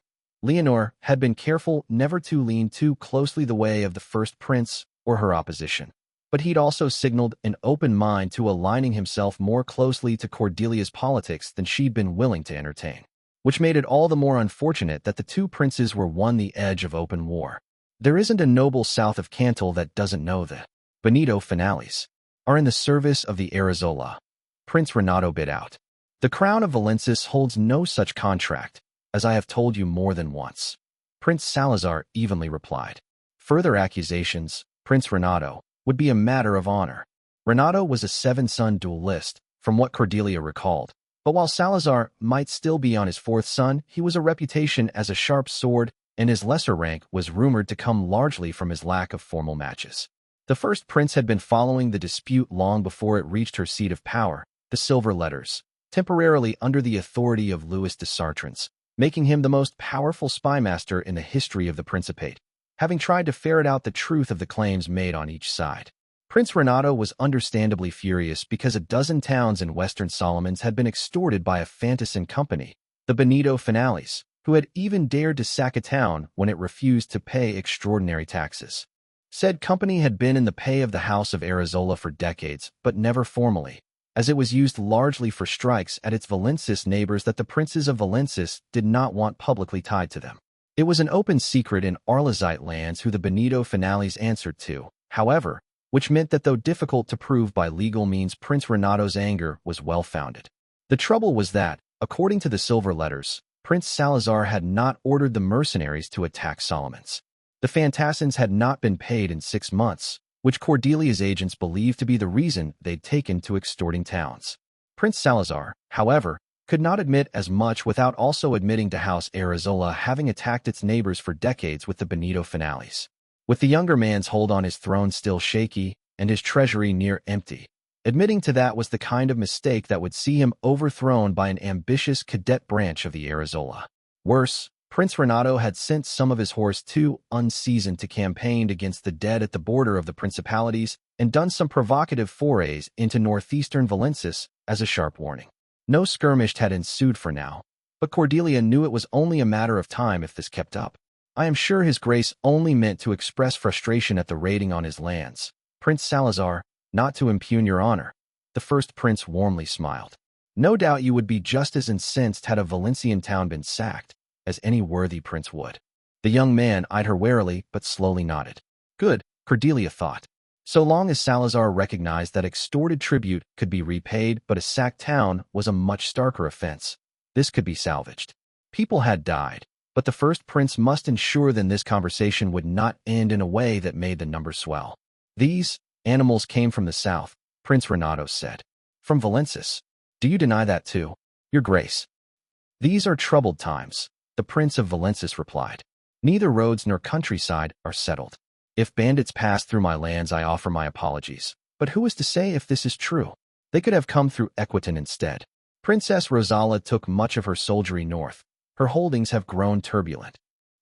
Leonor had been careful never to lean too closely the way of the first prince or her opposition, but he'd also signaled an open mind to aligning himself more closely to Cordelia's politics than she'd been willing to entertain, which made it all the more unfortunate that the two princes were on the edge of open war. There isn't a noble south of Cantal that doesn't know that. Benito finales are in the service of the Arizola. Prince Renato bid out. "The crown of Valensis holds no such contract, as I have told you more than once," Prince Salazar evenly replied. Further accusations, Prince Renato, would be a matter of honor. Renato was a seven-son duelist, from what Cordelia recalled, but while Salazar might still be on his fourth son, he was a reputation as a sharp sword, and his lesser rank was rumored to come largely from his lack of formal matches. The first prince had been following the dispute long before it reached her seat of power, the Silver Letters, temporarily under the authority of Louis de Sartrans, making him the most powerful spymaster in the history of the Principate, having tried to ferret out the truth of the claims made on each side. Prince Renato was understandably furious because a dozen towns in Western Solomons had been extorted by a fantassin company, the Benito Finales, who had even dared to sack a town when it refused to pay extraordinary taxes. Said company had been in the pay of the House of Arizola for decades, but never formally, as it was used largely for strikes at its Valensis neighbors that the princes of Valensis did not want publicly tied to them. It was an open secret in Arlazite lands who the Benito Finales answered to, however, which meant that though difficult to prove by legal means, Prince Renato's anger was well-founded. The trouble was that, according to the silver letters, Prince Salazar had not ordered the mercenaries to attack Solomons. The Fantassins had not been paid in 6 months, which Cordelia's agents believed to be the reason they'd taken to extorting towns. Prince Salazar, however, could not admit as much without also admitting to House Arizola having attacked its neighbors for decades with the Benito Finales. With the younger man's hold on his throne still shaky and his treasury near empty, admitting to that was the kind of mistake that would see him overthrown by an ambitious cadet branch of the Arizola. Worse, Prince Renato had sent some of his horse too unseasoned to campaign against the dead at the border of the principalities and done some provocative forays into northeastern Valensis as a sharp warning. No skirmish had ensued for now, but Cordelia knew it was only a matter of time if this kept up. I am sure his grace only meant to express frustration at the raiding on his lands, Prince Salazar, not to impugn your honor. The first prince warmly smiled. No doubt you would be just as incensed had a Valencian town been sacked, as any worthy prince would. The young man eyed her warily but slowly nodded. Good, Cordelia thought. So long as Salazar recognized that extorted tribute could be repaid but a sacked town was a much starker offense, this could be salvaged. People had died, but the first prince must ensure that this conversation would not end in a way that made the numbers swell. These animals came from the south, Prince Renato said. From Valensis. Do you deny that too, Your Grace? These are troubled times, the Prince of Valensis replied. Neither roads nor countryside are settled. If bandits pass through my lands, I offer my apologies. But who is to say if this is true? They could have come through Equitan instead. Princess Rosala took much of her soldiery north. Her holdings have grown turbulent.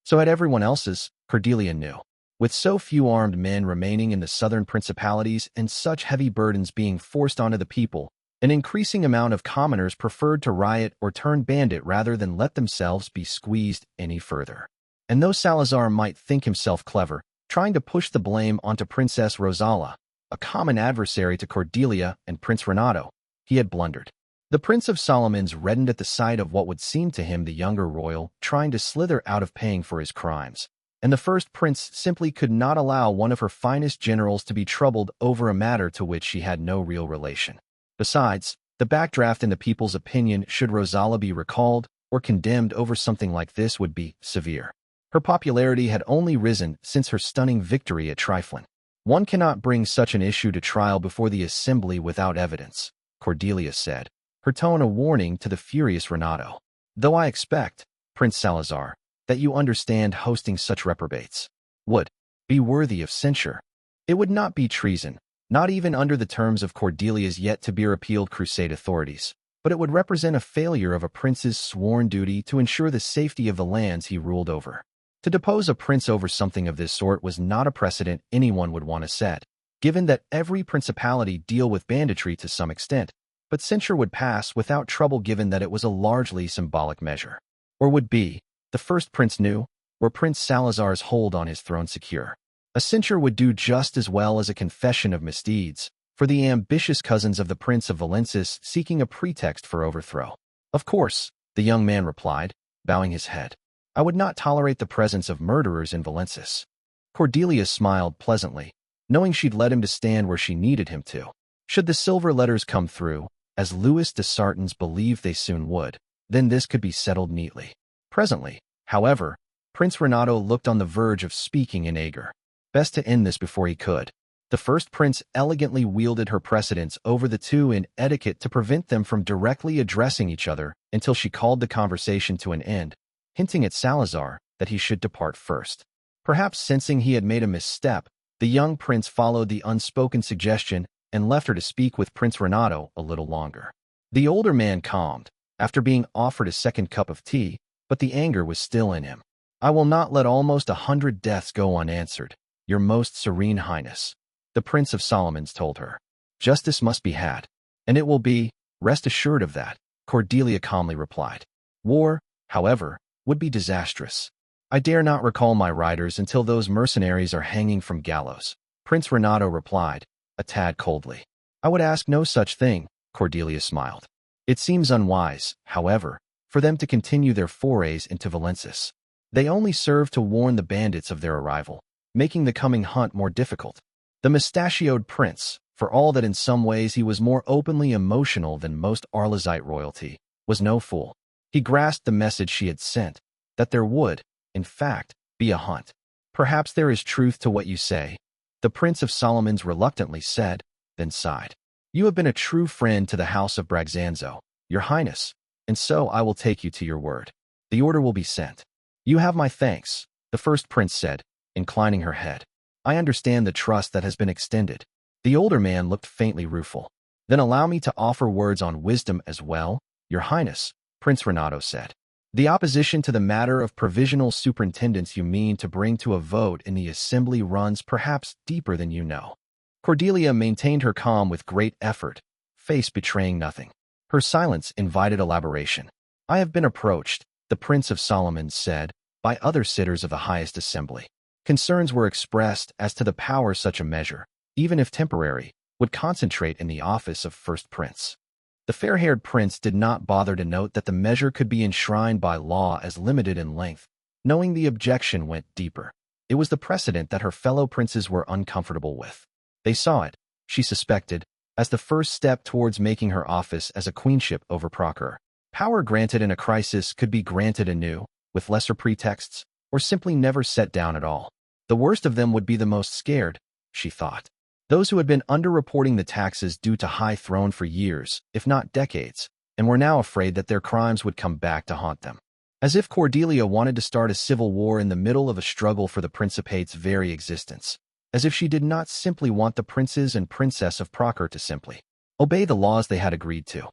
So had everyone else's, Cordelia knew. With so few armed men remaining in the southern principalities and such heavy burdens being forced onto the people, an increasing amount of commoners preferred to riot or turn bandit rather than let themselves be squeezed any further. And though Salazar might think himself clever, trying to push the blame onto Princess Rosala, a common adversary to Cordelia and Prince Renato, he had blundered. The Prince of Solomons reddened at the sight of what would seem to him the younger royal trying to slither out of paying for his crimes, and the first prince simply could not allow one of her finest generals to be troubled over a matter to which she had no real relation. Besides, the backdraft in the people's opinion should Rosala be recalled or condemned over something like this would be severe. Her popularity had only risen since her stunning victory at Triflin. One cannot bring such an issue to trial before the assembly without evidence, Cordelia said, her tone a warning to the furious Renato. Though I expect, Prince Salazar, that you understand hosting such reprobates would be worthy of censure. It would not be treason, not even under the terms of Cordelia's yet-to-be-repealed crusade authorities, but it would represent a failure of a prince's sworn duty to ensure the safety of the lands he ruled over. To depose a prince over something of this sort was not a precedent anyone would want to set, given that every principality deal with banditry to some extent, but censure would pass without trouble given that it was a largely symbolic measure. Or would be, the first prince knew, were Prince Salazar's hold on his throne secure. A censure would do just as well as a confession of misdeeds, for the ambitious cousins of the Prince of Valensis seeking a pretext for overthrow. Of course, the young man replied, bowing his head. I would not tolerate the presence of murderers in Valensis. Cordelia smiled pleasantly, knowing she'd led him to stand where she needed him to. Should the silver letters come through, as Louis de Sartans believed they soon would, then this could be settled neatly. Presently, however, Prince Renato looked on the verge of speaking in anger. Best to end this before he could. The first prince elegantly wielded her precedence over the two in etiquette to prevent them from directly addressing each other until she called the conversation to an end, hinting at Salazar that he should depart first. Perhaps sensing he had made a misstep, the young prince followed the unspoken suggestion and left her to speak with Prince Renato a little longer. The older man calmed, after being offered a second cup of tea, but the anger was still in him. "I will not let almost 100 deaths go unanswered, Your Most Serene Highness," the Prince of Solomons told her. "Justice must be had, and it will be, rest assured of that," Cordelia calmly replied. "War, however, would be disastrous. I dare not recall my riders until those mercenaries are hanging from gallows," Prince Renato replied, a tad coldly. "I would ask no such thing," Cordelia smiled. "It seems unwise, however, for them to continue their forays into Valensis. They only serve to warn the bandits of their arrival, making the coming hunt more difficult." The mustachioed prince, for all that in some ways he was more openly emotional than most Arlazite royalty, was no fool. He grasped the message she had sent, that there would, in fact, be a hunt. "Perhaps there is truth to what you say," the Prince of Solomons reluctantly said, then sighed. "You have been a true friend to the House of Braganza, Your Highness, and so I will take you to your word. The order will be sent." "You have my thanks," the first prince said, inclining her head. "I understand the trust that has been extended." The older man looked faintly rueful. "Then allow me to offer words on wisdom as well, Your Highness," Prince Renato said. "The opposition to the matter of provisional superintendence you mean to bring to a vote in the assembly runs perhaps deeper than you know." Cordelia maintained her calm with great effort, face betraying nothing. Her silence invited elaboration. "I have been approached," the Prince of Solomons said, "by other sitters of the highest assembly. Concerns were expressed as to the power such a measure, even if temporary, would concentrate in the office of First Prince." The fair-haired prince did not bother to note that the measure could be enshrined by law as limited in length, knowing the objection went deeper. It was the precedent that her fellow princes were uncomfortable with. They saw it, she suspected, as the first step towards making her office as a queenship over Procure. Power granted in a crisis could be granted anew, with lesser pretexts, or simply never set down at all. The worst of them would be the most scared, she thought. Those who had been underreporting the taxes due to high throne for years, if not decades, and were now afraid that their crimes would come back to haunt them. As if Cordelia wanted to start a civil war in the middle of a struggle for the Principate's very existence. As if she did not simply want the princes and princess of Procure to simply obey the laws they had agreed to.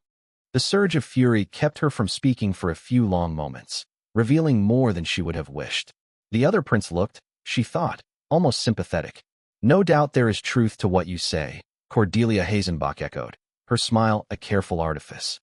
The surge of fury kept her from speaking for a few long moments, revealing more than she would have wished. The other prince looked, she thought, almost sympathetic. "No doubt there is truth to what you say," Cordelia Hazenbach echoed, her smile a careful artifice.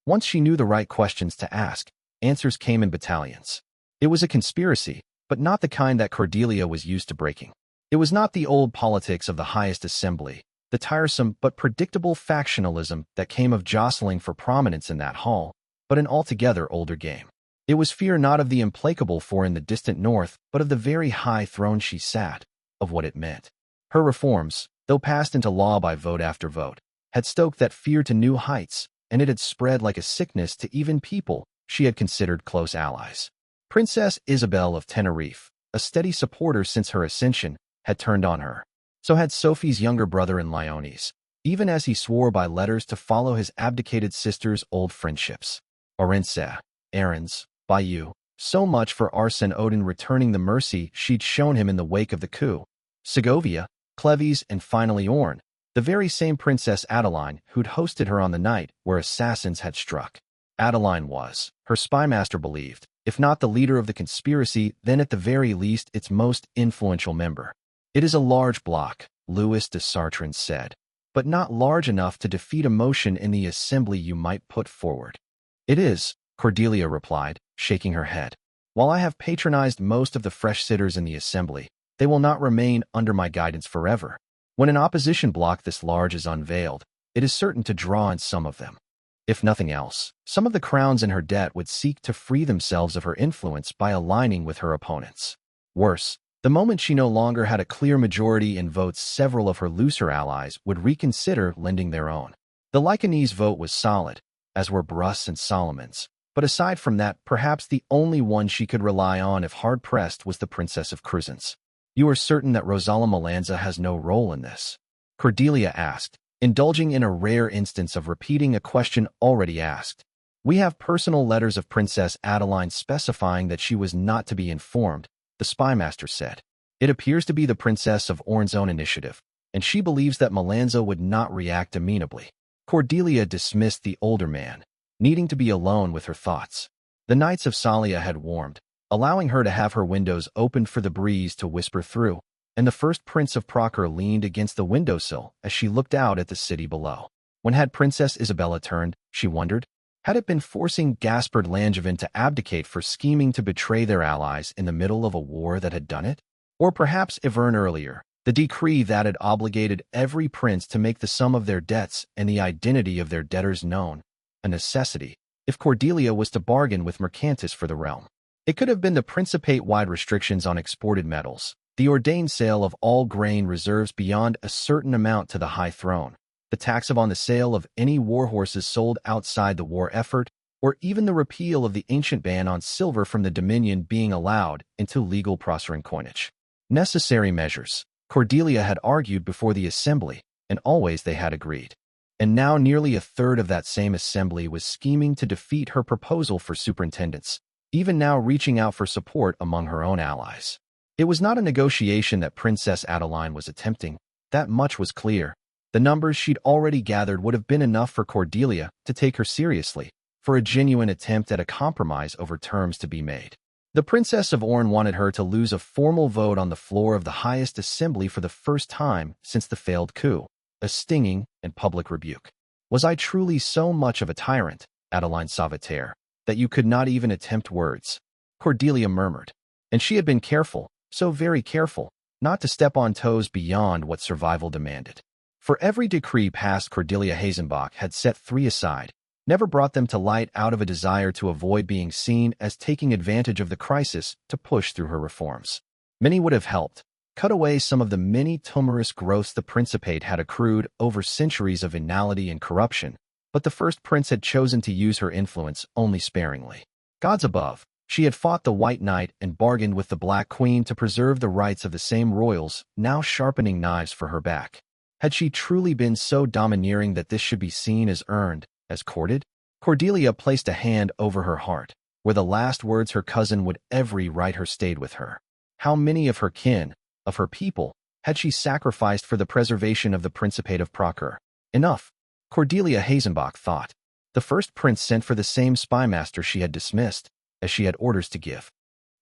Once she knew the right questions to ask, answers came in battalions. It was a conspiracy, but not the kind that Cordelia was used to breaking. It was not the old politics of the highest assembly, the tiresome but predictable factionalism that came of jostling for prominence in that hall, but an altogether older game. It was fear not of the implacable foe in the distant north, but of the very high throne she sat, of what it meant. Her reforms, though passed into law by vote after vote, had stoked that fear to new heights, and it had spread like a sickness to even people she had considered close allies. Princess Isabel of Tenerife, a steady supporter since her ascension, had turned on her. So had Sophie's younger brother in Lyonese, even as he swore by letters to follow his abdicated sister's old friendships. Orense, Aaron's, Bayou, so much for Arsène Odin returning the mercy she'd shown him in the wake of the coup. Segovia, Cleves, and finally Orne, the very same Princess Adeline who'd hosted her on the night where assassins had struck. Adeline was, her spymaster believed, if not the leader of the conspiracy, then at the very least its most influential member. "It is a large block," Louis de Sartran said, "but not large enough to defeat a motion in the assembly you might put forward." "It is," Cordelia replied, shaking her head. "While I have patronized most of the fresh sitters in the assembly, they will not remain under my guidance forever. When an opposition bloc this large is unveiled, it is certain to draw in some of them. If nothing else, some of the crowns in her debt would seek to free themselves of her influence by aligning with her opponents. Worse, the moment she no longer had a clear majority in votes, several of her looser allies would reconsider lending their own. The Lycanese vote was solid, as were Bruss and Solomon's, but aside from that, perhaps the only one she could rely on if hard-pressed was the Princess of Crescens. "You are certain that Rosala Malanza has no role in this?" Cordelia asked, indulging in a rare instance of repeating a question already asked. "We have personal letters of Princess Adeline specifying that she was not to be informed," the spymaster said. "It appears to be the Princess of Orne's own initiative, and she believes that Malanza would not react amenably." Cordelia dismissed the older man, needing to be alone with her thoughts. The nights of Salia had warmed, allowing her to have her windows opened for the breeze to whisper through, and the first Prince of Proker leaned against the windowsill as she looked out at the city below. When had Princess Isabella turned, she wondered? Had it been forcing Gaspard Langevin to abdicate for scheming to betray their allies in the middle of a war that had done it? Or perhaps Ivern earlier, the decree that had obligated every prince to make the sum of their debts and the identity of their debtors known, a necessity, if Cordelia was to bargain with Mercantis for the realm. It could have been the Principate-wide restrictions on exported metals, the ordained sale of all grain reserves beyond a certain amount to the high throne, the tax upon the sale of any war horses sold outside the war effort, or even the repeal of the ancient ban on silver from the Dominion being allowed into legal Proserine coinage. Necessary measures, Cordelia had argued before the assembly, and always they had agreed. And now nearly a third of that same assembly was scheming to defeat her proposal for superintendents, even now reaching out for support among her own allies. It was not a negotiation that Princess Adeline was attempting, that much was clear. The numbers she'd already gathered would have been enough for Cordelia to take her seriously, for a genuine attempt at a compromise over terms to be made. The Princess of Orne wanted her to lose a formal vote on the floor of the highest assembly for the first time since the failed coup, a stinging and public rebuke. Was I truly so much of a tyrant, Adeline Sauveterre, that you could not even attempt words? Cordelia murmured. And she had been careful, so very careful, not to step on toes beyond what survival demanded. For every decree passed, Cordelia Hazenbach had set 3 aside, never brought them to light out of a desire to avoid being seen as taking advantage of the crisis to push through her reforms. Many would have helped, cut away some of the many tumorous growths the Principate had accrued over centuries of venality and corruption, but the first prince had chosen to use her influence only sparingly. Gods above, she had fought the White Knight and bargained with the Black Queen to preserve the rights of the same royals, now sharpening knives for her back. Had she truly been so domineering that this should be seen as earned, as courted? Cordelia placed a hand over her heart, where the last words her cousin would every right her stayed with her. How many of her kin, of her people, had she sacrificed for the preservation of the Principate of Proker? Enough, Cordelia Hazenbach thought. The first prince sent for the same spymaster she had dismissed, as she had orders to give.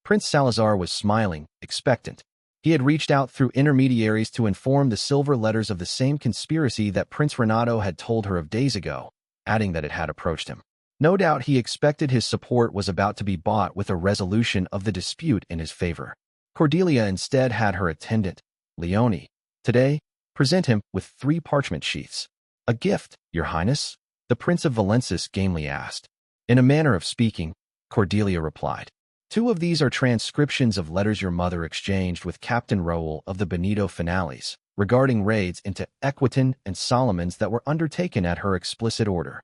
Prince Salazar was smiling, expectant. He had reached out through intermediaries to inform the silver letters of the same conspiracy that Prince Renato had told her of days ago, adding that it had approached him. No doubt he expected his support was about to be bought with a resolution of the dispute in his favor. Cordelia instead had her attendant, Leone, today, present him with 3 parchment sheaths. A gift, Your Highness? The Prince of Valensis gamely asked. In a manner of speaking, Cordelia replied. 2 of these are transcriptions of letters your mother exchanged with Captain Rowell of the Benito Finales, regarding raids into Equitan and Solomons that were undertaken at her explicit order.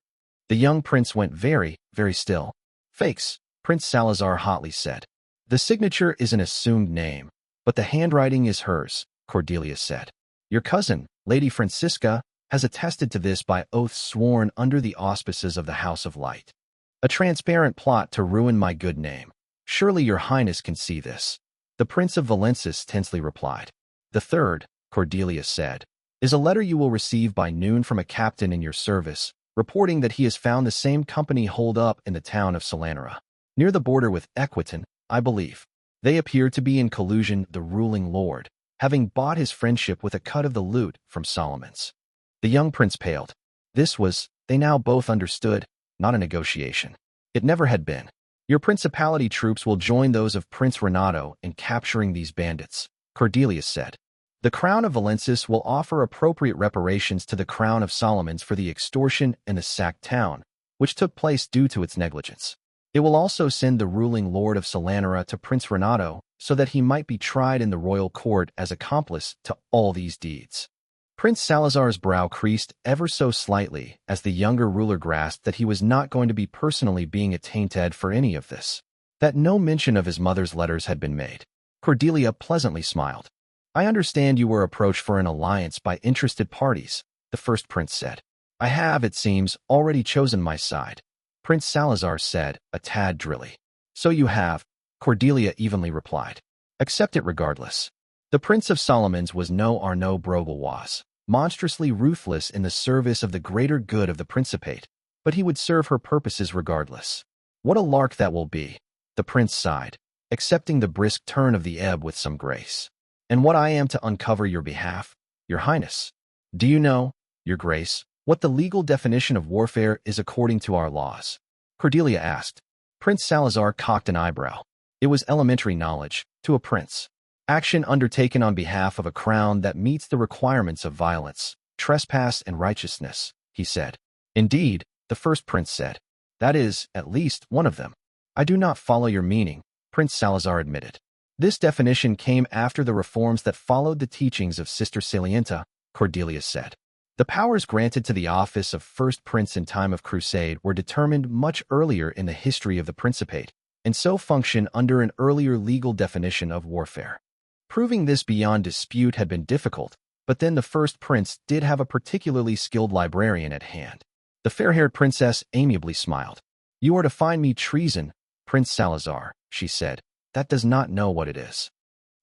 The young prince went very, very still. Fakes, Prince Salazar hotly said. The signature is an assumed name, but the handwriting is hers, Cordelia said. Your cousin, Lady Francisca, has attested to this by oaths sworn under the auspices of the House of Light. A transparent plot to ruin my good name. Surely your highness can see this. The Prince of Valensis tensely replied. The third, Cordelia said, is a letter you will receive by noon from a captain in your service, reporting that he has found the same company holed up in the town of Solanera, near the border with Equitan, I believe. They appear to be in collusion, the ruling lord, having bought his friendship with a cut of the loot from Solomon's. The young prince paled. This was, they now both understood, not a negotiation. It never had been. Your principality troops will join those of Prince Renato in capturing these bandits, Cordelia said. The Crown of Valensis will offer appropriate reparations to the Crown of Solomons for the extortion and the sacked town, which took place due to its negligence. It will also send the ruling lord of Solanera to Prince Renato so that he might be tried in the royal court as accomplice to all these deeds. Prince Salazar's brow creased ever so slightly as the younger ruler grasped that he was not going to be personally being attainted for any of this, that no mention of his mother's letters had been made. Cordelia pleasantly smiled. I understand you were approached for an alliance by interested parties, the first prince said. I have, it seems, already chosen my side, Prince Salazar said, a tad drily. So you have, Cordelia evenly replied. Accept it regardless. The Prince of Solomons was no Arnaud Brogelwas, monstrously ruthless in the service of the greater good of the Principate, but he would serve her purposes regardless. What a lark that will be, the prince sighed, accepting the brisk turn of the ebb with some grace. And what I am to uncover your behalf, your highness. Do you know, your grace, what the legal definition of warfare is according to our laws? Cordelia asked. Prince Salazar cocked an eyebrow. It was elementary knowledge, to a prince. Action undertaken on behalf of a crown that meets the requirements of violence, trespass, and righteousness, he said. Indeed, the first prince said. That is, at least, one of them. I do not follow your meaning, Prince Salazar admitted. This definition came after the reforms that followed the teachings of Sister Salienta, Cordelia said. The powers granted to the office of First Prince in time of crusade were determined much earlier in the history of the Principate, and so function under an earlier legal definition of warfare. Proving this beyond dispute had been difficult, but then the first prince did have a particularly skilled librarian at hand. The fair-haired princess amiably smiled. You are to find me treason, Prince Salazar, she said. That does not know what it is.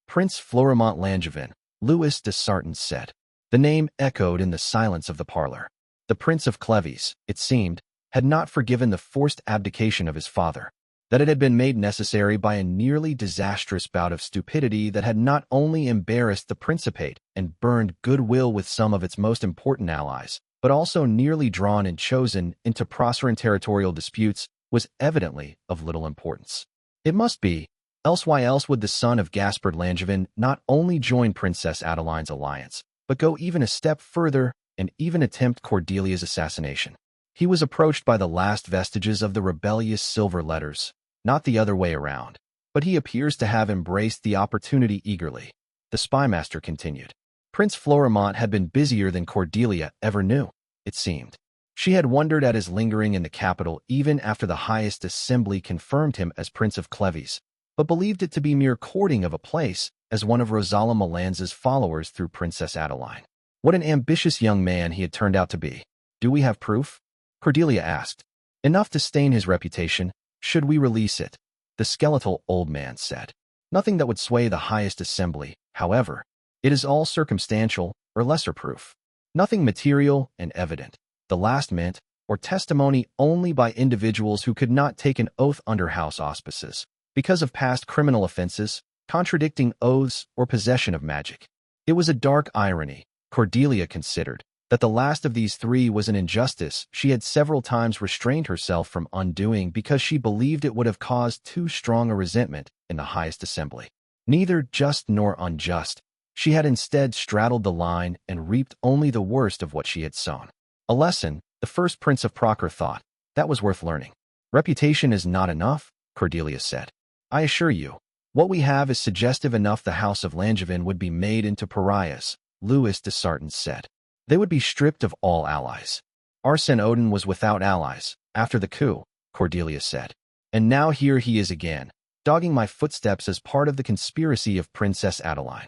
Prince Florimont Langevin, Louis de Sartans said. The name echoed in the silence of the parlor. The Prince of Cleves, it seemed, had not forgiven the forced abdication of his father, that it had been made necessary by a nearly disastrous bout of stupidity that had not only embarrassed the Principate and burned goodwill with some of its most important allies, but also nearly drawn and chosen into Proserpine territorial disputes, was evidently of little importance. It must be, else why else would the son of Gaspard Langevin not only join Princess Adeline's alliance, but go even a step further and even attempt Cordelia's assassination? He was approached by the last vestiges of the rebellious silver letters, not the other way around, but he appears to have embraced the opportunity eagerly, the spymaster continued. Prince Florimont had been busier than Cordelia ever knew, it seemed. She had wondered at his lingering in the capital even after the highest assembly confirmed him as Prince of Cleves, but believed it to be mere courting of a place as one of Rosala Melanza's followers through Princess Adeline. What an ambitious young man he had turned out to be. Do we have proof? Cordelia asked. Enough to stain his reputation. Should we release it? The skeletal old man said. Nothing that would sway the highest assembly, however. It is all circumstantial, or lesser proof. Nothing material and evident. The last meant, or testimony only by individuals who could not take an oath under house auspices, because of past criminal offenses, contradicting oaths, or possession of magic. It was a dark irony, Cordelia considered, that the last of these three was an injustice she had several times restrained herself from undoing because she believed it would have caused too strong a resentment in the highest assembly. Neither just nor unjust, she had instead straddled the line and reaped only the worst of what she had sown. A lesson, the first prince of Procer thought, that was worth learning. Reputation is not enough, Cordelia said. I assure you, what we have is suggestive enough the house of Langevin would be made into pariahs, Louis de Sartans said. They would be stripped of all allies. Arsène Odin was without allies, after the coup, Cordelia said. And now here he is again, dogging my footsteps as part of the conspiracy of Princess Adeline.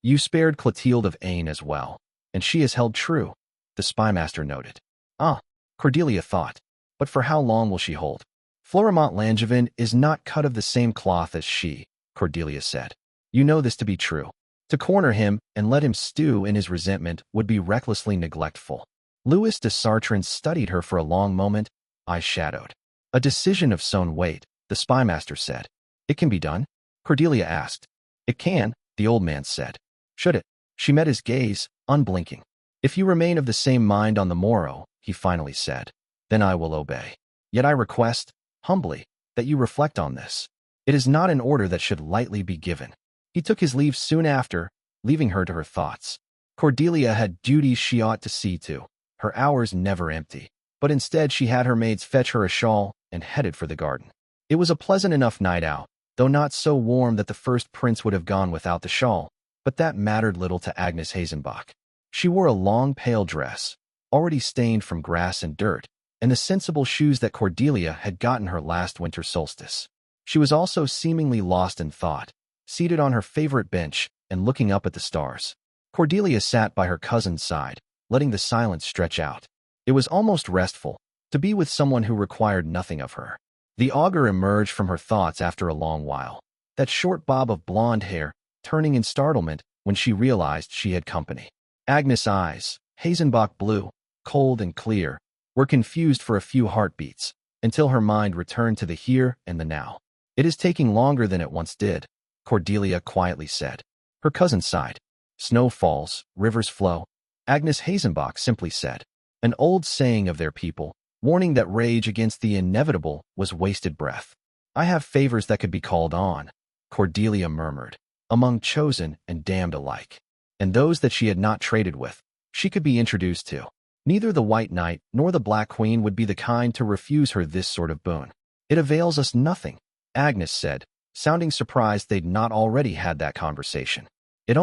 You spared Clotilde of Ain as well, and she has held true, the spymaster noted. Ah, Cordelia thought, but for how long will she hold? Florimont Langevin is not cut of the same cloth as she, Cordelia said. You know this to be true. To corner him and let him stew in his resentment would be recklessly neglectful. Louis de Sartans studied her for a long moment, eyes shadowed. A decision of sown weight, the spymaster said. It can be done? Cordelia asked. It can, the old man said. Should it? She met his gaze, unblinking. If you remain of the same mind on the morrow, he finally said, then I will obey. Yet I request, humbly, that you reflect on this. It is not an order that should lightly be given. He took his leave soon after, leaving her to her thoughts. Cordelia had duties she ought to see to, her hours never empty, but instead she had her maids fetch her a shawl and headed for the garden. It was a pleasant enough night out, though not so warm that the first prince would have gone without the shawl, but that mattered little to Agnes Hazenbach. She wore a long pale dress, already stained from grass and dirt, and the sensible shoes that Cordelia had gotten her last winter solstice. She was also seemingly lost in thought, seated on her favorite bench and looking up at the stars. Cordelia sat by her cousin's side, letting the silence stretch out. It was almost restful, to be with someone who required nothing of her. The augur emerged from her thoughts after a long while, that short bob of blonde hair, turning in startlement when she realized she had company. Agnes' eyes, Hazenbach blue, cold and clear, were confused for a few heartbeats, until her mind returned to the here and the now. It is taking longer than it once did, Cordelia quietly said. Her cousin sighed. Snow falls, rivers flow, Agnes Hazenbach simply said. An old saying of their people, warning that rage against the inevitable was wasted breath. I have favors that could be called on, Cordelia murmured, among chosen and damned alike. And those that she had not traded with, she could be introduced to. Neither the White Knight nor the Black Queen would be the kind to refuse her this sort of boon. It avails us nothing, Agnes said, sounding surprised they'd not already had that conversation. It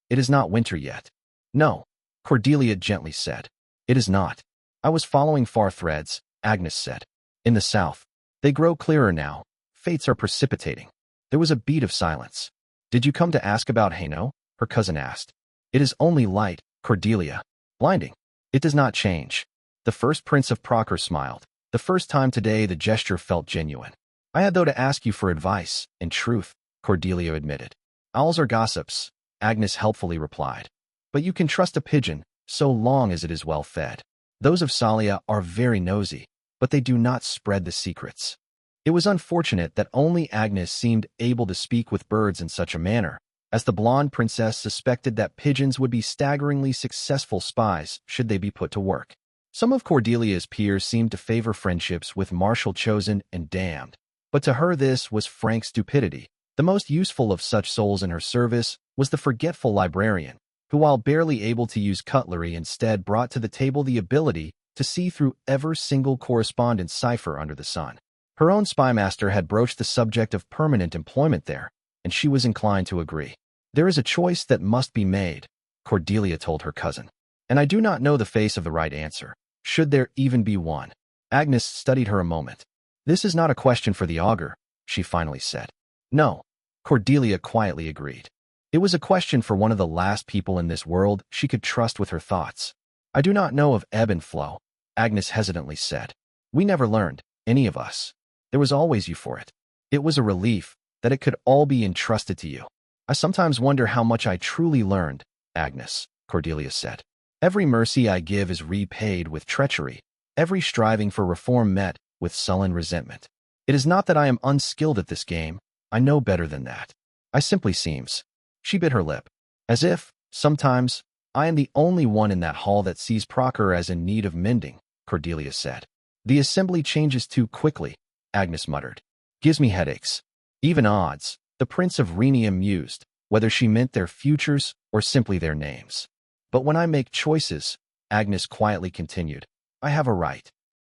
is not winter yet. No, Cordelia gently said. It is not. I was following far threads, Agnes said. In the south. They grow clearer now. Fates are precipitating. There was a beat of silence. Did you come to ask about Haino? Her cousin asked. It is only light, Cordelia. Blinding. It does not change. The first Prince of Proker smiled. The first time today the gesture felt genuine. I had though to ask you for advice, in truth, Cordelia admitted. Owls are gossips, Agnes helpfully replied. But you can trust a pigeon, so long as it is well fed. Those of Salia are very nosy, but they do not spread the secrets. It was unfortunate that only Agnes seemed able to speak with birds in such a manner, as the blonde princess suspected that pigeons would be staggeringly successful spies should they be put to work. Some of Cordelia's peers seemed to favor friendships with martial chosen and damned, but to her this was frank stupidity. The most useful of such souls in her service was the forgetful librarian, who while barely able to use cutlery instead brought to the table the ability to see through every single correspondence cipher under the sun. Her own spymaster had broached the subject of permanent employment there, and she was inclined to agree. There is a choice that must be made, Cordelia told her cousin, and I do not know the face of the right answer, should there even be one. Agnes studied her a moment. This is not a question for the augur, she finally said. No, Cordelia quietly agreed. It was a question for one of the last people in this world she could trust with her thoughts. I do not know of ebb and flow, Agnes hesitantly said. We never learned, any of us. There was always you for it. It was a relief that it could all be entrusted to you. I sometimes wonder how much I truly learned, Agnes, Cordelia said. Every mercy I give is repaid with treachery, every striving for reform met with sullen resentment. It is not that I am unskilled at this game, I know better than that. I simply seems. She bit her lip. As if, sometimes, I am the only one in that hall that sees Proker as in need of mending, Cordelia said. The assembly changes too quickly, Agnes muttered. Gives me headaches. Even odds, the Prince of Rhenia mused, whether she meant their futures or simply their names. But when I make choices, Agnes quietly continued, I have a right.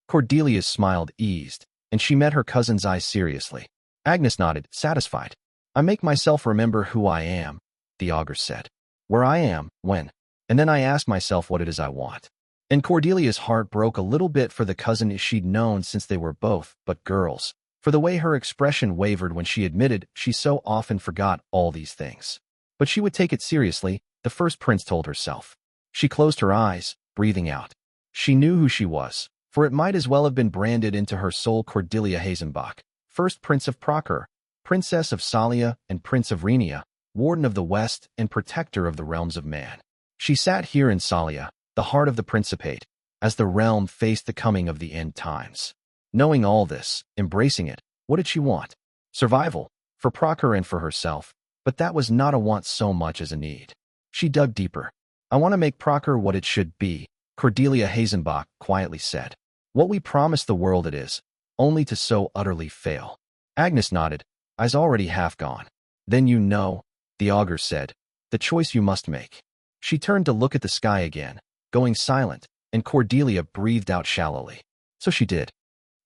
Cordelia's smile eased, and she met her cousin's eyes seriously. Agnes nodded, satisfied. I make myself remember who I am, the augur said. Where I am, when. And then I ask myself what it is I want. And Cordelia's heart broke a little bit for the cousin she'd known since they were both but girls, for the way her expression wavered when she admitted she so often forgot all these things. But she would take it seriously, the first prince told herself. She closed her eyes, breathing out. She knew who she was, for it might as well have been branded into her soul. Cordelia Hazenbach, first Prince of Proker, Princess of Salia and Prince of Rhenia, Warden of the West and Protector of the Realms of Man. She sat here in Salia, the heart of the Principate, as the realm faced the coming of the end times. Knowing all this, embracing it, what did she want? Survival, for Proker and for herself, but that was not a want so much as a need. She dug deeper. I want to make Proker what it should be, Cordelia Hazenbach quietly said. What we promised the world it is, only to so utterly fail. Agnes nodded, eyes already half gone. Then you know, the augur said, the choice you must make. She turned to look at the sky again, going silent, and Cordelia breathed out shallowly. So she did.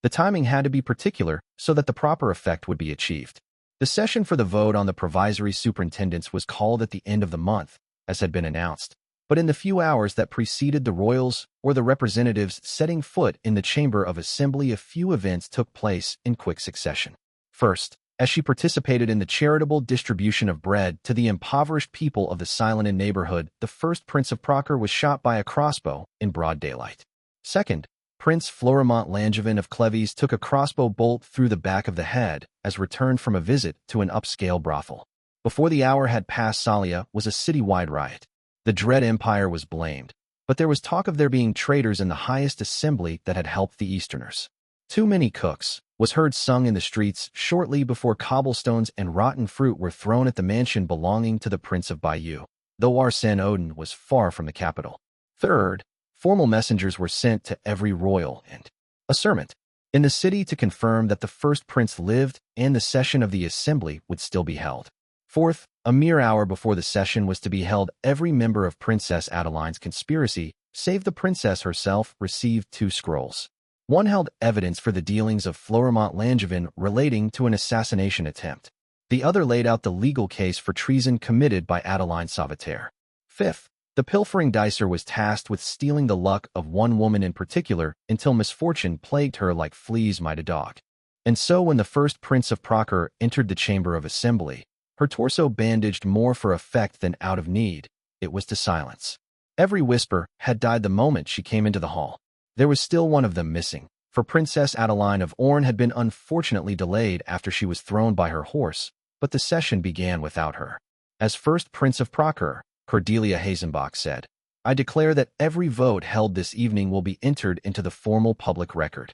The timing had to be particular so that the proper effect would be achieved. The session for the vote on the provisory superintendents was called at the end of the month, as had been announced, but in the few hours that preceded the royals or the representatives setting foot in the chamber of assembly, a few events took place in quick succession. First, as she participated in the charitable distribution of bread to the impoverished people of the Silenen neighborhood, the first Prince of Proker was shot by a crossbow in broad daylight. Second, Prince Florimont Langevin of Cleves took a crossbow bolt through the back of the head as returned from a visit to an upscale brothel. Before the hour had passed, Salia was a city-wide riot. The Dread Empire was blamed, but there was talk of there being traitors in the highest assembly that had helped the Easterners. Too many cooks was heard sung in the streets shortly before cobblestones and rotten fruit were thrown at the mansion belonging to the Prince of Bayeux, though Arsène Odin was far from the capital. Third, formal messengers were sent to every royal and a servant in the city to confirm that the first prince lived and the session of the assembly would still be held. Fourth, a mere hour before the session was to be held, every member of Princess Adeline's conspiracy, save the princess herself, received 2 scrolls. One held evidence for the dealings of Florimont Langevin relating to an assassination attempt. The other laid out the legal case for treason committed by Adeline Sauveterre. Fifth, the pilfering dicer was tasked with stealing the luck of one woman in particular until misfortune plagued her like fleas might a dog. And so when the first Prince of Procer entered the chamber of assembly, her torso bandaged more for effect than out of need, it was to silence. Every whisper had died the moment she came into the hall. There was still one of them missing, for Princess Adeline of Orne had been unfortunately delayed after she was thrown by her horse, but the session began without her. As first Prince of Procer, Cordelia Hazenbach said, "I declare that every vote held this evening will be entered into the formal public record."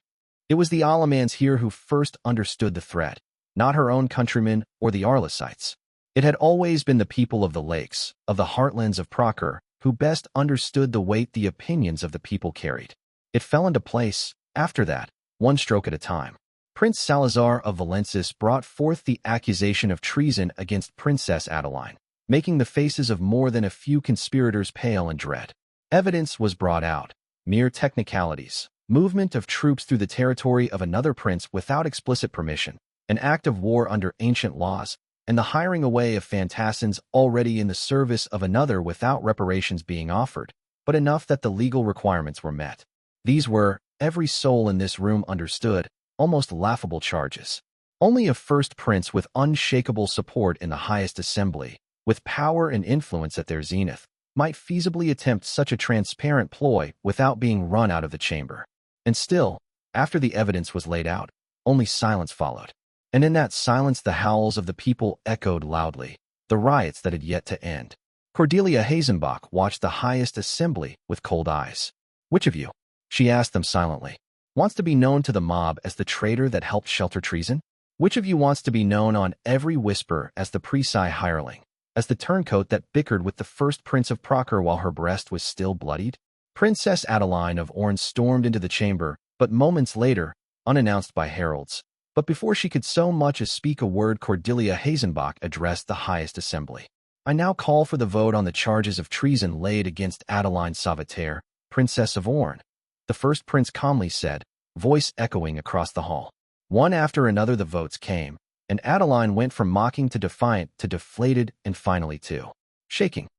It was the Alamans here who first understood the threat, not her own countrymen or the Arlesites. It had always been the people of the lakes, of the heartlands of Procer, who best understood the weight the opinions of the people carried. It fell into place, after that, one stroke at a time. Prince Salazar of Valensis brought forth the accusation of treason against Princess Adeline, making the faces of more than a few conspirators pale and dread. Evidence was brought out, mere technicalities, movement of troops through the territory of another prince without explicit permission, an act of war under ancient laws, and the hiring away of fantassins already in the service of another without reparations being offered, but enough that the legal requirements were met. These were, every soul in this room understood, almost laughable charges. Only a first prince with unshakable support in the highest assembly, with power and influence at their zenith, might feasibly attempt such a transparent ploy without being run out of the chamber. And still, after the evidence was laid out, only silence followed. And in that silence the howls of the people echoed loudly, the riots that had yet to end. Cordelia Hazenbach watched the highest assembly with cold eyes. "Which of you," she asked them silently, "wants to be known to the mob as the traitor that helped shelter treason? Which of you wants to be known on every whisper as the Presi hireling, as the turncoat that bickered with the first Prince of Procer while her breast was still bloodied?" Princess Adeline of Orne stormed into the chamber, but moments later, unannounced by heralds. But before she could so much as speak a word, Cordelia Hazenbach addressed the highest assembly. "I now call for the vote on the charges of treason laid against Adeline Sauveterre, Princess of Orne," the first prince calmly said, voice echoing across the hall. One after another the votes came, and Adeline went from mocking to defiant to deflated and finally to shaking.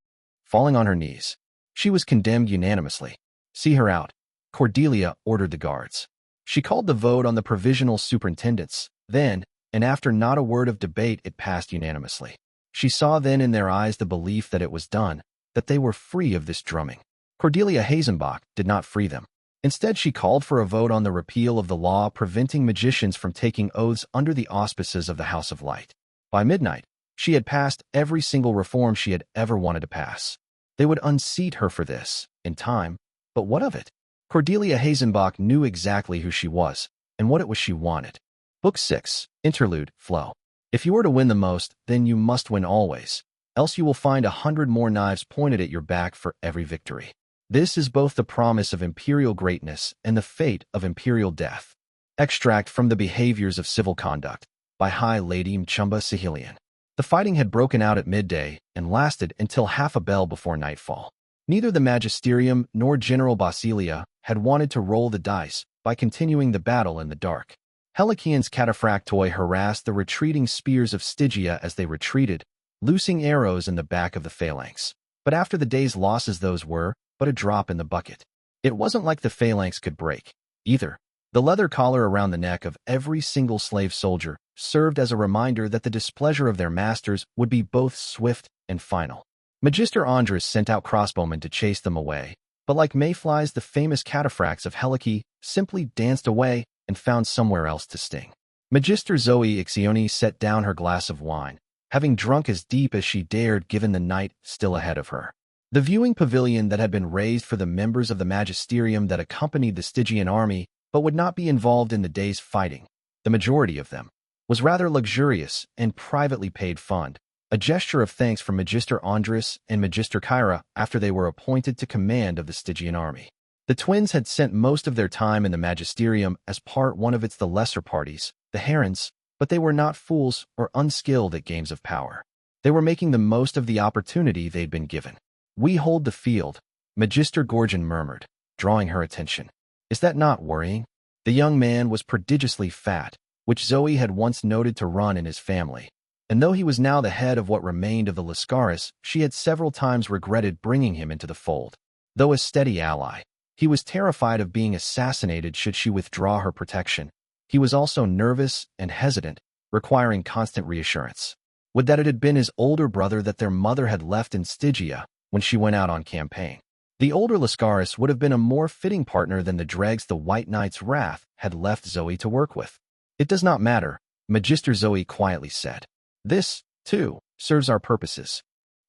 Falling on her knees, she was condemned unanimously. "See her out," Cordelia ordered the guards. She called the vote on the provisional superintendents. Then, and after not a word of debate, it passed unanimously. She saw then in their eyes the belief that it was done, that they were free of this drumming. Cordelia Hazenbach did not free them. Instead, she called for a vote on the repeal of the law preventing magicians from taking oaths under the auspices of the House of Light. By midnight, she had passed every single reform she had ever wanted to pass. They would unseat her for this, in time, but what of it? Cordelia Hazenbach knew exactly who she was, and what it was she wanted. Book 6, Interlude, Flow. If you are to win the most, then you must win always, else you will find 100 more knives pointed at your back for every victory. This is both the promise of imperial greatness and the fate of imperial death. Extract from the Behaviors of Civil Conduct, by High Lady Mchumba Sigilian. The fighting had broken out at midday and lasted until half a bell before nightfall. Neither the Magisterium nor General Basilia had wanted to roll the dice by continuing the battle in the dark. Helikian's cataphractoi harassed the retreating spears of Stygia as they retreated, loosing arrows in the back of the phalanx. But after the day's losses, those were but a drop in the bucket. It wasn't like the phalanx could break, either. The leather collar around the neck of every single slave soldier served as a reminder that the displeasure of their masters would be both swift and final. Magister Andres sent out crossbowmen to chase them away, but like mayflies, the famous cataphracts of Helike simply danced away and found somewhere else to sting. Magister Zoe Ixione set down her glass of wine, having drunk as deep as she dared given the night still ahead of her. The viewing pavilion that had been raised for the members of the magisterium that accompanied the Stygian army but would not be involved in the day's fighting. The majority of them was rather luxurious and privately paid fund, a gesture of thanks from Magister Andres and Magister Kyra after they were appointed to command of the Stygian army. The twins had spent most of their time in the magisterium as part one of the lesser parties, the Herons, but they were not fools or unskilled at games of power. They were making the most of the opportunity they'd been given. "We hold the field," Magister Gorgon murmured, drawing her attention. "Is that not worrying?" The young man was prodigiously fat, which Zoe had once noted to run in his family, and though he was now the head of what remained of the Lascaris, she had several times regretted bringing him into the fold. Though a steady ally, he was terrified of being assassinated should she withdraw her protection. He was also nervous and hesitant, requiring constant reassurance. Would that it had been his older brother that their mother had left in Stygia when she went out on campaign. The older Lascaris would have been a more fitting partner than the dregs the White Knight's wrath had left Zoe to work with. "It does not matter," Magister Zoe quietly said. "This, too, serves our purposes."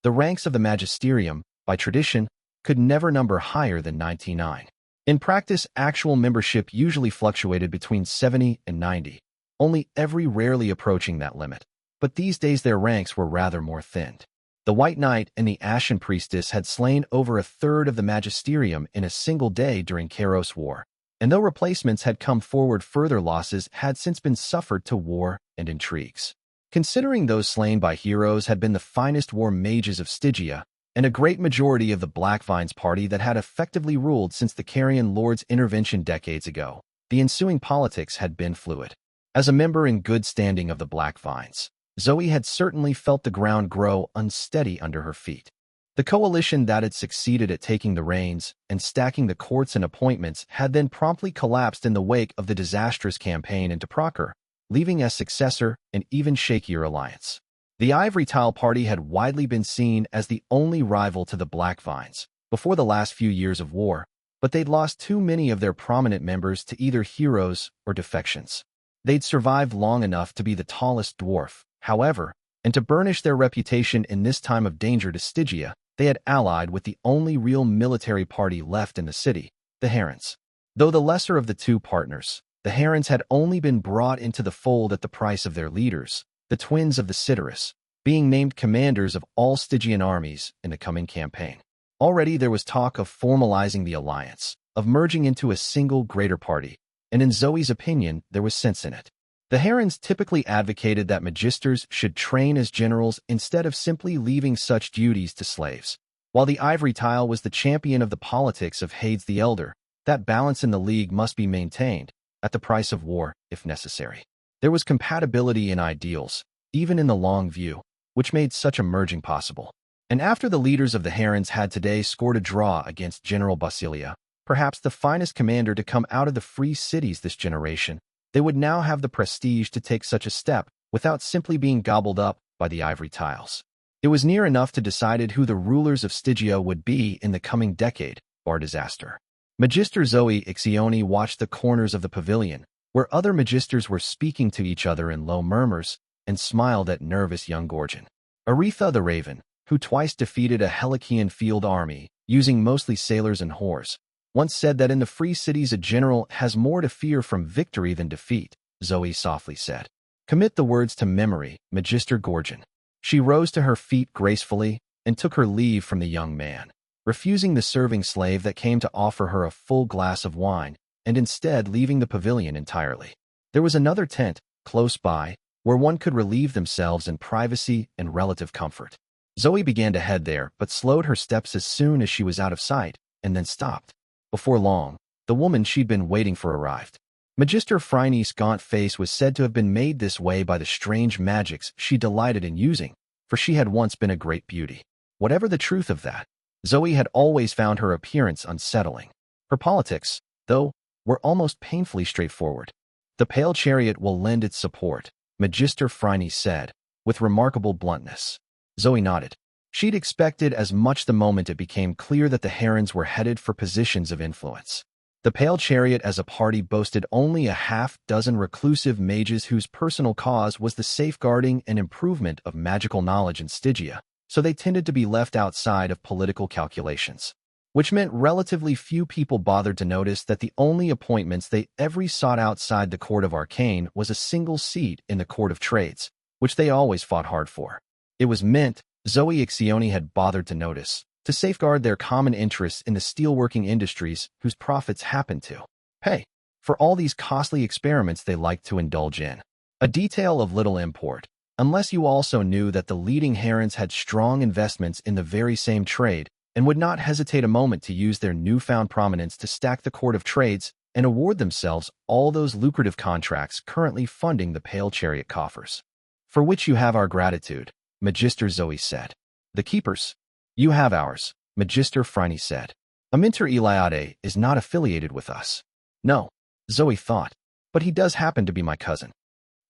The ranks of the magisterium, by tradition, could never number higher than 99. In practice, actual membership usually fluctuated between 70 and 90, only very rarely approaching that limit. But these days their ranks were rather more thinned. The White Knight and the Ashen Priestess had slain over a third of the magisterium in a single day during Kairos War, and though replacements had come forward, further losses had since been suffered to war and intrigues. Considering those slain by heroes had been the finest war mages of Stygia, and a great majority of the Blackvines party that had effectively ruled since the Carian Lord's intervention decades ago, the ensuing politics had been fluid. As a member in good standing of the Blackvines, Zoe had certainly felt the ground grow unsteady under her feet. The coalition that had succeeded at taking the reins and stacking the courts and appointments had then promptly collapsed in the wake of the disastrous campaign into Procer, leaving as successor an even shakier alliance. The Ivory Tile Party had widely been seen as the only rival to the Blackvines before the last few years of war, but they'd lost too many of their prominent members to either heroes or defections. They'd survived long enough to be the tallest dwarf, however, and to burnish their reputation in this time of danger to Stygia, they had allied with the only real military party left in the city, the Herons. Though the lesser of the two partners, the Herons had only been brought into the fold at the price of their leaders, the twins of the Cytorus, being named commanders of all Stygian armies in the coming campaign. Already there was talk of formalizing the alliance, of merging into a single greater party, and in Zoe's opinion, there was sense in it. The Herons typically advocated that magisters should train as generals instead of simply leaving such duties to slaves. While the Ivory Tile was the champion of the politics of Hades the Elder, that balance in the league must be maintained, at the price of war, if necessary. There was compatibility in ideals, even in the long view, which made such a merging possible. And after the leaders of the Herons had today scored a draw against General Basilia, perhaps the finest commander to come out of the free cities this generation, they would now have the prestige to take such a step without simply being gobbled up by the Ivory Tiles. It was near enough to decide who the rulers of Stygia would be in the coming decade, bar disaster. Magister Zoe Ixione watched the corners of the pavilion, where other magisters were speaking to each other in low murmurs, and smiled at nervous young Gorgon. Aretha the Raven, who twice defeated a Helicean field army, using mostly sailors and whores, once said that in the free cities a general has more to fear from victory than defeat, Zoe softly said. "Commit the words to memory, Magister Gorgon." She rose to her feet gracefully and took her leave from the young man, refusing the serving slave that came to offer her a full glass of wine, and instead leaving the pavilion entirely. There was another tent, close by, where one could relieve themselves in privacy and relative comfort. Zoe began to head there, but slowed her steps as soon as she was out of sight, and then stopped. Before long, the woman she'd been waiting for arrived. Magister Phryne's gaunt face was said to have been made this way by the strange magics she delighted in using, for she had once been a great beauty. Whatever the truth of that, Zoe had always found her appearance unsettling. Her politics, though, were almost painfully straightforward. "The pale chariot will lend its support," Magister Phryne said, with remarkable bluntness. Zoe nodded. She'd expected as much the moment it became clear that the Herons were headed for positions of influence. The Pale Chariot as a party boasted only a half-dozen reclusive mages whose personal cause was the safeguarding and improvement of magical knowledge in Stygia, so they tended to be left outside of political calculations. which meant relatively few people bothered to notice that the only appointments they ever sought outside the Court of Arcane was a single seat in the Court of Trades, which they always fought hard for. It was meant, Zoe Ixioni had bothered to notice, to safeguard their common interests in the steelworking industries whose profits happened to pay for all these costly experiments they liked to indulge in. A detail of little import, unless you also knew that the leading herons had strong investments in the very same trade and would not hesitate a moment to use their newfound prominence to stack the Court of Trades and award themselves all those lucrative contracts currently funding the Pale Chariot coffers. For which you have our gratitude, Magister Zoe said. The keepers? You have ours, Magister Phryne said. Aminter Eliade is not affiliated with us. No, Zoe thought, but he does happen to be my cousin.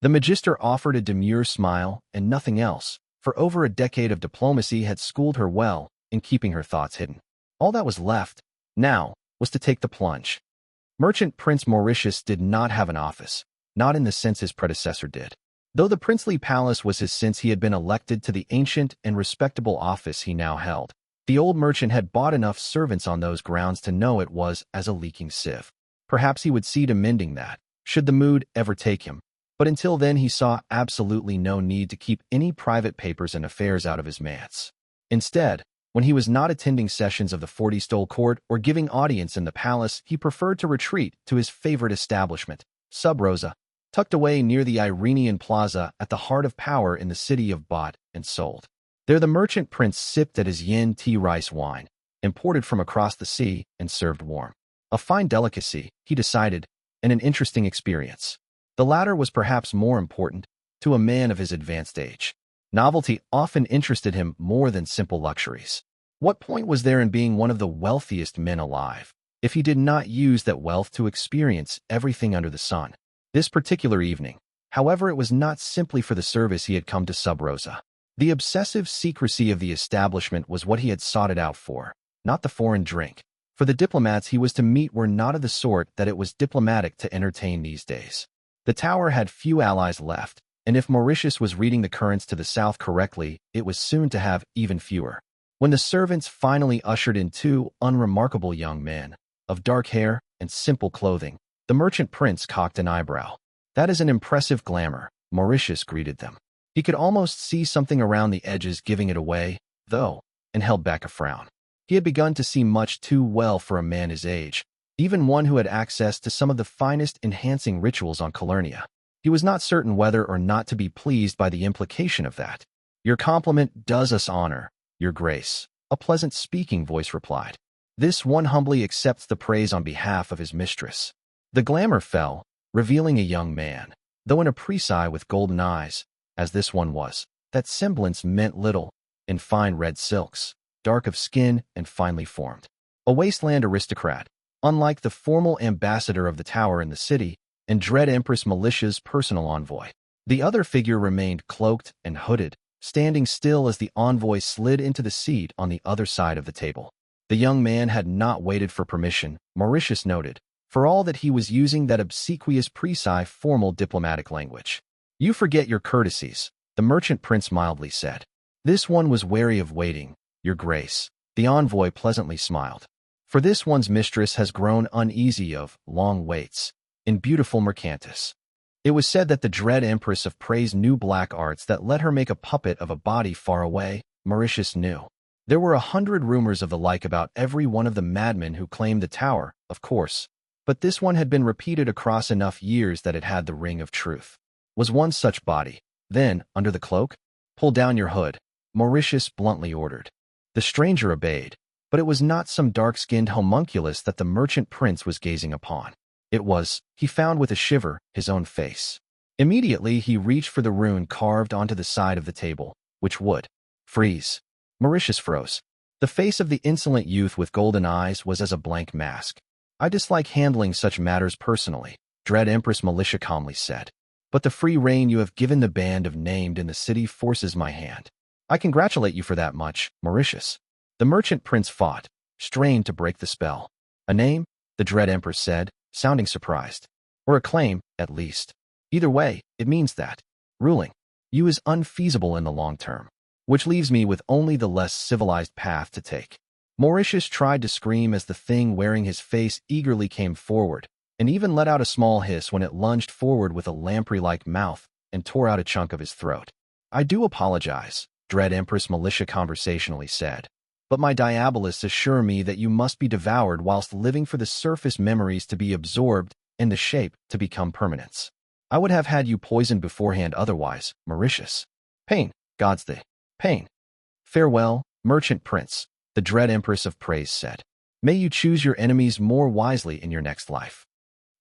The Magister offered a demure smile and nothing else, for over a decade of diplomacy had schooled her well in keeping her thoughts hidden. All that was left, now, was to take the plunge. Merchant Prince Mauritius did not have an office, not in the sense his predecessor did. Though the princely palace was his since he had been elected to the ancient and respectable office he now held, the old merchant had bought enough servants on those grounds to know it was as a leaking sieve. Perhaps he would see to mending that, should the mood ever take him, but until then he saw absolutely no need to keep any private papers and affairs out of his manse. Instead, when he was not attending sessions of the 40-stole court or giving audience in the palace, he preferred to retreat to his favorite establishment, Sub Rosa, tucked away near the Irenian Plaza at the heart of power in the city of bought and sold. There the merchant prince sipped at his yin tea rice wine, imported from across the sea and served warm. A fine delicacy, he decided, and an interesting experience. The latter was perhaps more important to a man of his advanced age. Novelty often interested him more than simple luxuries. What point was there in being one of the wealthiest men alive, if he did not use that wealth to experience everything under the sun? This particular evening, however, it was not simply for the service he had come to Sub Rosa. The obsessive secrecy of the establishment was what he had sought it out for, not the foreign drink. For the diplomats he was to meet were not of the sort that it was diplomatic to entertain these days. The tower had few allies left, and if Mauritius was reading the currents to the south correctly, it was soon to have even fewer. When the servants finally ushered in two unremarkable young men, of dark hair and simple clothing, the merchant prince cocked an eyebrow. That is an impressive glamour, Mauritius greeted them. He could almost see something around the edges giving it away, though, and held back a frown. He had begun to see much too well for a man his age, even one who had access to some of the finest enhancing rituals on Calernia. He was not certain whether or not to be pleased by the implication of that. Your compliment does us honor, your grace, a pleasant speaking voice replied. This one humbly accepts the praise on behalf of his mistress. The glamour fell, revealing a young man, though in a precise with golden eyes, as this one was. That semblance meant little, in fine red silks, dark of skin and finely formed. A wasteland aristocrat, unlike the formal ambassador of the tower in the city, and Dread Empress Militia's personal envoy. The other figure remained cloaked and hooded, standing still as the envoy slid into the seat on the other side of the table. The young man had not waited for permission, Mauritius noted, for all that he was using that obsequious precise formal diplomatic language. You forget your courtesies, the merchant prince mildly said. This one was wary of waiting, your grace, the envoy pleasantly smiled. For this one's mistress has grown uneasy of long waits, in beautiful Mercantis. It was said that the dread empress of Prey's knew black arts that let her make a puppet of a body far away, Mauritius knew. There were 100 rumors of the like about every one of the madmen who claimed the tower, of course, but this one had been repeated across enough years that it had the ring of truth. Was one such body, then, under the cloak? Pull down your hood, Mauritius bluntly ordered. The stranger obeyed, but it was not some dark-skinned homunculus that the merchant prince was gazing upon. It was, he found with a shiver, his own face. Immediately he reached for the rune carved onto the side of the table, which would freeze. Mauritius froze. The face of the insolent youth with golden eyes was as a blank mask. I dislike handling such matters personally, Dread Empress Militia calmly said. But the free rein you have given the band of named in the city forces my hand. I congratulate you for that much, Mauritius. The merchant prince fought, strained to break the spell. A name, the Dread Empress said, sounding surprised. Or a claim, at least. Either way, it means that ruling you is unfeasible in the long term, which leaves me with only the less civilized path to take. Mauritius tried to scream as the thing wearing his face eagerly came forward, and even let out a small hiss when it lunged forward with a lamprey-like mouth and tore out a chunk of his throat. "I do apologize," Dread Empress Militia conversationally said, "but my diabolists assure me that you must be devoured whilst living for the surface memories to be absorbed and the shape to become permanence. I would have had you poisoned beforehand otherwise, Mauritius. Pain, God's the pain. Farewell, Merchant Prince," the Dread Empress of Praise said. "May you choose your enemies more wisely in your next life."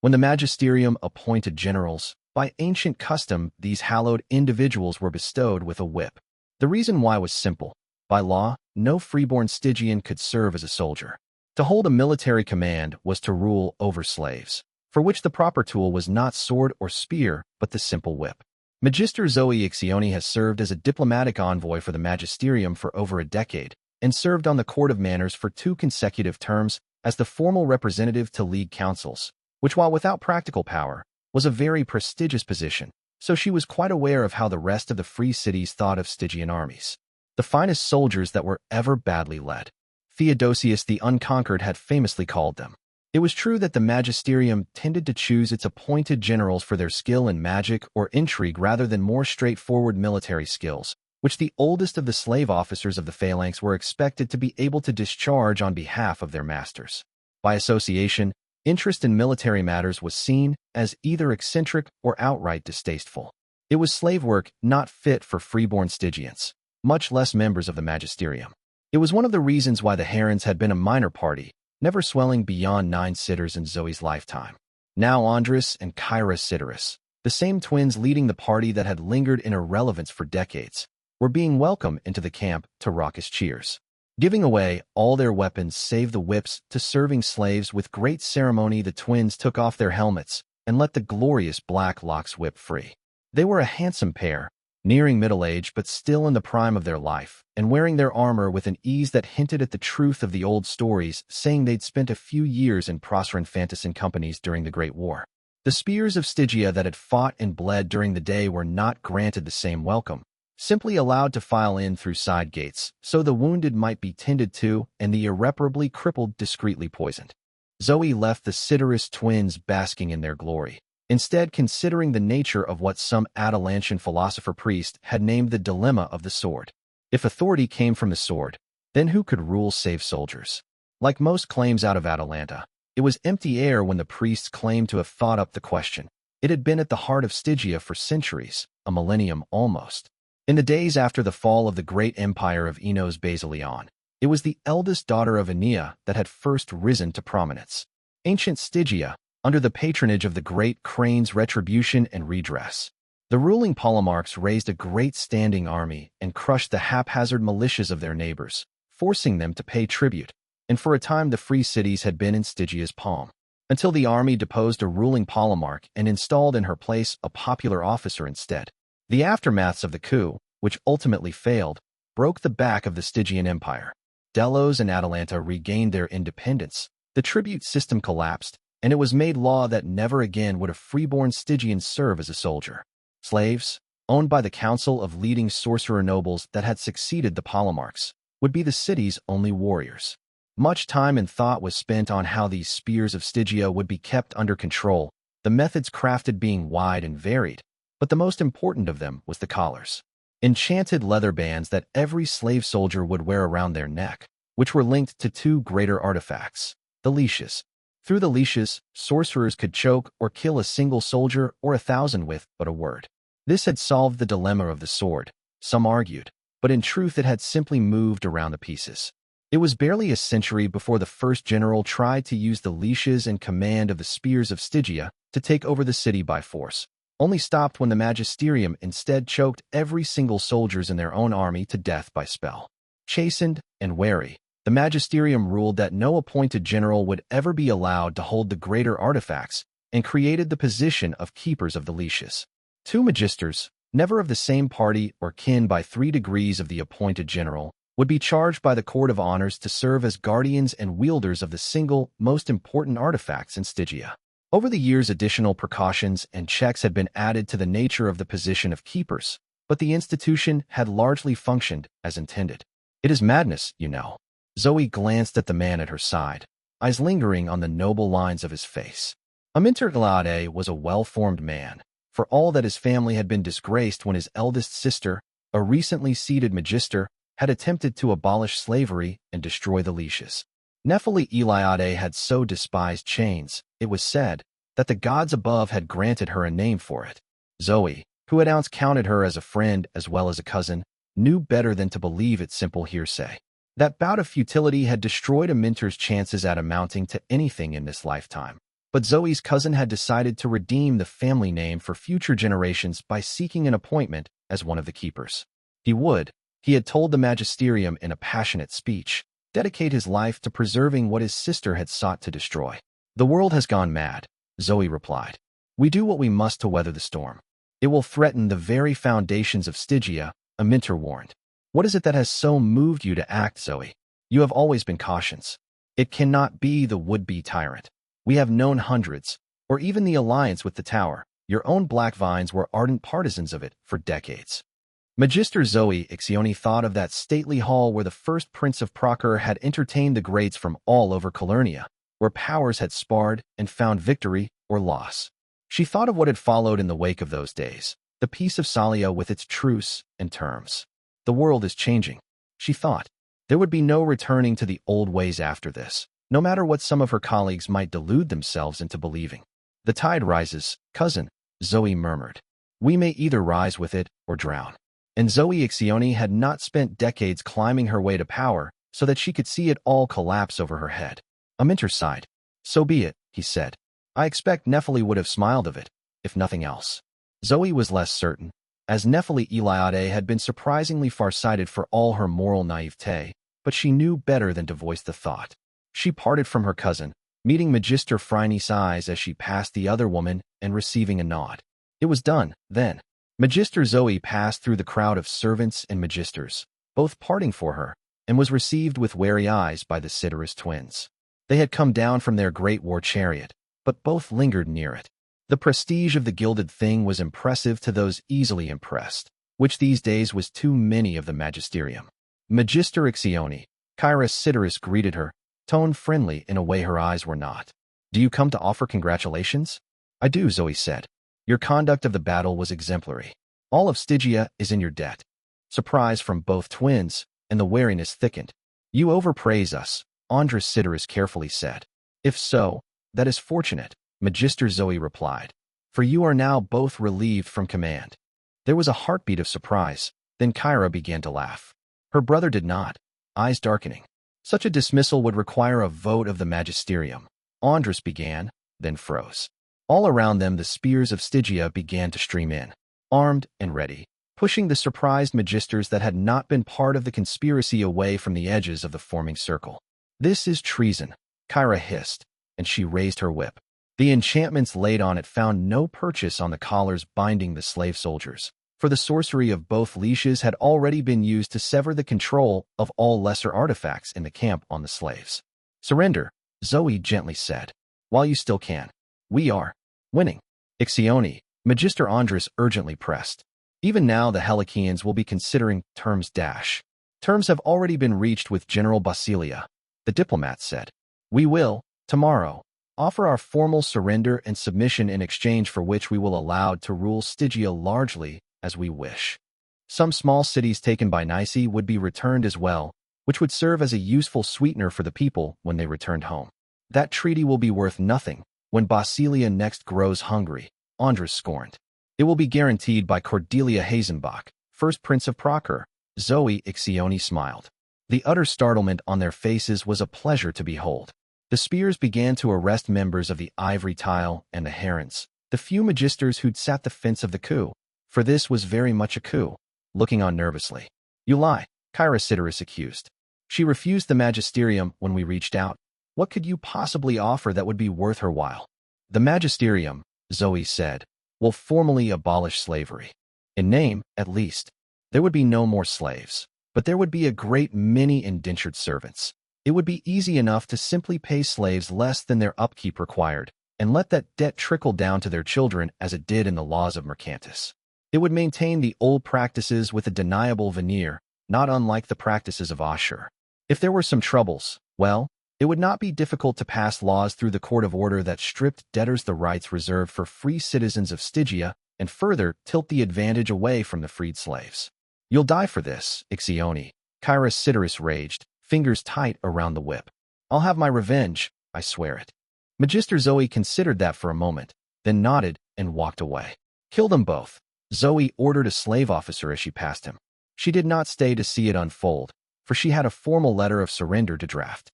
When the Magisterium appointed generals, by ancient custom, these hallowed individuals were bestowed with a whip. The reason why was simple. By law, no freeborn Stygian could serve as a soldier. To hold a military command was to rule over slaves, for which the proper tool was not sword or spear, but the simple whip. Magister Zoe Ixioni has served as a diplomatic envoy for the Magisterium for over a decade, and served on the Court of Manners for 2 consecutive terms as the formal representative to League councils, which, while without practical power, was a very prestigious position, so she was quite aware of how the rest of the free cities thought of Stygian armies. The finest soldiers that were ever badly led. Theodosius the Unconquered had famously called them. It was true that the Magisterium tended to choose its appointed generals for their skill in magic or intrigue rather than more straightforward military skills, which the oldest of the slave officers of the phalanx were expected to be able to discharge on behalf of their masters. By association, interest in military matters was seen as either eccentric or outright distasteful. It was slave work not fit for freeborn Stygians, much less members of the Magisterium. It was one of the reasons why the Herons had been a minor party, never swelling beyond 9 sitters in Zoe's lifetime. Now Andres and Kyra Sideris, the same twins leading the party that had lingered in irrelevance for decades, were being welcomed into the camp to raucous cheers. Giving away all their weapons save the whips to serving slaves with great ceremony, the twins took off their helmets and let the glorious black locks whip free. They were a handsome pair, nearing middle age but still in the prime of their life, and wearing their armor with an ease that hinted at the truth of the old stories, saying they'd spent a few years in Prosper Fantassin companies during the Great War. The spears of Stygia that had fought and bled during the day were not granted the same welcome, simply allowed to file in through side gates, so the wounded might be tended to and the irreparably crippled discreetly poisoned. Zoe left the Sideris twins basking in their glory, instead considering the nature of what some Atalantian philosopher-priest had named the dilemma of the sword. If authority came from the sword, then who could rule save soldiers? Like most claims out of Atalanta, it was empty air when the priests claimed to have thought up the question. It had been at the heart of Stygia for centuries, a millennium almost. In the days after the fall of the great empire of Enos Basileon, it was the eldest daughter of Aeneas that had first risen to prominence. Ancient Stygia, under the patronage of the great Cranes Retribution and Redress, the ruling Polemarchs raised a great standing army and crushed the haphazard militias of their neighbors, forcing them to pay tribute, and for a time the free cities had been in Stygia's palm, until the army deposed a ruling Polemarch and installed in her place a popular officer instead. The aftermaths of the coup, which ultimately failed, broke the back of the Stygian Empire. Delos and Atalanta regained their independence, the tribute system collapsed, and it was made law that never again would a freeborn Stygian serve as a soldier. Slaves, owned by the council of leading sorcerer nobles that had succeeded the Polemarchs, would be the city's only warriors. Much time and thought was spent on how these spears of Stygia would be kept under control, the methods crafted being wide and varied, but the most important of them was the collars. Enchanted leather bands that every slave soldier would wear around their neck, which were linked to 2 greater artifacts, the leashes. Through the leashes, sorcerers could choke or kill a single soldier or 1,000 with but a word. This had solved the dilemma of the sword, some argued, but in truth it had simply moved around the pieces. It was barely a century before the first general tried to use the leashes and command of the spears of Stygia to take over the city by force, only stopped when the Magisterium instead choked every single soldiers in their own army to death by spell. Chastened and wary, the Magisterium ruled that no appointed general would ever be allowed to hold the greater artifacts and created the position of keepers of the leashes. 2 magisters, never of the same party or kin by 3 degrees of the appointed general, would be charged by the Court of Honors to serve as guardians and wielders of the single most important artifacts in Stygia. Over the years, additional precautions and checks had been added to the nature of the position of keepers, but the institution had largely functioned as intended. It is madness, you know. Zoe glanced at the man at her side, eyes lingering on the noble lines of his face. Interlude was a well-formed man, for all that his family had been disgraced when his eldest sister, a recently seated magister, had attempted to abolish slavery and destroy the leashes. Nephili Eliade had so despised chains, it was said, that the gods above had granted her a name for it. Zoe, who had once counted her as a friend as well as a cousin, knew better than to believe its simple hearsay. That bout of futility had destroyed Aminter's chances at amounting to anything in this lifetime. But Zoe's cousin had decided to redeem the family name for future generations by seeking an appointment as one of the keepers. He had told the magisterium in a passionate speech, dedicate his life to preserving what his sister had sought to destroy. "The world has gone mad," Zoe replied. "We do what we must to weather the storm. It will threaten the very foundations of Stygia," Aminter warned. "What is it that has so moved you to act, Zoe? You have always been cautious. It cannot be the would-be tyrant. We have known hundreds, or even the alliance with the Tower. Your own Black Vines were ardent partisans of it for decades." Magister Zoe Ixioni thought of that stately hall where the first Prince of Procure had entertained the greats from all over Calernia, where powers had sparred and found victory or loss. She thought of what had followed in the wake of those days, the Peace of Salia with its truce and terms. The world is changing, she thought. There would be no returning to the old ways after this, no matter what some of her colleagues might delude themselves into believing. "The tide rises, cousin," Zoe murmured. "We may either rise with it or drown." And Zoe Ixioni had not spent decades climbing her way to power so that she could see it all collapse over her head. Aminter sighed. "So be it," he said. "I expect Nephili would have smiled of it, if nothing else." Zoe was less certain, as Nephili Eliade had been surprisingly farsighted for all her moral naivete, but she knew better than to voice the thought. She parted from her cousin, meeting Magister Phryne's eyes as she passed the other woman and receiving a nod. It was done, then. Magister Zoe passed through the crowd of servants and magisters, both parting for her, and was received with wary eyes by the Cidaris twins. They had come down from their great war chariot, but both lingered near it. The prestige of the gilded thing was impressive to those easily impressed, which these days was too many of the magisterium. Magister Ixioni, Kyra Cidaris greeted her, toned friendly in a way her eyes were not. "Do you come to offer congratulations?" "I do," Zoe said. "Your conduct of the battle was exemplary. All of Stygia is in your debt." Surprise from both twins, and the wariness thickened. "You overpraise us," Andres Cidaris carefully said. "If so, that is fortunate," Magister Zoe replied, "for you are now both relieved from command." There was a heartbeat of surprise, then Kyra began to laugh. Her brother did not, eyes darkening. Such a dismissal would require a vote of the magisterium. Andres began, then froze. All around them the spears of Stygia began to stream in, armed and ready, pushing the surprised magisters that had not been part of the conspiracy away from the edges of the forming circle. "This is treason," Kyra hissed, and she raised her whip. The enchantments laid on it found no purchase on the collars binding the slave soldiers, for the sorcery of both leashes had already been used to sever the control of all lesser artifacts in the camp on the slaves. "Surrender," Zoe gently said, "while you still can. We are winning." Ixioni, Magister Andres urgently pressed. "Even now the Helikians will be considering terms dash. Terms have already been reached with General Basilia," the diplomat said. "We will, tomorrow, offer our formal surrender and submission in exchange for which we will allow to rule Stygia largely as we wish. Some small cities taken by Nice would be returned as well, which would serve as a useful sweetener for the people when they returned home. That treaty will be worth nothing when Basilia next grows hungry," Andres scorned. "It will be guaranteed by Cordelia Hazenbach, first Prince of Procure." Zoe Ixioni smiled. The utter startlement on their faces was a pleasure to behold. The spears began to arrest members of the Ivory Tile and the Herons, the few magisters who'd sat the fence of the coup, for this was very much a coup, looking on nervously. "You lie," Kyra Cidaris accused. "She refused the magisterium when we reached out. What could you possibly offer that would be worth her while?" "The magisterium," Zoe said, "will formally abolish slavery. In name, at least. There would be no more slaves, but there would be a great many indentured servants. It would be easy enough to simply pay slaves less than their upkeep required, and let that debt trickle down to their children as it did in the laws of Mercantis. It would maintain the old practices with a deniable veneer, not unlike the practices of Ashur. If there were some troubles, well, it would not be difficult to pass laws through the court of order that stripped debtors the rights reserved for free citizens of Stygia and further tilt the advantage away from the freed slaves. You'll die for this, Ixione, Kyra Cidaris raged, fingers tight around the whip. I'll have my revenge, I swear it. Magister Zoe considered that for a moment, then nodded and walked away. Kill them both, Zoe ordered a slave officer as she passed him. She did not stay to see it unfold, for she had a formal letter of surrender to draft.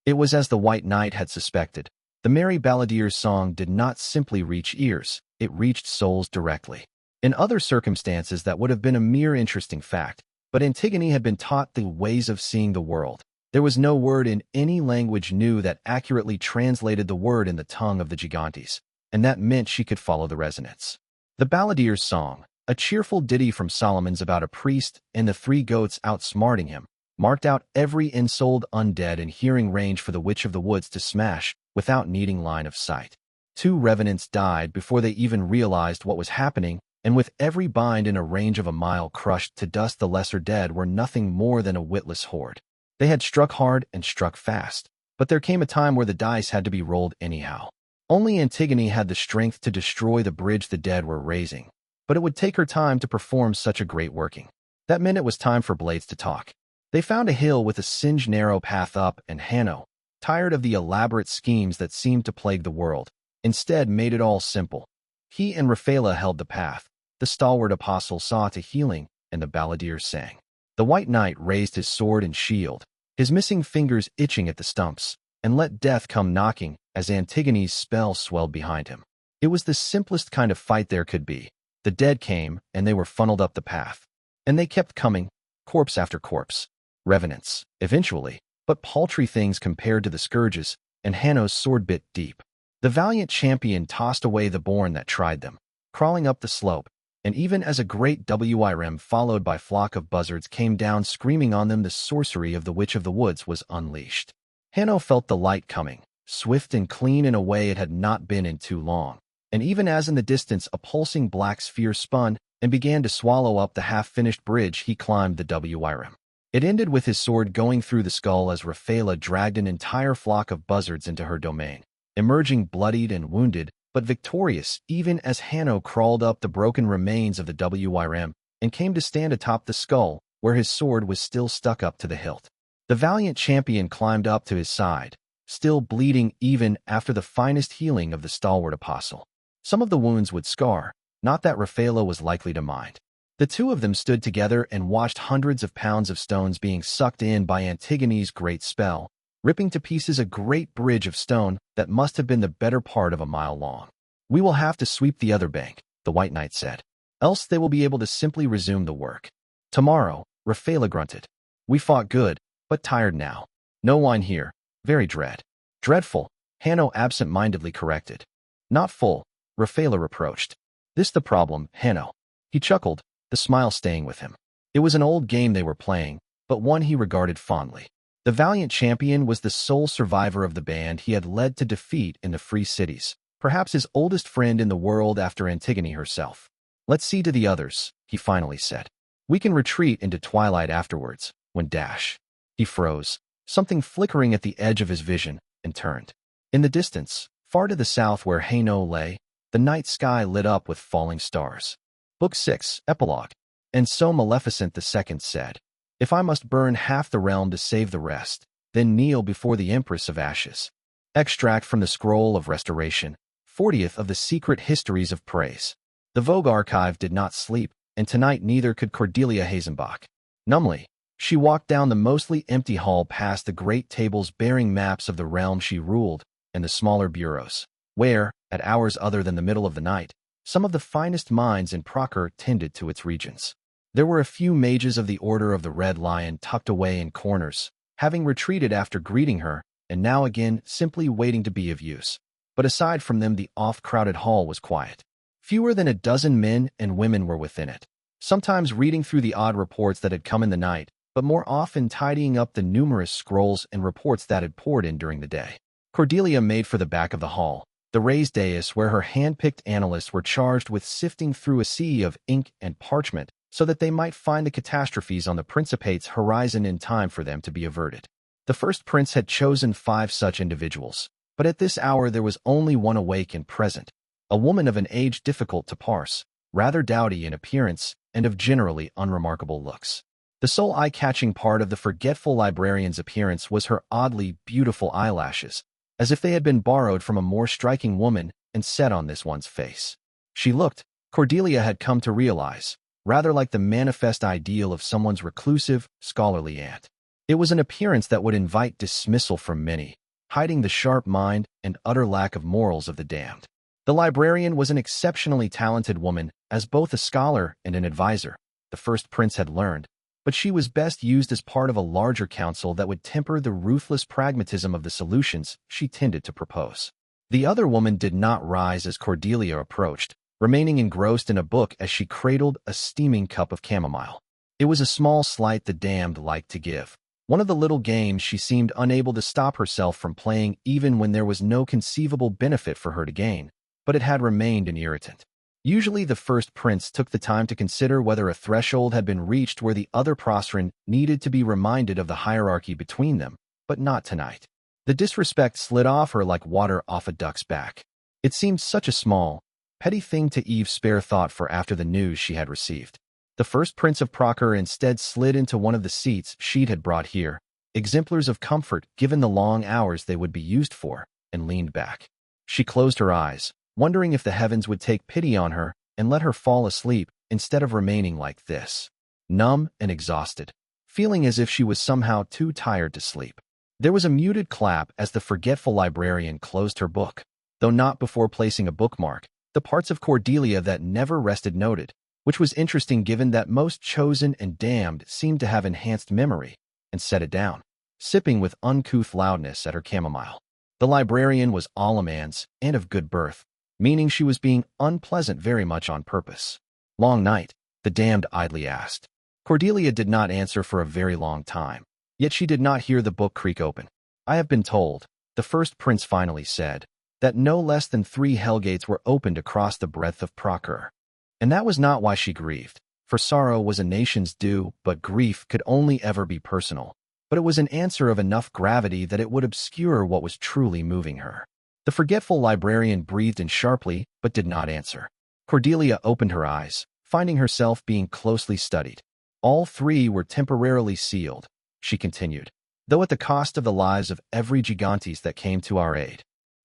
It was as the White Knight had suspected. The merry balladier's song did not simply reach ears, it reached souls directly. In other circumstances that would have been a mere interesting fact, but Antigone had been taught the ways of seeing the world. There was no word in any language new that accurately translated the word in the tongue of the Gigantes, and that meant she could follow the resonance. The balladier's song, a cheerful ditty from Solomon's about a priest and the three goats outsmarting him, marked out every ensouled undead in hearing range for the Witch of the Woods to smash without needing line of sight. 2 revenants died before they even realized what was happening, and with every bind in a range of a mile crushed to dust, the lesser dead were nothing more than a witless horde. They had struck hard and struck fast, but there came a time where the dice had to be rolled anyhow. Only Antigone had the strength to destroy the bridge the dead were raising, but it would take her time to perform such a great working. That meant it was time for blades to talk. They found a hill with a singed narrow path up, and Hanno, tired of the elaborate schemes that seemed to plague the world, instead made it all simple. He and Rafaela held the path, the stalwart apostle saw to healing, and the balladeer sang. The White Knight raised his sword and shield, his missing fingers itching at the stumps, and let death come knocking as Antigone's spell swelled behind him. It was the simplest kind of fight there could be. The dead came, and they were funneled up the path. And they kept coming, corpse after corpse. Revenants, eventually, but paltry things compared to the scourges, and Hanno's sword bit deep. The valiant champion tossed away the bourne that tried them, crawling up the slope, and even as a great whirm followed by flock of buzzards came down screaming on them, the sorcery of the Witch of the Woods was unleashed. Hanno felt the light coming, swift and clean in a way it had not been in too long, and even as in the distance a pulsing black sphere spun and began to swallow up the half-finished bridge, he climbed the whirm. It ended with his sword going through the skull as Rafaela dragged an entire flock of buzzards into her domain, emerging bloodied and wounded, but victorious even as Hanno crawled up the broken remains of the whirm and came to stand atop the skull, where his sword was still stuck up to the hilt. The valiant champion climbed up to his side, still bleeding even after the finest healing of the stalwart apostle. Some of the wounds would scar, not that Rafaela was likely to mind. The two of them stood together and watched hundreds of pounds of stones being sucked in by Antigone's great spell, ripping to pieces a great bridge of stone that must have been the better part of a mile long. We will have to sweep the other bank, the White Knight said. Else they will be able to simply resume the work. Tomorrow, Rafaela grunted. We fought good, but tired now. No wine here. Very dreadful, Hanno absent-mindedly corrected. Not full, Rafaela reproached. This the problem, Hanno. He chuckled, the smile staying with him. It was an old game they were playing, but one he regarded fondly. The valiant champion was the sole survivor of the band he had led to defeat in the free cities, perhaps his oldest friend in the world after Antigone herself. Let's see to the others, he finally said. We can retreat into twilight afterwards, when dash. He froze, something flickering at the edge of his vision, and turned. In the distance, far to the south where Hanno lay, the night sky lit up with falling stars. Book 6, Epilogue. And so Maleficent II said, If I must burn half the realm to save the rest, then kneel before the Empress of Ashes. Extract from the Scroll of Restoration, 40th of the Secret Histories of Praise. The Vogue Archive did not sleep, and tonight neither could Cordelia Hazenbach. Numbly, she walked down the mostly empty hall past the great tables bearing maps of the realm she ruled, and the smaller bureaus, where, at hours other than the middle of the night, some of the finest minds in Procer tended to its regions. There were a few mages of the Order of the Red Lion tucked away in corners, having retreated after greeting her, and now again simply waiting to be of use. But aside from them, the oft-crowded hall was quiet. Fewer than a dozen men and women were within it, sometimes reading through the odd reports that had come in the night, but more often tidying up the numerous scrolls and reports that had poured in during the day. Cordelia made for the back of the hall, the raised dais where her hand-picked analysts were charged with sifting through a sea of ink and parchment so that they might find the catastrophes on the Principate's horizon in time for them to be averted. The first prince had chosen 5 such individuals, but at this hour there was only one awake and present, a woman of an age difficult to parse, rather dowdy in appearance and of generally unremarkable looks. The sole eye-catching part of the forgetful librarian's appearance was her oddly beautiful eyelashes, as if they had been borrowed from a more striking woman and set on this one's face. She looked, Cordelia had come to realize, rather like the manifest ideal of someone's reclusive, scholarly aunt. It was an appearance that would invite dismissal from many, hiding the sharp mind and utter lack of morals of the damned. The librarian was an exceptionally talented woman, as both a scholar and an advisor, the first prince had learned, but she was best used as part of a larger council that would temper the ruthless pragmatism of the solutions she tended to propose. The other woman did not rise as Cordelia approached, remaining engrossed in a book as she cradled a steaming cup of chamomile. It was a small slight the damned liked to give, one of the little games she seemed unable to stop herself from playing even when there was no conceivable benefit for her to gain, but it had remained an irritant. Usually the first prince took the time to consider whether a threshold had been reached where the other Prosrin needed to be reminded of the hierarchy between them, but not tonight. The disrespect slid off her like water off a duck's back. It seemed such a small, petty thing to Eve spare thought for after the news she had received. The first prince of Proker instead slid into one of the seats she'd had brought here, exemplars of comfort given the long hours they would be used for, and leaned back. She closed her eyes, wondering if the heavens would take pity on her and let her fall asleep instead of remaining like this, numb and exhausted, feeling as if she was somehow too tired to sleep. There was a muted clap as the forgetful librarian closed her book, though not before placing a bookmark, the parts of Cordelia that never rested noted, which was interesting given that most chosen and damned seemed to have enhanced memory, and set it down, sipping with uncouth loudness at her chamomile. The librarian was Alamans and of good birth, meaning she was being unpleasant very much on purpose. Long night, the damned idly asked. Cordelia did not answer for a very long time, yet she did not hear the book creak open. I have been told, the first prince finally said, that no less than 3 hellgates were opened across the breadth of Proker. And that was not why she grieved, for sorrow was a nation's due, but grief could only ever be personal. But it was an answer of enough gravity that it would obscure what was truly moving her. The forgetful librarian breathed in sharply, but did not answer. Cordelia opened her eyes, finding herself being closely studied. All 3 were temporarily sealed, she continued, though at the cost of the lives of every gigantes that came to our aid.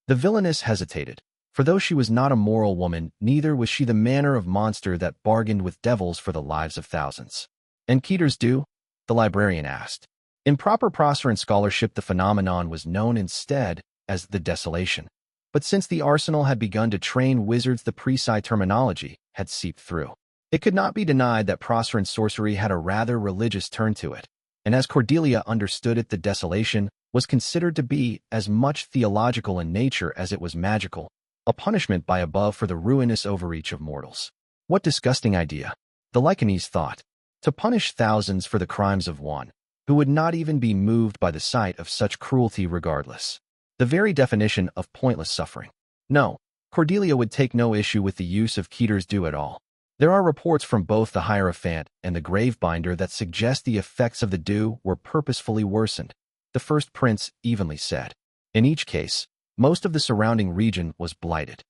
The villainess hesitated, for though she was not a moral woman, neither was she the manner of monster that bargained with devils for the lives of thousands. And Keter's due? The librarian asked. In proper Prosperan scholarship the phenomenon was known instead as the desolation. But since the arsenal had begun to train wizards, the precise terminology had seeped through. It could not be denied that Prosperan sorcery had a rather religious turn to it, and as Cordelia understood it, the desolation was considered to be as much theological in nature as it was magical, a punishment by above for the ruinous overreach of mortals. What disgusting idea, the Lycanese thought, to punish thousands for the crimes of one, who would not even be moved by the sight of such cruelty regardless. The very definition of pointless suffering. No, Cordelia would take no issue with the use of Keter's due at all. There are reports from both the Hierophant and the Gravebinder that suggest the effects of the due were purposefully worsened, the first prince evenly said. In each case, most of the surrounding region was blighted.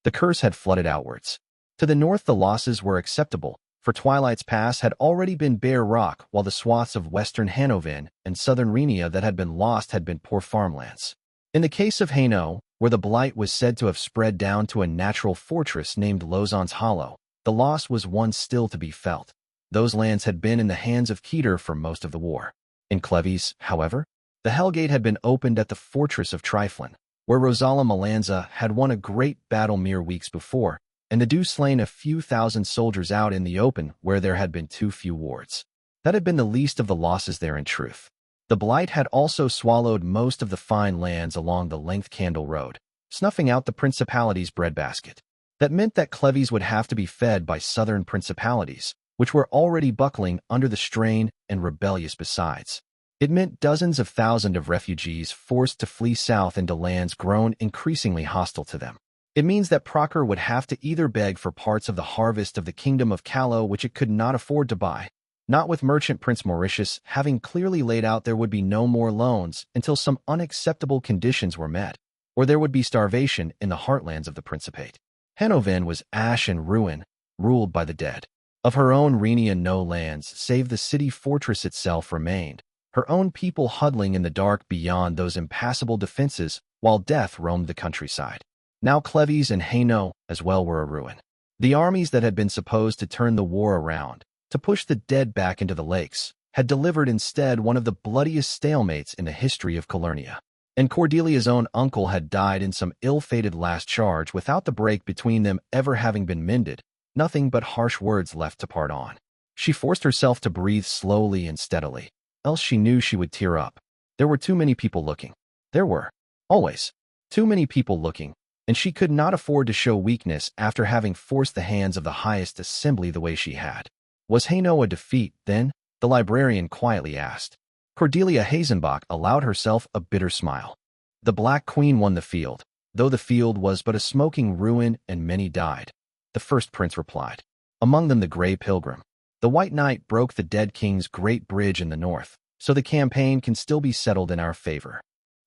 The curse had flooded outwards. To the north the losses were acceptable, for Twilight's Pass had already been bare rock, while the swaths of western Hanovan and southern Rhenia that had been lost had been poor farmlands. In the case of Hainaut, where the blight was said to have spread down to a natural fortress named Lozon's Hollow, the loss was one still to be felt. Those lands had been in the hands of Keter for most of the war. In Cleves, however, the Hellgate had been opened at the fortress of Triflin, where Rosala Malanza had won a great battle mere weeks before, and the Dew slain a few thousand soldiers out in the open where there had been too few wards. That had been the least of the losses there in truth. The blight had also swallowed most of the fine lands along the length Candle Road, snuffing out the principality's breadbasket. That meant that Cleves would have to be fed by southern principalities, which were already buckling under the strain and rebellious besides. It meant dozens of thousands of refugees forced to flee south into lands grown increasingly hostile to them. It means that Procker would have to either beg for parts of the harvest of the kingdom of Callow which it could not afford to buy, not with merchant Prince Mauritius having clearly laid out there would be no more loans until some unacceptable conditions were met, or there would be starvation in the heartlands of the Principate. Henovan was ash and ruin, ruled by the dead. Of her own Rhenia no lands, save the city fortress itself remained, her own people huddling in the dark beyond those impassable defenses while death roamed the countryside. Now Cleves and Hainaut as well were a ruin. The armies that had been supposed to turn the war around, to push the dead back into the lakes, had delivered instead one of the bloodiest stalemates in the history of Calernia. And Cordelia's own uncle had died in some ill-fated last charge without the break between them ever having been mended, nothing but harsh words left to part on. She forced herself to breathe slowly and steadily, else she knew she would tear up. There were too many people looking. There were, always, too many people looking, and she could not afford to show weakness after having forced the hands of the highest assembly the way she had. Was Hainaut a defeat, then? The librarian quietly asked. Cordelia Hazenbach allowed herself a bitter smile. The Black Queen won the field, though the field was but a smoking ruin and many died. The first prince replied. Among them the Grey Pilgrim. The White Knight broke the dead king's great bridge in the north, so the campaign can still be settled in our favor.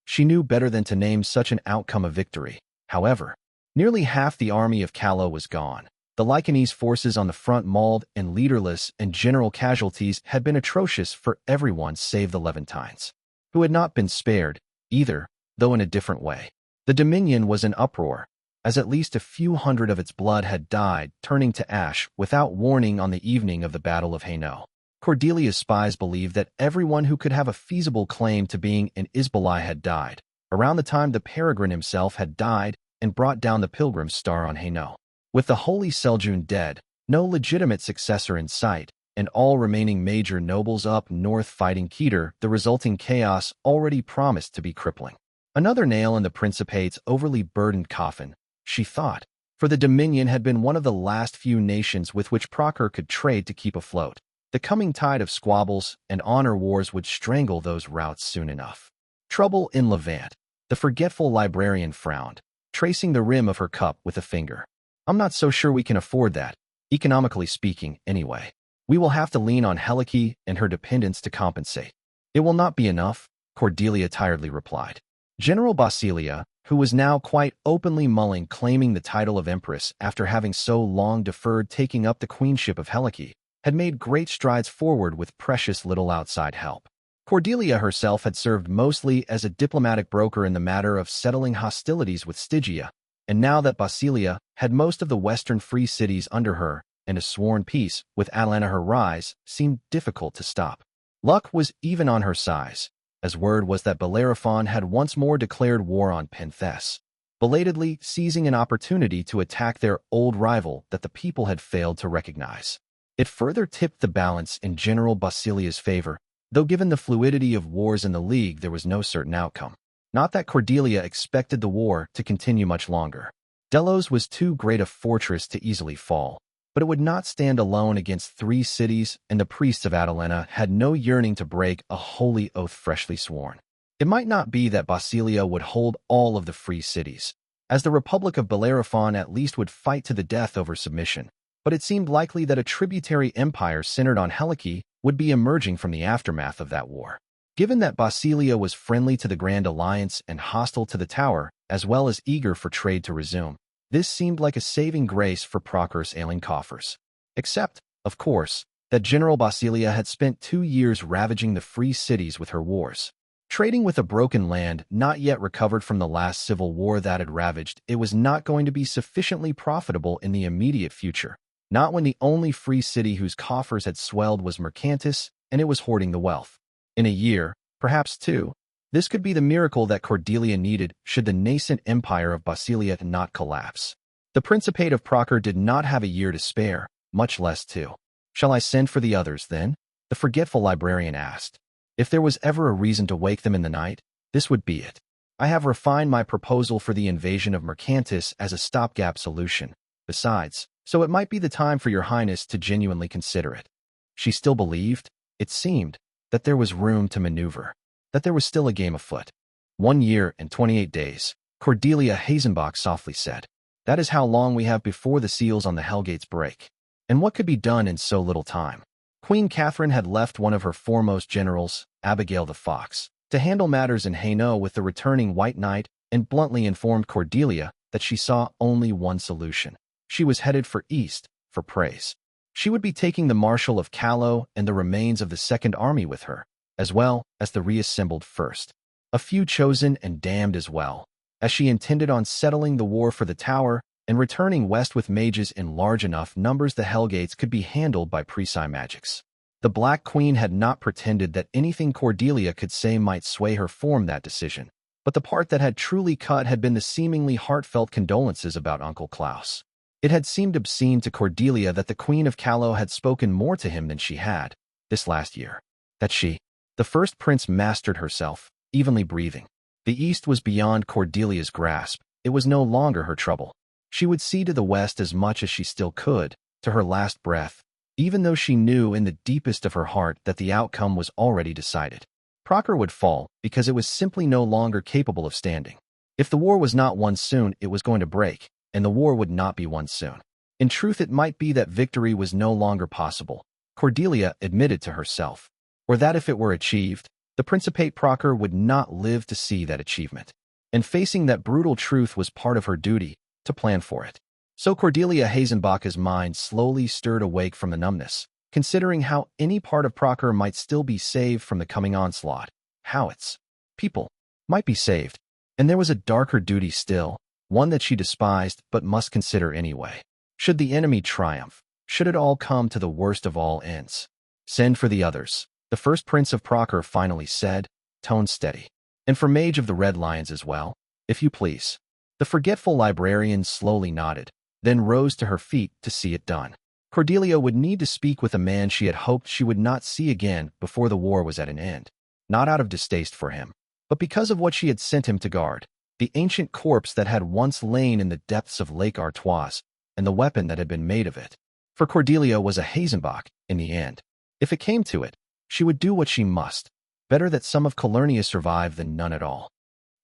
She knew better than to name such an outcome a victory. However, nearly half the army of Callow was gone. The Lycanese forces on the front mauled and leaderless, and general casualties had been atrocious for everyone save the Levantines, who had not been spared, either, though in a different way. The Dominion was in uproar, as at least a few hundred of its blood had died, turning to ash without warning on the evening of the Battle of Hainaut. Cordelia's spies believed that everyone who could have a feasible claim to being an Isbali had died, around the time the Peregrine himself had died and brought down the Pilgrim's star on Hainaut. With the Holy Seljun dead, no legitimate successor in sight, and all remaining major nobles up north fighting Keter, the resulting chaos already promised to be crippling. Another nail in the Principate's overly burdened coffin, she thought, for the Dominion had been one of the last few nations with which Procker could trade to keep afloat. The coming tide of squabbles and honor wars would strangle those routes soon enough. Trouble in Levant. The forgetful librarian frowned, tracing the rim of her cup with a finger. I'm not so sure we can afford that, economically speaking, anyway. We will have to lean on Helike and her dependents to compensate. It will not be enough, Cordelia tiredly replied. General Basilia, who was now quite openly mulling claiming the title of Empress after having so long deferred taking up the queenship of Helike, had made great strides forward with precious little outside help. Cordelia herself had served mostly as a diplomatic broker in the matter of settling hostilities with Stygia, and now that Basilia had most of the western free cities under her and a sworn peace with Atalanta her rise seemed difficult to stop. Luck was even on her side, as word was that Bellerophon had once more declared war on Penthes, belatedly seizing an opportunity to attack their old rival that the people had failed to recognize. It further tipped the balance in General Basilia's favor, though given the fluidity of wars in the League there was no certain outcome. Not that Cordelia expected the war to continue much longer. Delos was too great a fortress to easily fall, but it would not stand alone against 3 cities, and the priests of Atalanta had no yearning to break a holy oath freshly sworn. It might not be that Basilia would hold all of the free cities, as the Republic of Bellerophon at least would fight to the death over submission, but it seemed likely that a tributary empire centered on Helike would be emerging from the aftermath of that war. Given that Basilia was friendly to the Grand Alliance and hostile to the Tower, as well as eager for trade to resume, this seemed like a saving grace for Procker's ailing coffers. Except, of course, that General Basilia had spent 2 years ravaging the free cities with her wars. Trading with a broken land not yet recovered from the last civil war that had ravaged it was not going to be sufficiently profitable in the immediate future, not when the only free city whose coffers had swelled was Mercantis, and it was hoarding the wealth. In a year, perhaps 2, this could be the miracle that Cordelia needed should the nascent empire of Basilia not collapse. The Principate of Procker did not have a year to spare, much less 2. Shall I send for the others, then? The forgetful librarian asked. If there was ever a reason to wake them in the night, this would be it. I have refined my proposal for the invasion of Mercantis as a stopgap solution, besides, so it might be the time for your highness to genuinely consider it. She still believed, it seemed, that there was room to maneuver, that there was still a game afoot. 1 year and 28 days, Cordelia Hazenbach softly said. That is how long we have before the seals on the Hellgates break. And what could be done in so little time? Queen Catherine had left one of her foremost generals, Abigail the Fox, to handle matters in Hainaut with the returning White Knight, and bluntly informed Cordelia that she saw only one solution. She was headed for east, for praise. She would be taking the Marshal of Calais and the remains of the Second Army with her, as well as the reassembled First. A few chosen and damned as well, as she intended on settling the war for the Tower and returning west with mages in large enough numbers the Hellgates could be handled by Presi-magics. The Black Queen had not pretended that anything Cordelia could say might sway her form that decision, but the part that had truly cut had been the seemingly heartfelt condolences about Uncle Klaus. It had seemed obscene to Cordelia that the Queen of Calais had spoken more to him than she had, this last year. That she, the first prince, mastered herself, evenly breathing. The east was beyond Cordelia's grasp. It was no longer her trouble. She would see to the west as much as she still could, to her last breath, even though she knew in the deepest of her heart that the outcome was already decided. Procher would fall because it was simply no longer capable of standing. If the war was not won soon, it was going to break, and the war would not be won soon. In truth, it might be that victory was no longer possible, Cordelia admitted to herself, or that if it were achieved, the Principate Procher would not live to see that achievement. And facing that brutal truth was part of her duty, to plan for it. So Cordelia Hasenbach's mind slowly stirred awake from the numbness, considering how any part of Procher might still be saved from the coming onslaught, how its people might be saved. And there was a darker duty still, one that she despised but must consider anyway. Should the enemy triumph, should it all come to the worst of all ends, send for the others, the first Prince of Procher finally said, tone steady. And for Mage of the Red Lions as well, if you please. The forgetful librarian slowly nodded, then rose to her feet to see it done. Cordelia would need to speak with a man she had hoped she would not see again before the war was at an end, not out of distaste for him, but because of what she had sent him to guard, the ancient corpse that had once lain in the depths of Lake Artois, and the weapon that had been made of it. For Cordelia was a Hasenbach, in the end. If it came to it, she would do what she must. Better that some of Calurnia survive than none at all.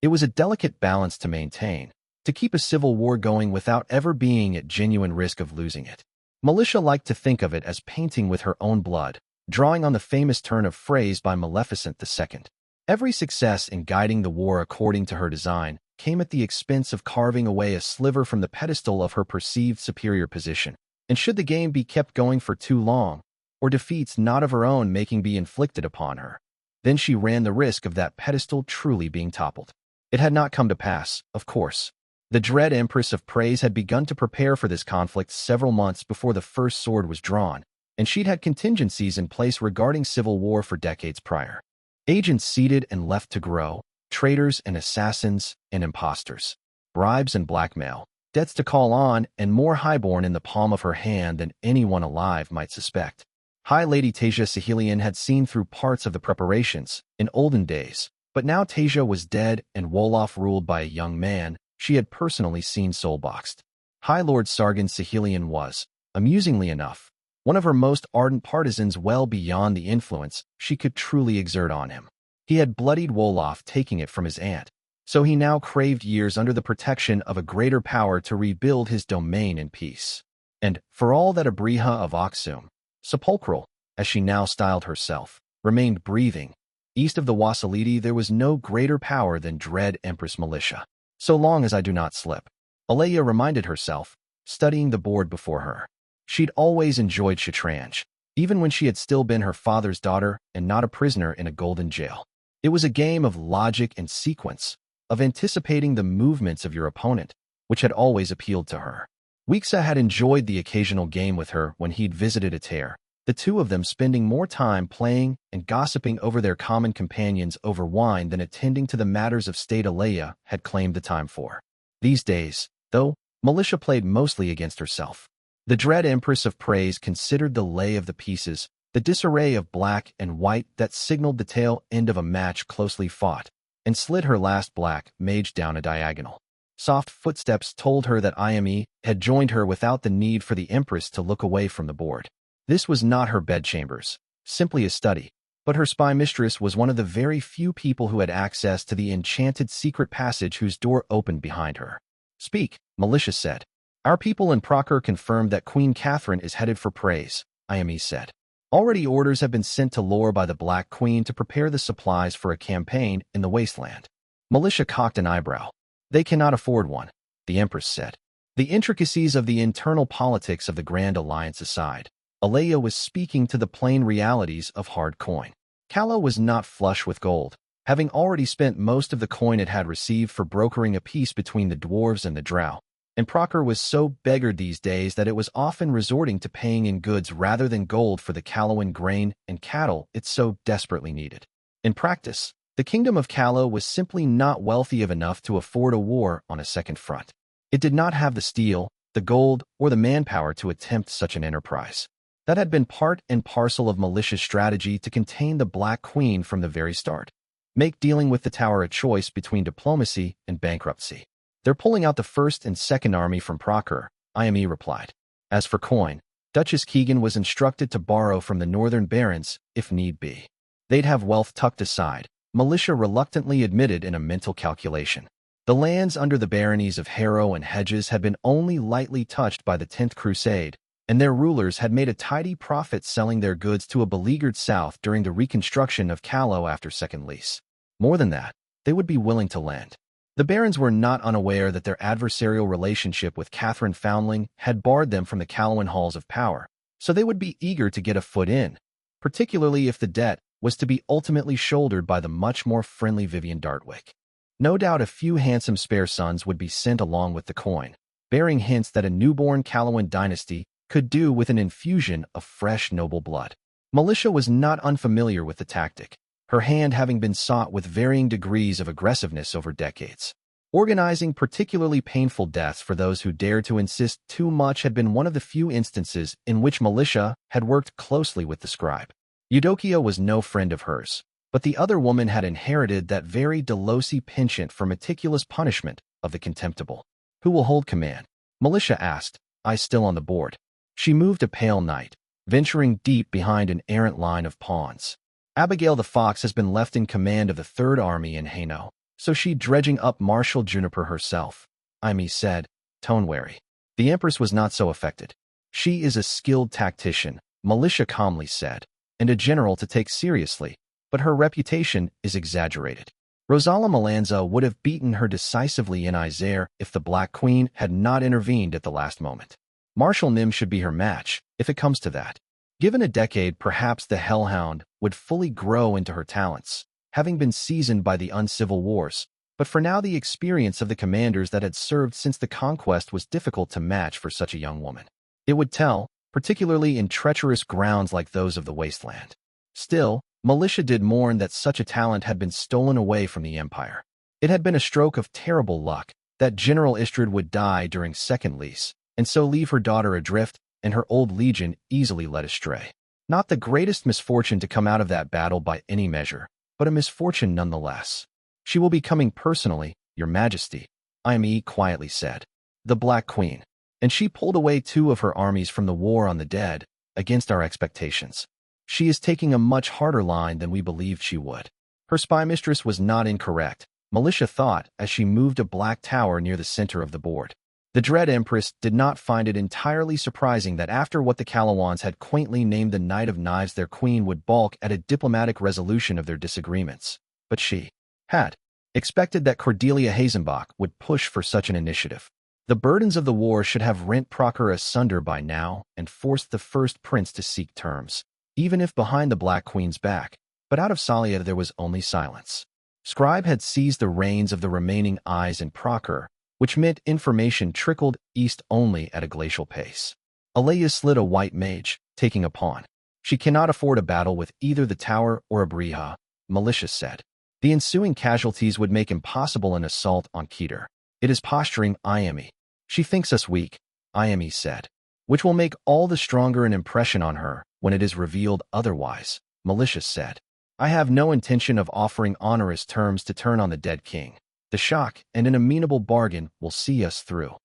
It was a delicate balance to maintain, to keep a civil war going without ever being at genuine risk of losing it. Militia liked to think of it as painting with her own blood, drawing on the famous turn of phrase by Maleficent II. Every success in guiding the war according to her design came at the expense of carving away a sliver from the pedestal of her perceived superior position. And should the game be kept going for too long, or defeats not of her own making be inflicted upon her, then she ran the risk of that pedestal truly being toppled. It had not come to pass, of course. The dread Empress of Praise had begun to prepare for this conflict several months before the first sword was drawn, and she'd had contingencies in place regarding civil war for decades prior. Agents seated and left to grow, traitors and assassins and impostors, bribes and blackmail, debts to call on, and more highborn in the palm of her hand than anyone alive might suspect. High Lady Tasia Sigilian had seen through parts of the preparations in olden days, but now Tasia was dead and Wolof ruled by a young man she had personally seen soul-boxed. High Lord Sargon Sigilian was, amusingly enough, one of her most ardent partisans, well beyond the influence she could truly exert on him. He had bloodied Wolof, taking it from his aunt, so he now craved years under the protection of a greater power to rebuild his domain in peace. And, for all that Abriha of Oxum, sepulchral, as she now styled herself, remained breathing, east of the Wasilidi there was no greater power than dread Empress Militia. So long as I do not slip, Alea reminded herself, studying the board before her. She'd always enjoyed Shatranj, even when she had still been her father's daughter and not a prisoner in a golden jail. It was a game of logic and sequence, of anticipating the movements of your opponent, which had always appealed to her. Weexa had enjoyed the occasional game with her when he'd visited Ater, the two of them spending more time playing and gossiping over their common companions over wine than attending to the matters of state Alea had claimed the time for. These days, though, Militia played mostly against herself. The dread Empress of Praise considered the lay of the pieces, the disarray of black and white that signaled the tail end of a match closely fought, and slid her last black mage down a diagonal. Soft footsteps told her that Iame had joined her without the need for the Empress to look away from the board. This was not her bedchambers, simply a study, but her spy mistress was one of the very few people who had access to the enchanted secret passage whose door opened behind her. Speak, Militia said. Our people in Proker confirmed that Queen Catherine is headed for praise, IME said. Already orders have been sent to Lore by the Black Queen to prepare the supplies for a campaign in the wasteland. Militia cocked an eyebrow. They cannot afford one, the Empress said. The intricacies of the internal politics of the Grand Alliance aside, Alea was speaking to the plain realities of hard coin. Calla was not flush with gold, having already spent most of the coin it had received for brokering a peace between the dwarves and the drow. And Proker was so beggared these days that it was often resorting to paying in goods rather than gold for the Callowan grain and cattle it so desperately needed. In practice, the kingdom of Callow was simply not wealthy enough to afford a war on a second front. It did not have the steel, the gold, or the manpower to attempt such an enterprise. That had been part and parcel of Militia's strategy to contain the Black Queen from the very start. Make dealing with the Tower a choice between diplomacy and bankruptcy. They're pulling out the First and Second Army from Proker, IME replied. As for coin, Duchess Keegan was instructed to borrow from the Northern Barons if need be. They'd have wealth tucked aside, Militia reluctantly admitted in a mental calculation. The lands under the baronies of Harrow and Hedges had been only lightly touched by the 10th Crusade, and their rulers had made a tidy profit selling their goods to a beleaguered South during the reconstruction of Callow after Second Lease. More than that, they would be willing to lend. The barons were not unaware that their adversarial relationship with Catherine Foundling had barred them from the Callowan halls of power, so they would be eager to get a foot in, particularly if the debt was to be ultimately shouldered by the much more friendly Vivian Dartwick. No doubt a few handsome spare sons would be sent along with the coin, bearing hints that a newborn Callowan dynasty could do with an infusion of fresh noble blood. Militia was not unfamiliar with the tactic, her hand having been sought with varying degrees of aggressiveness over decades. Organizing particularly painful deaths for those who dared to insist too much had been one of the few instances in which Militia had worked closely with the scribe. Eudokia was no friend of hers, but the other woman had inherited that very Delosi penchant for meticulous punishment of the contemptible. Who will hold command? Militia asked, eyes still on the board. She moved a pale knight, venturing deep behind an errant line of pawns. Abigail the Fox has been left in command of the Third Army in Hainaut, so she dredging up Marshal Juniper herself, Ime said, tone wary. The Empress was not so affected. She is a skilled tactician, Militia calmly said, and a general to take seriously, but her reputation is exaggerated. Rosala Melanza would have beaten her decisively in Isère if the Black Queen had not intervened at the last moment. Marshal Nim should be her match, if it comes to that. Given a decade, perhaps the Hellhound would fully grow into her talents, having been seasoned by the uncivil wars, but for now the experience of the commanders that had served since the conquest was difficult to match for such a young woman. It would tell, particularly in treacherous grounds like those of the wasteland. Still, Militia did mourn that such a talent had been stolen away from the Empire. It had been a stroke of terrible luck that General Istrid would die during Second Lease, and so leave her daughter adrift and her old legion easily led astray. Not the greatest misfortune to come out of that battle by any measure, but a misfortune nonetheless. She will be coming personally, Your Majesty, Ime quietly said. The Black Queen. And she pulled away 2 of her armies from the war on the dead, against our expectations. She is taking a much harder line than we believed she would. Her spy mistress was not incorrect, Militia thought as she moved a black tower near the center of the board. The Dread Empress did not find it entirely surprising that after what the Callowans had quaintly named the Knight of Knives, their queen would balk at a diplomatic resolution of their disagreements. But she had expected that Cordelia Hazenbach would push for such an initiative. The burdens of the war should have rent Proker asunder by now and forced the First Prince to seek terms, even if behind the Black Queen's back. But out of Salia there was only silence. Scribe had seized the reins of the remaining eyes in Proker, which meant information trickled east only at a glacial pace. Alea slid a white mage, taking a pawn. She cannot afford a battle with either the tower or a Briha, Militia said. The ensuing casualties would make impossible an assault on Keter. It is posturing, Ime. She thinks us weak, Ime said, which will make all the stronger an impression on her when it is revealed otherwise, Militia said. I have no intention of offering onerous terms to turn on the dead king. The shock and an amenable bargain will see us through.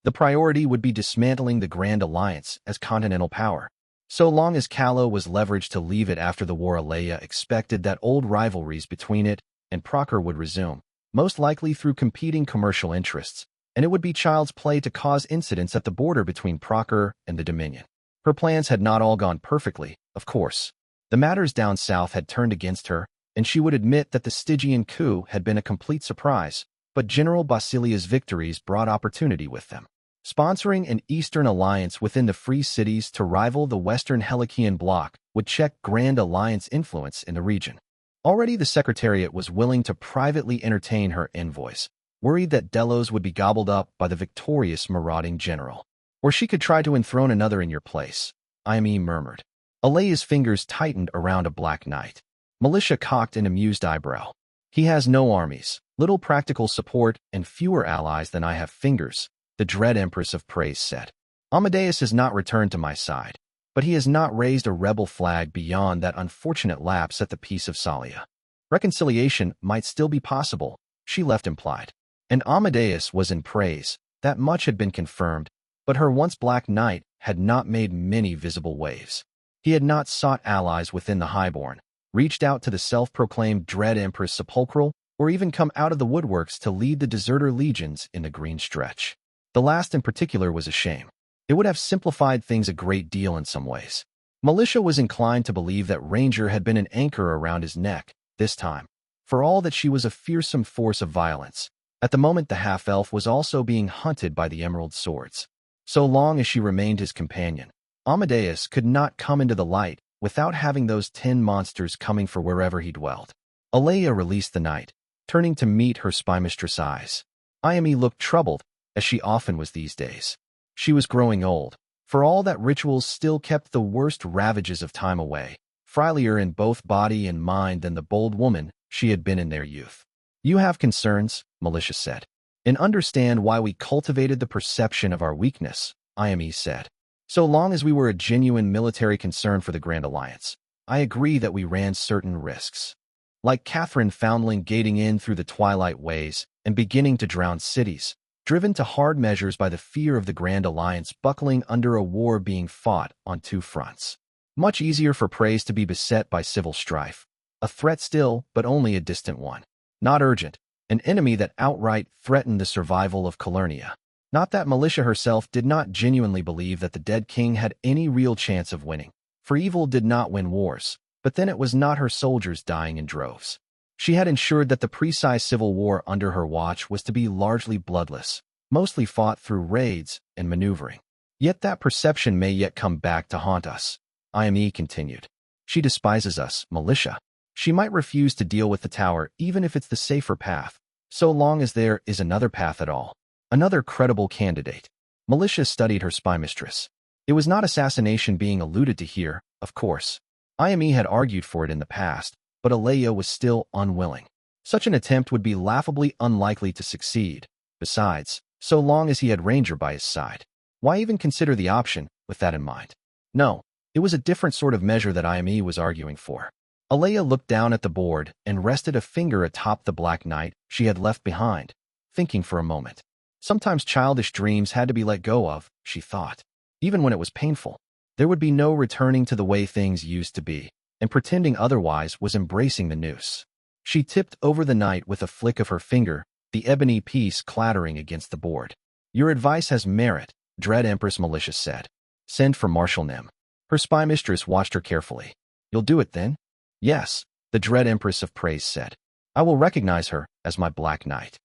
The priority would be dismantling the Grand Alliance as continental power. So long as Callow was leveraged to leave it after the war, Alea expected that old rivalries between it and Proker would resume, most likely through competing commercial interests, and it would be child's play to cause incidents at the border between Procter and the Dominion. Her plans had not all gone perfectly, of course. The matters down south had turned against her, and she would admit that the Stygian coup had been a complete surprise, but General Basilia's victories brought opportunity with them. Sponsoring an Eastern alliance within the Free Cities to rival the Western Helician bloc would check Grand Alliance influence in the region. Already the Secretariat was willing to privately entertain her envoys, worried that Delos would be gobbled up by the victorious marauding general. Or she could try to enthrone another in your place, Ime murmured. Alea's fingers tightened around a black knight. Militia cocked an amused eyebrow. He has no armies, little practical support, and fewer allies than I have fingers, the Dread Empress of Praise said. Amadeus has not returned to my side, but he has not raised a rebel flag beyond that unfortunate lapse at the Peace of Salia. Reconciliation might still be possible, she left implied. And Amadeus was in praise, that much had been confirmed, but her once Black Knight had not made many visible waves. He had not sought allies within the Highborn, reached out to the self-proclaimed Dread Empress Sepulchral, or even come out of the woodworks to lead the deserter legions in the Green Stretch. The last in particular was a shame. It would have simplified things a great deal in some ways. Militia was inclined to believe that Ranger had been an anchor around his neck, this time. For all that she was a fearsome force of violence, at the moment the half-elf was also being hunted by the Emerald Swords. So long as she remained his companion, Amadeus could not come into the light without having those 10 monsters coming for wherever he dwelled. Alea released the knight, turning to meet her spymistress' eyes. Iame looked troubled, as she often was these days. She was growing old, for all that rituals still kept the worst ravages of time away, frilier in both body and mind than the bold woman she had been in their youth. You have concerns, Militia said. And understand why we cultivated the perception of our weakness, Iame said. So long as we were a genuine military concern for the Grand Alliance, I agree that we ran certain risks. Like Catherine Foundling gating in through the twilight ways and beginning to drown cities, driven to hard measures by the fear of the Grand Alliance buckling under a war being fought on 2 fronts. Much easier for praise to be beset by civil strife. A threat still, but only a distant one. Not urgent. An enemy that outright threatened the survival of Calernia. Not that Militia herself did not genuinely believe that the dead king had any real chance of winning, for evil did not win wars, but then it was not her soldiers dying in droves. She had ensured that the precise civil war under her watch was to be largely bloodless, mostly fought through raids and maneuvering. Yet that perception may yet come back to haunt us, Iame continued. She despises us, Militia. She might refuse to deal with the tower even if it's the safer path, so long as there is another path at all. Another credible candidate. Militia studied her spymistress. It was not assassination being alluded to here, of course. Iame had argued for it in the past, but Alea was still unwilling. Such an attempt would be laughably unlikely to succeed. Besides, so long as he had Ranger by his side. Why even consider the option with that in mind? No, it was a different sort of measure that Iame was arguing for. Alea looked down at the board and rested a finger atop the Black Knight she had left behind, thinking for a moment. Sometimes childish dreams had to be let go of, she thought. Even when it was painful, there would be no returning to the way things used to be, and pretending otherwise was embracing the noose. She tipped over the knight with a flick of her finger, the ebony piece clattering against the board. Your advice has merit, Dread Empress Militia said. Send for Marshal Nim. Her spymistress watched her carefully. You'll do it then? Yes, the Dread Empress of Praise said. I will recognize her as my Black Knight.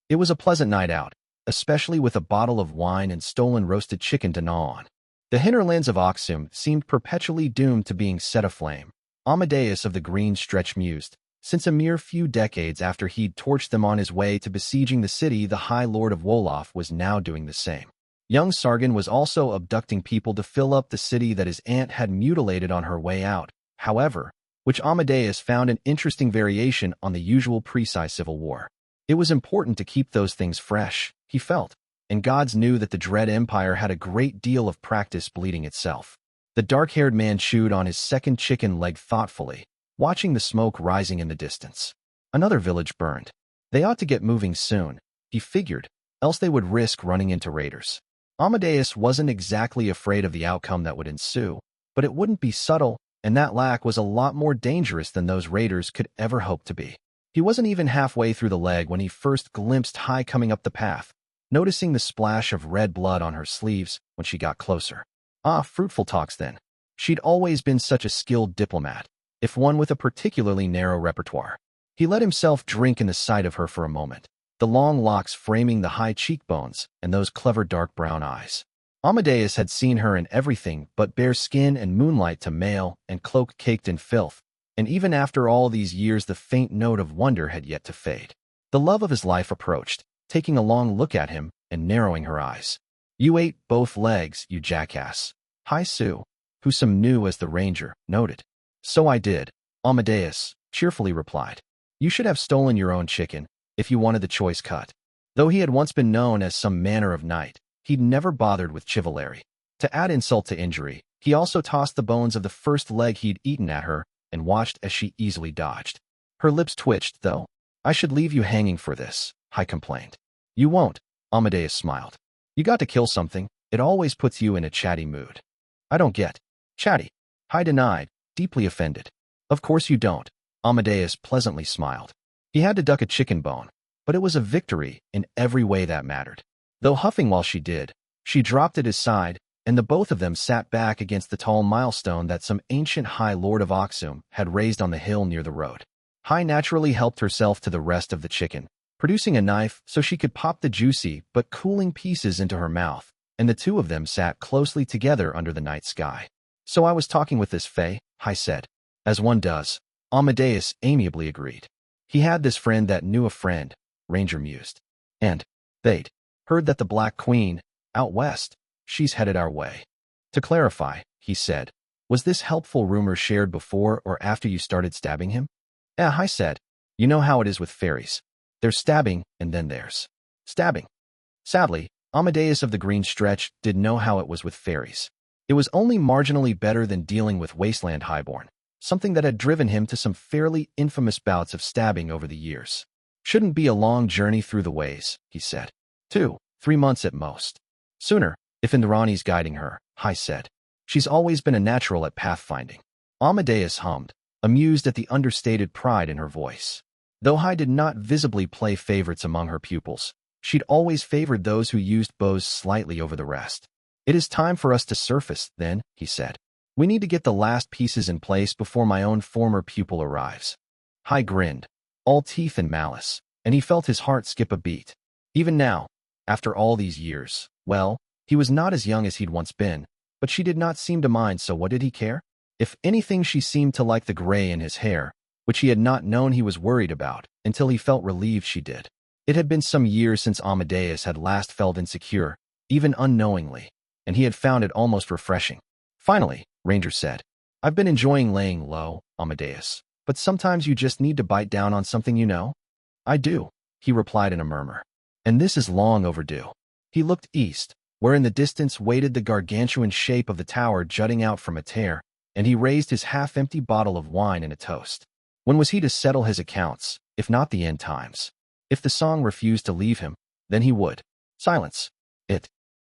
It was a pleasant night out, especially with a bottle of wine and stolen roasted chicken to gnaw on. The hinterlands of Oxum seemed perpetually doomed to being set aflame, Amadeus of the Green Stretch mused, since a mere few decades after he'd torched them on his way to besieging the city, the High Lord of Wolof was now doing the same. Young Sargon was also abducting people to fill up the city that his aunt had mutilated on her way out, however, which Amadeus found an interesting variation on the usual precise civil war. It was important to keep those things fresh, he felt, and gods knew that the Dread Empire had a great deal of practice bleeding itself. The dark-haired man chewed on his second chicken leg thoughtfully, watching the smoke rising in the distance. Another village burned. They ought to get moving soon, he figured, else they would risk running into raiders. Amadeus wasn't exactly afraid of the outcome that would ensue, but it wouldn't be subtle, and that lack was a lot more dangerous than those raiders could ever hope to be. He wasn't even halfway through the leg when he first glimpsed High coming up the path, noticing the splash of red blood on her sleeves when she got closer. Ah, fruitful talks then. She'd always been such a skilled diplomat, if one with a particularly narrow repertoire. He let himself drink in the sight of her for a moment, the long locks framing the high cheekbones and those clever dark brown eyes. Amadeus had seen her in everything but bare skin and moonlight to mail and cloak caked in filth, and even after all these years the faint note of wonder had yet to fade. The love of his life approached, taking a long look at him and narrowing her eyes. "You ate both legs, you jackass," Hai Su, who some knew as the ranger, noted. "So I did," Amadeus cheerfully replied. "You should have stolen your own chicken, if you wanted the choice cut." Though he had once been known as some manner of knight, he'd never bothered with chivalry. To add insult to injury, he also tossed the bones of the first leg he'd eaten at her and watched as she easily dodged. Her lips twitched, though. "I should leave you hanging for this," Hai complained. "You won't," Amadeus smiled. "You got to kill something. It always puts you in a chatty mood." "I don't get chatty," Hai denied, deeply offended. "Of course you don't," Amadeus pleasantly smiled. He had to duck a chicken bone, but it was a victory in every way that mattered. Though huffing while she did, she dropped at his side, and the both of them sat back against the tall milestone that some ancient High Lord of Oxum had raised on the hill near the road. Hai naturally helped herself to the rest of the chicken, producing a knife so she could pop the juicy but cooling pieces into her mouth, and the two of them sat closely together under the night sky. "So I was talking with this Fae," Hai said. "As one does," Amadeus amiably agreed. He had this friend that knew a friend, Ranger mused. "And they'd heard that the Black Queen, out west, she's headed our way." "To clarify," he said, "was this helpful rumor shared before or after you started stabbing him?" Hai said. "You know how it is with fairies. There's stabbing, and then there's stabbing." Sadly, Amadeus of the Green Stretch did know how it was with fairies. It was only marginally better than dealing with Wasteland Highborn, something that had driven him to some fairly infamous bouts of stabbing over the years. "Shouldn't be a long journey through the ways," he said. 2-3 months at most. "Sooner, if Indrani's guiding her," Hai said. "She's always been a natural at pathfinding." Amadeus hummed, amused at the understated pride in her voice. Though Hai did not visibly play favorites among her pupils, she'd always favored those who used bows slightly over the rest. "It is time for us to surface, then," he said. "We need to get the last pieces in place before my own former pupil arrives." Hai grinned, all teeth and malice, and he felt his heart skip a beat. Even now, after all these years, well, he was not as young as he'd once been, but she did not seem to mind, so what did he care? If anything, she seemed to like the gray in his hair, which he had not known he was worried about until he felt relieved she did. It had been some years since Amadeus had last felt insecure, even unknowingly, and he had found it almost refreshing. Finally, Ranger said, "I've been enjoying laying low, Amadeus, but sometimes you just need to bite down on something you know." "I do," he replied in a murmur. "And this is long overdue." He looked east, where in the distance waited the gargantuan shape of the tower jutting out from a tear, and he raised his half-empty bottle of wine in a toast. When was he to settle his accounts, if not the end times? If the song refused to leave him, then he would. Silence. It